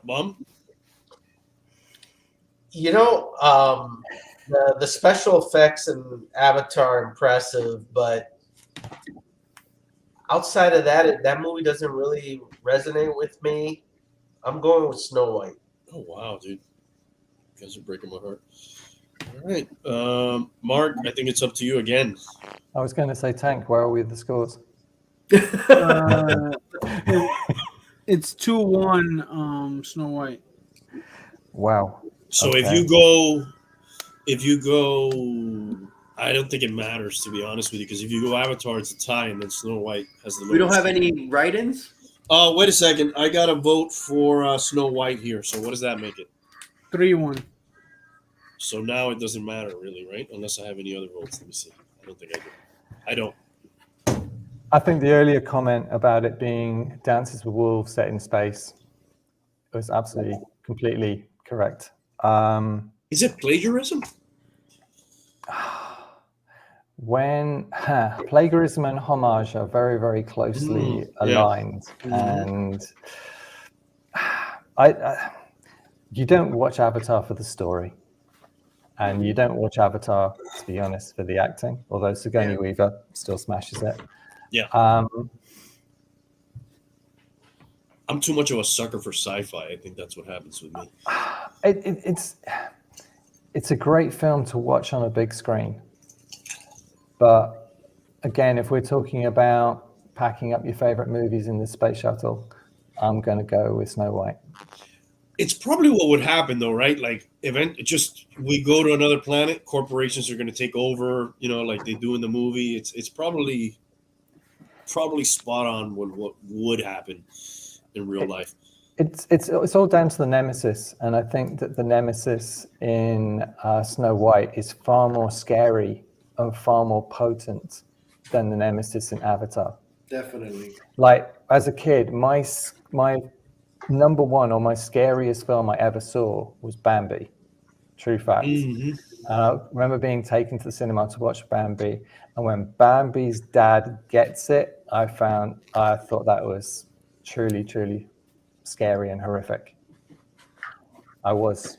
Bum? You know, the special effects in Avatar are impressive, but outside of that movie doesn't really resonate with me. I'm going with Snow White. Oh, wow, dude. You guys are breaking my heart. All right. Mark, I think it's up to you again. I was going to say, Tank, where are we with the scores? It's 2-1 Snow White. Wow. So Okay. if you go, I don't think it matters, to be honest with you, because if you go Avatar, it's a tie, and then Snow White has the lowest. We don't have any write-ins. Wait a second. I got a vote for Snow White here. So what does that make it? 3-1. So now it doesn't matter, really, right? Unless I have any other votes. Let me see. I don't think I do. I don't. I think the earlier comment about it being Dances with Wolves set in space was absolutely, completely correct. Is it plagiarism? When plagiarism and homage are very, very closely aligned, and you don't watch Avatar for the story, and you don't watch Avatar, to be honest, for the acting. Although Sigourney Weaver still smashes it. Yeah. I'm too much of a sucker for sci-fi. I think that's what happens with me. It's a great film to watch on a big screen. But again, if we're talking about packing up your favorite movies in the space shuttle, I'm going to go with Snow White. It's probably what would happen, though, right? Like, we go to another planet, corporations are going to take over, like they do in the movie. It's probably spot on what would happen in real life. It's all down to the nemesis, and I think that the nemesis in Snow White is far more scary and far more potent than the nemesis in Avatar. Definitely. Like, as a kid, my number one or my scariest film I ever saw was Bambi. True fact. Mm-hmm. I remember being taken to the cinema to watch Bambi, and when Bambi's dad gets it, I thought that was truly, truly scary and horrific. I was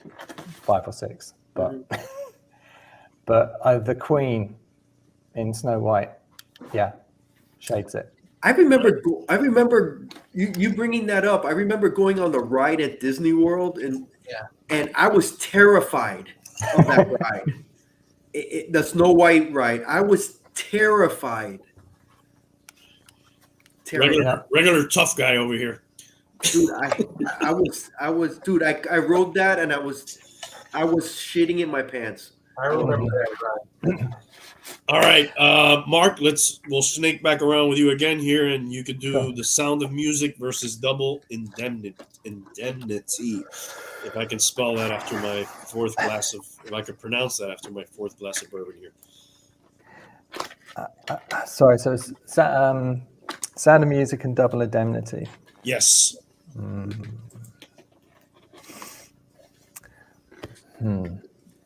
5 or 6, but but the Queen in Snow White, shades it. I remember you bringing that up. I remember going on the ride at Disney World, and I was terrified of that ride. The Snow White ride. I was terrified. Regular tough guy over here. Dude, I rode that, and I was shitting in my pants. I remember that ride. All right, Mark, we'll snake back around with you again here, and you could do The Sound of Music versus Double Indemnity. If I can spell that after my fourth glass of, if I could pronounce that after my fourth glass of bourbon here. Sorry, so it's Sound of Music and Double Indemnity. Yes.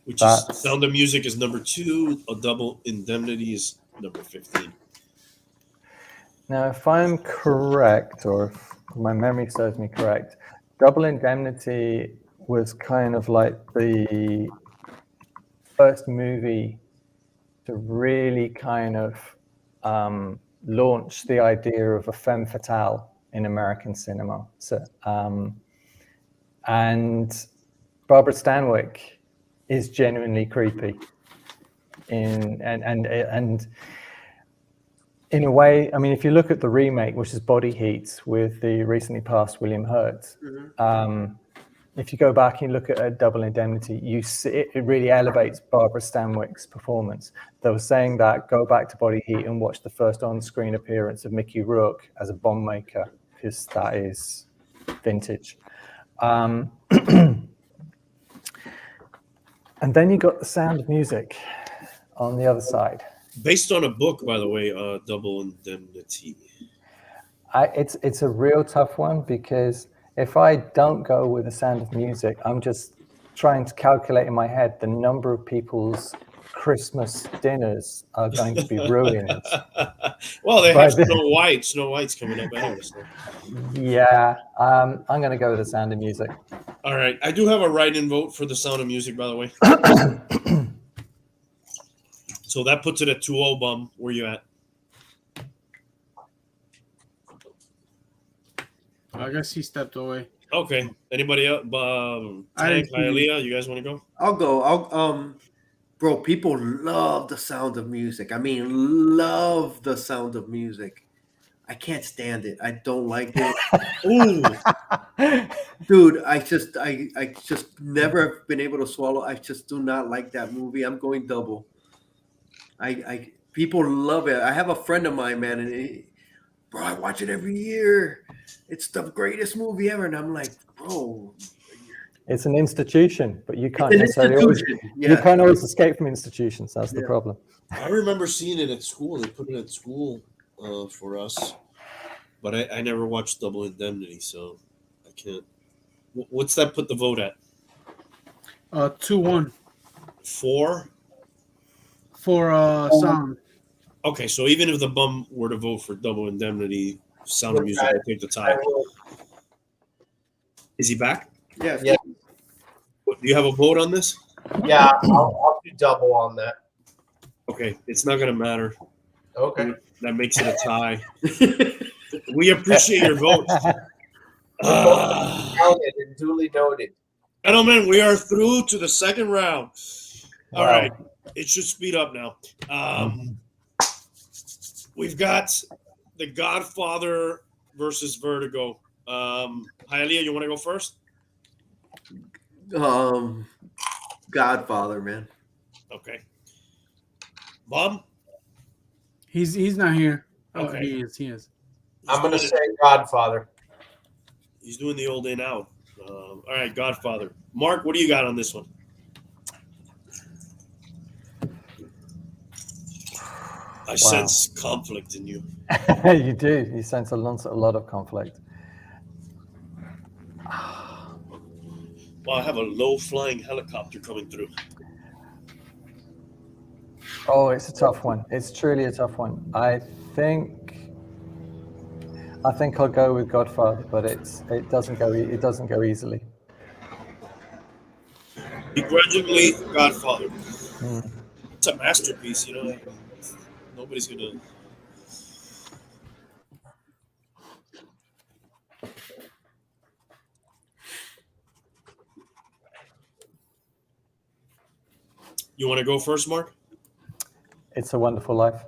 Which is Sound of Music is number 2, a Double Indemnity is number 15. Now, if I'm correct, or if my memory serves me correct, Double Indemnity was kind of like the first movie to really kind of launch the idea of a femme fatale in American cinema. So, and Barbara Stanwyck is genuinely creepy and in a way. I mean, if you look at the remake, which is Body Heat with the recently passed William Hurt, if you go back and look at a Double Indemnity, you see it really elevates Barbara Stanwyck's performance. They were saying that go back to Body Heat and watch the first on-screen appearance of Mickey Rourke as a bomb maker, because that is vintage. And then you got The Sound of Music on the other side. Based on a book, by the way, Double Indemnity. It's a real tough one, because if I don't go with The Sound of Music, I'm just trying to calculate in my head the number of people's Christmas dinners are going to be ruined. Well, they have Snow White. Snow White's coming up anyway. So. Yeah, I'm going to go with The Sound of Music. All right. I do have a write-in vote for The Sound of Music, by the way. So that puts it at 2-0, Bum. Where you at? I guess he stepped away. Okay. Anybody else? Tank, Hialeah, you guys want to go? I'll go. Bro, people love The Sound of Music. I mean, love The Sound of Music. I can't stand it. I don't like it. Ooh, Dude, I just never have been able to swallow. I just do not like that movie. I'm going double. I people love it. I have a friend of mine, man, and bro, I watch it every year. It's the greatest movie ever, and I'm like, bro, It's an institution, but you can't it's an necessarily always, institution. you Yeah, can't always escape from institutions. That's the Yeah. problem. I remember seeing it at school. They put it at school for us, but I never watched Double Indemnity, so I can't. What's that put the vote at? 2-1 4? for sound. Okay, so even if the bum were to vote for Double Indemnity, Sound of Music will take the tie. Is he back? yeah. Yeah. Do you have a vote on this? Yeah, I'll do double on that. Okay, it's not going to matter. Okay. That makes it a tie. We appreciate your vote. Counted and duly noted. Gentlemen, we are through to the second round. All Wow. right, it should speed up now. We've got The Godfather versus Vertigo. Hialeah, you want to go first? Godfather, man. Okay. Mom? He's not here. Oh, Okay. he is. I'm going to say Godfather. He's doing the old in out. All right, Godfather. Mark, what do you got on this one? I sense conflict in you. You do. You sense a lot of conflict. Well, I have a low-flying helicopter coming through. Oh, it's a tough one. It's truly a tough one. I think I'll go with Godfather, but it doesn't go easily. Begrudgingly, Godfather. Mm. It's a masterpiece, you know. Nobody's gonna. You want to go first, Mark? It's a Wonderful Life.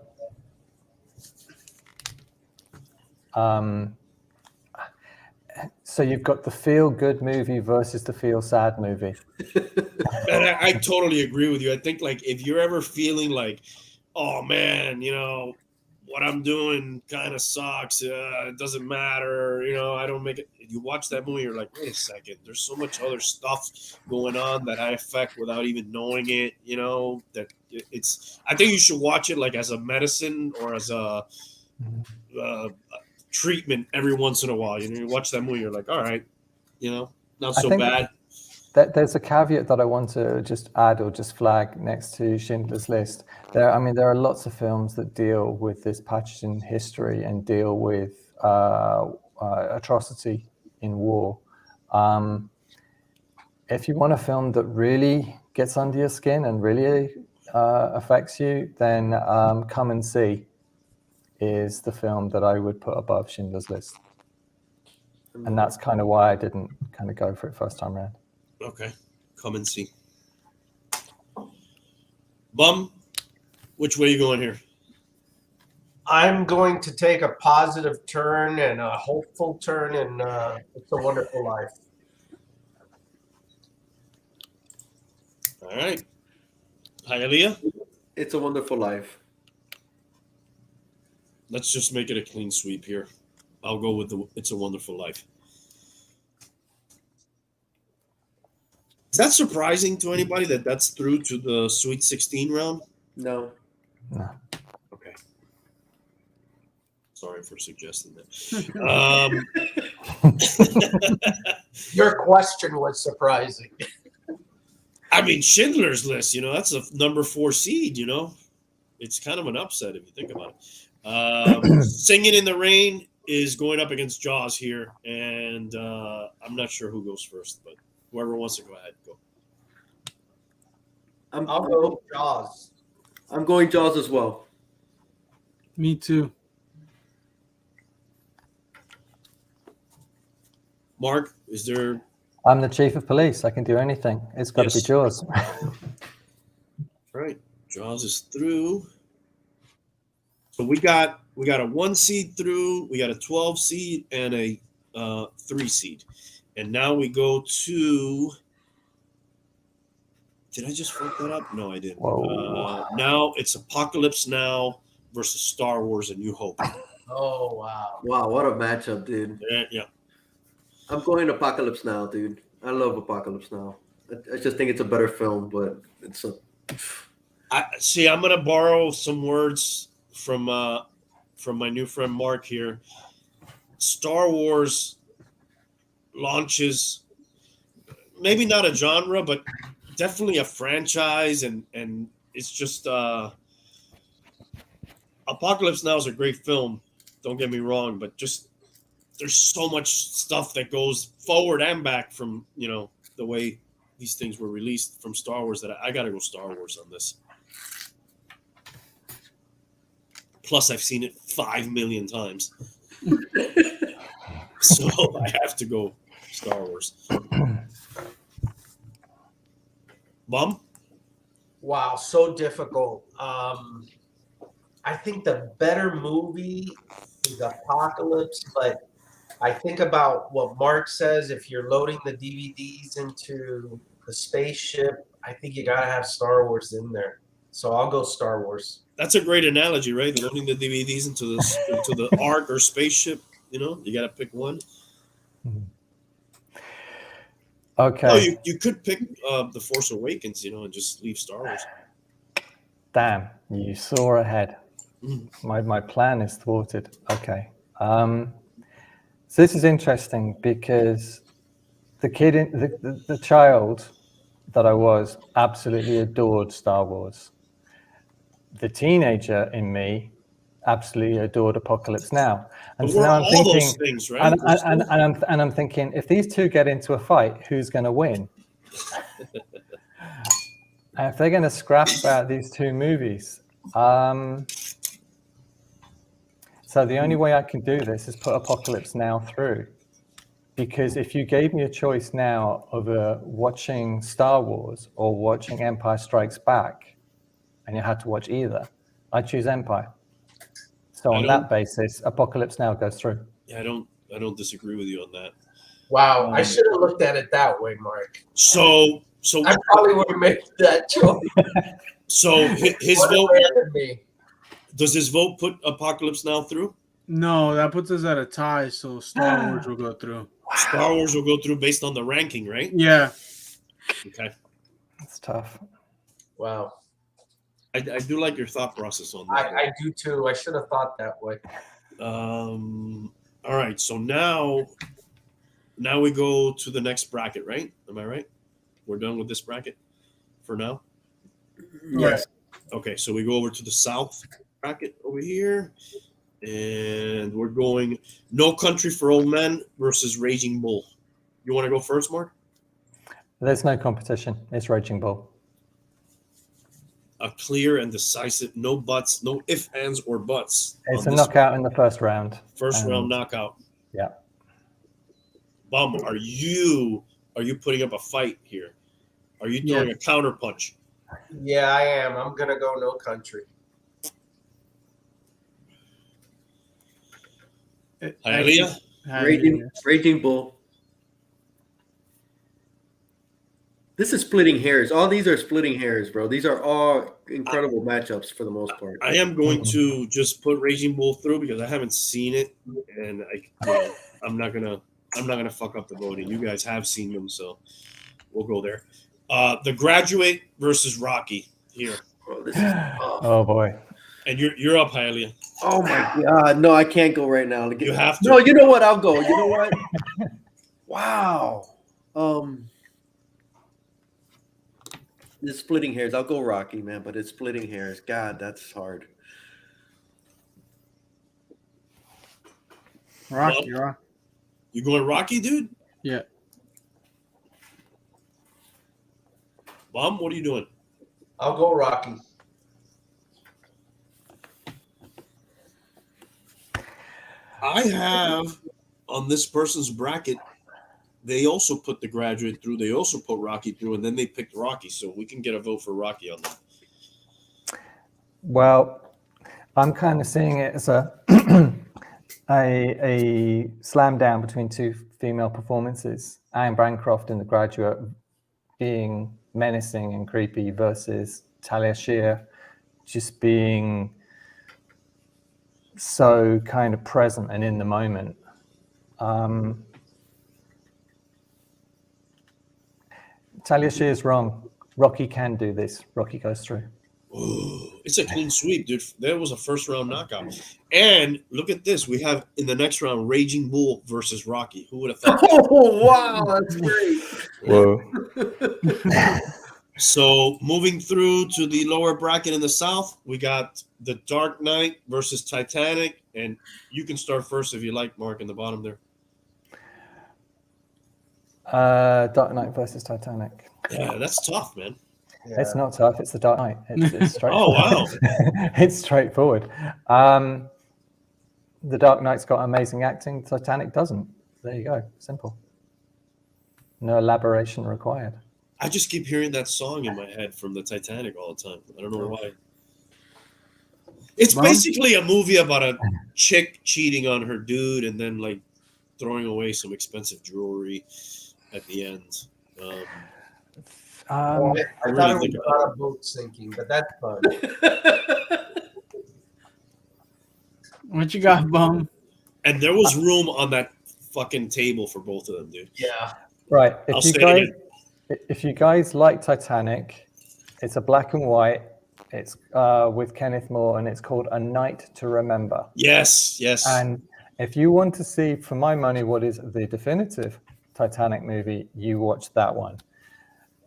So you've got the feel-good movie versus the feel-sad movie. And I totally agree with you. I think, like, if you're ever feeling like, oh man, you know, what I'm doing kind of sucks. It doesn't matter. You know, I don't make it. You watch that movie, you're like, wait a second. There's so much other stuff going on that I affect without even knowing it. You know, that it's. I think you should watch it like as a medicine or as a treatment every once in a while. You know, you watch that movie, you're like, all right, you know, not so bad. There's a caveat that I want to just add or just flag next to Schindler's List. There are lots of films that deal with this patch in history and deal with atrocity in war. If you want a film that really gets under your skin and really affects you, then Come and See is the film that I would put above Schindler's List. And that's kind of why I didn't kind of go for it first time around. Okay, Come and See. Bum, which way are you going here? I'm going to take a positive turn and a hopeful turn in It's a Wonderful Life. All right. Hialeah? It's a Wonderful Life. Let's just make it a clean sweep here. I'll go with It's a Wonderful Life. Is that surprising to anybody that that's through to the Sweet 16 round? No. No. Okay. Sorry for suggesting that. Your question was surprising. I mean, Schindler's List, you know, that's a number 4 seed, you know. It's kind of an upset if you think about it. Singing in the Rain is going up against Jaws here, and I'm not sure who goes first, but whoever wants to go ahead, go. I'll go Jaws. I'm going Jaws as well. Me too. Mark, is there... I'm the chief of police. I can do anything. It's got to be Jaws. Right. Jaws is through. So we got We got a 1 seed through. We got a 12 seed and a 3 seed. And now we go to. Did I just fuck that up? No, I didn't. Now it's Apocalypse Now versus Star Wars: A New Hope. Oh wow! Wow, what a matchup, dude. Yeah. I'm going Apocalypse Now, dude. I love Apocalypse Now. I just think it's a better film, but it's a. I'm gonna borrow some words from my new friend Mark here. Star Wars launches maybe not a genre, but definitely a franchise, and it's just Apocalypse Now is a great film. Don't get me wrong, but just there's so much stuff that goes forward and back from the way these things were released from Star Wars that I gotta go Star Wars on this. Plus, I've seen it 5 million times, so I have to go Star Wars. Mom? Wow, so difficult. I think the better movie is Apocalypse, but I think about what Mark says. If you're loading the DVDs into the spaceship, I think you gotta have Star Wars in there. So I'll go Star Wars. That's a great analogy, right? Loading the DVDs into the Ark or spaceship. You gotta pick one. Okay. Oh, you could pick The Force Awakens, and just leave Star Wars. Damn, you saw ahead. My plan is thwarted. Okay. So this is interesting because the child that I was absolutely adored Star Wars. The teenager in me absolutely adored Apocalypse Now. And so now I'm thinking, those things, right? and I'm thinking, if these two get into a fight, who's going to win? And if they're going to scrap about these two movies, so the only way I can do this is put Apocalypse Now through, because if you gave me a choice now of watching Star Wars or watching Empire Strikes Back, and you had to watch either, I'd choose Empire. So on that basis, Apocalypse Now goes through. Yeah, I don't disagree with you on that. Wow, I should have looked at it that way, Mark. So I probably would have made that choice. So his vote. Does his vote put Apocalypse Now through? No, that puts us at a tie, so Star Wars will go through. Wow. Star Wars will go through based on the ranking, right? Yeah. Okay. That's tough. Wow. I do like your thought process on that. I do too. I should have thought that way. All right. So now we go to the next bracket, right? Am I right? We're done with this bracket for now? Yes. Okay. So we go over to the South bracket over here. And we're going No Country for Old Men versus Raging Bull. You want to go first, Mark? There's no competition. It's Raging Bull. A clear and decisive, no buts, no ifs, ands, or buts. It's a knockout in the first round. First round knockout. Yeah. Bum, are you putting up a fight here? Are you throwing a counter punch? Yeah, I am. I'm gonna go No Country. Hialeah? Raging Bull. This is splitting hairs. All these are splitting hairs, bro. These are all incredible matchups for the most part. I am going to just put Raging Bull through because I haven't seen it, and I'm not gonna fuck up the voting. You guys have seen them, so we'll go there. The Graduate versus Rocky here. Bro, this is Oh boy. And you're up, Hialeah. Oh my god, no, I can't go right now. You have to. No, you know what? I'll go. You know what? Wow. It's splitting hairs. I'll go Rocky, man, but it's splitting hairs. God, that's hard. Rocky. You going Rocky, dude? Yeah. Mom, what are you doing? I'll go Rocky. I have on this person's bracket, they also put The Graduate through. They also put Rocky through, and then they picked Rocky. So we can get a vote for Rocky on that. Well, I'm kind of seeing it as a slam down between two female performances. Anne Bancroft in The Graduate being menacing and creepy versus Talia Shire just being so kind of present and in the moment. Talia Shire's wrong. Rocky can do this. Rocky goes through. Ooh, it's a clean sweep, dude. That was a first round knockout. And look at this. We have in the next round Raging Bull versus Rocky. Who would have thought? Oh, wow. That's great. Whoa. So moving through to the lower bracket in the South, we got The Dark Knight versus Titanic. And you can start first if you like, Mark, in the bottom there. Dark Knight versus Titanic. Yeah, that's tough, man. Yeah. It's not tough. It's The Dark Knight. It's Oh, straightforward. wow. It's straightforward. The Dark Knight's got amazing acting. Titanic doesn't. There you go. Simple. No elaboration required. I just keep hearing that song in my head from the Titanic all the time. I don't know why. It's basically a movie about a chick cheating on her dude and then like throwing away some expensive jewelry at the end. I really thought it think was about a boat sinking, but that's fun. What you got, Bum? And there was room on that fucking table for both of them, dude. Yeah. Right. I'll say it If you guys like Titanic, it's a black and white. It's with Kenneth More, and it's called A Night to Remember. Yes, yes. And if you want to see, for my money, what is the definitive Titanic movie, you watch that one.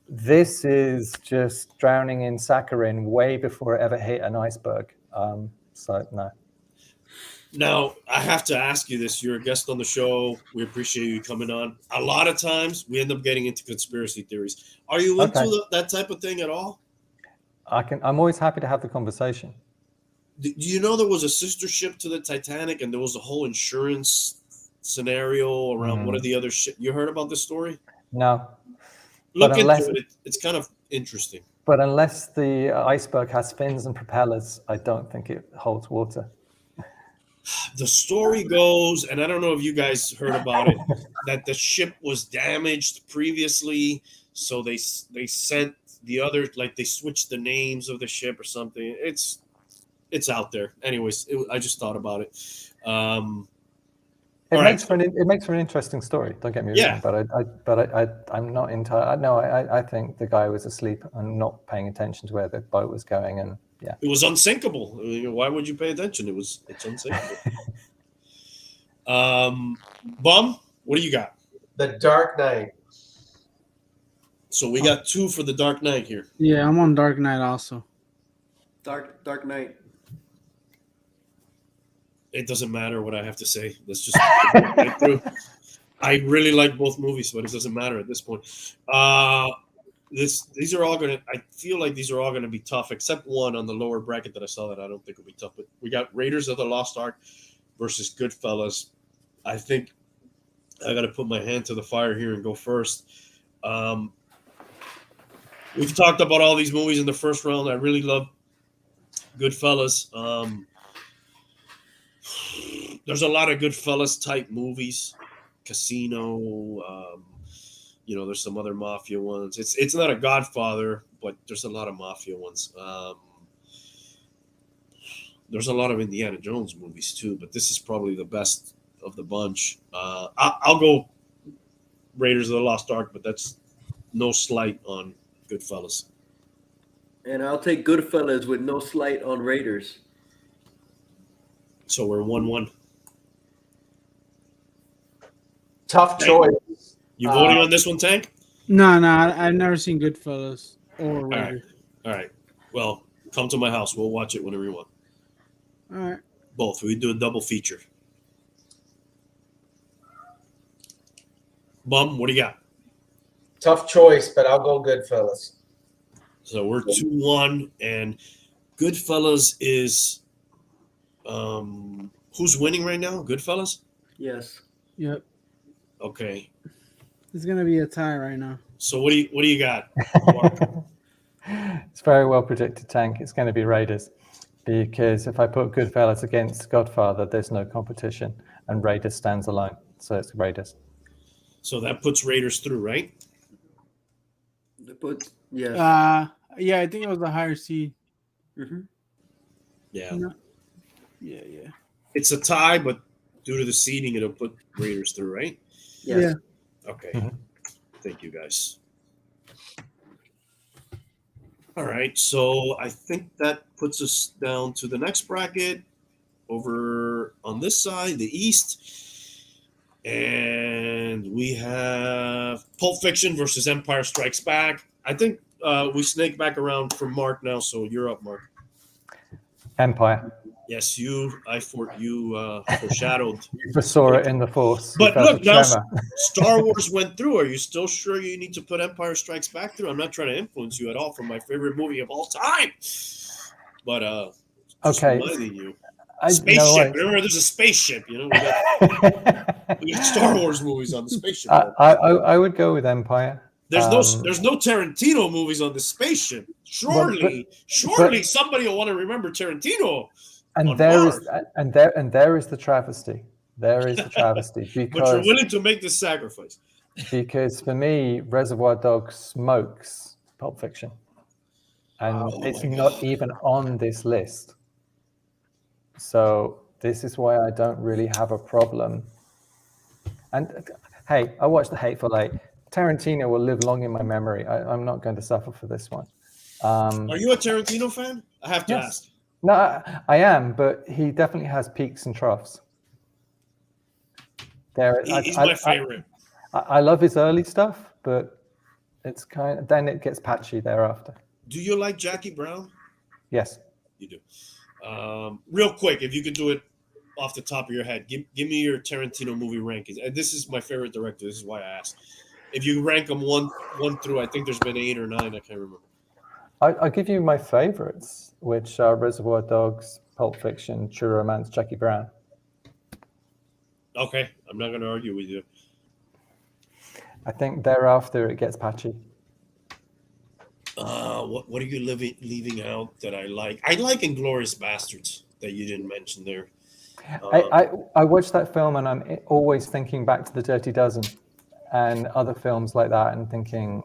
This is just drowning in saccharin way before it ever hit an iceberg. So no. Now, I have to ask you this. You're a guest on the show. We appreciate you coming on. A lot of times, we end up getting into conspiracy theories. Are you into that type of thing at all? I'm always happy to have the conversation. Do you know there was a sister ship to the Titanic, and there was a whole insurance scenario around one of the other ships? You heard about this story? No. Look into it. It's kind of interesting. But unless the iceberg has fins and propellers, I don't think it holds water. The story goes, and I don't know if you guys heard about it, that the ship was damaged previously, so they sent the other, like they switched the names of the ship or something. It's out there. Anyways, I just thought about it. It makes for an interesting story. Don't get me wrong, but I'm not entirely. No, I think the guy was asleep and not paying attention to where the boat was going, and yeah, it was unsinkable. Why would you pay attention? It's unsinkable. Bum, what do you got? The Dark Knight. So we got 2 for the Dark Knight here. Yeah, I'm on Dark Knight also. Dark Knight. It doesn't matter what I have to say. Let's just get through. I really like both movies, but it doesn't matter at this point. These are all gonna. I feel like these are all gonna be tough, except one on the lower bracket that I saw that I don't think will be tough. But we got Raiders of the Lost Ark versus Goodfellas. I think I got to put my hand to the fire here and go first. We've talked about all these movies in the first round. I really love Goodfellas. There's a lot of Goodfellas type movies. Casino. There's some other mafia ones. It's not a Godfather, but there's a lot of mafia ones. There's a lot of Indiana Jones movies too, but this is probably the best of the bunch. I'll go Raiders of the Lost Ark, but that's no slight on Goodfellas. And I'll take Goodfellas with no slight on Raiders. So we're 1-1. Tough choice. You voting on this one, Tank? No, I've never seen Goodfellas or Raiders. All right. Well, come to my house. We'll watch it whenever you want. All right. Both. We do a double feature. Bum, what do you got? Tough choice, but I'll go Goodfellas. So we're 2-1, and Goodfellas is who's winning right now? Goodfellas? Yes. Yep. Okay. It's gonna be a tie right now. So what do you got? It's very well predicted, Tank. It's going to be Raiders. Because if I put Goodfellas against Godfather, there's no competition, and Raiders stands alone. So it's Raiders. So that puts Raiders through, right? But yes. Yeah, I think it was a higher seed. Mm-hmm. Yeah. No. Yeah. It's a tie, but due to the seeding, it'll put Raiders through, right? Yes. Yeah. Okay. Mhm. Thank you, guys. All right. So I think that puts us down to the next bracket over on this side, the East. And we have Pulp Fiction versus Empire Strikes Back. I think we snake back around for Mark now. So you're up, Mark. Empire. Yes, you foreshadowed. You foresaw it in the Force. You But felt look, the now tremor. Star Wars went through. Are you still sure you need to put Empire Strikes Back through? I'm not trying to influence you at all from my favorite movie of all time. But just Okay. reminding you. No, Spaceship. Remember, there's a spaceship. You know, we got Star Wars movies on the spaceship. I would go with Empire. There's no Tarantino movies on the spaceship. Surely somebody will want to remember Tarantino. And there is the travesty. There is the travesty But because you're willing to make this sacrifice. because for me, Reservoir Dogs smokes Pulp Fiction, and it's not even on this list. So this is why I don't really have a problem. And hey, I watched The Hateful Eight. Tarantino will live long in my memory. I'm not going to suffer for this one. Are you a Tarantino fan? I have to ask. No, I am, but he definitely has peaks and troughs. He's my favorite. I love his early stuff, but it's then it gets patchy thereafter. Do you like Jackie Brown? Yes. You do. Real quick, if you could do it off the top of your head, give me your Tarantino movie rankings. And this is my favorite director. This is why I asked. If you rank them one through, I think there's been 8 or 9. I can't remember. I'll give you my favorites, which are Reservoir Dogs, Pulp Fiction, True Romance, Jackie Brown. Okay, I'm not going to argue with you. I think thereafter it gets patchy. What are you leaving out that I like? I like Inglourious Bastards that you didn't mention there. I watched that film and I'm always thinking back to The Dirty Dozen and other films like that and thinking,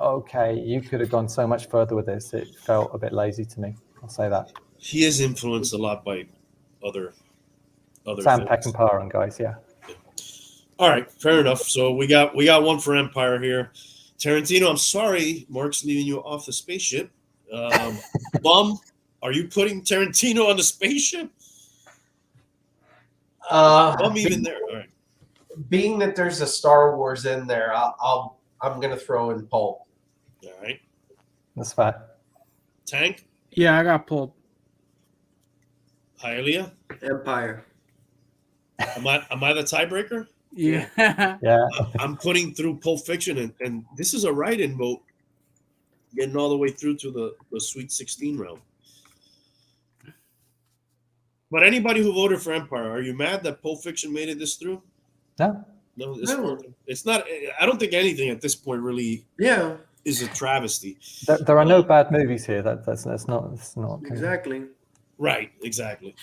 okay, you could have gone so much further with this. It felt a bit lazy to me. I'll say that. He is influenced a lot by other Sam things. Peckinpah and guys, yeah. All right, fair enough. So we got one for Empire here. Tarantino, I'm sorry, Mark's leaving you off the spaceship. Bum, are you putting Tarantino on the spaceship? Bum even there. All right. Being that there's a Star Wars in there, I'm gonna throw in Pulp. All right. That's fair. Tank, Yeah, I got Pulp. Hialeah, Empire. am I the tiebreaker? Yeah. Yeah. I'm putting through Pulp Fiction, and this is a write-in vote, getting all the way through to the Sweet 16 round. But anybody who voted for Empire, are you mad that Pulp Fiction made it this through? No. No, No. it's not. I don't think anything at this point really is a travesty. There are no bad movies here. That's not Exactly. Right, exactly.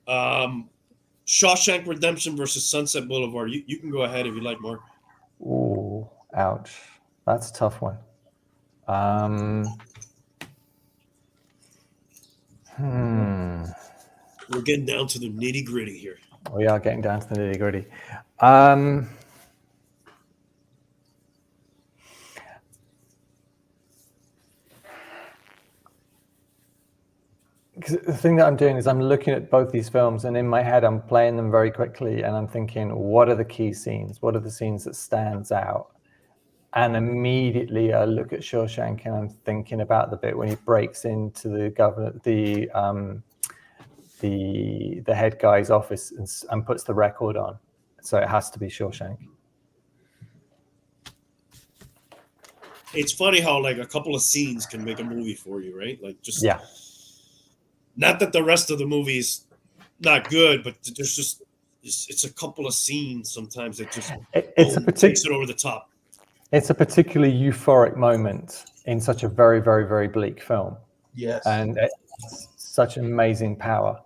Shawshank Redemption versus Sunset Boulevard. You can go ahead if you like, Mark. Ooh, ouch. That's a tough one. We're getting down to the nitty gritty here. We are getting down to the nitty gritty. The thing that I'm doing is I'm looking at both these films, and in my head I'm playing them very quickly, and I'm thinking, what are the key scenes? What are the scenes that stands out? And immediately I look at Shawshank, and I'm thinking about the bit when he breaks into the governor, the head guy's office and puts the record on. So it has to be Shawshank. It's funny how like a couple of scenes can make a movie for you, right? Like just Yeah. Not that the rest of the movie is not good, but there's just it's a couple of scenes sometimes that just takes it over the top. It's a particularly euphoric moment in such a very, very, very bleak film. Yes. And such amazing power.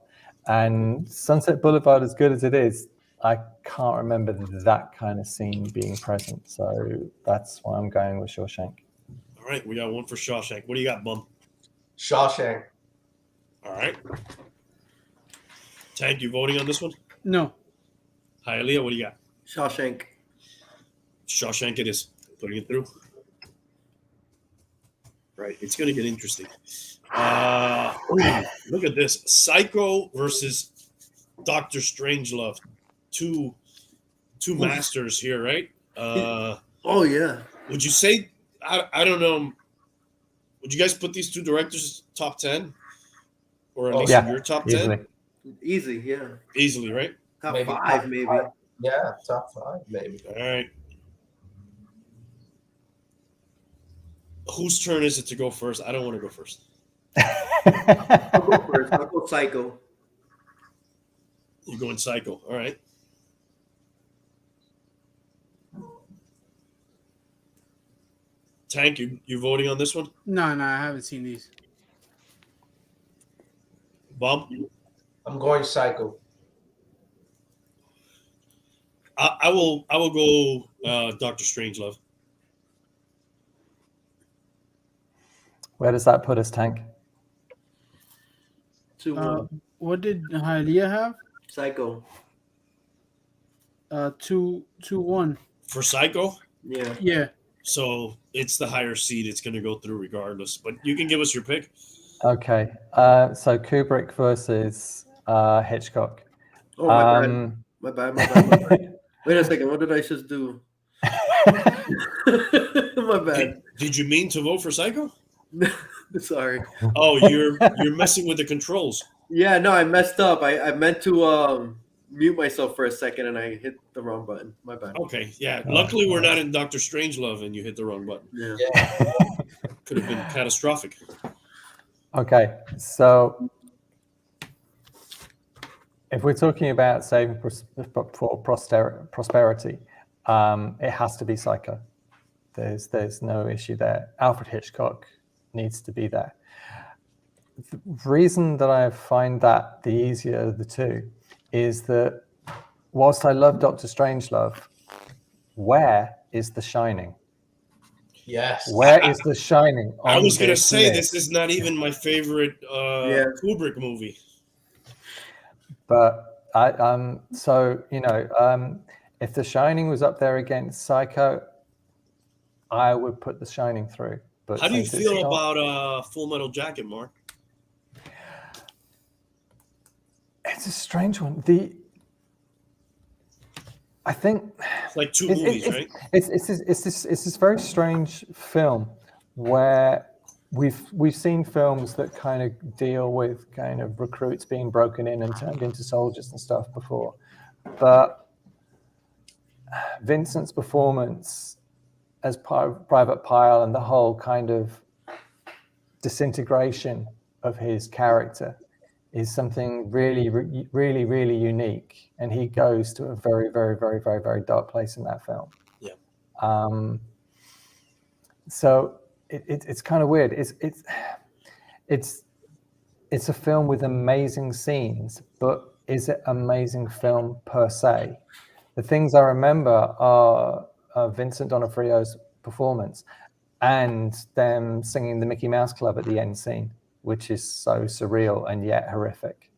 And Sunset Boulevard, as good as it is, I can't remember that kind of scene being present. So that's why I'm going with Shawshank. All right, we got one for Shawshank. What do you got, Bum? Shawshank. All right. Tank, you voting on this one? No. Hialeah, what do you got? Shawshank. Shawshank it is. Putting it through. Right, it's going to get interesting. Look at this. Psycho versus Dr. Strangelove. Two masters here, right? Oh, yeah. Would you say, I don't know, would you guys put these two directors top 10? Or at least in your top 10? Easy, yeah. Easily, right? Top Maybe five, top maybe. five. Yeah, top 5, maybe. All right. Whose turn is it to go first? I don't want to go first. I'll go first. I'll go Psycho. You're going Psycho. All right. Tank, you voting on this one? No, I haven't seen these. Bob? I'm going Psycho. I will go Dr. Strangelove. Where does that put us, Tank? 2-1. What did Hialeah have? Psycho. 2-1. For Psycho? Yeah. Yeah. So it's the higher seed. It's going to go through regardless. But you can give us your pick. Okay. So Kubrick versus Hitchcock. Oh, my bad. Wait a second. What did I just do? My bad. Did you mean to vote for Psycho? Sorry. Oh, you're messing with the controls. Yeah, no, I messed up. I meant to mute myself for a second and I hit the wrong button. My bad. Okay, yeah. Luckily, we're not in Dr. Strangelove and you hit the wrong button. Yeah. Could have been catastrophic. Okay, so if we're talking about saving for prosperity, it has to be Psycho. There's no issue there. Alfred Hitchcock needs to be there. The reason that I find that the easier of the two is that whilst I love Dr. Strangelove, where is The Shining? Yes. Where is The Shining? I was going to this say list? this is not even my favorite Kubrick movie. But if The Shining was up there against Psycho, I would put The Shining through. But how do you feel about Full Metal Jacket, Mark? It's a strange one. I think it's like two movies, right? It's this very strange film where we've seen films that kind of deal with kind of recruits being broken in and turned into soldiers and stuff before, but Vincent's performance as Private Pyle and the whole kind of disintegration of his character is something really, really, really unique. And he goes to a very, very, very, very, very dark place in that film. Yeah. So it's kind of weird. It's a film with amazing scenes, but is it amazing film per se? The things I remember are Vincent D'Onofrio's performance and them singing the Mickey Mouse Club at the end scene, which is so surreal and yet horrific.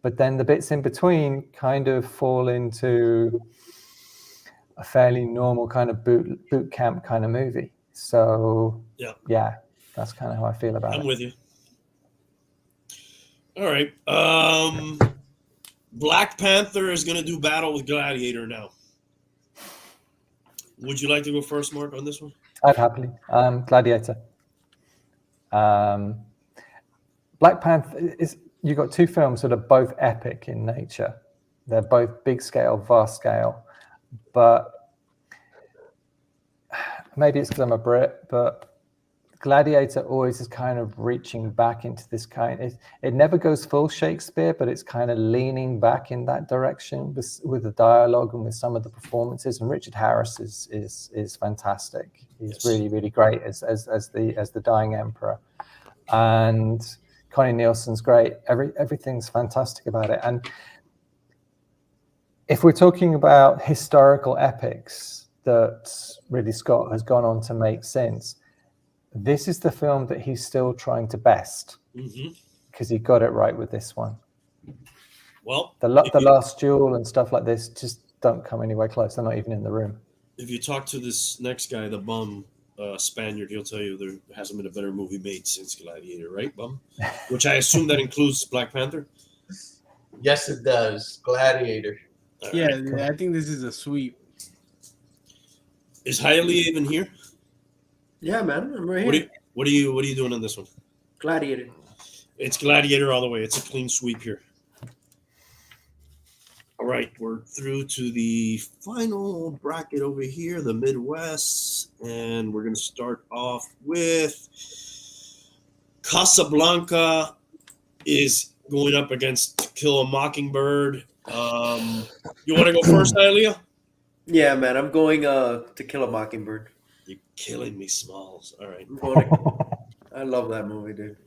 But then the bits in between kind of fall into a fairly normal kind of boot camp kind of movie. So yeah, that's kind of how I feel about it. I'm with you. All right. Black Panther is going to do battle with Gladiator now. Would you like to go first, Mark, on this one? I'd happily. Gladiator. Black Panther is. You've got two films that are both epic in nature. They're both big scale, vast scale, but maybe it's because I'm a Brit, but Gladiator always is kind of reaching back into this kind. It never goes full Shakespeare, but it's kind of leaning back in that direction with the dialogue and with some of the performances. And Richard Harris is fantastic. He's really, really great as the dying emperor. And Connie Nielsen's great. Everything's fantastic about it. And if we're talking about historical epics that Ridley Scott has gone on to make since, this is the film that he's still trying to best, because he got it right with this one. Well, the Last Duel and stuff like this just don't come anywhere close. They're not even in the room. If you talk to this next guy, the bum Spaniard, he'll tell you there hasn't been a better movie made since Gladiator, right, bum? Which I assume that includes Black Panther. Yes, it does. Gladiator. Yeah, I think this is a sweep. Is Hialeah even here? Yeah, man, I'm right here. What are you doing on this one? Gladiator. It's Gladiator all the way. It's a clean sweep here. All right, we're through to the final bracket over here, the Midwest, and we're going to start off with Casablanca is going up against To Kill a Mockingbird. You want to go first, Hialeah? Yeah, man, I'm going To Kill a Mockingbird. You're killing me, Smalls. All right. I love that movie, dude.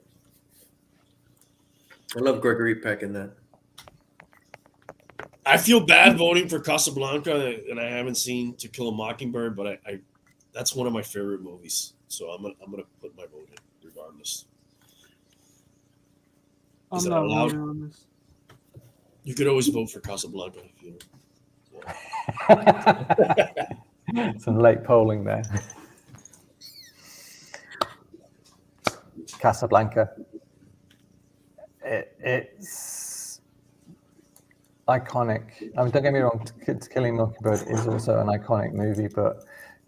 I love Gregory Peck in that. I feel bad voting for Casablanca, and I haven't seen To Kill a Mockingbird, but I that's one of my favorite movies. So I'm gonna put my vote in regardless. Is I'm that not allowed? voting on this. You could always vote for Casablanca if you. Some late polling there. Casablanca. It's iconic. I mean, don't get me wrong, To Kill a Mockingbird is also an iconic movie, but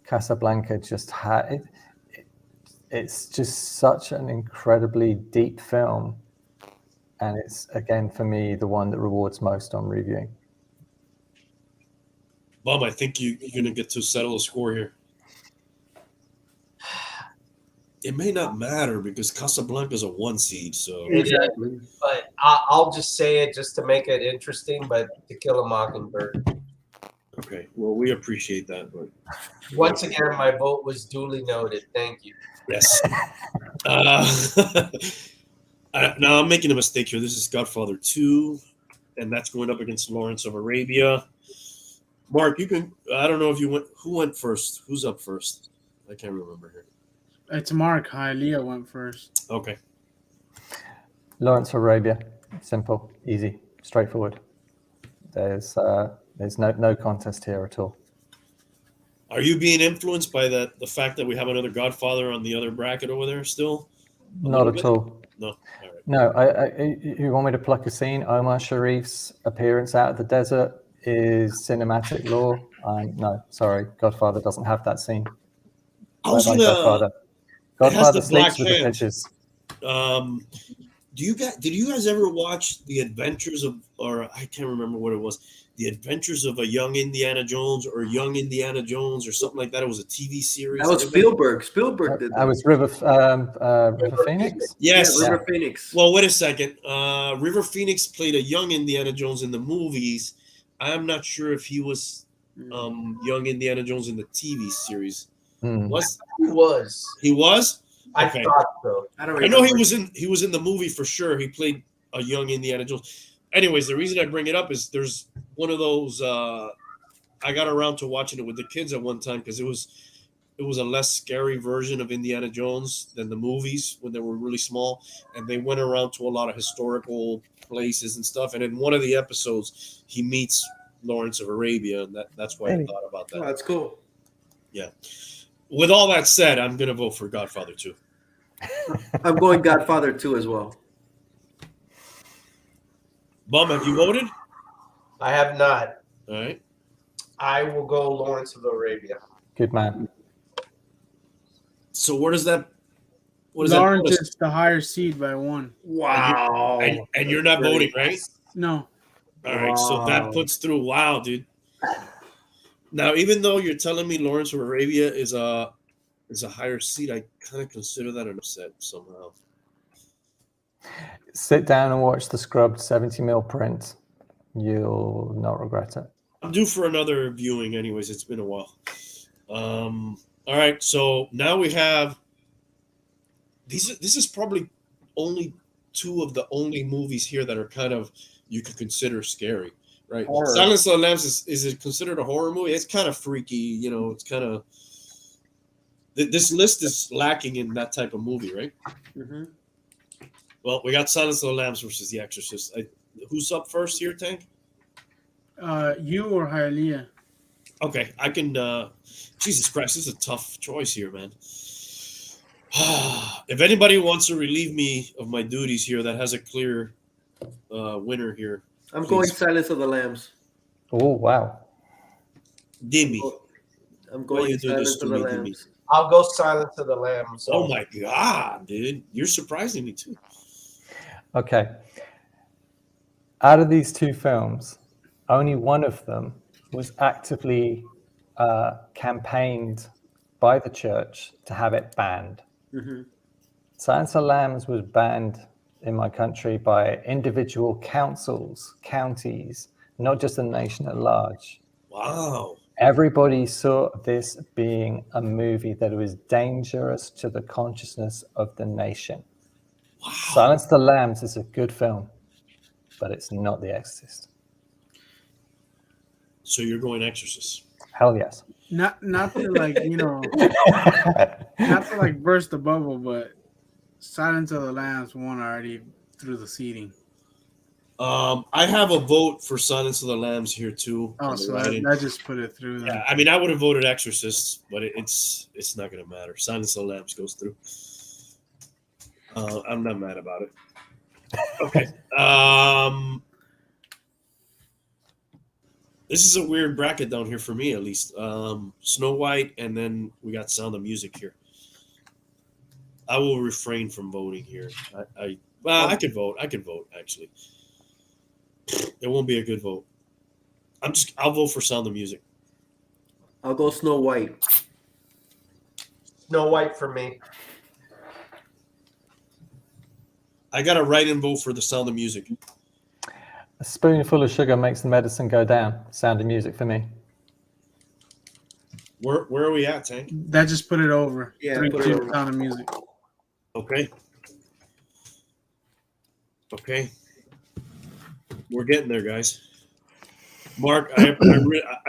Casablanca just had it's just such an incredibly deep film, and it's, again, for me, the one that rewards most on reviewing. Bum, I think you're gonna get to settle a score here. It may not matter because Casablanca's a 1 seed, so Exactly. But I'll just say it just to make it interesting. But To Kill a Mockingbird. okay. Well, we appreciate that, but Once again, my vote was duly noted. Thank you. yes. Now I'm making a mistake here. This is Godfather 2, and that's going up against Lawrence of Arabia. Mark, you can. I don't know if you went. Who went first? Who's up first? I can't remember here. It's Mark. Hialeah went first. Okay. Lawrence of Arabia, simple, easy, straightforward. There's no contest here at all. Are you being influenced by the fact that we have another Godfather on the other bracket over there still? Not at all. No. All right. No, you want me to pluck a scene? Omar Sharif's appearance out of the desert is cinematic lore. No, sorry, Godfather doesn't have that scene. I was Bye-bye, gonna. Godfather. It has Godfather the black sleeps with the hand. fishes. Did you guys ever watch The Adventures of, or I can't remember what it was, The Adventures of a Young Indiana Jones or Young Indiana Jones or something like that? It was a TV series. That was Spielberg. Spielberg did that. I was River Phoenix. Yes. Yeah, River Phoenix. Well, wait a second. River Phoenix played a young Indiana Jones in the movies. I'm not sure if he was young Indiana Jones in the TV series. Was He was. he was? I Okay. thought so. I don't I remember. know he was in the movie for sure. He played a young Indiana Jones. Anyways, the reason I bring it up is there's one of those. I got around to watching it with the kids at one time because it was a less scary version of Indiana Jones than the movies when they were really small, and they went around to a lot of historical places and stuff. And in one of the episodes, he meets Lawrence of Arabia, and that's why I thought about Oh, that. that's cool. Yeah. With all that said, I'm gonna vote for Godfather 2. I'm going Godfather 2 as well. Bum, have you voted? I have not. All right. I will go Lawrence of Arabia. Good man. So where does that? What does Lawrence that put us? is the higher seed by 1. Wow. And you're not voting, right? No. All right. So that puts through. Wow, dude. Now, even though you're telling me Lawrence of Arabia is a higher seed, I kind of consider that an upset somehow. Sit down and watch the scrubbed 70mm print. You'll not regret it. I'm due for another viewing, anyways. It's been a while. All right. So now we have these. This is probably only two of the only movies here that are kind of you could consider scary, right? Horror. Silence of the Lambs is it considered a horror movie? It's kind of freaky, you know. It's kind of this list is lacking in that type of movie, right? Mm-hmm. Well, we got Silence of the Lambs versus The Exorcist. Who's up first here, Tank? You or Hialeah? Okay, I can. Jesus Christ, this is a tough choice here, man. If anybody wants to relieve me of my duties here, that has a clear winner here. I'm Please. going Silence of the Lambs. Oh wow. Dimmy. I'm Why going you do this Silence to of the me, Dimmy? Lambs. I'll go Silence of the Lambs. Oh my God, dude. You're surprising me too. Okay. Out of these two films, only one of them was actively campaigned by the church to have it banned. Mm-hmm. Silence of the Lambs was banned in my country by individual councils, counties, not just the nation at large. Wow. Everybody saw this being a movie that was dangerous to the consciousness of the nation. Wow. Silence of the Lambs is a good film, but it's not The Exorcist. So you're going Exorcist. Hell yes. Not to like, you know, not to like burst the bubble, but Silence of the Lambs won already through the seating. I have a vote for Silence of the Lambs here too. Oh, so I just put it through. Then. Yeah, I mean, I would have voted Exorcist, but it's not going to matter. Silence of the Lambs goes through. I'm not mad about it. Okay. This is a weird bracket down here for me, at least. Snow White, and then we got Sound of Music here. I will refrain from voting here. I could vote. I could vote, actually. It won't be a good vote. I'll vote for Sound of Music. I'll go Snow White. Snow White for me. I got a write-in vote for the Sound of Music. A spoonful of sugar makes the medicine go down. Sound of Music for me. Where are we at, Tank? That just put it over. Yeah, 3-2 put it over. Sound of Music. Okay. Okay. We're getting there, guys. Mark, I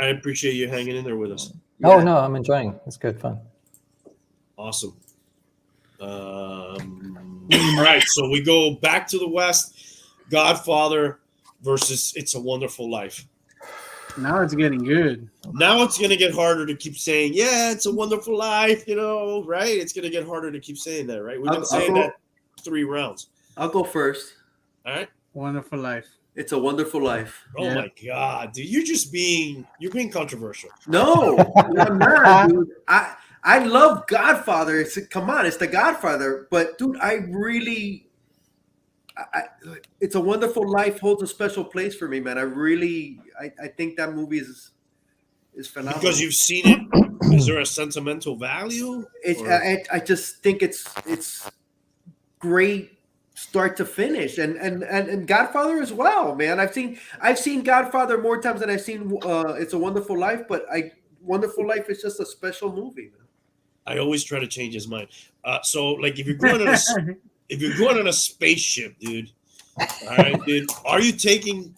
appreciate you hanging in there with us. Oh, no, I'm enjoying it. It's good fun. Awesome. All right, so we go back to the West. Godfather versus It's a Wonderful Life. Now it's getting good. Now it's going to get harder to keep saying, yeah, it's a wonderful life, you know, right? It's going to get harder to keep saying that, right? We've been saying that 3 rounds. I'll go first. All right? Wonderful Life. It's a Wonderful Life. Oh, Yeah. my God, dude. You're being controversial. No, I'm not, dude. I love Godfather. Come on, it's the Godfather. But dude, It's a Wonderful Life holds a special place for me, man. I think that movie is phenomenal. Because you've seen it, is there a sentimental value? I just think it's great start to finish, and Godfather as well, man. I've seen Godfather more times than I've seen It's a Wonderful Life, but Wonderful Life is just a special movie, man. I always try to change his mind. So, like, if you're going on a spaceship, dude, all right, dude, are you taking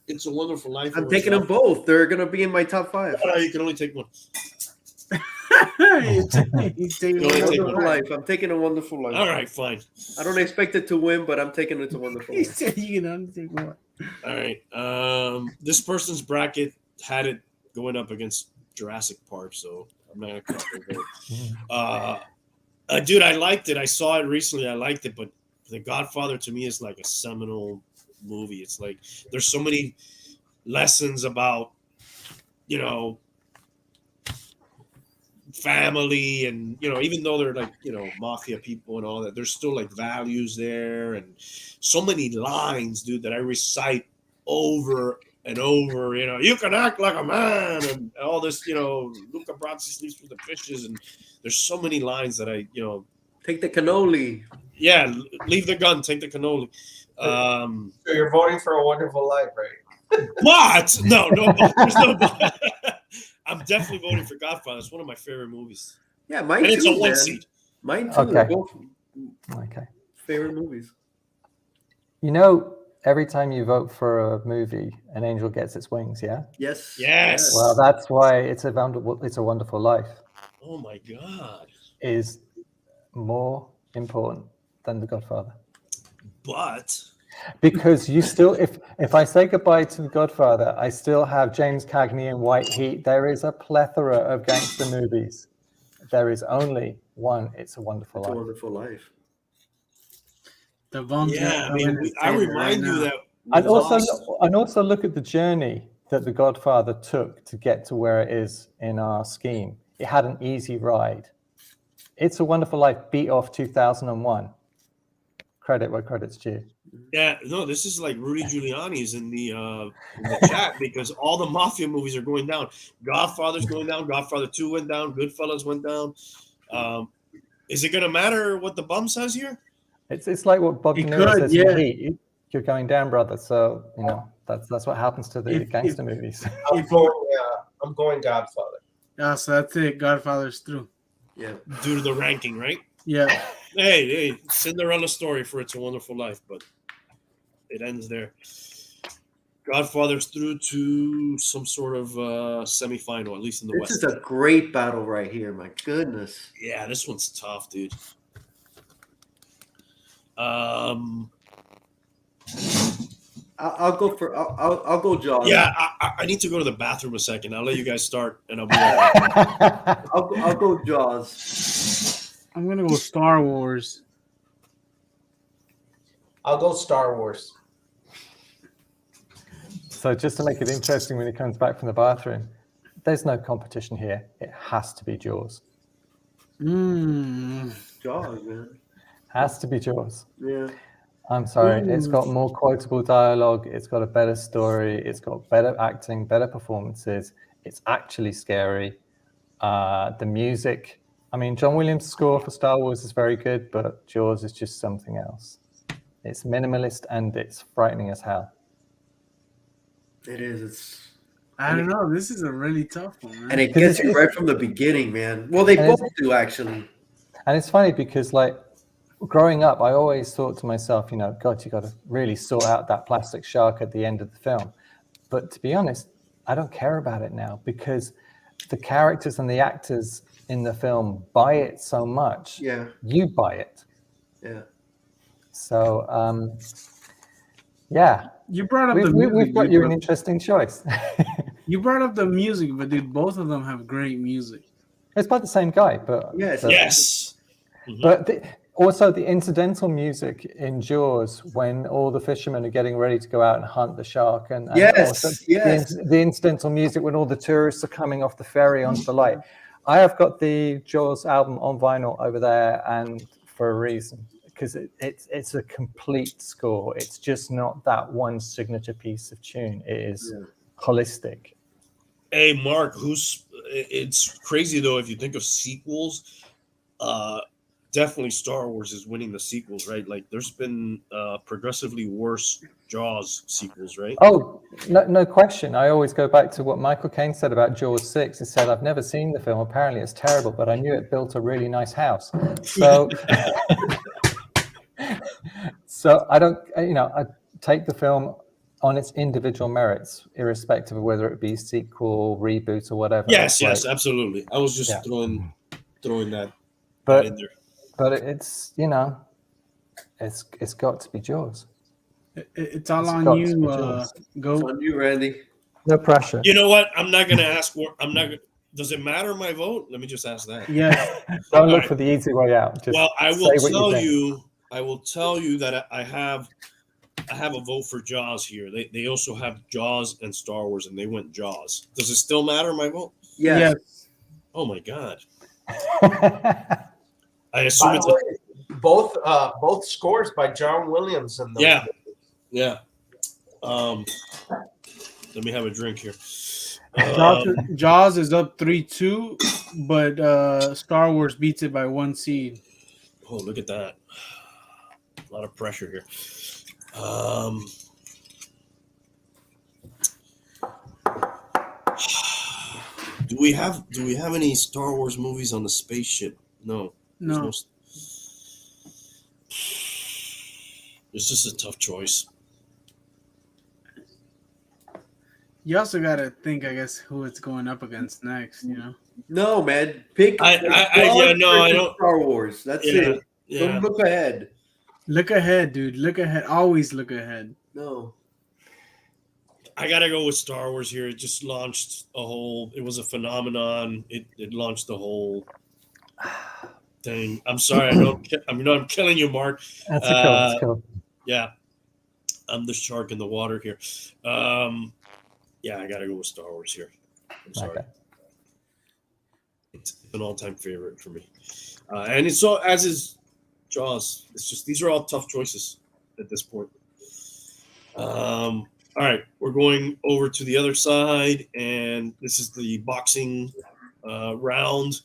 It's a Wonderful Life? I'm taking them both. They're gonna be in my top 5. No, you can only take one. He's taking Only take Wonderful one. Life. I'm taking a Wonderful Life. All right, fine. I don't expect it to win, but I'm taking It's a Wonderful He Life. said you can only take one. All right. This person's bracket had it going up against Jurassic Park, so I'm not gonna count their vote. Dude, I liked it. I saw it recently. I liked it, but The Godfather to me is like a seminal movie. It's like there's so many lessons about, you know, family, and you know, even though they're like, you know, mafia people and all that, there's still like values there, and so many lines, dude, that I recite over and over. You know, you can act like a man, and all this, you know, Luca Brasi sleeps with the fishes, and there's so many lines that I, you know, Take the cannoli. yeah, leave the gun, take the cannoli. So you're voting for A Wonderful Life, right? What? No, there's no. I'm definitely voting for Godfather. It's one of my favorite movies, Yeah, mine and too. it's a one man. seed. Mine too. Okay. They're both Okay. favorite movies. You know, every time you vote for a movie, an angel gets its wings. Yeah. Yes. Yes. Well, that's why It's a Wonderful Life Oh my God. is more important than The Godfather. But Because you still, if I say goodbye to The Godfather, I still have James Cagney and White Heat. There is a plethora of gangster movies. There is only one It's a Wonderful It's a Life. Wonderful Life. The bum's yeah, I gonna come in mean, and I save it remind right you now. that And Lost- also look at the journey that The Godfather took to get to where it is in our scheme. It had an easy ride. It's a Wonderful Life beat off 2001. Credit where credit's due. Yeah, no, this is like Rudy Giuliani's in the chat because all the mafia movies are going down. Godfather's going down. Godfather 2 went down. Goodfellas went down. Is it going to matter what the bum says here? It's like what Bob De It Niro could, says yeah. in Heat. You're going down, brother. So that's what happens to the If- gangster movies. I'm going Godfather. Yeah, so that's it. Godfather's through. Yeah. Due to the ranking, right? Yeah. Hey, Cinderella story for It's a Wonderful Life, but it ends there. Godfather's through to some sort of semifinal, at least in the This West. is a great battle right here. My goodness. Yeah, this one's tough, dude. Um, I'll go for. I'll go Jaws. yeah, I need to go to the bathroom a second. I'll let you guys start, and I'll be right back. I'll go Jaws. I'm gonna go Star Wars. I'll go Star Wars. So just to make it interesting when he comes back from the bathroom, there's no competition here. It has to be Jaws. Jaws, man. Has to be Jaws. Yeah. I'm sorry. It's got more quotable dialogue. It's got a better story. It's got better acting, better performances. It's actually scary. The music. I mean, John Williams' score for Star Wars is very good, but Jaws is just something else. It's minimalist and it's frightening as hell. It is. It's. I don't know. This is a really tough one, man. And it 'Cause gets it's- you right from the beginning, man. Well, they And both it's- do actually. And it's funny because, like, growing up, I always thought to myself, God, you got to really sort out that plastic shark at the end of the film. But to be honest, I don't care about it now because the characters and the actors in the film buy it so much. Yeah. You buy it. Yeah. So, yeah. You brought up the music. We've got you an interesting choice. You brought up the music, but dude, both of them have great music. It's by the same guy, but Yes. Yes. Mhm. But also the incidental music in Jaws when all the fishermen are getting ready to go out and hunt the shark, and Yes, also yes. the incidental music when all the tourists are coming off the ferry onto the light. I have got the Jaws album on vinyl over there, and for a reason, because it's a complete score. It's just not that one signature piece of tune. It is holistic. Hey, Mark, it's crazy though if you think of sequels. Definitely Star Wars is winning the sequels, right? Like there's been progressively worse Jaws sequels, right? Oh, no question. I always go back to what Michael Caine said about Jaws 6. He said, I've never seen the film. Apparently it's terrible, but I knew it built a really nice house. So, so I don't, I take the film on its individual merits, irrespective of whether it be sequel, reboot, or whatever. Yes, absolutely. I was just throwing that in there. But it's it's got to be Jaws. It's all on you, Go. It's on you, Randy. No pressure. You know what? I'm not gonna ask. Does it matter my vote? Let me just ask that. Yeah. Don't look for the easy way out. Just I will say what tell you you. I will tell you that I have a vote for Jaws here. They also have Jaws and Star Wars, and they went Jaws. Does it still matter my vote? Yes. Oh my god! think. I assume it's both scores by John Williams and yeah. Let me have a drink here. Jaws is up 3-2, but Star Wars beats it by 1 seed. Oh, look at that! A lot of pressure here. Do we have any Star Wars movies on the spaceship? No. No. There's It's just a tough choice. You also gotta think, I guess, who it's going up against next. No, man. Pick. I don't. Star Wars. That's Yeah, it. yeah. Don't look ahead. Look ahead, dude. Look ahead. Always look ahead. No. I gotta go with Star Wars here. It just launched a whole. It was a phenomenon. It launched the whole thing. I'm sorry. I'm killing you, Mark. That's a cool. That's cool. Yeah, I'm the shark in the water here. Yeah, I gotta go with Star Wars here. I'm sorry. Okay. It's an all-time favorite for me, and it's so as is Jaws. It's just these are all tough choices at this point. All right, we're going over to the other side, and this is the boxing round.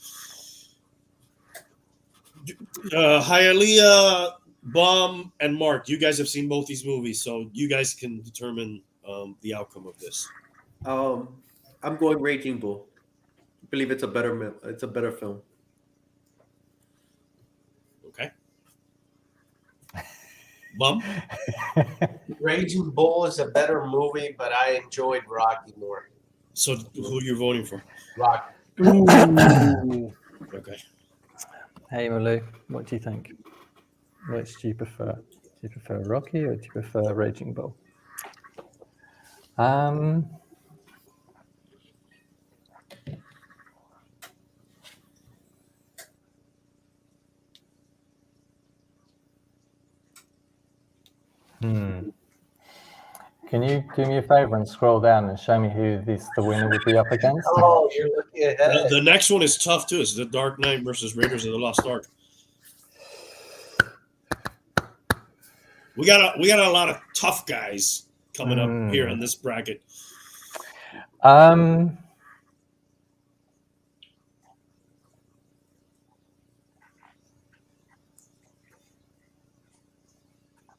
Hialeah, Bomb, and Mark, you guys have seen both these movies, so you guys can determine the outcome of this. I'm going Raging Bull. I believe it's a better film. Okay. Bomb? Raging Bull is a better movie, but I enjoyed Rocky more. So who you're voting for? Rocky. Ooh. Okay. Hey, Malu, what do you think? Which do you prefer? Do you prefer Rocky or do you prefer Raging Bull? Can you do me a favor and scroll down and show me who the winner would be up against? Oh, you're looking ahead. The next one is tough too. It's The Dark Knight versus Raiders of the Lost Ark. We got a lot of tough guys coming up here in this bracket.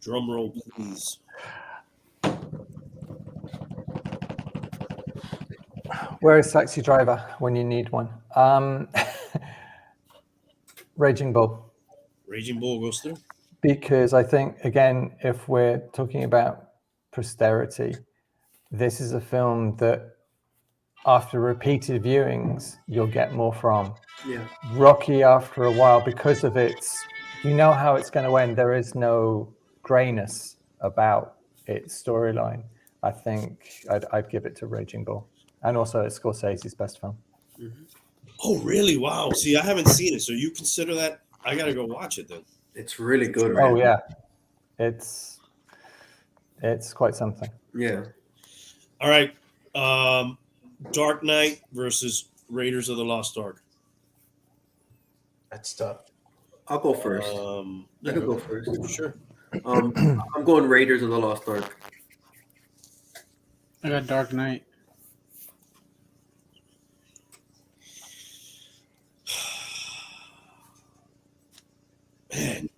Drum roll, please. Where is Taxi Driver when you need one? Raging Bull. Raging Bull goes through. Because I think, again, if we're talking about posterity, this is a film that after repeated viewings, you'll get more from. Yeah. Rocky, after a while, because of its, you know how it's going to end. There is no grayness about its storyline. I think I'd give it to Raging Bull. And also it's Scorsese's best film. Mm-hmm. Oh, really? Wow. See, I haven't seen it. So you consider that? I got to go watch it then. It's really good, man. Oh, yeah. It's quite something. Yeah. All right. Dark Knight versus Raiders of the Lost Ark. That's tough. I'll go first. I could go first. Sure. I'm going Raiders of the Lost Ark. I got Dark Knight. Man,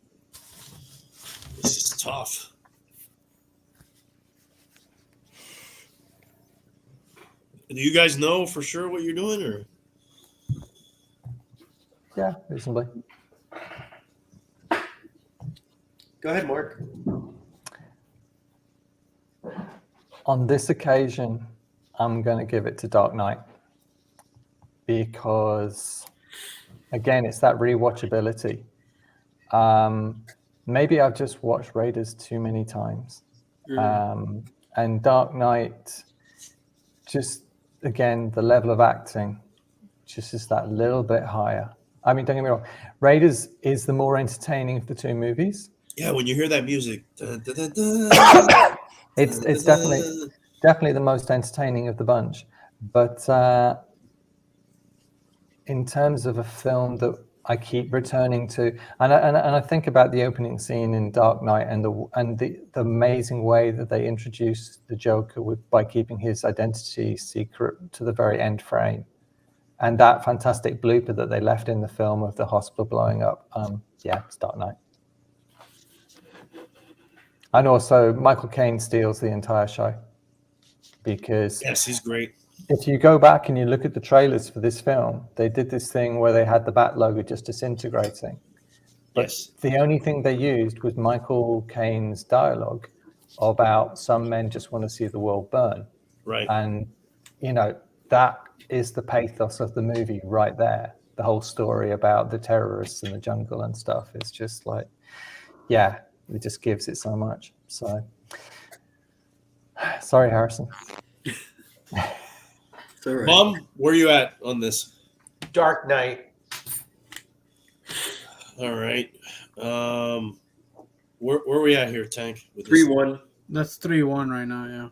this is tough. Do you guys know for sure what you're doing, or? Yeah, reasonably. Go ahead, Mark. On this occasion, I'm going to give it to Dark Knight because, again, it's that rewatchability. Maybe I've just watched Raiders too many times. And Dark Knight, just, again, the level of acting just is that little bit higher. I mean, don't get me wrong, Raiders is the more entertaining of the two movies. Yeah, when you hear that music. It's definitely the most entertaining of the bunch. But in terms of a film that I keep returning to, and I think about the opening scene in Dark Knight and the amazing way that they introduce the Joker by keeping his identity secret to the very end frame, and that fantastic blooper that they left in the film of the hospital blowing up. Yeah, it's Dark Knight. And also, Michael Caine steals the entire show because Yes, he's great. if you go back and you look at the trailers for this film, they did this thing where they had the Bat logo just disintegrating. But Yes. the only thing they used was Michael Caine's dialogue about some men just want to see the world burn. Right. And, you know, that is the pathos of the movie right there. The whole story about the terrorists in the jungle and stuff is just like, yeah, it just gives it so much. So, sorry, Harrison. It's all right. Mom, where you at on this? Dark Knight. All right. Where are we at here, Tank? With 3-1. That's 3-1 right now. Yeah.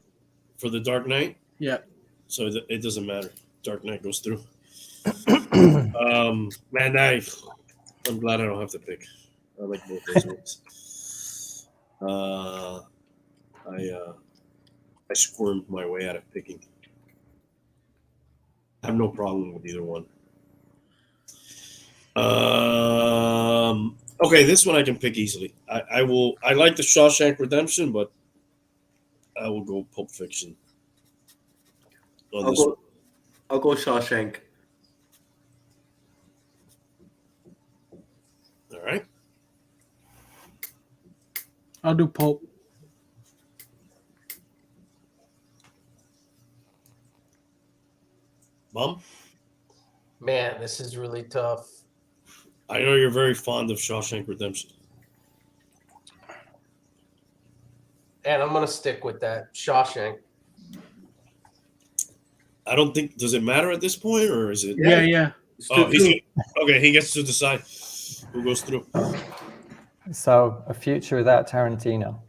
for the Dark Knight. Yeah. So it doesn't matter. Dark Knight goes through. Man, I'm glad I don't have to pick. I like both those movies. I squirmed my way out of picking. I have no problem with either one. Okay, this one I can pick easily. I like the Shawshank Redemption, but I will go Pulp Fiction. I'll go Shawshank. All right. I'll do Pulp. Mom? Man, this is really tough. I know you're very fond of Shawshank Redemption. And I'm going to stick with that. Shawshank. I don't think, does it matter at this point, or is it? Yeah. Oh, okay, he gets to decide who goes through. So, a future without Tarantino.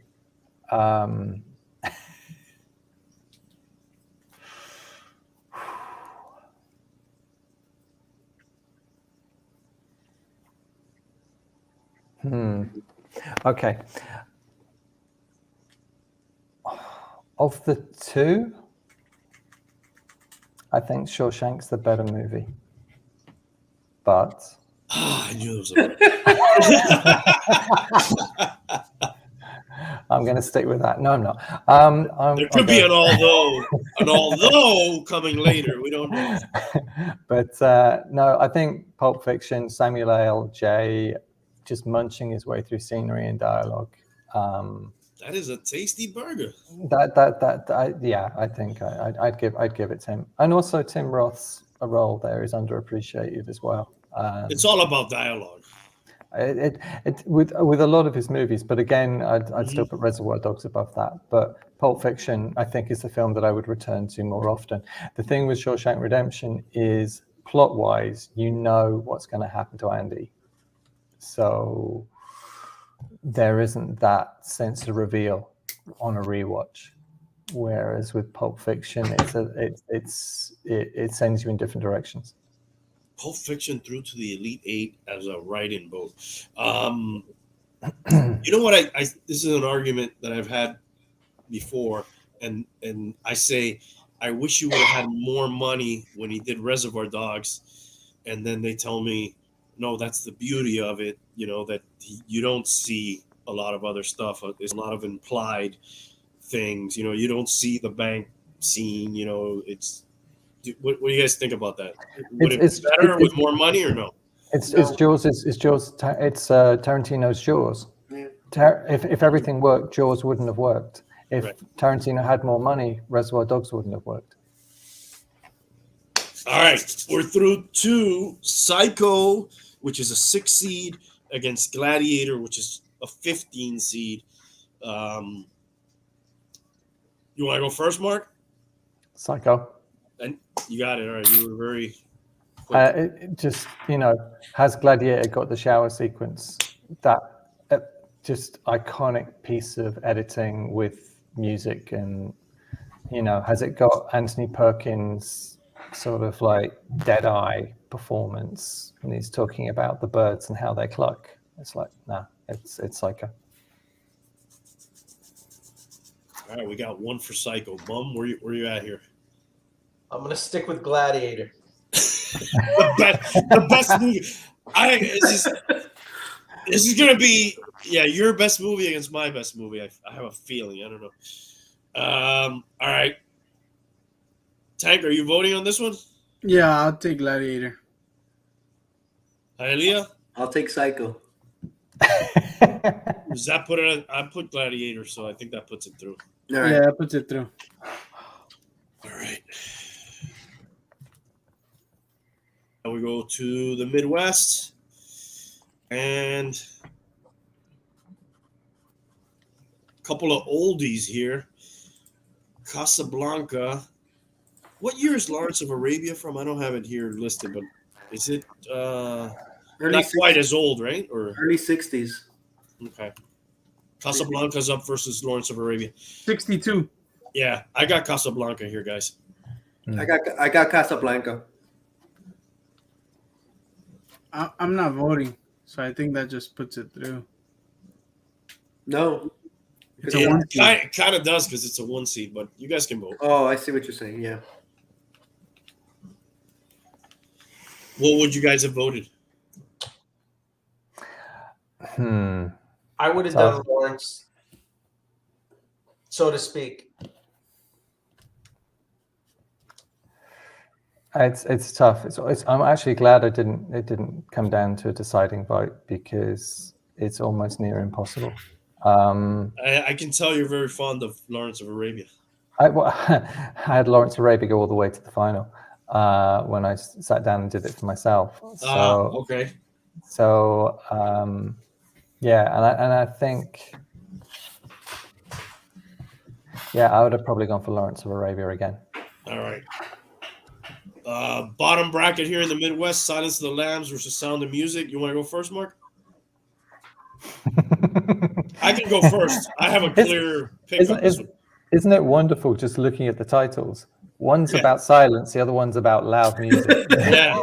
Okay. Of the two, I think Shawshank's the better movie. But I knew there was I'm going to stick with that. No, I'm not. there could be an although coming later. We don't know. But no, I think Pulp Fiction, Samuel L. J. just munching his way through scenery and dialogue. That is a tasty burger. I think I'd give it to him. And also Tim Roth's role there is underappreciated as well. It's all about dialogue. With a lot of his movies, but again, I'd still put Reservoir Dogs above that. But Pulp Fiction, I think, is the film that I would return to more often. The thing with Shawshank Redemption is, plot-wise, you know what's going to happen to Andy, so there isn't that sense of reveal on a rewatch. Whereas with Pulp Fiction, it sends you in different directions. Pulp Fiction through to the Elite Eight as a write-in vote. You know what? This is an argument that I've had before, and I say I wish you would have had more money when he did Reservoir Dogs, and then they tell me, no, that's the beauty of it. You know that you don't see a lot of other stuff. There's a lot of implied things. You know, you don't see the bank scene. You know, it's. What do you guys think about that? Would it be better with more money or no? It's Jaws. It's Jaws. It's Tarantino's Jaws. Yeah. If everything worked, Jaws wouldn't have worked. If Right. Tarantino had more money, Reservoir Dogs wouldn't have worked. All right, we're through to Psycho, which is a 6 seed, against Gladiator, which is a 15 seed. You want to go first, Mark? Psycho. And you got it. All right, you were very quick. It just, has Gladiator got the shower sequence? That just iconic piece of editing with music, and has it got Anthony Perkins' sort of like dead eye performance when he's talking about the birds and how they cluck? It's like, nah, it's Psycho. All right, we got one for Psycho. Bum, where you at here? I'm going to stick with Gladiator. the best movie. This is gonna be your best movie against my best movie. I have a feeling. I don't know. All right, Tank, are you voting on this one? Yeah, I'll take Gladiator. Hialeah? I'll take Psycho. Does that put it? I put Gladiator, so I think that puts it through. All right. Yeah, that puts it through. All right. Now we go to the Midwest, and a couple of oldies here. Casablanca. What year is Lawrence of Arabia from? I don't have it here listed, but is it Early not quite 60s. as old, right? Or Early 60s. okay. Casablanca's up versus Lawrence of Arabia. 62. Yeah, I got Casablanca here, guys. I got Casablanca. I'm not voting, so I think that just puts it through. No. It's a one seed. It kind of does because it's a 1 seed, but you guys can vote. Oh, I see what you're saying. Yeah. What would you guys have voted? I would have done Lawrence, so to speak. It's tough. I'm actually glad it didn't come down to a deciding vote because it's almost near impossible. I can tell you're very fond of Lawrence of Arabia. I had Lawrence of Arabia go all the way to the final when I sat down and did it for myself. So okay. So yeah, and I think I would have probably gone for Lawrence of Arabia again. All right. Bottom bracket here in the Midwest: Silence of the Lambs versus Sound of Music. You want to go first, Mark? I can go first. I have a clear pick on this one. Isn't it wonderful just looking at the titles? One's about silence, the other one's about loud music. Yeah.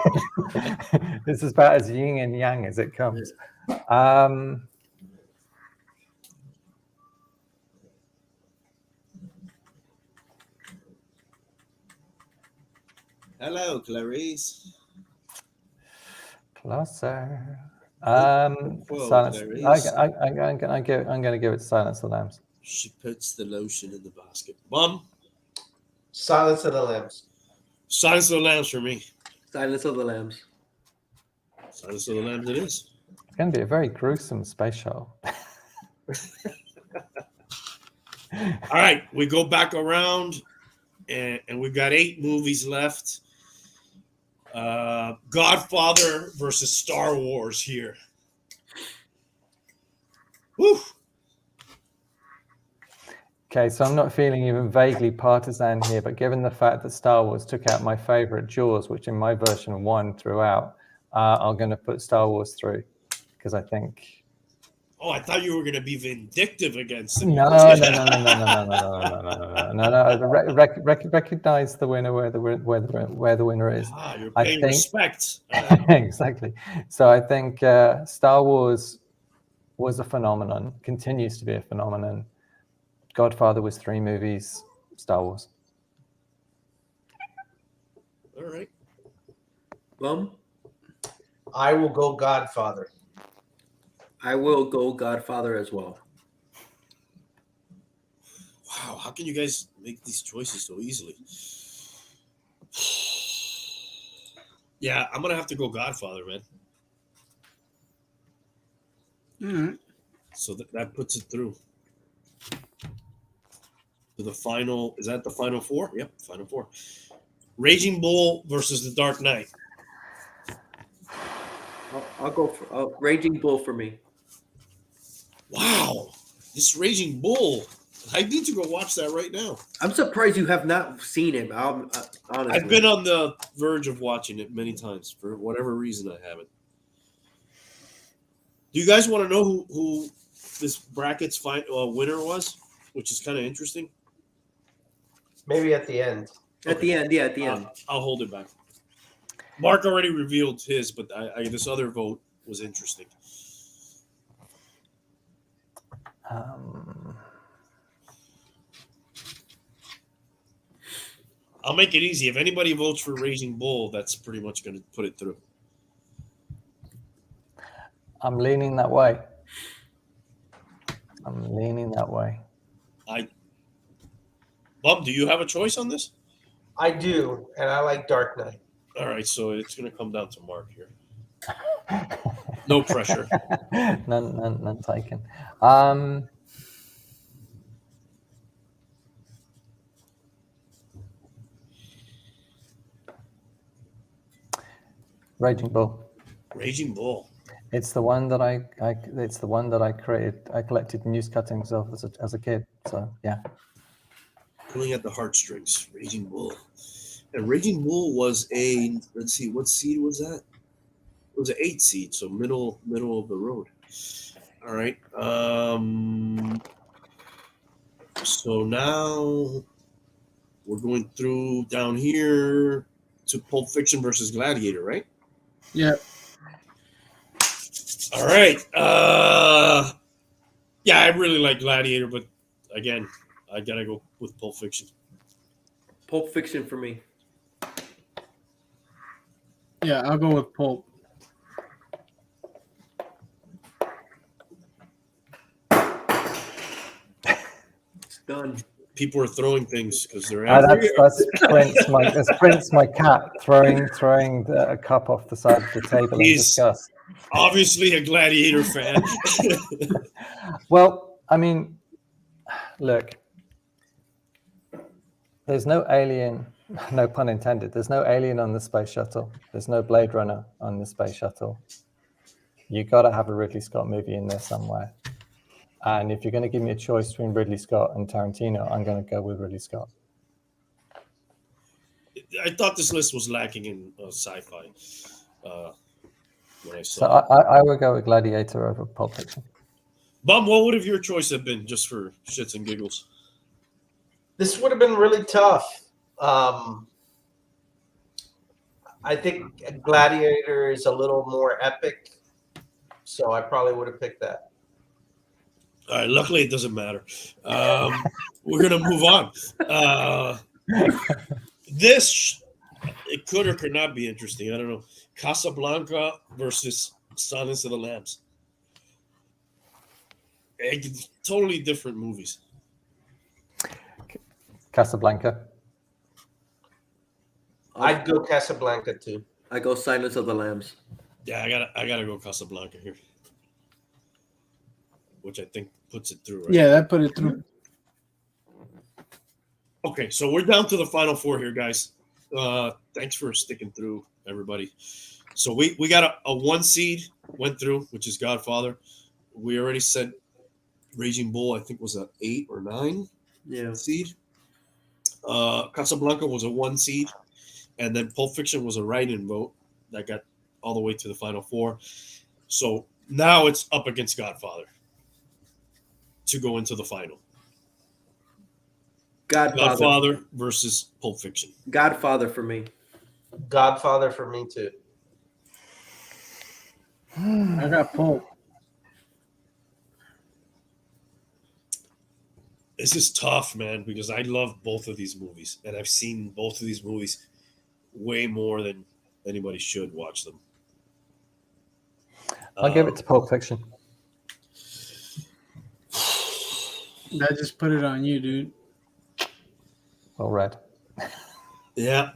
This is about as yin and yang as it comes. Hello, Clarice. Closer. Whoa, Silence. Clarice. I'm going to give it to Silence of the Lambs. She puts the lotion in the basket. Mom? Silence of the Lambs. Silence of the Lambs for me. Silence of the Lambs. Silence of the Lambs it is. It's going to be a very gruesome space shuttle. All right, we go back around, and we've got 8 movies left. Godfather versus Star Wars here. Woo! Okay, so I'm not feeling even vaguely partisan here, but given the fact that Star Wars took out my favorite Jaws, which in my version won throughout, I'm going to put Star Wars through because I think. Oh, I thought you were going to be vindictive against it. No. Recognize the winner where the winner is. You're paying respect. Exactly. So I think Star Wars was a phenomenon, continues to be a phenomenon. Godfather was 3 movies. Star Wars. All right. I will go Godfather. I will go Godfather as well. Wow, how can you guys make these choices so easily? Yeah, I'm gonna have to go Godfather, man. Mm-hmm. So that puts it through to the final. Is that the final 4? Yep, final 4. Raging Bull versus The Dark Knight. I'll go for Raging Bull for me. Wow, this Raging Bull. I need to go watch that right now. I'm surprised you have not seen it. Honestly, I've been on the verge of watching it many times. For whatever reason, I haven't. Do you guys want to know who this bracket's winner was? Which is kind of interesting. Maybe at the end. At the end, yeah, at the end. I'll hold it back. Mark already revealed his, but this other vote was interesting. I'll make it easy. If anybody votes for Raging Bull, that's pretty much going to put it through. I'm leaning that way. Bob, do you have a choice on this? I do, and I like Dark Knight. All right, so it's going to come down to Mark here. No pressure. none taken. Raging Bull. Raging Bull. It's the one that it's the one that I created. I collected news cuttings of as a kid. So yeah. Pulling at the heartstrings. Raging Bull. And Raging Bull was a, let's see, what seed was that? It was an 8 seed, so middle of the road. All right. So now we're going through down here to Pulp Fiction versus Gladiator, right? Yeah. All right. Yeah, I really like Gladiator, but again, I gotta go with Pulp Fiction. Pulp Fiction for me. Yeah, I'll go with Pulp. It's done. People are throwing things because they're out. That's Prince, my cat, throwing a cup off the side of the table in disgust. Obviously a Gladiator fan. Well, I mean, look, there's no alien, no pun intended. There's no alien on the space shuttle. There's no Blade Runner on the space shuttle. You got to have a Ridley Scott movie in there somewhere. And if you're going to give me a choice between Ridley Scott and Tarantino, I'm going to go with Ridley Scott. I thought this list was lacking in sci-fi. When I saw So I would go with Gladiator over Pulp Fiction. Bum, what would have your choice have been, just for shits and giggles? This would have been really tough. I think Gladiator is a little more epic, so I probably would have picked that. All right, luckily it doesn't matter. We're going to move on. It could or could not be interesting. I don't know. Casablanca versus Silence of the Lambs. Totally different movies. Casablanca. I'd go Casablanca too. I go Silence of the Lambs. Yeah, I gotta go Casablanca here, which I think puts it through. Right? Yeah, that put it through. Okay, so we're down to the final four here, guys. Thanks for sticking through, everybody. So we got a 1 seed went through, which is Godfather. We already said Raging Bull, I think, was an 8 or 9 seed. Casablanca was a 1 seed, and then Pulp Fiction was a write-in vote that got all the way to the final four. So now it's up against Godfather to go into the final. Godfather versus Pulp Fiction. Godfather for me. Godfather for me too. I got Pulp. This is tough, man, because I love both of these movies, and I've seen both of these movies way more than anybody should watch them. I'll give it to Pulp Fiction. That just put it on you, dude. Well read. Yeah.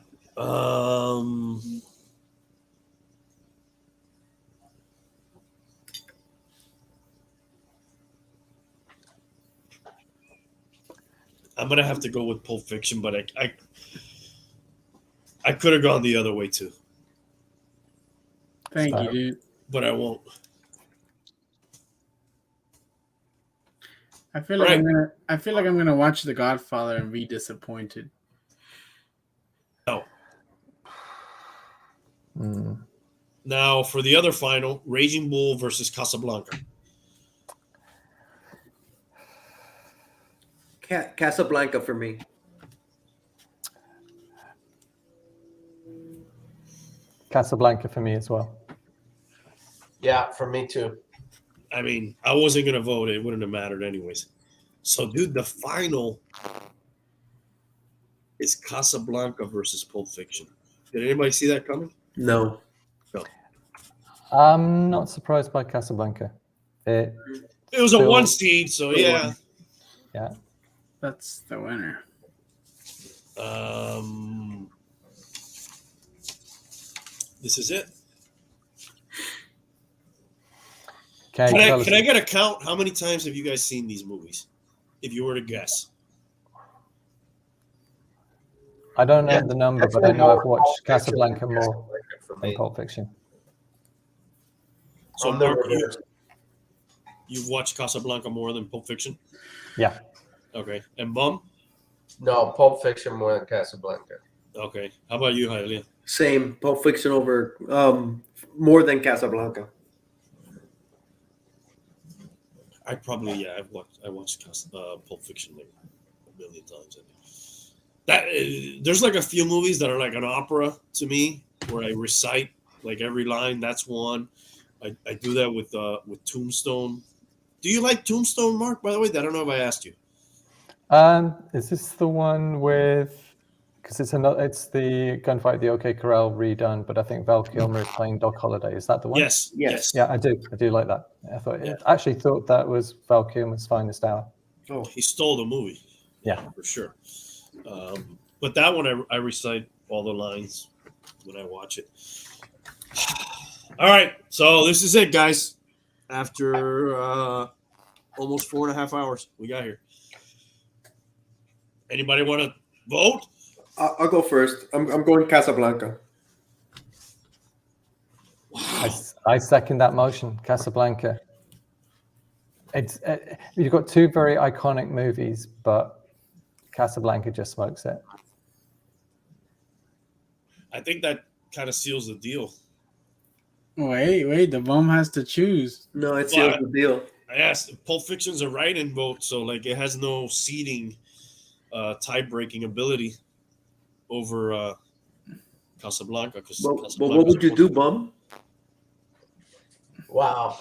I'm gonna have to go with Pulp Fiction, but I could have gone the other way too. Thank you, dude. But I won't. I feel like I'm gonna watch The Godfather and be disappointed. No. Mm. Now for the other final, Raging Bull versus Casablanca. Casablanca for me. Casablanca for me as well. Yeah, for me too. I mean, I wasn't going to vote. It wouldn't have mattered anyways. So, dude, the final is Casablanca versus Pulp Fiction. Did anybody see that coming? No. No. I'm not surprised by Casablanca. It was a 1 seed, so yeah. Yeah. That's the winner. This is it. Okay, Can I get a count? How many times have you guys seen these movies? If you were to guess. I don't know the number, but I know I've watched Casablanca more for than me. Pulp Fiction. So On the Mark, reverse. you've watched Casablanca more than Pulp Fiction? Yeah. Okay. And Bum? No, Pulp Fiction more than Casablanca. Okay. How about you, Hialeah? Same. Pulp Fiction over more than Casablanca. I probably I watched Pulp Fiction like a million times. There's like a few movies that are like an opera to me, where I recite like every line. That's one. I do that with Tombstone. Do you like Tombstone, Mark? By the way, I don't know if I asked you. Is this the one with? Because it's the gunfight at the OK Corral redone, but I think Val Kilmer is playing Doc Holliday. Is that the one? Yes. Yeah, I do like that. I actually thought that was Val Kilmer's finest hour. Oh, he stole the movie. Yeah, for sure. But that one I recite all the lines when I watch it. All right, so this is it, guys. After almost 4.5 hours, we got here. Anybody want to vote? I'll go first. I'm going Casablanca. Wow. I second that motion. Casablanca. It's you've got two very iconic movies, but Casablanca just smokes it. I think that kind of seals the deal. Wait, the bum has to choose. No, it seals the deal. I asked. Pulp Fiction's a write-in vote, so like it has no seeding, tie-breaking ability over Casablanca. But what would you do, Bum? Wow.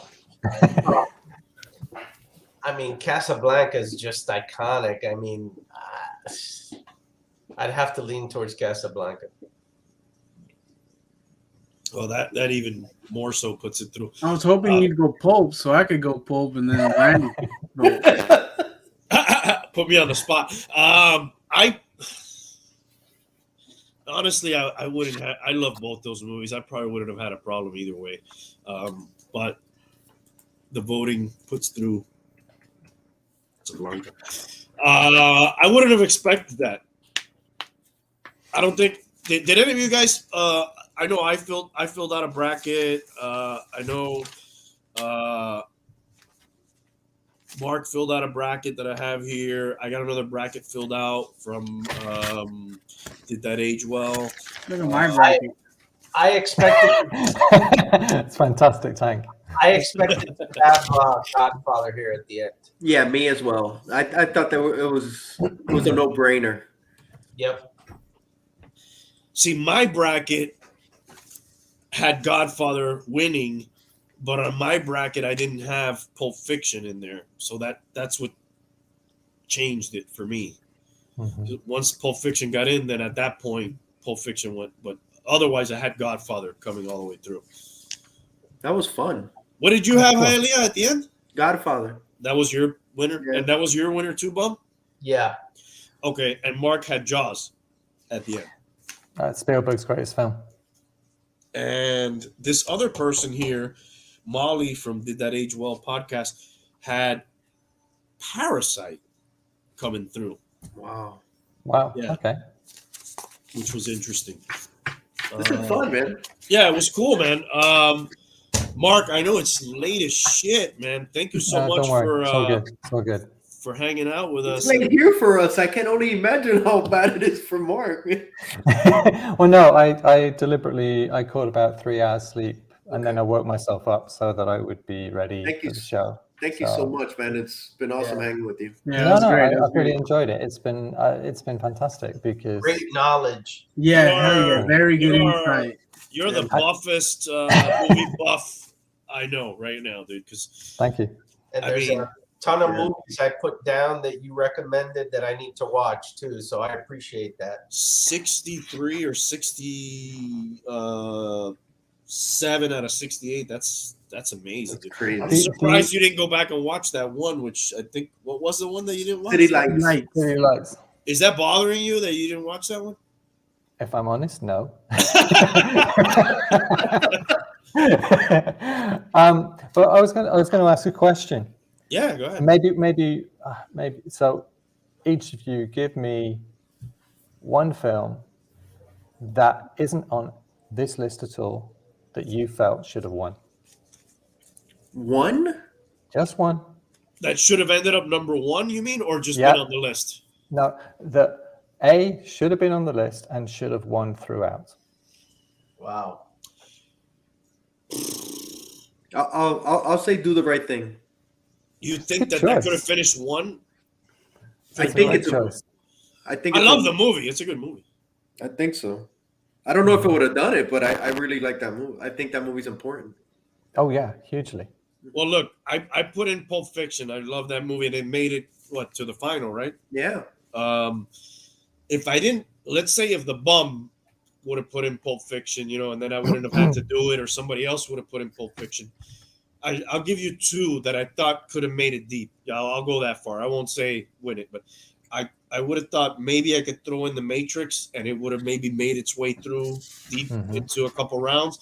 I mean, Casablanca is just iconic. I mean, I'd have to lean towards Casablanca. Well, that even more so puts it through. I was hoping you'd go Pulp, so I could go Pulp, and then Randy could go. Put me on the spot. I honestly, I wouldn't. I love both those movies. I probably wouldn't have had a problem either way. But the voting puts through Casablanca. I wouldn't have expected that. I don't think. Did any of you guys? I know I filled out a bracket. I know Mark filled out a bracket that I have here. I got another bracket filled out from Did That Age Well? Look at my bracket. I expected. It's fantastic, Tank. I expected to have Godfather here at the end. Yeah, me as well. I thought that it was a no-brainer. Yep. See, my bracket had Godfather winning, but on my bracket I didn't have Pulp Fiction in there, so that's what changed it for me. Mm-hmm. Once Pulp Fiction got in, then at that point Pulp Fiction went, but otherwise I had Godfather coming all the way through. That was fun. What did you have, Hialeah, at the end? Godfather. That was your winner, Yeah. and that was your winner too, Bum? Yeah. Okay, and Mark had Jaws at the end. Spielberg's greatest film. And this other person here, Molly from Did That Age Well podcast, had Parasite coming through. Wow. Yeah. Okay. Which was interesting. This is fun, man. Yeah, it was cool, man. Mark, I know it's late as shit, man. Thank you so much Don't worry. for It's all good. It's all good. for hanging out with us. It's late here for us. I can only imagine how bad it is for Mark. Well, no, I deliberately caught about 3 hours sleep, and then I woke myself up so that I would be ready for the show. Thank you so much, man. It's been awesome hanging with you. Yeah, No, that's great. I've really enjoyed it. It's been fantastic because Great knowledge. Yeah, very good insight. You're the buffest movie buff I know right now, dude. Because thank you. And I there's mean, a ton of movies I put down that you recommended that I need to watch too. So I appreciate that. 63 or 67 out of 68. That's amazing. That's crazy. I'm surprised you didn't go back and watch that one, which I think, what was the one that you didn't watch? City Lights. City Lights. Is that bothering you that you didn't watch that one? If I'm honest, no. But I was going to ask a question. Yeah, go ahead. Maybe. So, each of you give me one film that isn't on this list at all that you felt should have won. One? Just one. That should have ended up number one, you mean, or just Yeah. been on the list? No, the A should have been on the list and should have won throughout. Wow. I'll say Do the Right Thing. You think Good that choice. could have finished one? I think Right it's. choice. I think. I it's love a- the movie. It's a good movie. I think so. I don't know if it would have done it, but I really like that movie. I think that movie's important. Oh yeah, hugely. Well, look, I put in Pulp Fiction. I love that movie, and it made it to the final, right? Yeah. If I didn't, let's say, if the bum would have put in Pulp Fiction, and then I wouldn't have had to do it, or somebody else would have put in Pulp Fiction. I'll give you two that I thought could have made it deep. Yeah, I'll go that far. I won't say win it, but I would have thought maybe I could throw in The Matrix, and it would have maybe made its way through deep into a couple rounds,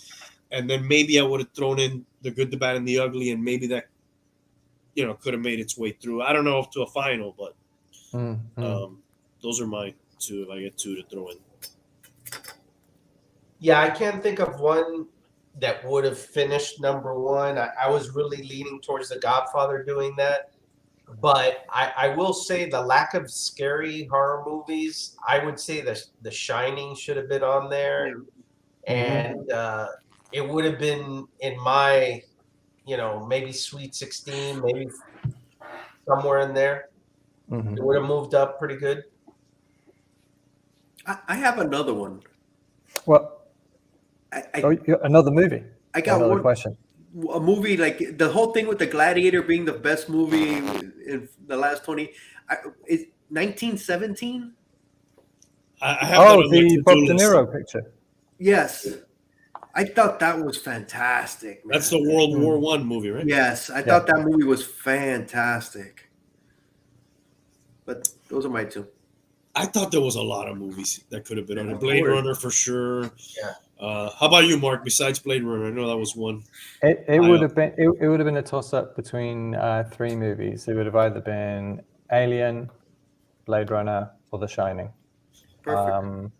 and then maybe I would have thrown in The Good, the Bad, and the Ugly, and maybe that could have made its way through. I don't know if to a final, but those are my two. If I get two to throw in. Yeah, I can't think of one that would have finished number one. I was really leaning towards The Godfather doing that. But I will say the lack of scary horror movies, I would say The Shining should have been on there. And it would have been in my, maybe Sweet 16, maybe somewhere in there. It would have moved up pretty good. I have another one. Well, another movie. I got another one question. A movie like the whole thing with the Gladiator being the best movie in the last 20. Is 1917? I have that on my the to-do Bob De list. Niro picture. Yes. I thought that was fantastic. Man. That's the World War I movie, right? Yes, I thought that movie was fantastic. But those are my two. I thought there was a lot of movies that could have been on it. Blade course. Runner for sure. Yeah. How about you, Mark? Besides Blade Runner, I know that was one. It would have been it would have been a toss up between three movies. It would have either been Alien, Blade Runner, or The Shining. Perfect.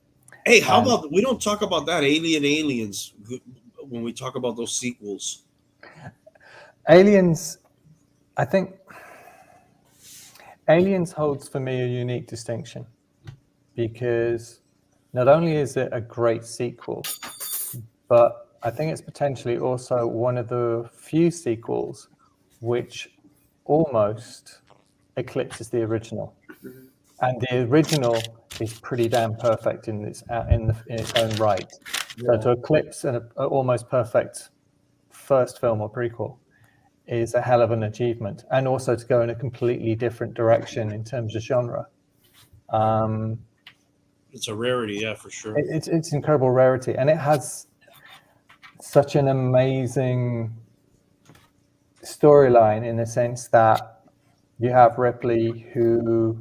Hey, how about we don't talk about that Aliens when we talk about those sequels? Aliens, I think Aliens holds for me a unique distinction because not only is it a great sequel, but I think it's potentially also one of the few sequels which almost eclipses the original. And the original is pretty damn perfect in its own right. So to eclipse an almost perfect first film or prequel is a hell of an achievement, and also to go in a completely different direction in terms of genre. It's a rarity, yeah, for sure. It's incredible rarity, and it has such an amazing storyline in the sense that you have Ripley, who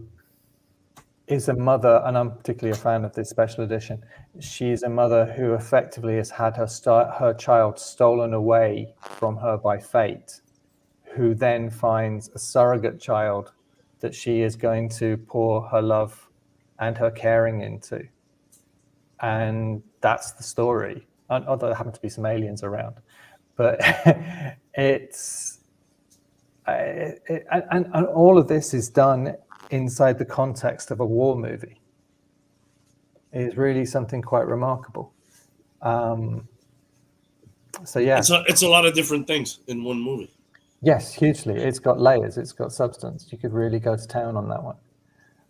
is a mother, and I'm particularly a fan of this special edition. She is a mother who effectively has had her child stolen away from her by fate, who then finds a surrogate child that she is going to pour her love and her caring into. And that's the story. Although there happen to be some aliens around. But and all of this is done inside the context of a war movie. It is really something quite remarkable. So yeah, it's a lot of different things in one movie. Yes, hugely. It's got layers. It's got substance. You could really go to town on that one.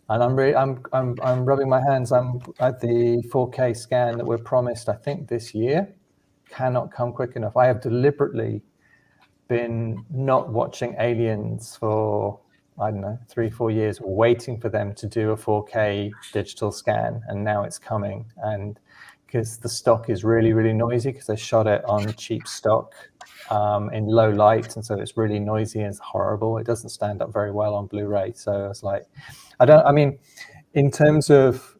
And I'm rubbing my hands. I'm at the 4K scan that we're promised, I think, this year. Cannot come quick enough. I have deliberately been not watching Aliens for, I don't know, 3-4 years, waiting for them to do a 4K digital scan, and now it's coming. And because the stock is really, really noisy, because they shot it on cheap stock in low light, and so it's really noisy and it's horrible. It doesn't stand up very well on Blu-ray. So it's like, I mean, in terms of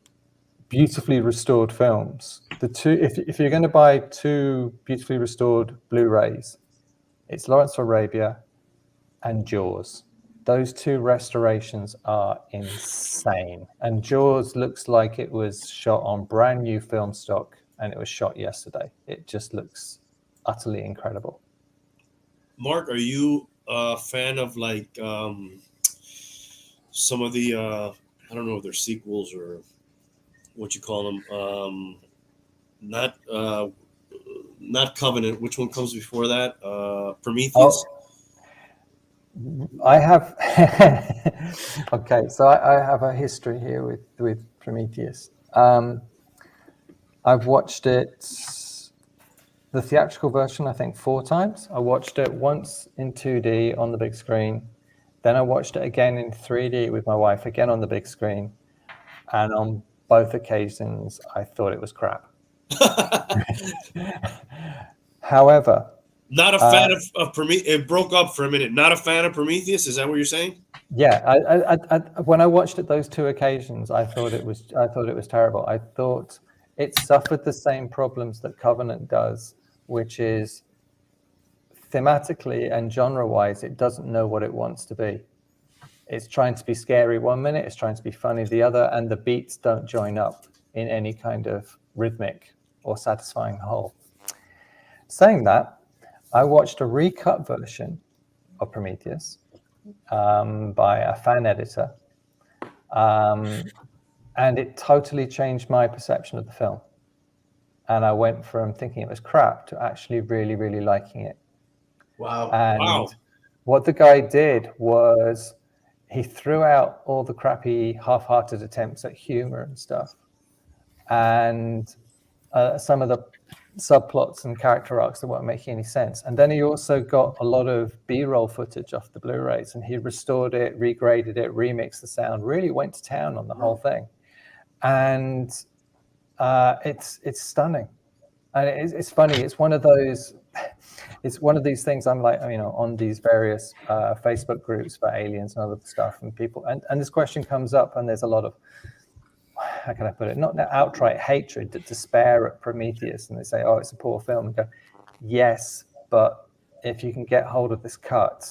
beautifully restored films, if you're going to buy 2 beautifully restored Blu-rays, it's Lawrence of Arabia and Jaws. Those 2 restorations are insane. And Jaws looks like it was shot on brand new film stock, and it was shot yesterday. It just looks utterly incredible. Mark, are you a fan of like some of the I don't know if they're sequels or what you call them? Not Covenant. Which one comes before that? Prometheus. I have okay, so I have a history here with Prometheus. I've watched it, the theatrical version, I think 4 times. I watched it once in 2D on the big screen. Then I watched it again in 3D with my wife, again on the big screen. And on both occasions, I thought it was crap. However, Not a fan of Prometheus. It broke up for a minute. Not a fan of Prometheus. Is that what you're saying? Yeah, I when I watched it those 2 occasions, I thought it was terrible. I thought it suffered the same problems that Covenant does, which is thematically and genre-wise, it doesn't know what it wants to be. It's trying to be scary one minute, it's trying to be funny the other, and the beats don't join up in any kind of rhythmic or satisfying whole. Saying that, I watched a recut version of Prometheus by a fan editor, and it totally changed my perception of the film. And I went from thinking it was crap to actually really, really liking it. Wow. And what the guy did was he threw out all the crappy, half-hearted attempts at humor and stuff, and some of the subplots and character arcs that weren't making any sense. And then he also got a lot of B-roll footage off the Blu-rays, and he restored it, regraded it, remixed the sound, really went to town on the whole thing. And it's stunning. And it's funny. It's one of these things. I'm like, on these various Facebook groups for aliens and other stuff, and people, and this question comes up, and there's a lot of, how can I put it? Not outright hatred, but despair at Prometheus, and they say, "Oh, it's a poor film." And go, "Yes, but if you can get hold of this cut,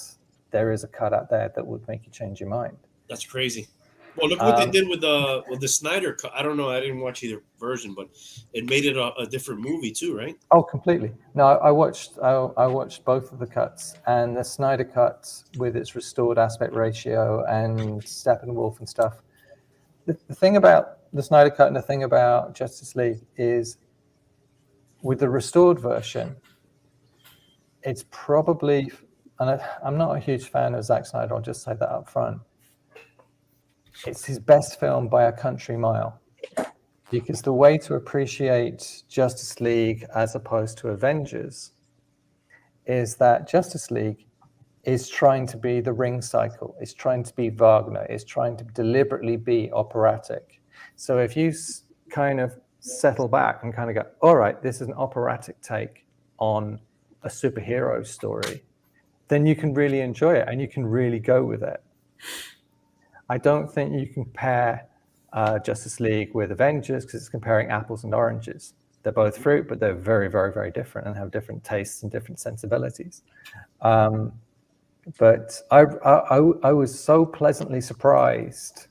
there is a cut out there that would make you change your mind." That's crazy. Well, look what they did with the Snyder cut. I don't know. I didn't watch either version, but it made it a different movie too, right? Oh, completely. No, I watched both of the cuts, and the Snyder cut with its restored aspect ratio and Steppenwolf and stuff. The thing about the Snyder cut and the thing about Justice League is, with the restored version, it's probably, and I'm not a huge fan of Zack Snyder, I'll just say that up front, it's his best film by a country mile. Because the way to appreciate Justice League as opposed to Avengers is that Justice League is trying to be the Ring cycle. It's trying to be Wagner. It's trying to deliberately be operatic. So if you kind of settle back and kind of go, all right, this is an operatic take on a superhero story, then you can really enjoy it and you can really go with it. I don't think you can compare Justice League with Avengers because it's comparing apples and oranges. They're both fruit, but they're very, very, very different and have different tastes and different sensibilities. But I was so pleasantly surprised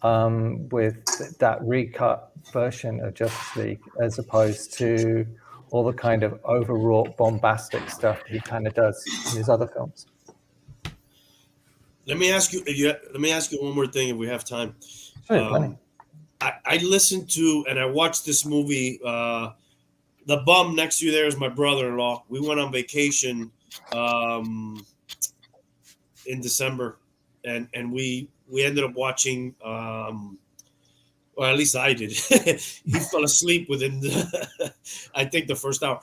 with that recut version of Justice League as opposed to all the kind of overwrought, bombastic stuff he kind of does in his other films. Let me ask you one more thing if we have time. Sure, I listened to and I watched this movie. The bum next to you there is my brother-in-law. We went on vacation in December, and we ended up watching. Or at least I did. He fell asleep within I think the first hour.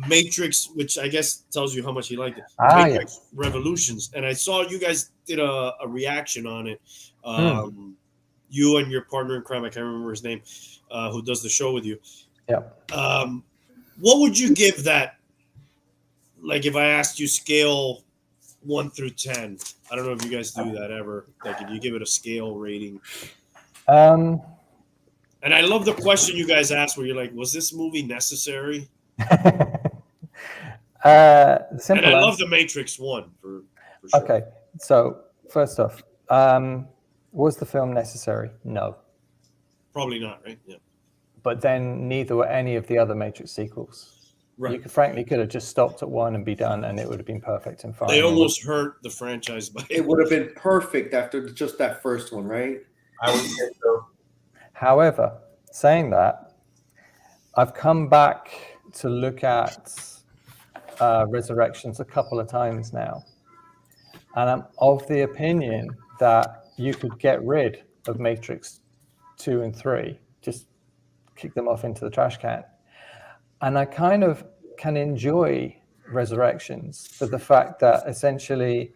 Matrix, which I guess tells you how much he liked it. Matrix Revolutions, and I saw you guys did a reaction on it. You and your partner in crime, I can't remember his name, who does the show with you. Yeah. What would you give that? Like, if I asked you scale 1 through 10, I don't know if you guys do that ever. Like, if you give it a scale rating. And I love the question you guys asked where you're like, was this movie necessary? The And simple I love answer. The Matrix 1 for sure. Okay, so first off, was the film necessary? No. Probably not, right? Yeah. But then neither were any of the other Matrix sequels. Right. You could have just stopped at one and be done, and it would have been perfect and fine. They almost hurt the franchise by It would have been perfect after just that first one, right? I would say so. However, saying that, I've come back to look at Resurrections a couple of times now, and I'm of the opinion that you could get rid of Matrix 2 and 3, just kick them off into the trash can. And I kind of can enjoy Resurrections for the fact that essentially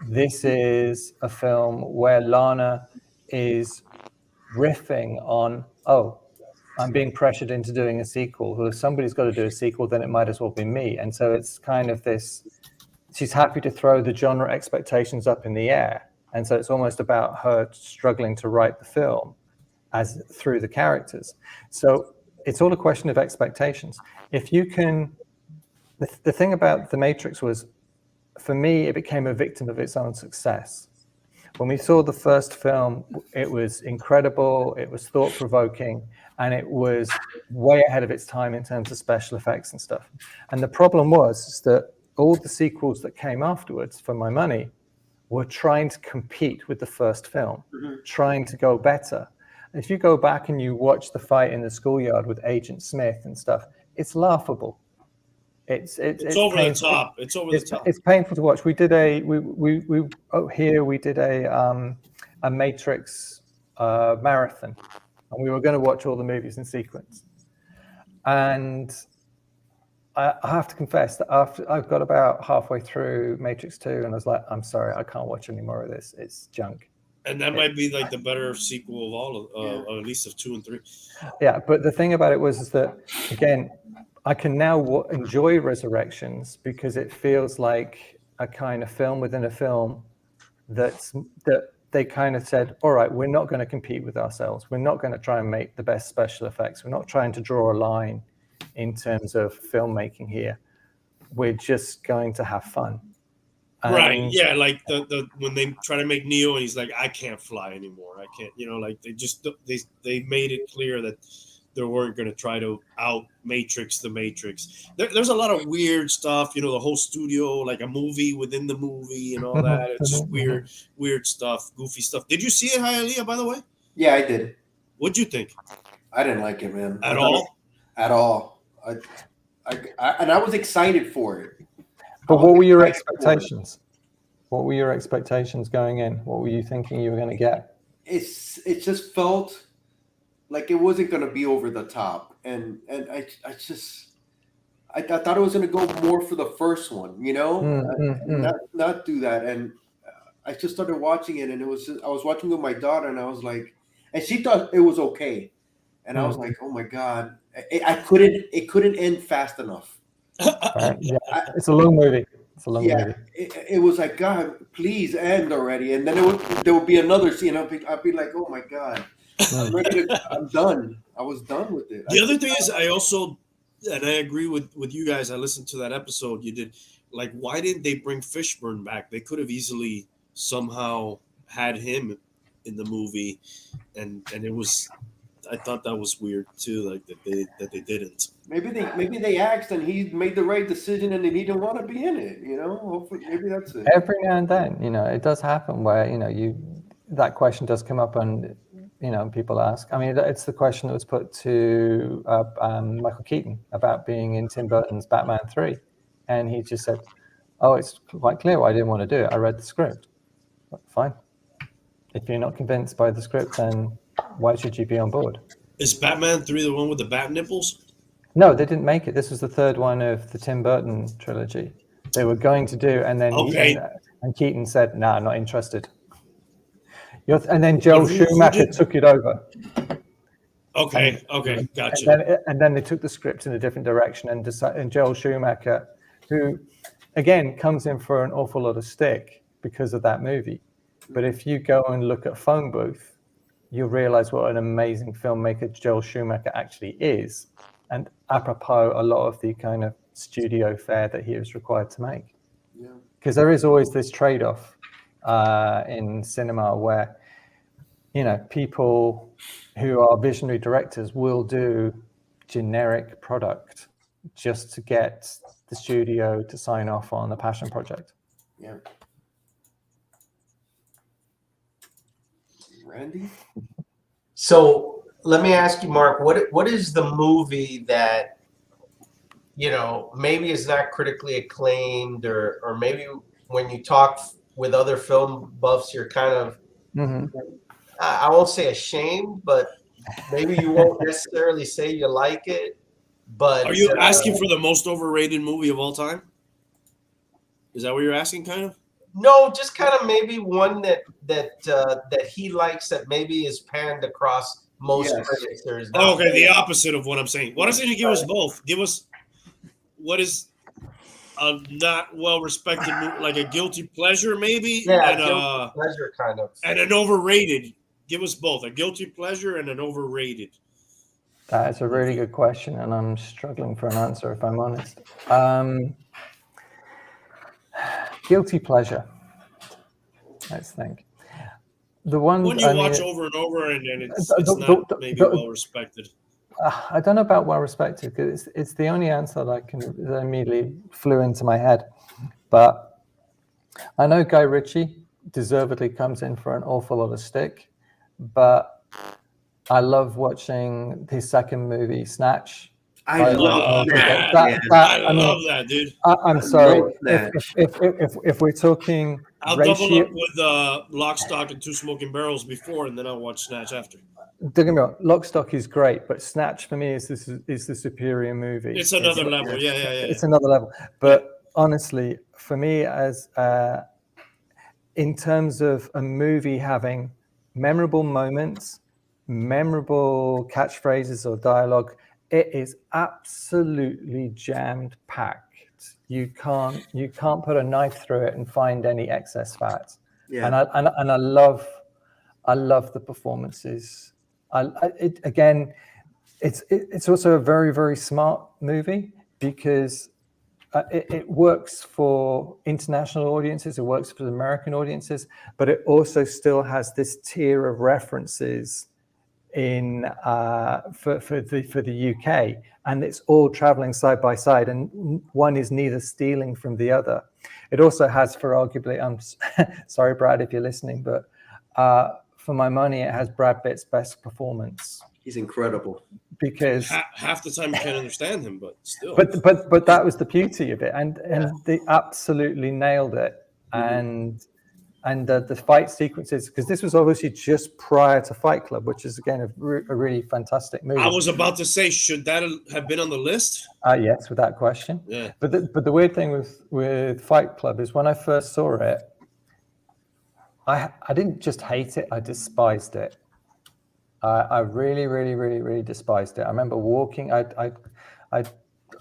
this is a film where Lana is riffing on, oh, I'm being pressured into doing a sequel. Well, if somebody's got to do a sequel, then it might as well be me. And so it's kind of this, she's happy to throw the genre expectations up in the air. And so it's almost about her struggling to write the film as through the characters. So it's all a question of expectations. If you can, the thing about The Matrix was, for me, it became a victim of its own success. When we saw the first film, it was incredible, it was thought-provoking, and it was way ahead of its time in terms of special effects and stuff. And the problem was that all the sequels that came afterwards, for my money, were trying to compete with the first film, trying to go better. If you go back and you watch the fight in the schoolyard with Agent Smith and stuff, it's laughable. It's over painful. the top. It's over the top. It's painful to watch. We did a Matrix marathon, and we were going to watch all the movies in sequence. And I have to confess that after I've got about halfway through Matrix 2, and I was like, I'm sorry, I can't watch any more of this. It's junk. And that might be like the better sequel of all, or at least of 2 and 3. Yeah, but the thing about it is that, again, I can now enjoy Resurrections because it feels like a kind of film within a film that they kind of said, all right, we're not going to compete with ourselves. We're not going to try and make the best special effects. We're not trying to draw a line in terms of filmmaking here. We're just going to have fun. Right. Yeah. Like the when they try to make Neo and he's like, I can't fly anymore. I can't, like they made it clear that they weren't going to try to out Matrix the Matrix. There's a lot of weird stuff, the whole studio, like a movie within the movie and all that. It's just weird stuff, goofy stuff. Did you see it, Hialeah, by the way? Yeah, I did. What'd you think? I didn't like it, man. At all? At all. I was excited for it. But what were your expectations? What were your expectations going in? What were you thinking you were going to get? It just felt like it wasn't going to be over the top, and I thought it was going to go more for the first one, not do that. And I just started watching it, and I was watching with my daughter, and I was like, and she thought it was okay, and I was like, oh my god, it couldn't end fast enough. Yeah, it's a long movie. It's a long movie. It was like, God, please end already. And then there would be another scene. I'd be like, oh my God, I'm done. I was done with it. The other thing is, and I agree with you guys. I listened to that episode you did. Like, why didn't they bring Fishburne back? They could have easily somehow had him in the movie, and it was. I thought that was weird too, like that they didn't. Maybe they asked and he made the right decision and he didn't want to be in it. Hopefully, maybe that's it. Every now and then, it does happen where that question does come up and people ask. I mean, it's the question that was put to Michael Keaton about being in Tim Burton's Batman 3, and he just said, "Oh, it's quite clear why I didn't want to do it. I read the script." Fine. If you're not convinced by the script, then why should you be on board? Is Batman 3 the one with the bat nipples? No, they didn't make it. This was the third one of the Tim Burton trilogy. They were going to do, and then and Keaton said, "No, I'm not interested." And then Joel Schumacher took it over. Okay, gotcha. And then they took the script in a different direction, and Joel Schumacher, who again comes in for an awful lot of stick because of that movie. But if you go and look at Phone Booth, you'll realize what an amazing filmmaker Joel Schumacher actually is, and apropos a lot of the kind of studio fare that he was required to make. Because there is always this trade-off in cinema where, you know, people who are visionary directors will do generic product just to get the studio to sign off on a passion project. Yeah. Randy? So let me ask you, Mark, what is the movie that, you know, maybe is not critically acclaimed, or maybe when you talk with other film buffs, you're kind of, I won't say ashamed, but maybe you won't necessarily say you like it. But are you asking for the most overrated movie of all time? Is that what you're asking, kind of? No, just kind of maybe one that he likes that maybe is panned across most critics. There's not okay, the opposite of what I'm saying. Why doesn't you give us both? Give us what is a not well respected movie, like a guilty pleasure, maybe, yeah, and guilty pleasure kind of, and an overrated. Give us both, a guilty pleasure and an overrated. That's a really good question, and I'm struggling for an answer, if I'm honest. Guilty pleasure. Let's think. The one you watch over and over, and it's not maybe well respected. I don't know about well respected, because it's the only answer that immediately flew into my head. But I know Guy Ritchie deservedly comes in for an awful lot of stick, but I love watching his second movie, Snatch. I love that, dude. I'm sorry. If we're talking, I'll double up with Lock, Stock, and Two Smoking Barrels before, and then I'll watch Snatch after. Don't get me wrong, Lock, Stock is great, but Snatch for me is the superior movie. It's another level, yeah. It's another level. But honestly, for me, as in terms of a movie having memorable moments, memorable catchphrases or dialogue, it is absolutely jammed packed. You can't put a knife through it and find any excess fat. Yeah. And I love the performances. It's also a very, very smart movie because it works for international audiences, it works for American audiences, but it also still has this tier of references in for the UK, and it's all traveling side by side, and one is neither stealing from the other. It also has, for arguably, I'm sorry, Brad, if you're listening, but for my money, it has Brad Pitt's best performance. He's incredible. Because half the time you can't understand him, but still. But that was the beauty of it, and they absolutely nailed it. And the fight sequences, because this was obviously just prior to Fight Club, which is again a really fantastic movie. I was about to say, should that have been on the list? Yes, without question. Yeah. But the weird thing with Fight Club is when I first saw it, I didn't just hate it; I despised it. I really, really, really, really despised it. I remember walking.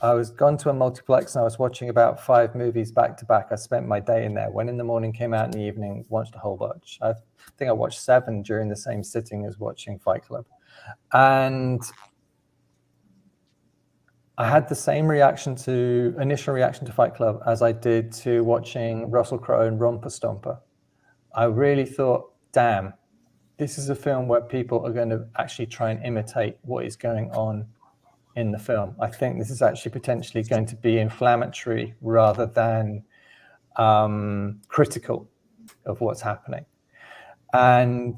I was gone to a multiplex and I was watching about 5 movies back to back. I spent my day in there. Went in the morning, came out in the evening, watched a whole bunch. I think I watched 7 during the same sitting as watching Fight Club. And I had the same initial reaction to Fight Club as I did to watching Russell Crowe and Romper Stomper. I really thought, damn, this is a film where people are going to actually try and imitate what is going on in the film. I think this is actually potentially going to be inflammatory rather than critical of what's happening. And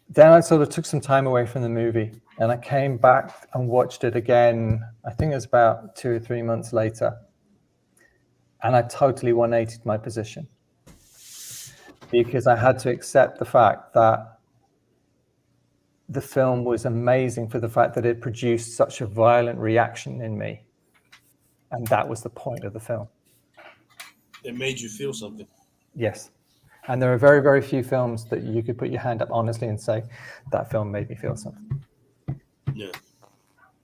then I sort of took some time away from the movie and I came back and watched it again. I think it was about 2 or 3 months later. And I totally 180'd my position because I had to accept the fact that the film was amazing for the fact that it produced such a violent reaction in me. And that was the point of the film. It made you feel something. Yes. And there are very, very few films that you could put your hand up honestly and say, that film made me feel something. Yeah,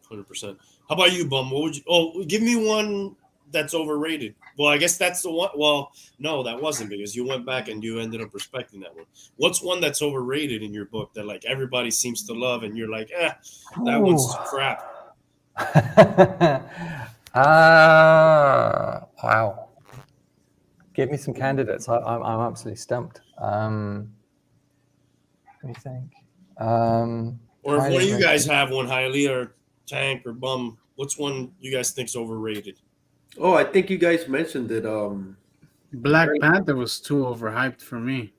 100%. How about you, Bum? What would you? Oh, give me one that's overrated? Well, I guess that's the one. Well, no, that wasn't, because you went back and you ended up respecting that one. What's one that's overrated in your book that like everybody seems to love, and you're like, that one's crap? Wow. Give me some candidates. I'm absolutely stumped. Let me think. Or if one of you guys have one, Highly or Tank or Bum, what's one you guys think's overrated? Oh, I think you guys mentioned it. Black Panther was too overhyped for me.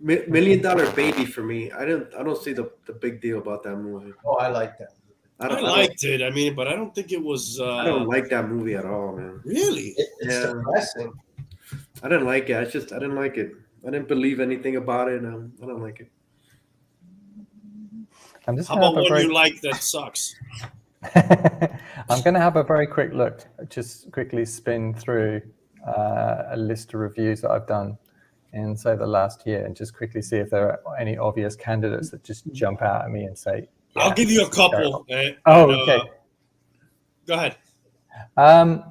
$1 Million Baby for me. I don't see the big deal about that movie. Oh, I like that. I liked it. I mean, but I don't think it was. I don't like that movie at all, man. Really? It's depressing. I didn't like it. I didn't like it. I didn't believe anything about it. I don't like it. How about one you like that sucks? I'm going to have a very quick look. Just quickly spin through a list of reviews that I've done in, say, the last year, and just quickly see if there are any obvious candidates that just jump out at me and say, I'll give you a couple. Okay. Go ahead.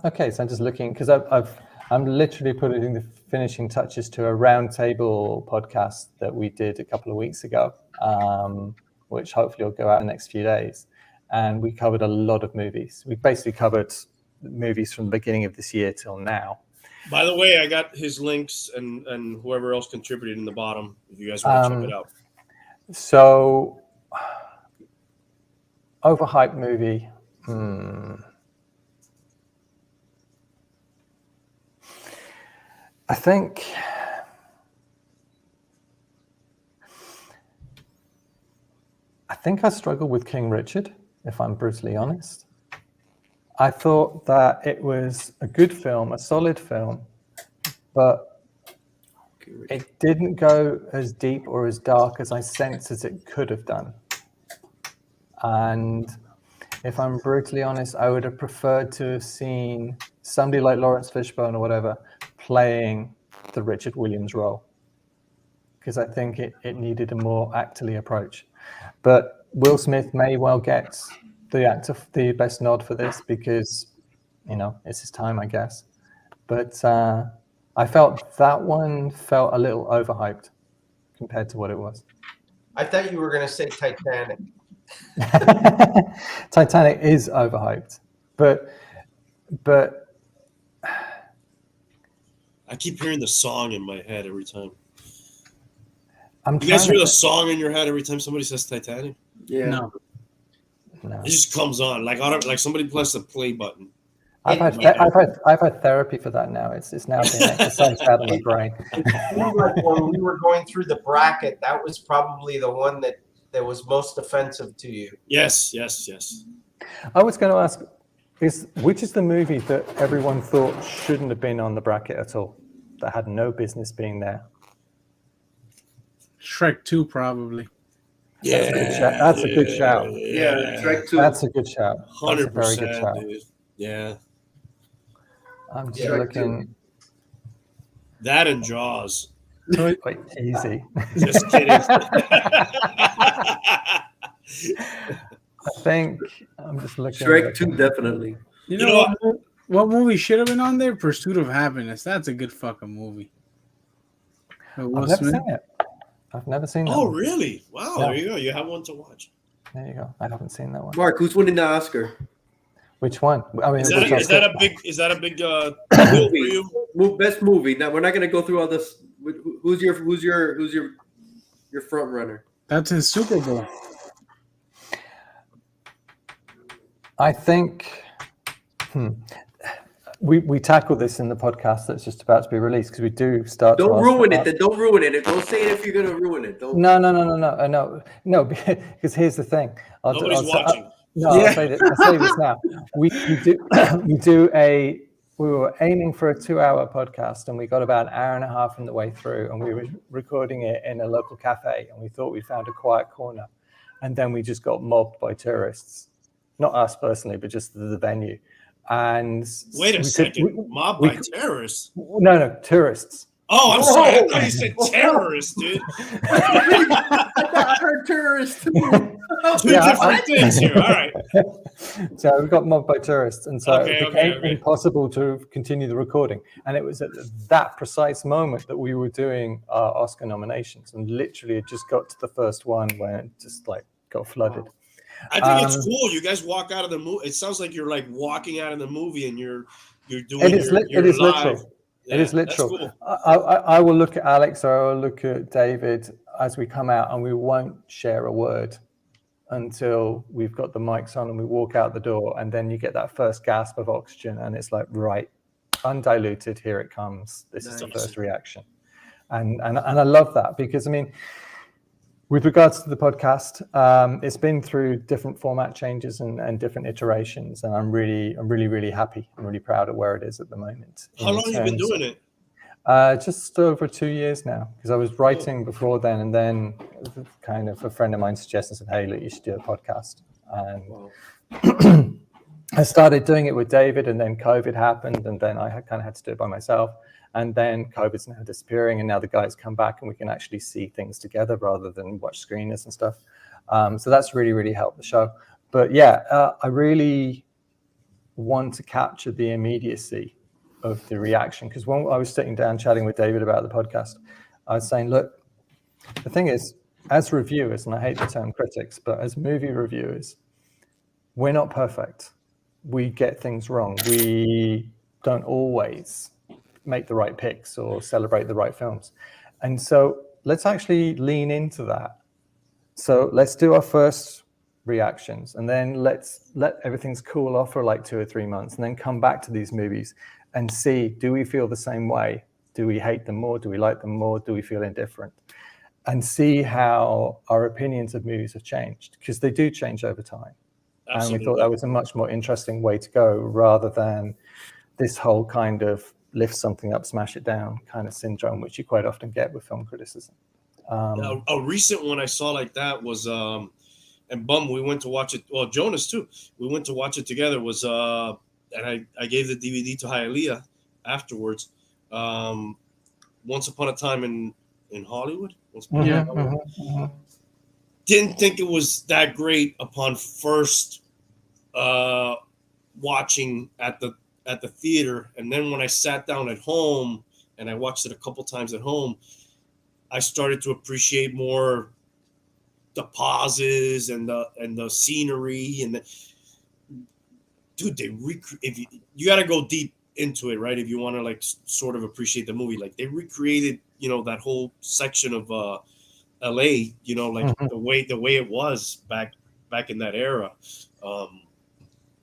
Okay, so I'm just looking because I'm literally putting the finishing touches to a roundtable podcast that we did a couple of weeks ago, which hopefully will go out in the next few days. And we covered a lot of movies. We basically covered movies from the beginning of this year till now. By the way, I got his links and whoever else contributed in the bottom, if you guys want to check it out. So, overhyped movie. I think I struggle with King Richard, if I'm brutally honest. I thought that it was a good film, a solid film, but it didn't go as deep or as dark as I sensed as it could have done. And if I'm brutally honest, I would have preferred to have seen somebody like Lawrence Fishburne or whatever playing the Richard Williams role, because I think it needed a more actorly approach. But Will Smith may well get the best nod for this because, it's his time, I guess. But I felt that one felt a little overhyped compared to what it was. I thought you were going to say Titanic. Titanic is overhyped, but I keep hearing the song in my head every time. You guys hear the song in your head every time somebody says Titanic? Yeah. No. It just comes on like somebody pressed the play button. I've had therapy for that now. It's now being exercised out of my brain. When we were going through the bracket, that was probably the one that was most offensive to you. Yes. I was going to ask, which is the movie that everyone thought shouldn't have been on the bracket at all, that had no business being there? Shrek 2, probably. Yeah, that's a good shout. Yeah, Shrek 2. That's a good shout. 100%. That's a very good shout. Dude. Yeah. I'm just looking. That and Jaws. Wait, easy. Just kidding. I think I'm just looking. Shrek 2, definitely. You know what movie should have been on there? Pursuit of Happiness. That's a good fucking movie. I've never seen it. I've never seen that. Oh, one. really? Wow. Yeah. There you go. You have one to watch. There you go. I haven't seen that one. Mark, who's winning the Oscar? Which one? I mean, is that a big deal for you? Best movie. Now we're not going to go through all this. Who's your front runner? That's in Super Bowl. I think we tackle this in the podcast that's just about to be released because we do start. Don't ruin it. Don't ruin it. Don't say it if you're going to ruin it. Don't. No. Because here's the thing. Nobody's watching. I'll say this now. We were aiming for a 2-hour podcast and we got about an hour and a half in the way through, and we were recording it in a local cafe, and we thought we found a quiet corner, and then we just got mobbed by tourists. Not us personally, but just the venue. And wait a second, mobbed by terrorists? No, tourists. Oh, I'm sorry. I thought you said terrorists, dude. I heard terrorists. Two different things here. All right. So we got mobbed by tourists, and so Okay, it became impossible to continue the recording. And it was at that precise moment that we were doing our Oscar nominations, and literally it just got to the first one when it just like got flooded. I think it's cool. You guys walk out of the movie. It sounds like you're like walking out of the movie, and you're doing. It is literal. Yeah, it is literal. Cool. I will look at Alex or I will look at David as we come out, and we won't share a word until we've got the mics on and we walk out the door, and then you get that first gasp of oxygen, and it's like, right, undiluted, here it comes. This is the first reaction. And I love that, because I mean, with regards to the podcast, it's been through different format changes and different iterations, and I'm really happy. I'm really proud of where it is at the moment. How long have you been doing it? Just over 2 years now, because I was writing before then, and then kind of a friend of mine suggested, said, hey, look, you should do a podcast. And I started doing it with David, and then COVID happened, and then I kind of had to do it by myself. And then COVID's now disappearing, and now the guys come back and we can actually see things together rather than watch screeners and stuff. So that's really helped the show. But yeah, I really want to capture the immediacy of the reaction, because when I was sitting down chatting with David about the podcast, I was saying, look, the thing is, as reviewers, and I hate the term critics, but as movie reviewers, we're not perfect. We get things wrong. We don't always make the right picks or celebrate the right films. And so let's actually lean into that. So let's do our first reactions, and then let's let everything's cool off for like 2 or 3 months, and then come back to these movies and see, do we feel the same way? Do we hate them more? Do we like them more? Do we feel indifferent? And see how our opinions of movies have changed, because they do change over time. Absolutely. And we thought that was a much more interesting way to go, rather than this whole kind of lift something up, smash it down kind of syndrome, which you quite often get with film criticism. A recent one I saw like that was, and Bum, we went to watch it. Well, Jonas too. We went to watch it together. Was and I gave the DVD to Hialeah afterwards. Once Upon a Time in Hollywood. Didn't think it was that great upon first watching at the theater, and then when I sat down at home and I watched it a couple times at home, I started to appreciate more the pauses and the scenery and dude, if you got to go deep into it, right? If you want to like sort of appreciate the movie, like they recreated, that whole section of LA, like the way it was back in that era.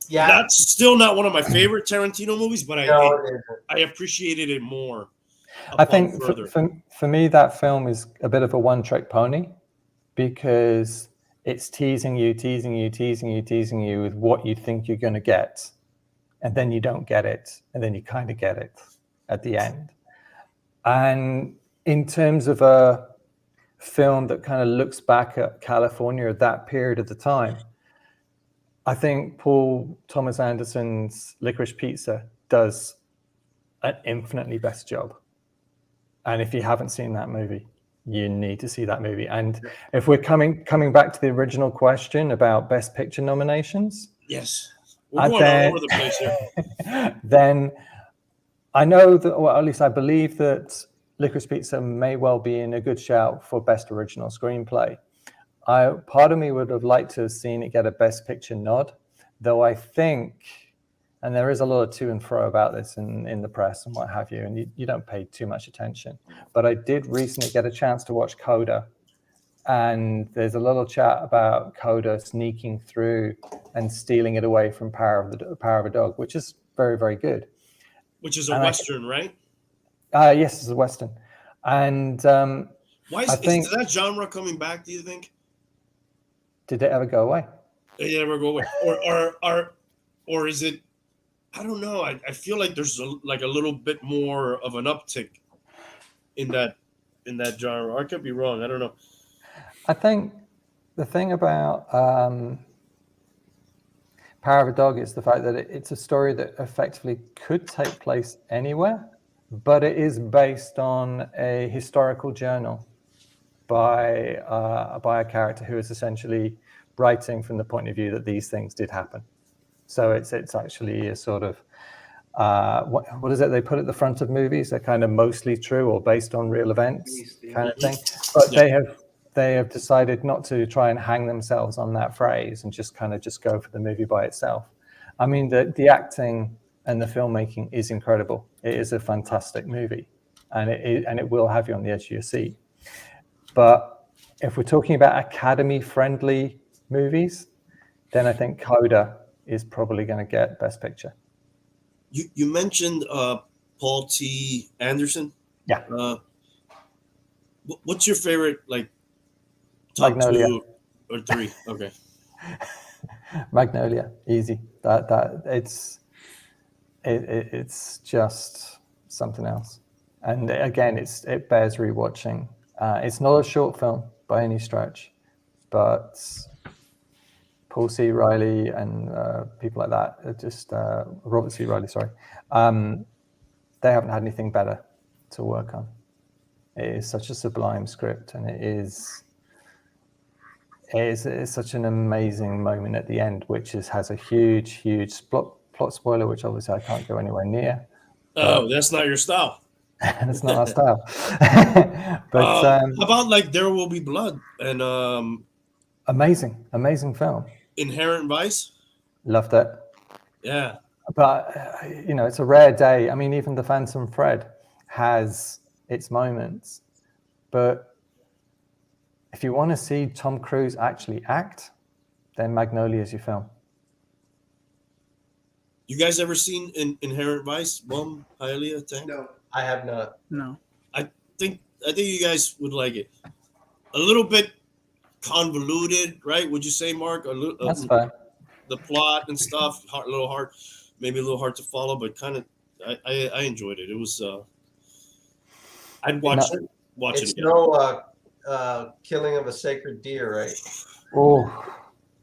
Yeah, that's still not one of my favorite Tarantino movies, but I appreciated it more. I think for me, that film is a bit of a one-trick pony, because it's teasing you with what you think you're going to get, and then you don't get it, and then you kind of get it at the end. And in terms of a film that kind of looks back at California at that period of the time, I think Paul Thomas Anderson's Licorice Pizza does an infinitely better job. And if you haven't seen that movie, you need to see that movie. And if we're coming back to the original question about Best Picture nominations, yes, we're going all over the place here. Then I know that, or at least I believe that Licorice Pizza may well be in a good shout for Best Original Screenplay. Part of me would have liked to have seen it get a Best Picture nod, though I think, and there is a lot of to and fro about this in the press and what have you, and you don't pay too much attention. But I did recently get a chance to watch Coda, and there's a little chat about Coda sneaking through and stealing it away from Power of a Dog, which is very, very good. Which is a Western, right? Yes, it's a Western. And why is that genre coming back, do you think? Did it ever go away? Did it ever go away? Or is it, I don't know. I feel like there's a little bit more of an uptick in that genre. I could be wrong. I don't know. I think the thing about Power of a Dog is the fact that it's a story that effectively could take place anywhere, but it is based on a historical journal by a character who is essentially writing from the point of view that these things did happen. So it's actually a sort of what is it they put at the front of movies? They're kind of mostly true or based on real events kind of thing. But they have decided not to try and hang themselves on that phrase and just go for the movie by itself. I mean, the acting and the filmmaking is incredible. It is a fantastic movie, and it will have you on the edge of your seat. But if we're talking about Academy-friendly movies, then I think Coda is probably going to get Best Picture. You mentioned Paul T. Anderson. Yeah. What's your favorite, like, top Magnolia. 2 or 3? Okay. Magnolia, easy. That it's just something else. And again, it bears rewatching. It's not a short film by any stretch, but Paul C. Riley and people like that, Robert C. Riley, sorry, they haven't had anything better to work on. It is such a sublime script, and it is such an amazing moment at the end, which has a huge plot spoiler, which obviously I can't go anywhere near. Oh, that's not your style. It's not our style. But how about like There Will Be Blood and amazing film. Inherent Vice? Loved it. Yeah. But it's a rare day. I mean, even The Phantom Thread has its moments, but if you want to see Tom Cruise actually act, then Magnolia is your film. You guys ever seen Inherent Vice? Hialeah, Tank? No, I have not. No. I think you guys would like it. A little bit convoluted, right? Would you say, Mark? That's fine. The plot and stuff, maybe a little hard to follow, but kind of, I enjoyed it. It was, I'd watch it It's again. no killing of a sacred deer, right? Oh.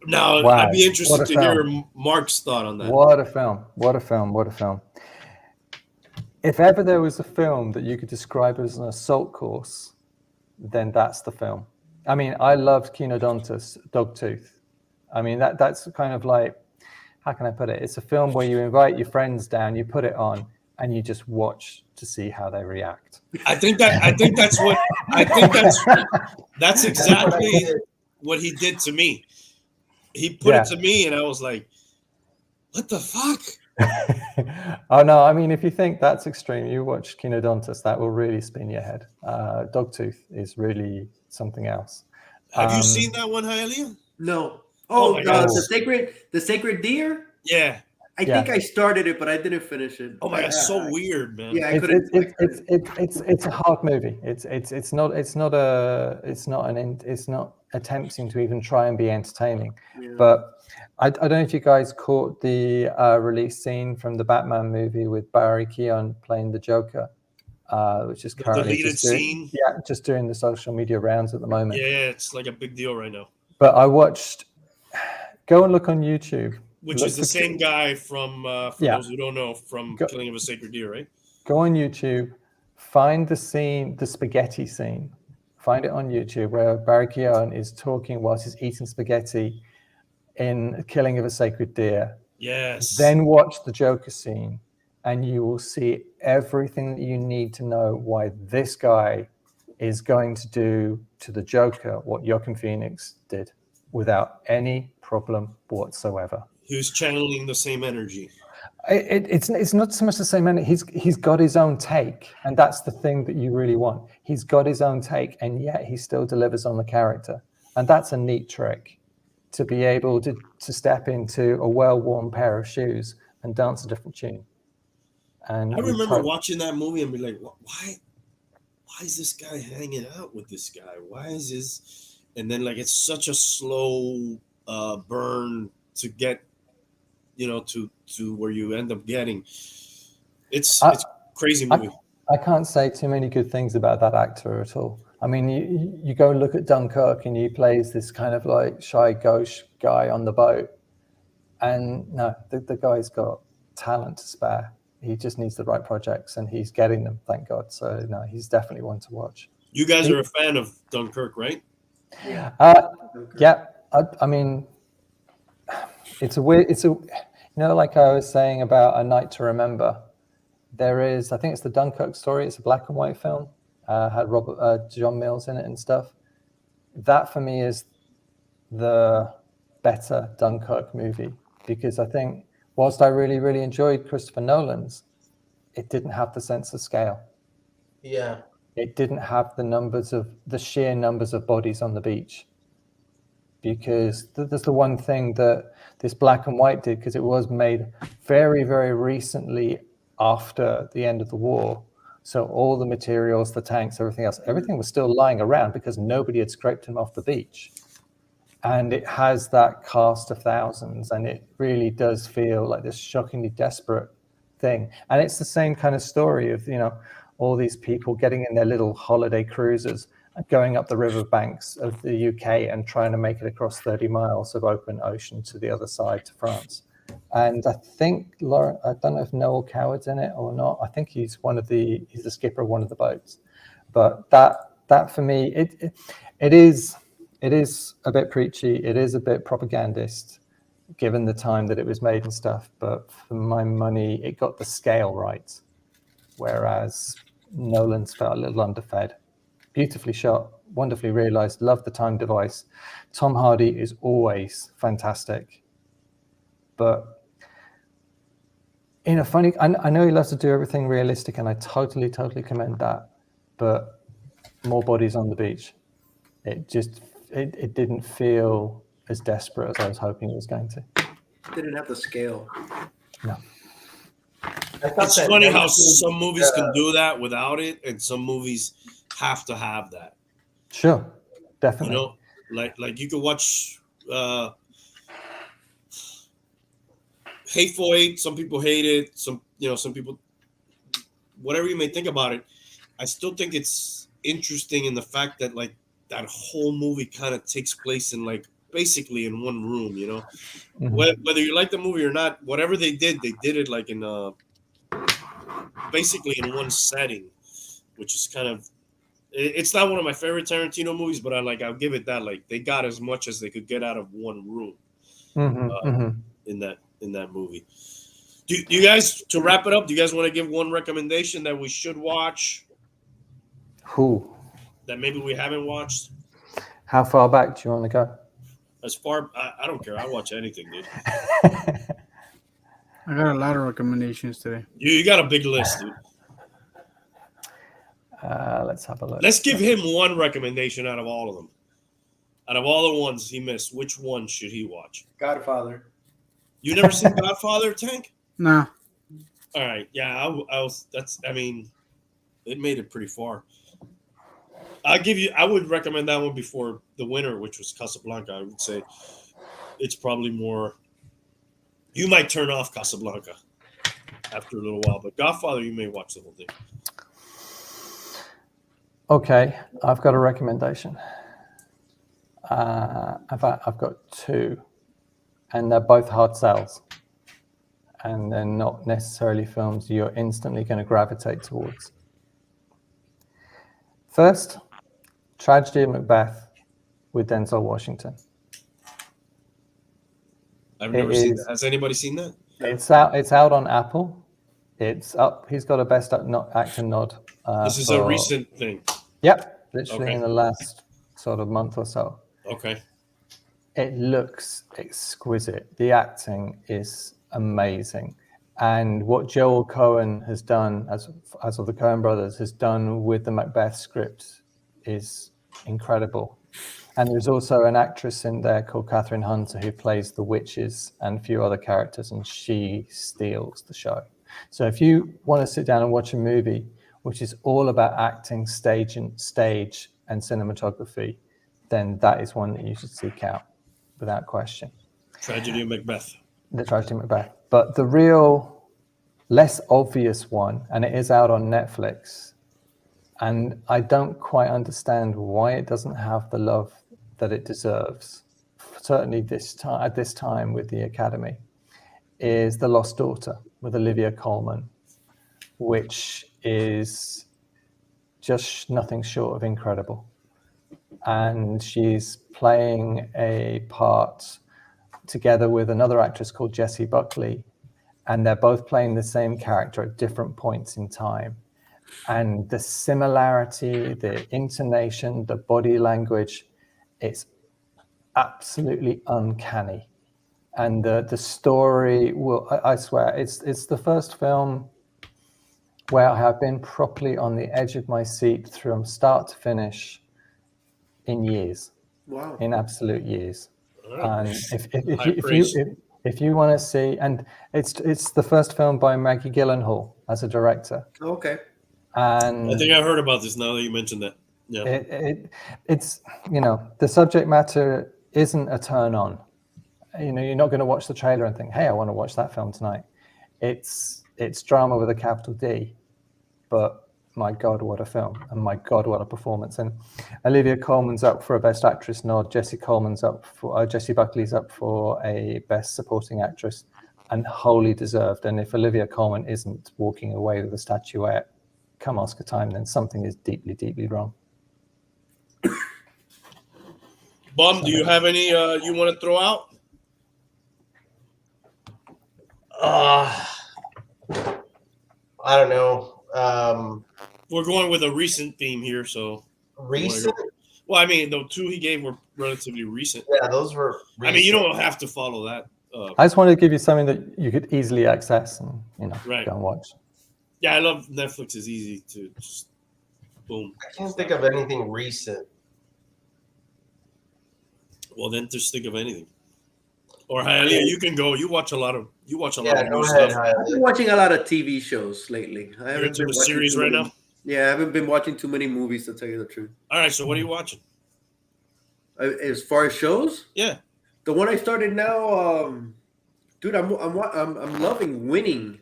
Now, Wow. I'd be interested to film. hear Mark's thought on that. What a film. If ever there was a film that you could describe as an assault course, then that's the film. I mean, I loved Keenodontus, Dogtooth. I mean, that's kind of like, how can I put it? It's a film where you invite your friends down, you put it on, and you just watch to see how they react. That's exactly what he did to me. He put it to me, and I was like, what the fuck? Oh, no, I mean, if you think that's extreme, you watch Keenodontus, that will really spin your head. Dogtooth is really something else. Have you seen that one, Hialeah? No. Oh my God. the sacred deer? Yeah. I think I started it, but I didn't finish it. Oh my God, so weird, man. Yeah, I couldn't. It's a hard movie. It's not attempting to even try and be entertaining. Yeah. But I don't know if you guys caught the release scene from the Batman movie with Barry Keoghan playing the Joker, which is currently just doing the social media rounds at the moment. Yeah, it's like a big deal right now. But I watched. Go and look on YouTube. Which is the same guy from, for those who don't know, from Killing of a Sacred Deer, right? Go on YouTube, find the scene, the spaghetti scene. Find it on YouTube where Barry Keoghan is talking whilst he's eating spaghetti in Killing of a Sacred Deer. Yes. Then watch the Joker scene, and you will see everything that you need to know why this guy is going to do to the Joker what Joaquin Phoenix did without any problem whatsoever. He was channeling the same energy. It's not so much the same energy. He's got his own take, and that's the thing that you really want. He's got his own take, and yet he still delivers on the character, and that's a neat trick to be able to step into a well-worn pair of shoes and dance a different tune. And I remember watching that movie and be like, why is this guy hanging out with this guy? Why is this? And then like it's such a slow burn to get, to where you end up getting. It's crazy movie. I can't say too many good things about that actor at all. I mean, you go and look at Dunkirk, and he plays this kind of like shy gauche guy on the boat, and no, the guy's got talent to spare. He just needs the right projects, and he's getting them, thank God. So no, he's definitely one to watch. You guys are a fan of Dunkirk, right? Yeah, I mean, it's a weird. Like I was saying about A Night to Remember. There is, I think it's the Dunkirk story. It's a black and white film. Had John Mills in it and stuff. That for me is the better Dunkirk movie, because I think whilst I really, really enjoyed Christopher Nolan's, it didn't have the sense of scale. Yeah. It didn't have the sheer numbers of bodies on the beach. Because that's the one thing that this black and white did, because it was made very, very recently after the end of the war. So all the materials, the tanks, everything was still lying around because nobody had scraped them off the beach. And it has that cast of thousands, and it really does feel like this shockingly desperate thing. And it's the same kind of story of, all these people getting in their little holiday cruisers, going up the riverbanks of the UK and trying to make it across 30 miles of open ocean to the other side, to France. And I think, Lauren, I don't know if Noel Coward's in it or not. I think he's the skipper of one of the boats. But that for me, it is a bit preachy. It is a bit propagandist, given the time that it was made and stuff. But for my money, it got the scale right. Whereas Nolan's felt a little underfed. Beautifully shot, wonderfully realized, love the time device. Tom Hardy is always fantastic. But in a funny, I know he loves to do everything realistic, and I totally commend that. But more bodies on the beach. It didn't feel as desperate as I was hoping it was going to. Didn't have the scale. No. It's funny how some movies can do that without it, and some movies have to have that. Sure, definitely. Like you could watch Hateful Eight. Some people hate it. Some people, whatever you may think about it, I still think it's interesting in the fact that like that whole movie kind of takes place in like basically in one room. Mm-hmm. Whether you like the movie or not, whatever they did it like in basically in one setting, which is kind of. It's not one of my favorite Tarantino movies, but I'll give it that. Like they got as much as they could get out of one room in that movie. Do you guys, to wrap it up, do you guys want to give one recommendation that we should watch? Who? That maybe we haven't watched? How far back do you want to go? As far, I don't care. I watch anything, dude. I got a lot of recommendations today. You got a big list, dude. Let's have a look. Let's give him one recommendation out of all of them. Out of all the ones he missed, which one should he watch? Godfather. You never seen Godfather, Tank? No. All right. Yeah, I mean, it made it pretty far. I would recommend that one before the winner, which was Casablanca. I would say it's probably more. You might turn off Casablanca after a little while, but Godfather, you may watch the whole thing. Okay, I've got a recommendation. I've got two, and they're both hard sells, and they're not necessarily films you're instantly going to gravitate towards. First, Tragedy of Macbeth with Denzel Washington. I've never seen that. Has anybody seen that? It's out on Apple. It's up. He's got a Best Actor nod. This is a recent thing. Yep, literally in the last sort of month or so. Okay. It looks exquisite. The acting is amazing. And what Joel Cohen has done, as of the Coen brothers, has done with the Macbeth script is incredible. And there's also an actress in there called Catherine Hunter who plays the witches and a few other characters, and she steals the show. So if you want to sit down and watch a movie which is all about acting, stage and cinematography, then that is one that you should seek out without question. Tragedy of Macbeth. The Tragedy of Macbeth. But the real, less obvious one, and it is out on Netflix, and I don't quite understand why it doesn't have the love that it deserves, certainly at this time with the Academy, is The Lost Daughter with Olivia Colman, which is just nothing short of incredible. and she's playing a part together with another actress called Jessie Buckley, and they're both playing the same character at different points in time. And the similarity, the intonation, the body language, it's absolutely uncanny. And the story will, I swear, it's the first film where I have been properly on the edge of my seat from start to finish in years. Wow. In absolute years. Right. And if you want to see, and it's the first film by Maggie Gyllenhaal as a director. Okay. And I think I heard about this now that you mentioned that. Yeah. It's the subject matter isn't a turn on. You're not going to watch the trailer and think, hey, I want to watch that film tonight. It's drama with a capital D, but my God, what a film, and my God, what a performance. And Olivia Colman's up for a Best Actress nod. Jessie Buckley's up for a Best Supporting Actress, and wholly deserved. And if Olivia Colman isn't walking away with a statuette come Oscar time, then something is deeply, deeply wrong. Bum, do you have any you want to throw out? I don't know. We're going with a recent theme here, so Recent? well, I mean, the two he gave were relatively recent. Yeah, those were recent. I mean, you don't have to follow that. I just wanted to give you something that you could easily access and Right. go and watch. Yeah, I love Netflix. It's easy to just boom. I can't think of anything recent. Well, then just think of anything. Or Hialeah, you can go. You watch a lot of Yeah, new go ahead, stuff. I've been watching a lot of TV shows lately. I You're haven't into been the watching series too right many- now. Yeah, I haven't been watching too many movies, to tell you the truth. All right, so what are you watching? As far as shows, Yeah. the one I started now, dude, I'm loving Winning,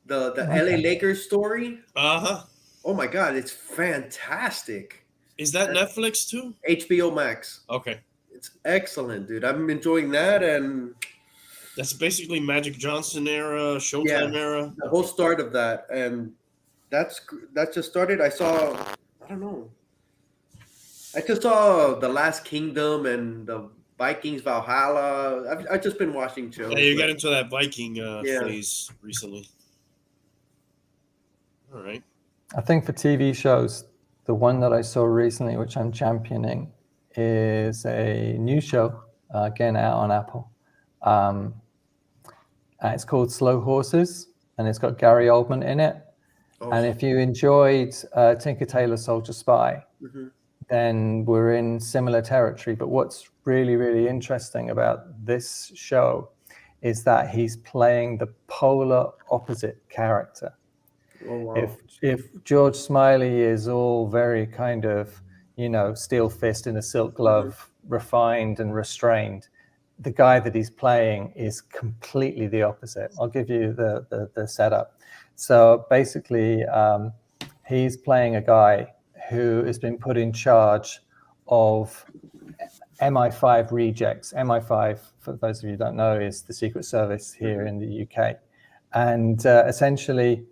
the LA Lakers story. Uh-huh. Oh my God, it's fantastic. Is that Netflix too? HBO Max. Okay. It's excellent, dude. I'm enjoying that, and That's basically Magic Johnson era, Showtime era. the whole start of that, and that just started. I don't know. I just saw The Last Kingdom and the Vikings Valhalla. I've just been watching shows. Yeah, you but- got into that Viking Yeah. phase recently. All right. I think for TV shows, the one that I saw recently, which I'm championing, is a new show, again out on Apple. It's called Slow Horses, and it's got Gary Oldman in it. Oh, And if you enjoyed Tinker Tailor Soldier Spy, mhm. then we're in similar territory. But what's really, really interesting about this show is that he's playing the polar opposite character. Oh, wow. If George Smiley is all very kind of, steel fist in a silk glove, refined and restrained, the guy that he's playing is completely the opposite. I'll give you the setup. So basically, he's playing a guy who has been put in charge of MI5 rejects. MI5, for those of you who don't know, is the Secret Service here in the UK. And essentially,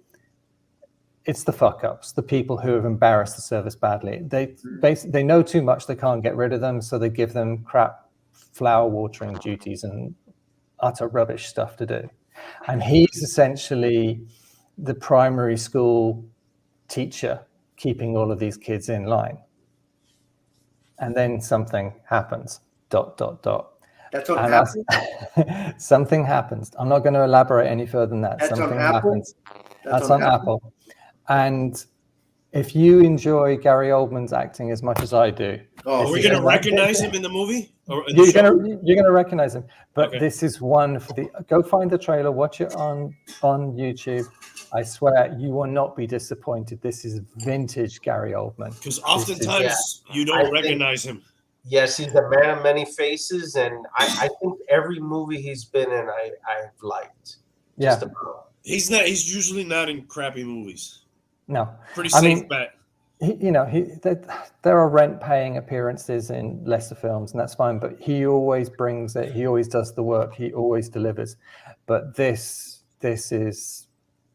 it's the fuck-ups, the people who have embarrassed the service badly. They know too much, they can't get rid of them, so they give them crap flower watering duties and utter rubbish stuff to do. And he's essentially the primary school teacher keeping all of these kids in line. And then something happens, ... That's on And Apple. something happens. I'm not going to elaborate any further than that. That's on Something Apple? happens. That's on Apple. And if you enjoy Gary Oldman's acting as much as I do, Oh, Are we This going is to a- recognize him in the movie? Or in the you're show? gonna recognize him. But Okay. this is one for the. Go find the trailer. Watch it on YouTube. I swear you will not be disappointed. This is vintage Gary Oldman. Because oftentimes you don't I think- recognize him. Yes, he's a man of many faces, and I think every movie he's been in, I've liked. Yeah. Just about. He's usually not in crappy movies. No. Pretty I safe mean, bet. There are rent-paying appearances in lesser films, and that's fine. But he always brings it. He always does the work. He always delivers. But this is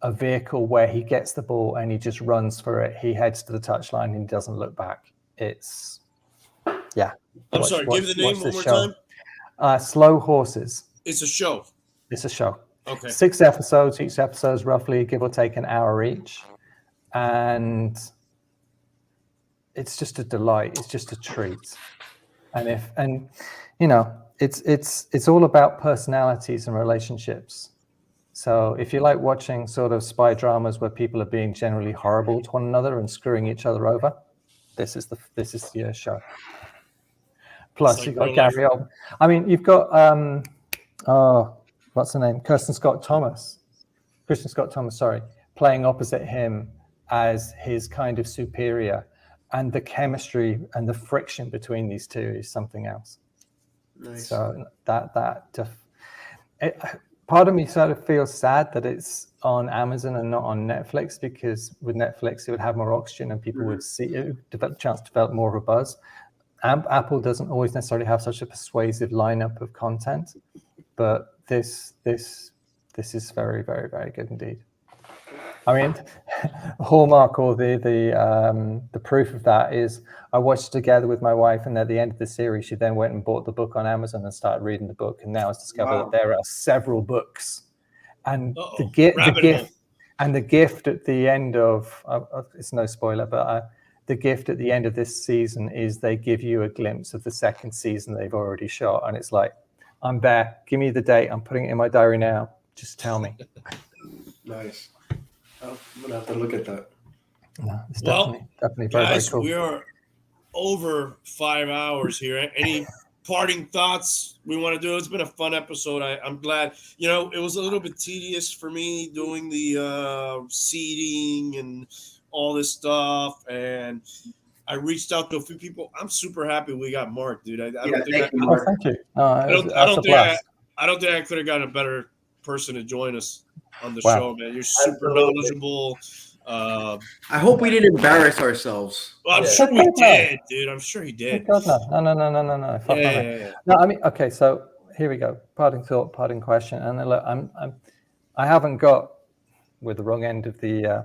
a vehicle where he gets the ball and he just runs for it. He heads to the touchline and he doesn't look back. It's Yeah. I'm sorry. Give the name one more time. Slow Horses. It's a show. It's a show. Okay. 6 episodes. Each episode is roughly, give or take, an hour each, and it's just a delight. It's just a treat. And you know, it's all about personalities and relationships. So if you like watching sort of spy dramas where people are being generally horrible to one another and screwing each other over, this is your show. Plus, like you've got Gary Oldman. I mean, you've got what's the name? Kristen Scott Thomas, sorry, playing opposite him as his kind of superior, and the chemistry and the friction between these two is something else. Nice. So part of me sort of feels sad that it's on Amazon and not on Netflix, because with Netflix it would have more oxygen and people would see it, develop a chance to develop more of a buzz. Apple doesn't always necessarily have such a persuasive lineup of content, but this is very, very, very good indeed. I mean, hallmark, or the proof of that is I watched it together with my wife, and at the end of the series, she then went and bought the book on Amazon and started reading the book, and now has discovered that there are several books, and the gift at the end of it's no spoiler, but the gift at the end of this season is they give you a glimpse of the second season they've already shot, and it's like, I'm there. Give me the date. I'm putting it in my diary now. Just tell me. Nice. I'm gonna have to look at that. No, it's definitely very, guys, very cool. We are over 5 hours here. Any parting thoughts we want to do? It's been a fun episode. I'm glad. You know, it was a little bit tedious for me doing the seating and all this stuff, and I reached out to a few people. I'm super happy we got Mark, dude. I don't think Thank you. I don't think I could have gotten a better person to join us on the show, man. You're super knowledgeable. I hope we didn't embarrass ourselves. Well, I'm sure we did, dude. I'm sure he did. God, no. Yeah. No, I mean, okay. So here we go. Parting thought, parting question. And then look, I haven't got with the wrong end of the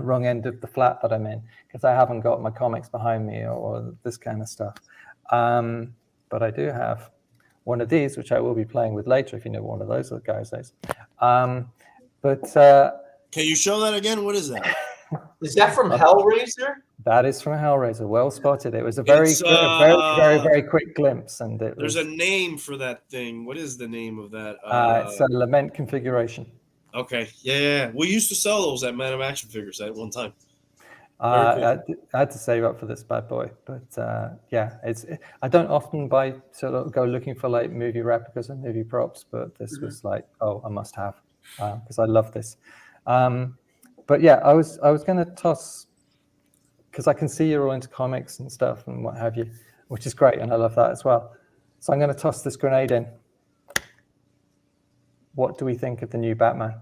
wrong end of the flat that I'm in, because I haven't got my comics behind me or this kind of stuff. But I do have one of these, which I will be playing with later, if you know one of those guys. Can you show that again? What is that? Is that from Hellraiser? That is from Hellraiser. Well spotted. It was a very quick glimpse, and there's a name for that thing. What is the name of that? It's a lament configuration. Okay, yeah. We used to sell those at Man of Action Figures at one time. Cool. I had to save up for this bad boy, but I don't often go looking for like movie replicas and movie props, but this was like, I must have, because I love this. But yeah, I was going to toss, because I can see you're all into comics and stuff and what have you, which is great, and I love that as well. So I'm going to toss this grenade in. What do we think of the new Batman?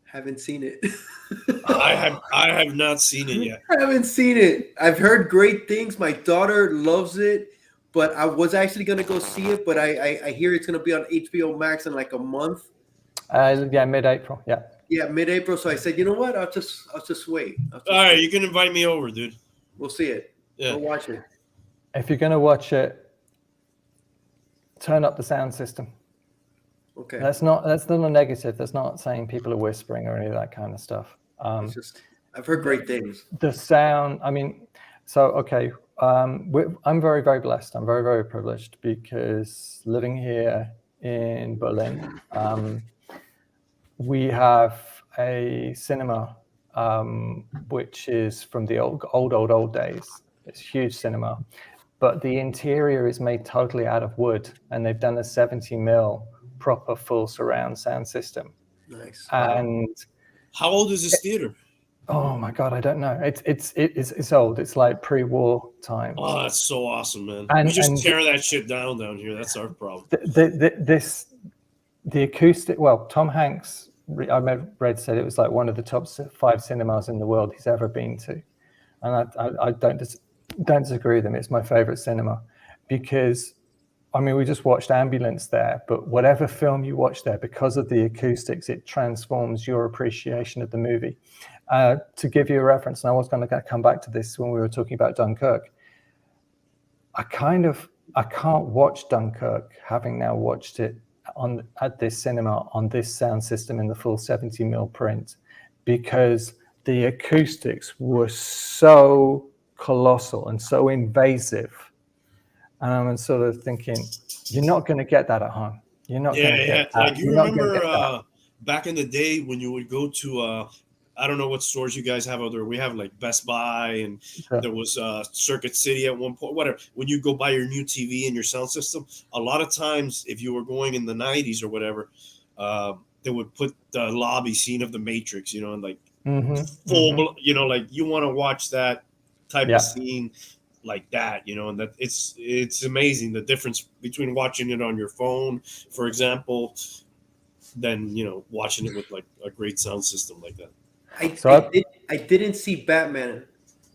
Haven't seen it. I have not seen it yet. I haven't seen it. I've heard great things. My daughter loves it, but I was actually going to go see it, but I hear it's going to be on HBO Max in like a month. Mid-April. Yeah, mid-April. So I said, you know what? I'll just wait. All right, you can invite me over, dude. We'll see it. Yeah, we'll watch it. If you're going to watch it, turn up the sound system. Okay. That's not a negative. That's not saying people are whispering or any of that kind of stuff. I've heard great things. The sound. I mean, so okay. I'm very, very blessed. I'm very, very privileged, because living here in Berlin, we have a cinema which is from the old days. It's a huge cinema, but the interior is made totally out of wood, and they've done a 70mm proper full surround sound system. Nice. And how old is this theater? Oh my God, I don't know. It's old. It's like pre-war time. Oh, that's so awesome, man. We just tear that shit down here. That's our problem. The acoustic. Well, Tom Hanks, I read, said it was like one of the top 5 cinemas in the world he's ever been to, and I don't disagree with him. It's my favorite cinema, because I mean, we just watched Ambulance there, but whatever film you watch there, because of the acoustics, it transforms your appreciation of the movie. To give you a reference, and I was going to come back to this when we were talking about Dunkirk, I can't watch Dunkirk, having now watched it at this cinema on this sound system in the full 70mm print, because the acoustics were so colossal and so invasive. And I'm sort of thinking, you're not going to get that at home. You're not going to get that. Like you You're not gonna remember get that. back in the day when you would go to I don't know what stores you guys have out there. We have like Best Buy, and Sure. there was Circuit City at one point. Whatever. When you go buy your new TV and your sound system, a lot of times, if you were going in the '90s or whatever, they would put the lobby scene of The Matrix, and like full, like you want to watch that type of scene like that, and that it's amazing the difference between watching it on your phone, for example, than watching it with like a great sound system like that. I didn't see Batman,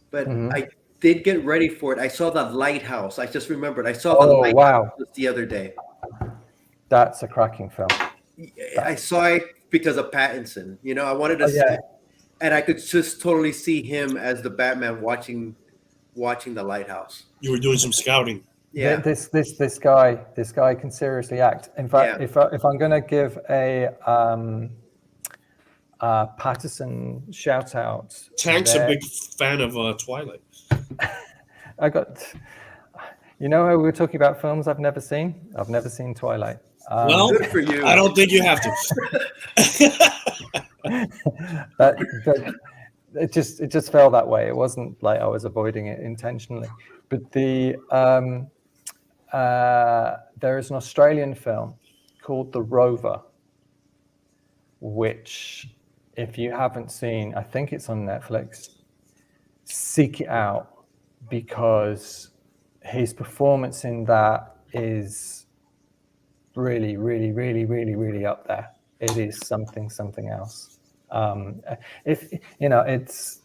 but I did get ready for it. I saw The Lighthouse. I just remembered. I saw The Lighthouse the other day. That's a cracking film. I saw it because of Pattinson. I wanted to see it, and I could just totally see him as the Batman watching The Lighthouse. You were doing some scouting. Yeah. This guy can seriously act. In fact, if I'm going to give a Patterson shout out. Tank's a big fan of Twilight. We were talking about films I've never seen. I've never seen Twilight. Well, good for you. I don't think you have to. It just fell that way. It wasn't like I was avoiding it intentionally. But there is an Australian film called The Rover, which, if you haven't seen, I think it's on Netflix, seek it out, because his performance in that is really, really, really, really, really up there. It is something else. It's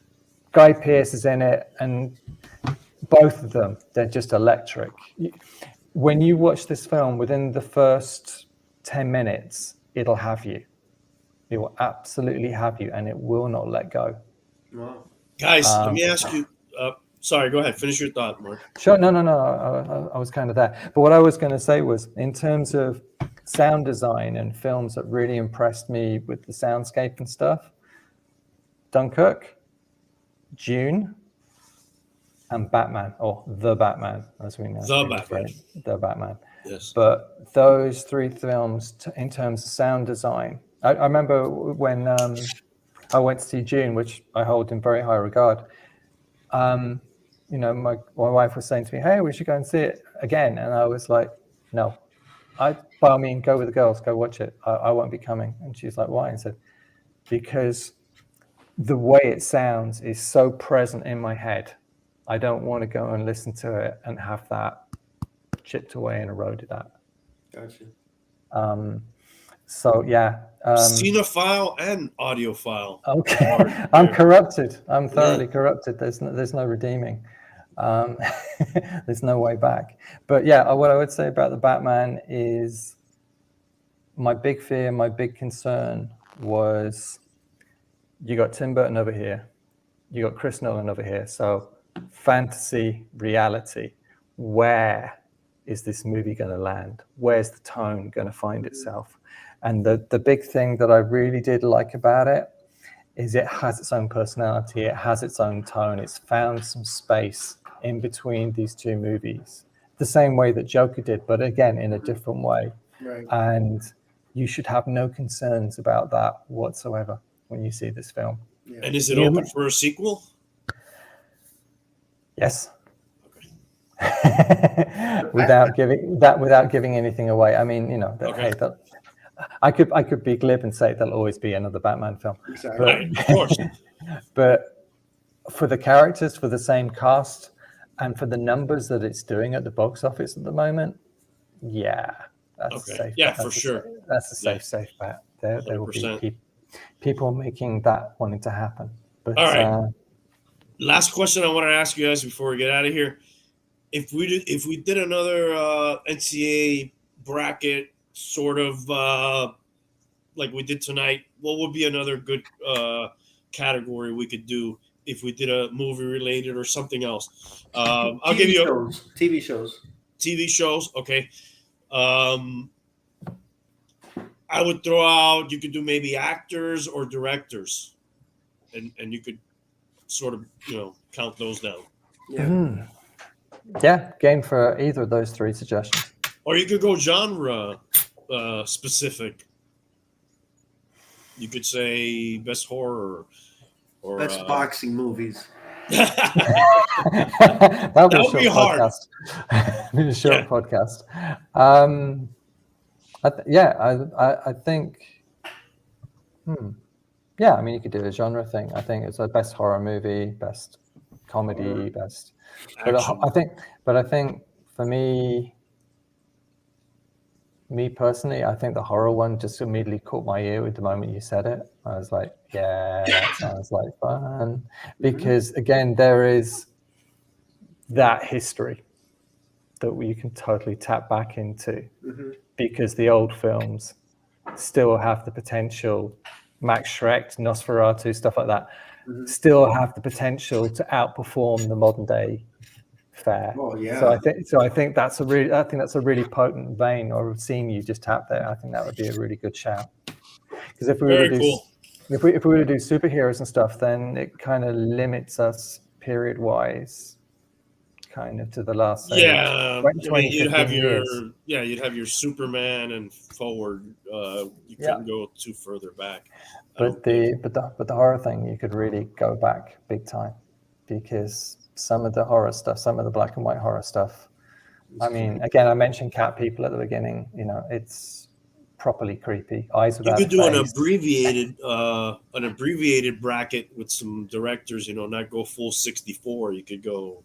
Guy Pearce is in it, and both of them, they're just electric. When you watch this film, within the first 10 minutes, it'll have you. It will absolutely have you, and it will not let go. Wow. Guys, let me ask you. Sorry, go ahead. Finish your thought, Mark. Sure. No. I was kind of there. But what I was going to say was, in terms of sound design and films that really impressed me with the soundscape and stuff, Dunkirk, Dune, and Batman, or The Batman, as we know. The Batman. Yes. But those three films, in terms of sound design, I remember when I went to see Dune, which I hold in very high regard. My wife was saying to me, "Hey, we should go and see it again," and I was like, "No, by all means, go with the girls, go watch it. I won't be coming." And she's like, "Why?" And I said, "Because the way it sounds is so present in my head. I don't want to go and listen to it and have that chipped away and eroded at." Gotcha. Cinephile and audiophile. Okay, I'm corrupted. I'm thoroughly corrupted. There's no redeeming. There's no way back. But yeah, what I would say about the Batman is my big fear, my big concern was, you got Tim Burton over here, you got Chris Nolan over here. So fantasy, reality, where is this movie going to land? Where's the tone going to find itself? And the big thing that I really did like about it is it has its own personality. It has its own tone. It's found some space in between these two movies, the same way that Joker did, but again, in a different way. Right. And you should have no concerns about that whatsoever when you see this film. Yeah. And is it open for a sequel? Yes. without giving anything away. I mean, I could be glib and say there'll always be another Batman film. Exactly. Right, of course. But for the characters, for the same cast, and for the numbers that it's doing at the box office at the moment, that's safe. Yeah, for sure. That's a safe bet. There will be people making that wanting to happen. But, all right. Last question I want to ask you guys before we get out of here: if we did another NCAA bracket, sort of like we did tonight, what would be another good category we could do if we did a movie related or something else. I'll give you TV shows. TV shows. Okay. I would throw out, you could do maybe actors or directors, and you could sort of, count those down. Yeah. Yeah, game for either of those three suggestions. Or you could go genre specific. You could say best horror or Best boxing movies. That would be hard. A short podcast. I think. Yeah, I mean, you could do a genre thing. I think it's a best horror movie, best comedy, best. But I think for me personally, I think the horror one just immediately caught my ear with the moment you said it. I was like, yeah, that sounds like fun. Because again, there is that history that you can totally tap back into, because the old films still have the potential. Max Shrek, Nosferatu, stuff like that, still have the potential to outperform the modern day fare. Oh yeah. So I think that's a really potent vein or seam you just tapped there. I think that would be a really good shout. Because if we were to do if we were to do superheroes and stuff, then it kind of limits us period wise, kind of to the last. You'd have your Superman and forward. You couldn't go too further back. But the horror thing, you could really go back big time, because some of the horror stuff, some of the black and white horror stuff. I mean, again, I mentioned cat people at the beginning. It's properly creepy. Eyes without You could a do face. an abbreviated bracket with some directors. Not go full 64. You could go,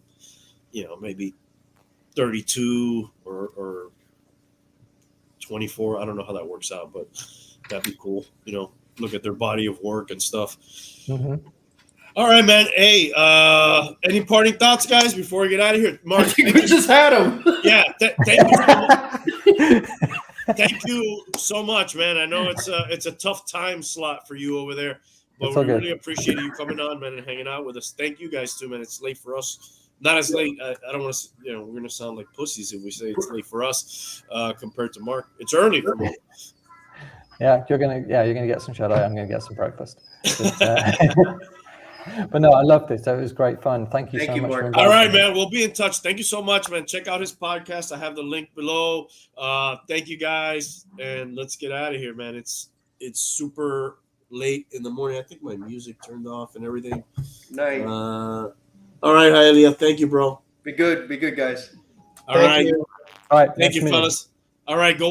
maybe 32 or 24. I don't know how that works out, but that'd be cool. Look at their body of work and stuff. All right, man. Hey, any parting thoughts, guys, before we get out of here? Mark, I think we just had him. Yeah, thank you so much, man. I know it's a tough time slot for you over there, but we really appreciate you coming on, man, and hanging out with us. Thank you guys too, man. It's late for us. Not as late. I don't want to. We're gonna sound like pussies if we say it's late for us compared to Mark. It's early for me. Yeah, you're gonna get some shut eye. I'm gonna get some breakfast. But no, I loved it. So it was great fun. Thank you so much. Mark. All right, man. We'll be in touch. Thank you so much, man. Check out his podcast. I have the link below. Thank you, guys, and let's get out of here, man. It's super late in the morning. I think my music turned off and everything. Nice. All right, Hialeah. Thank you, bro. Be good, guys. All right. All right. Thank you, fellas. All right, go.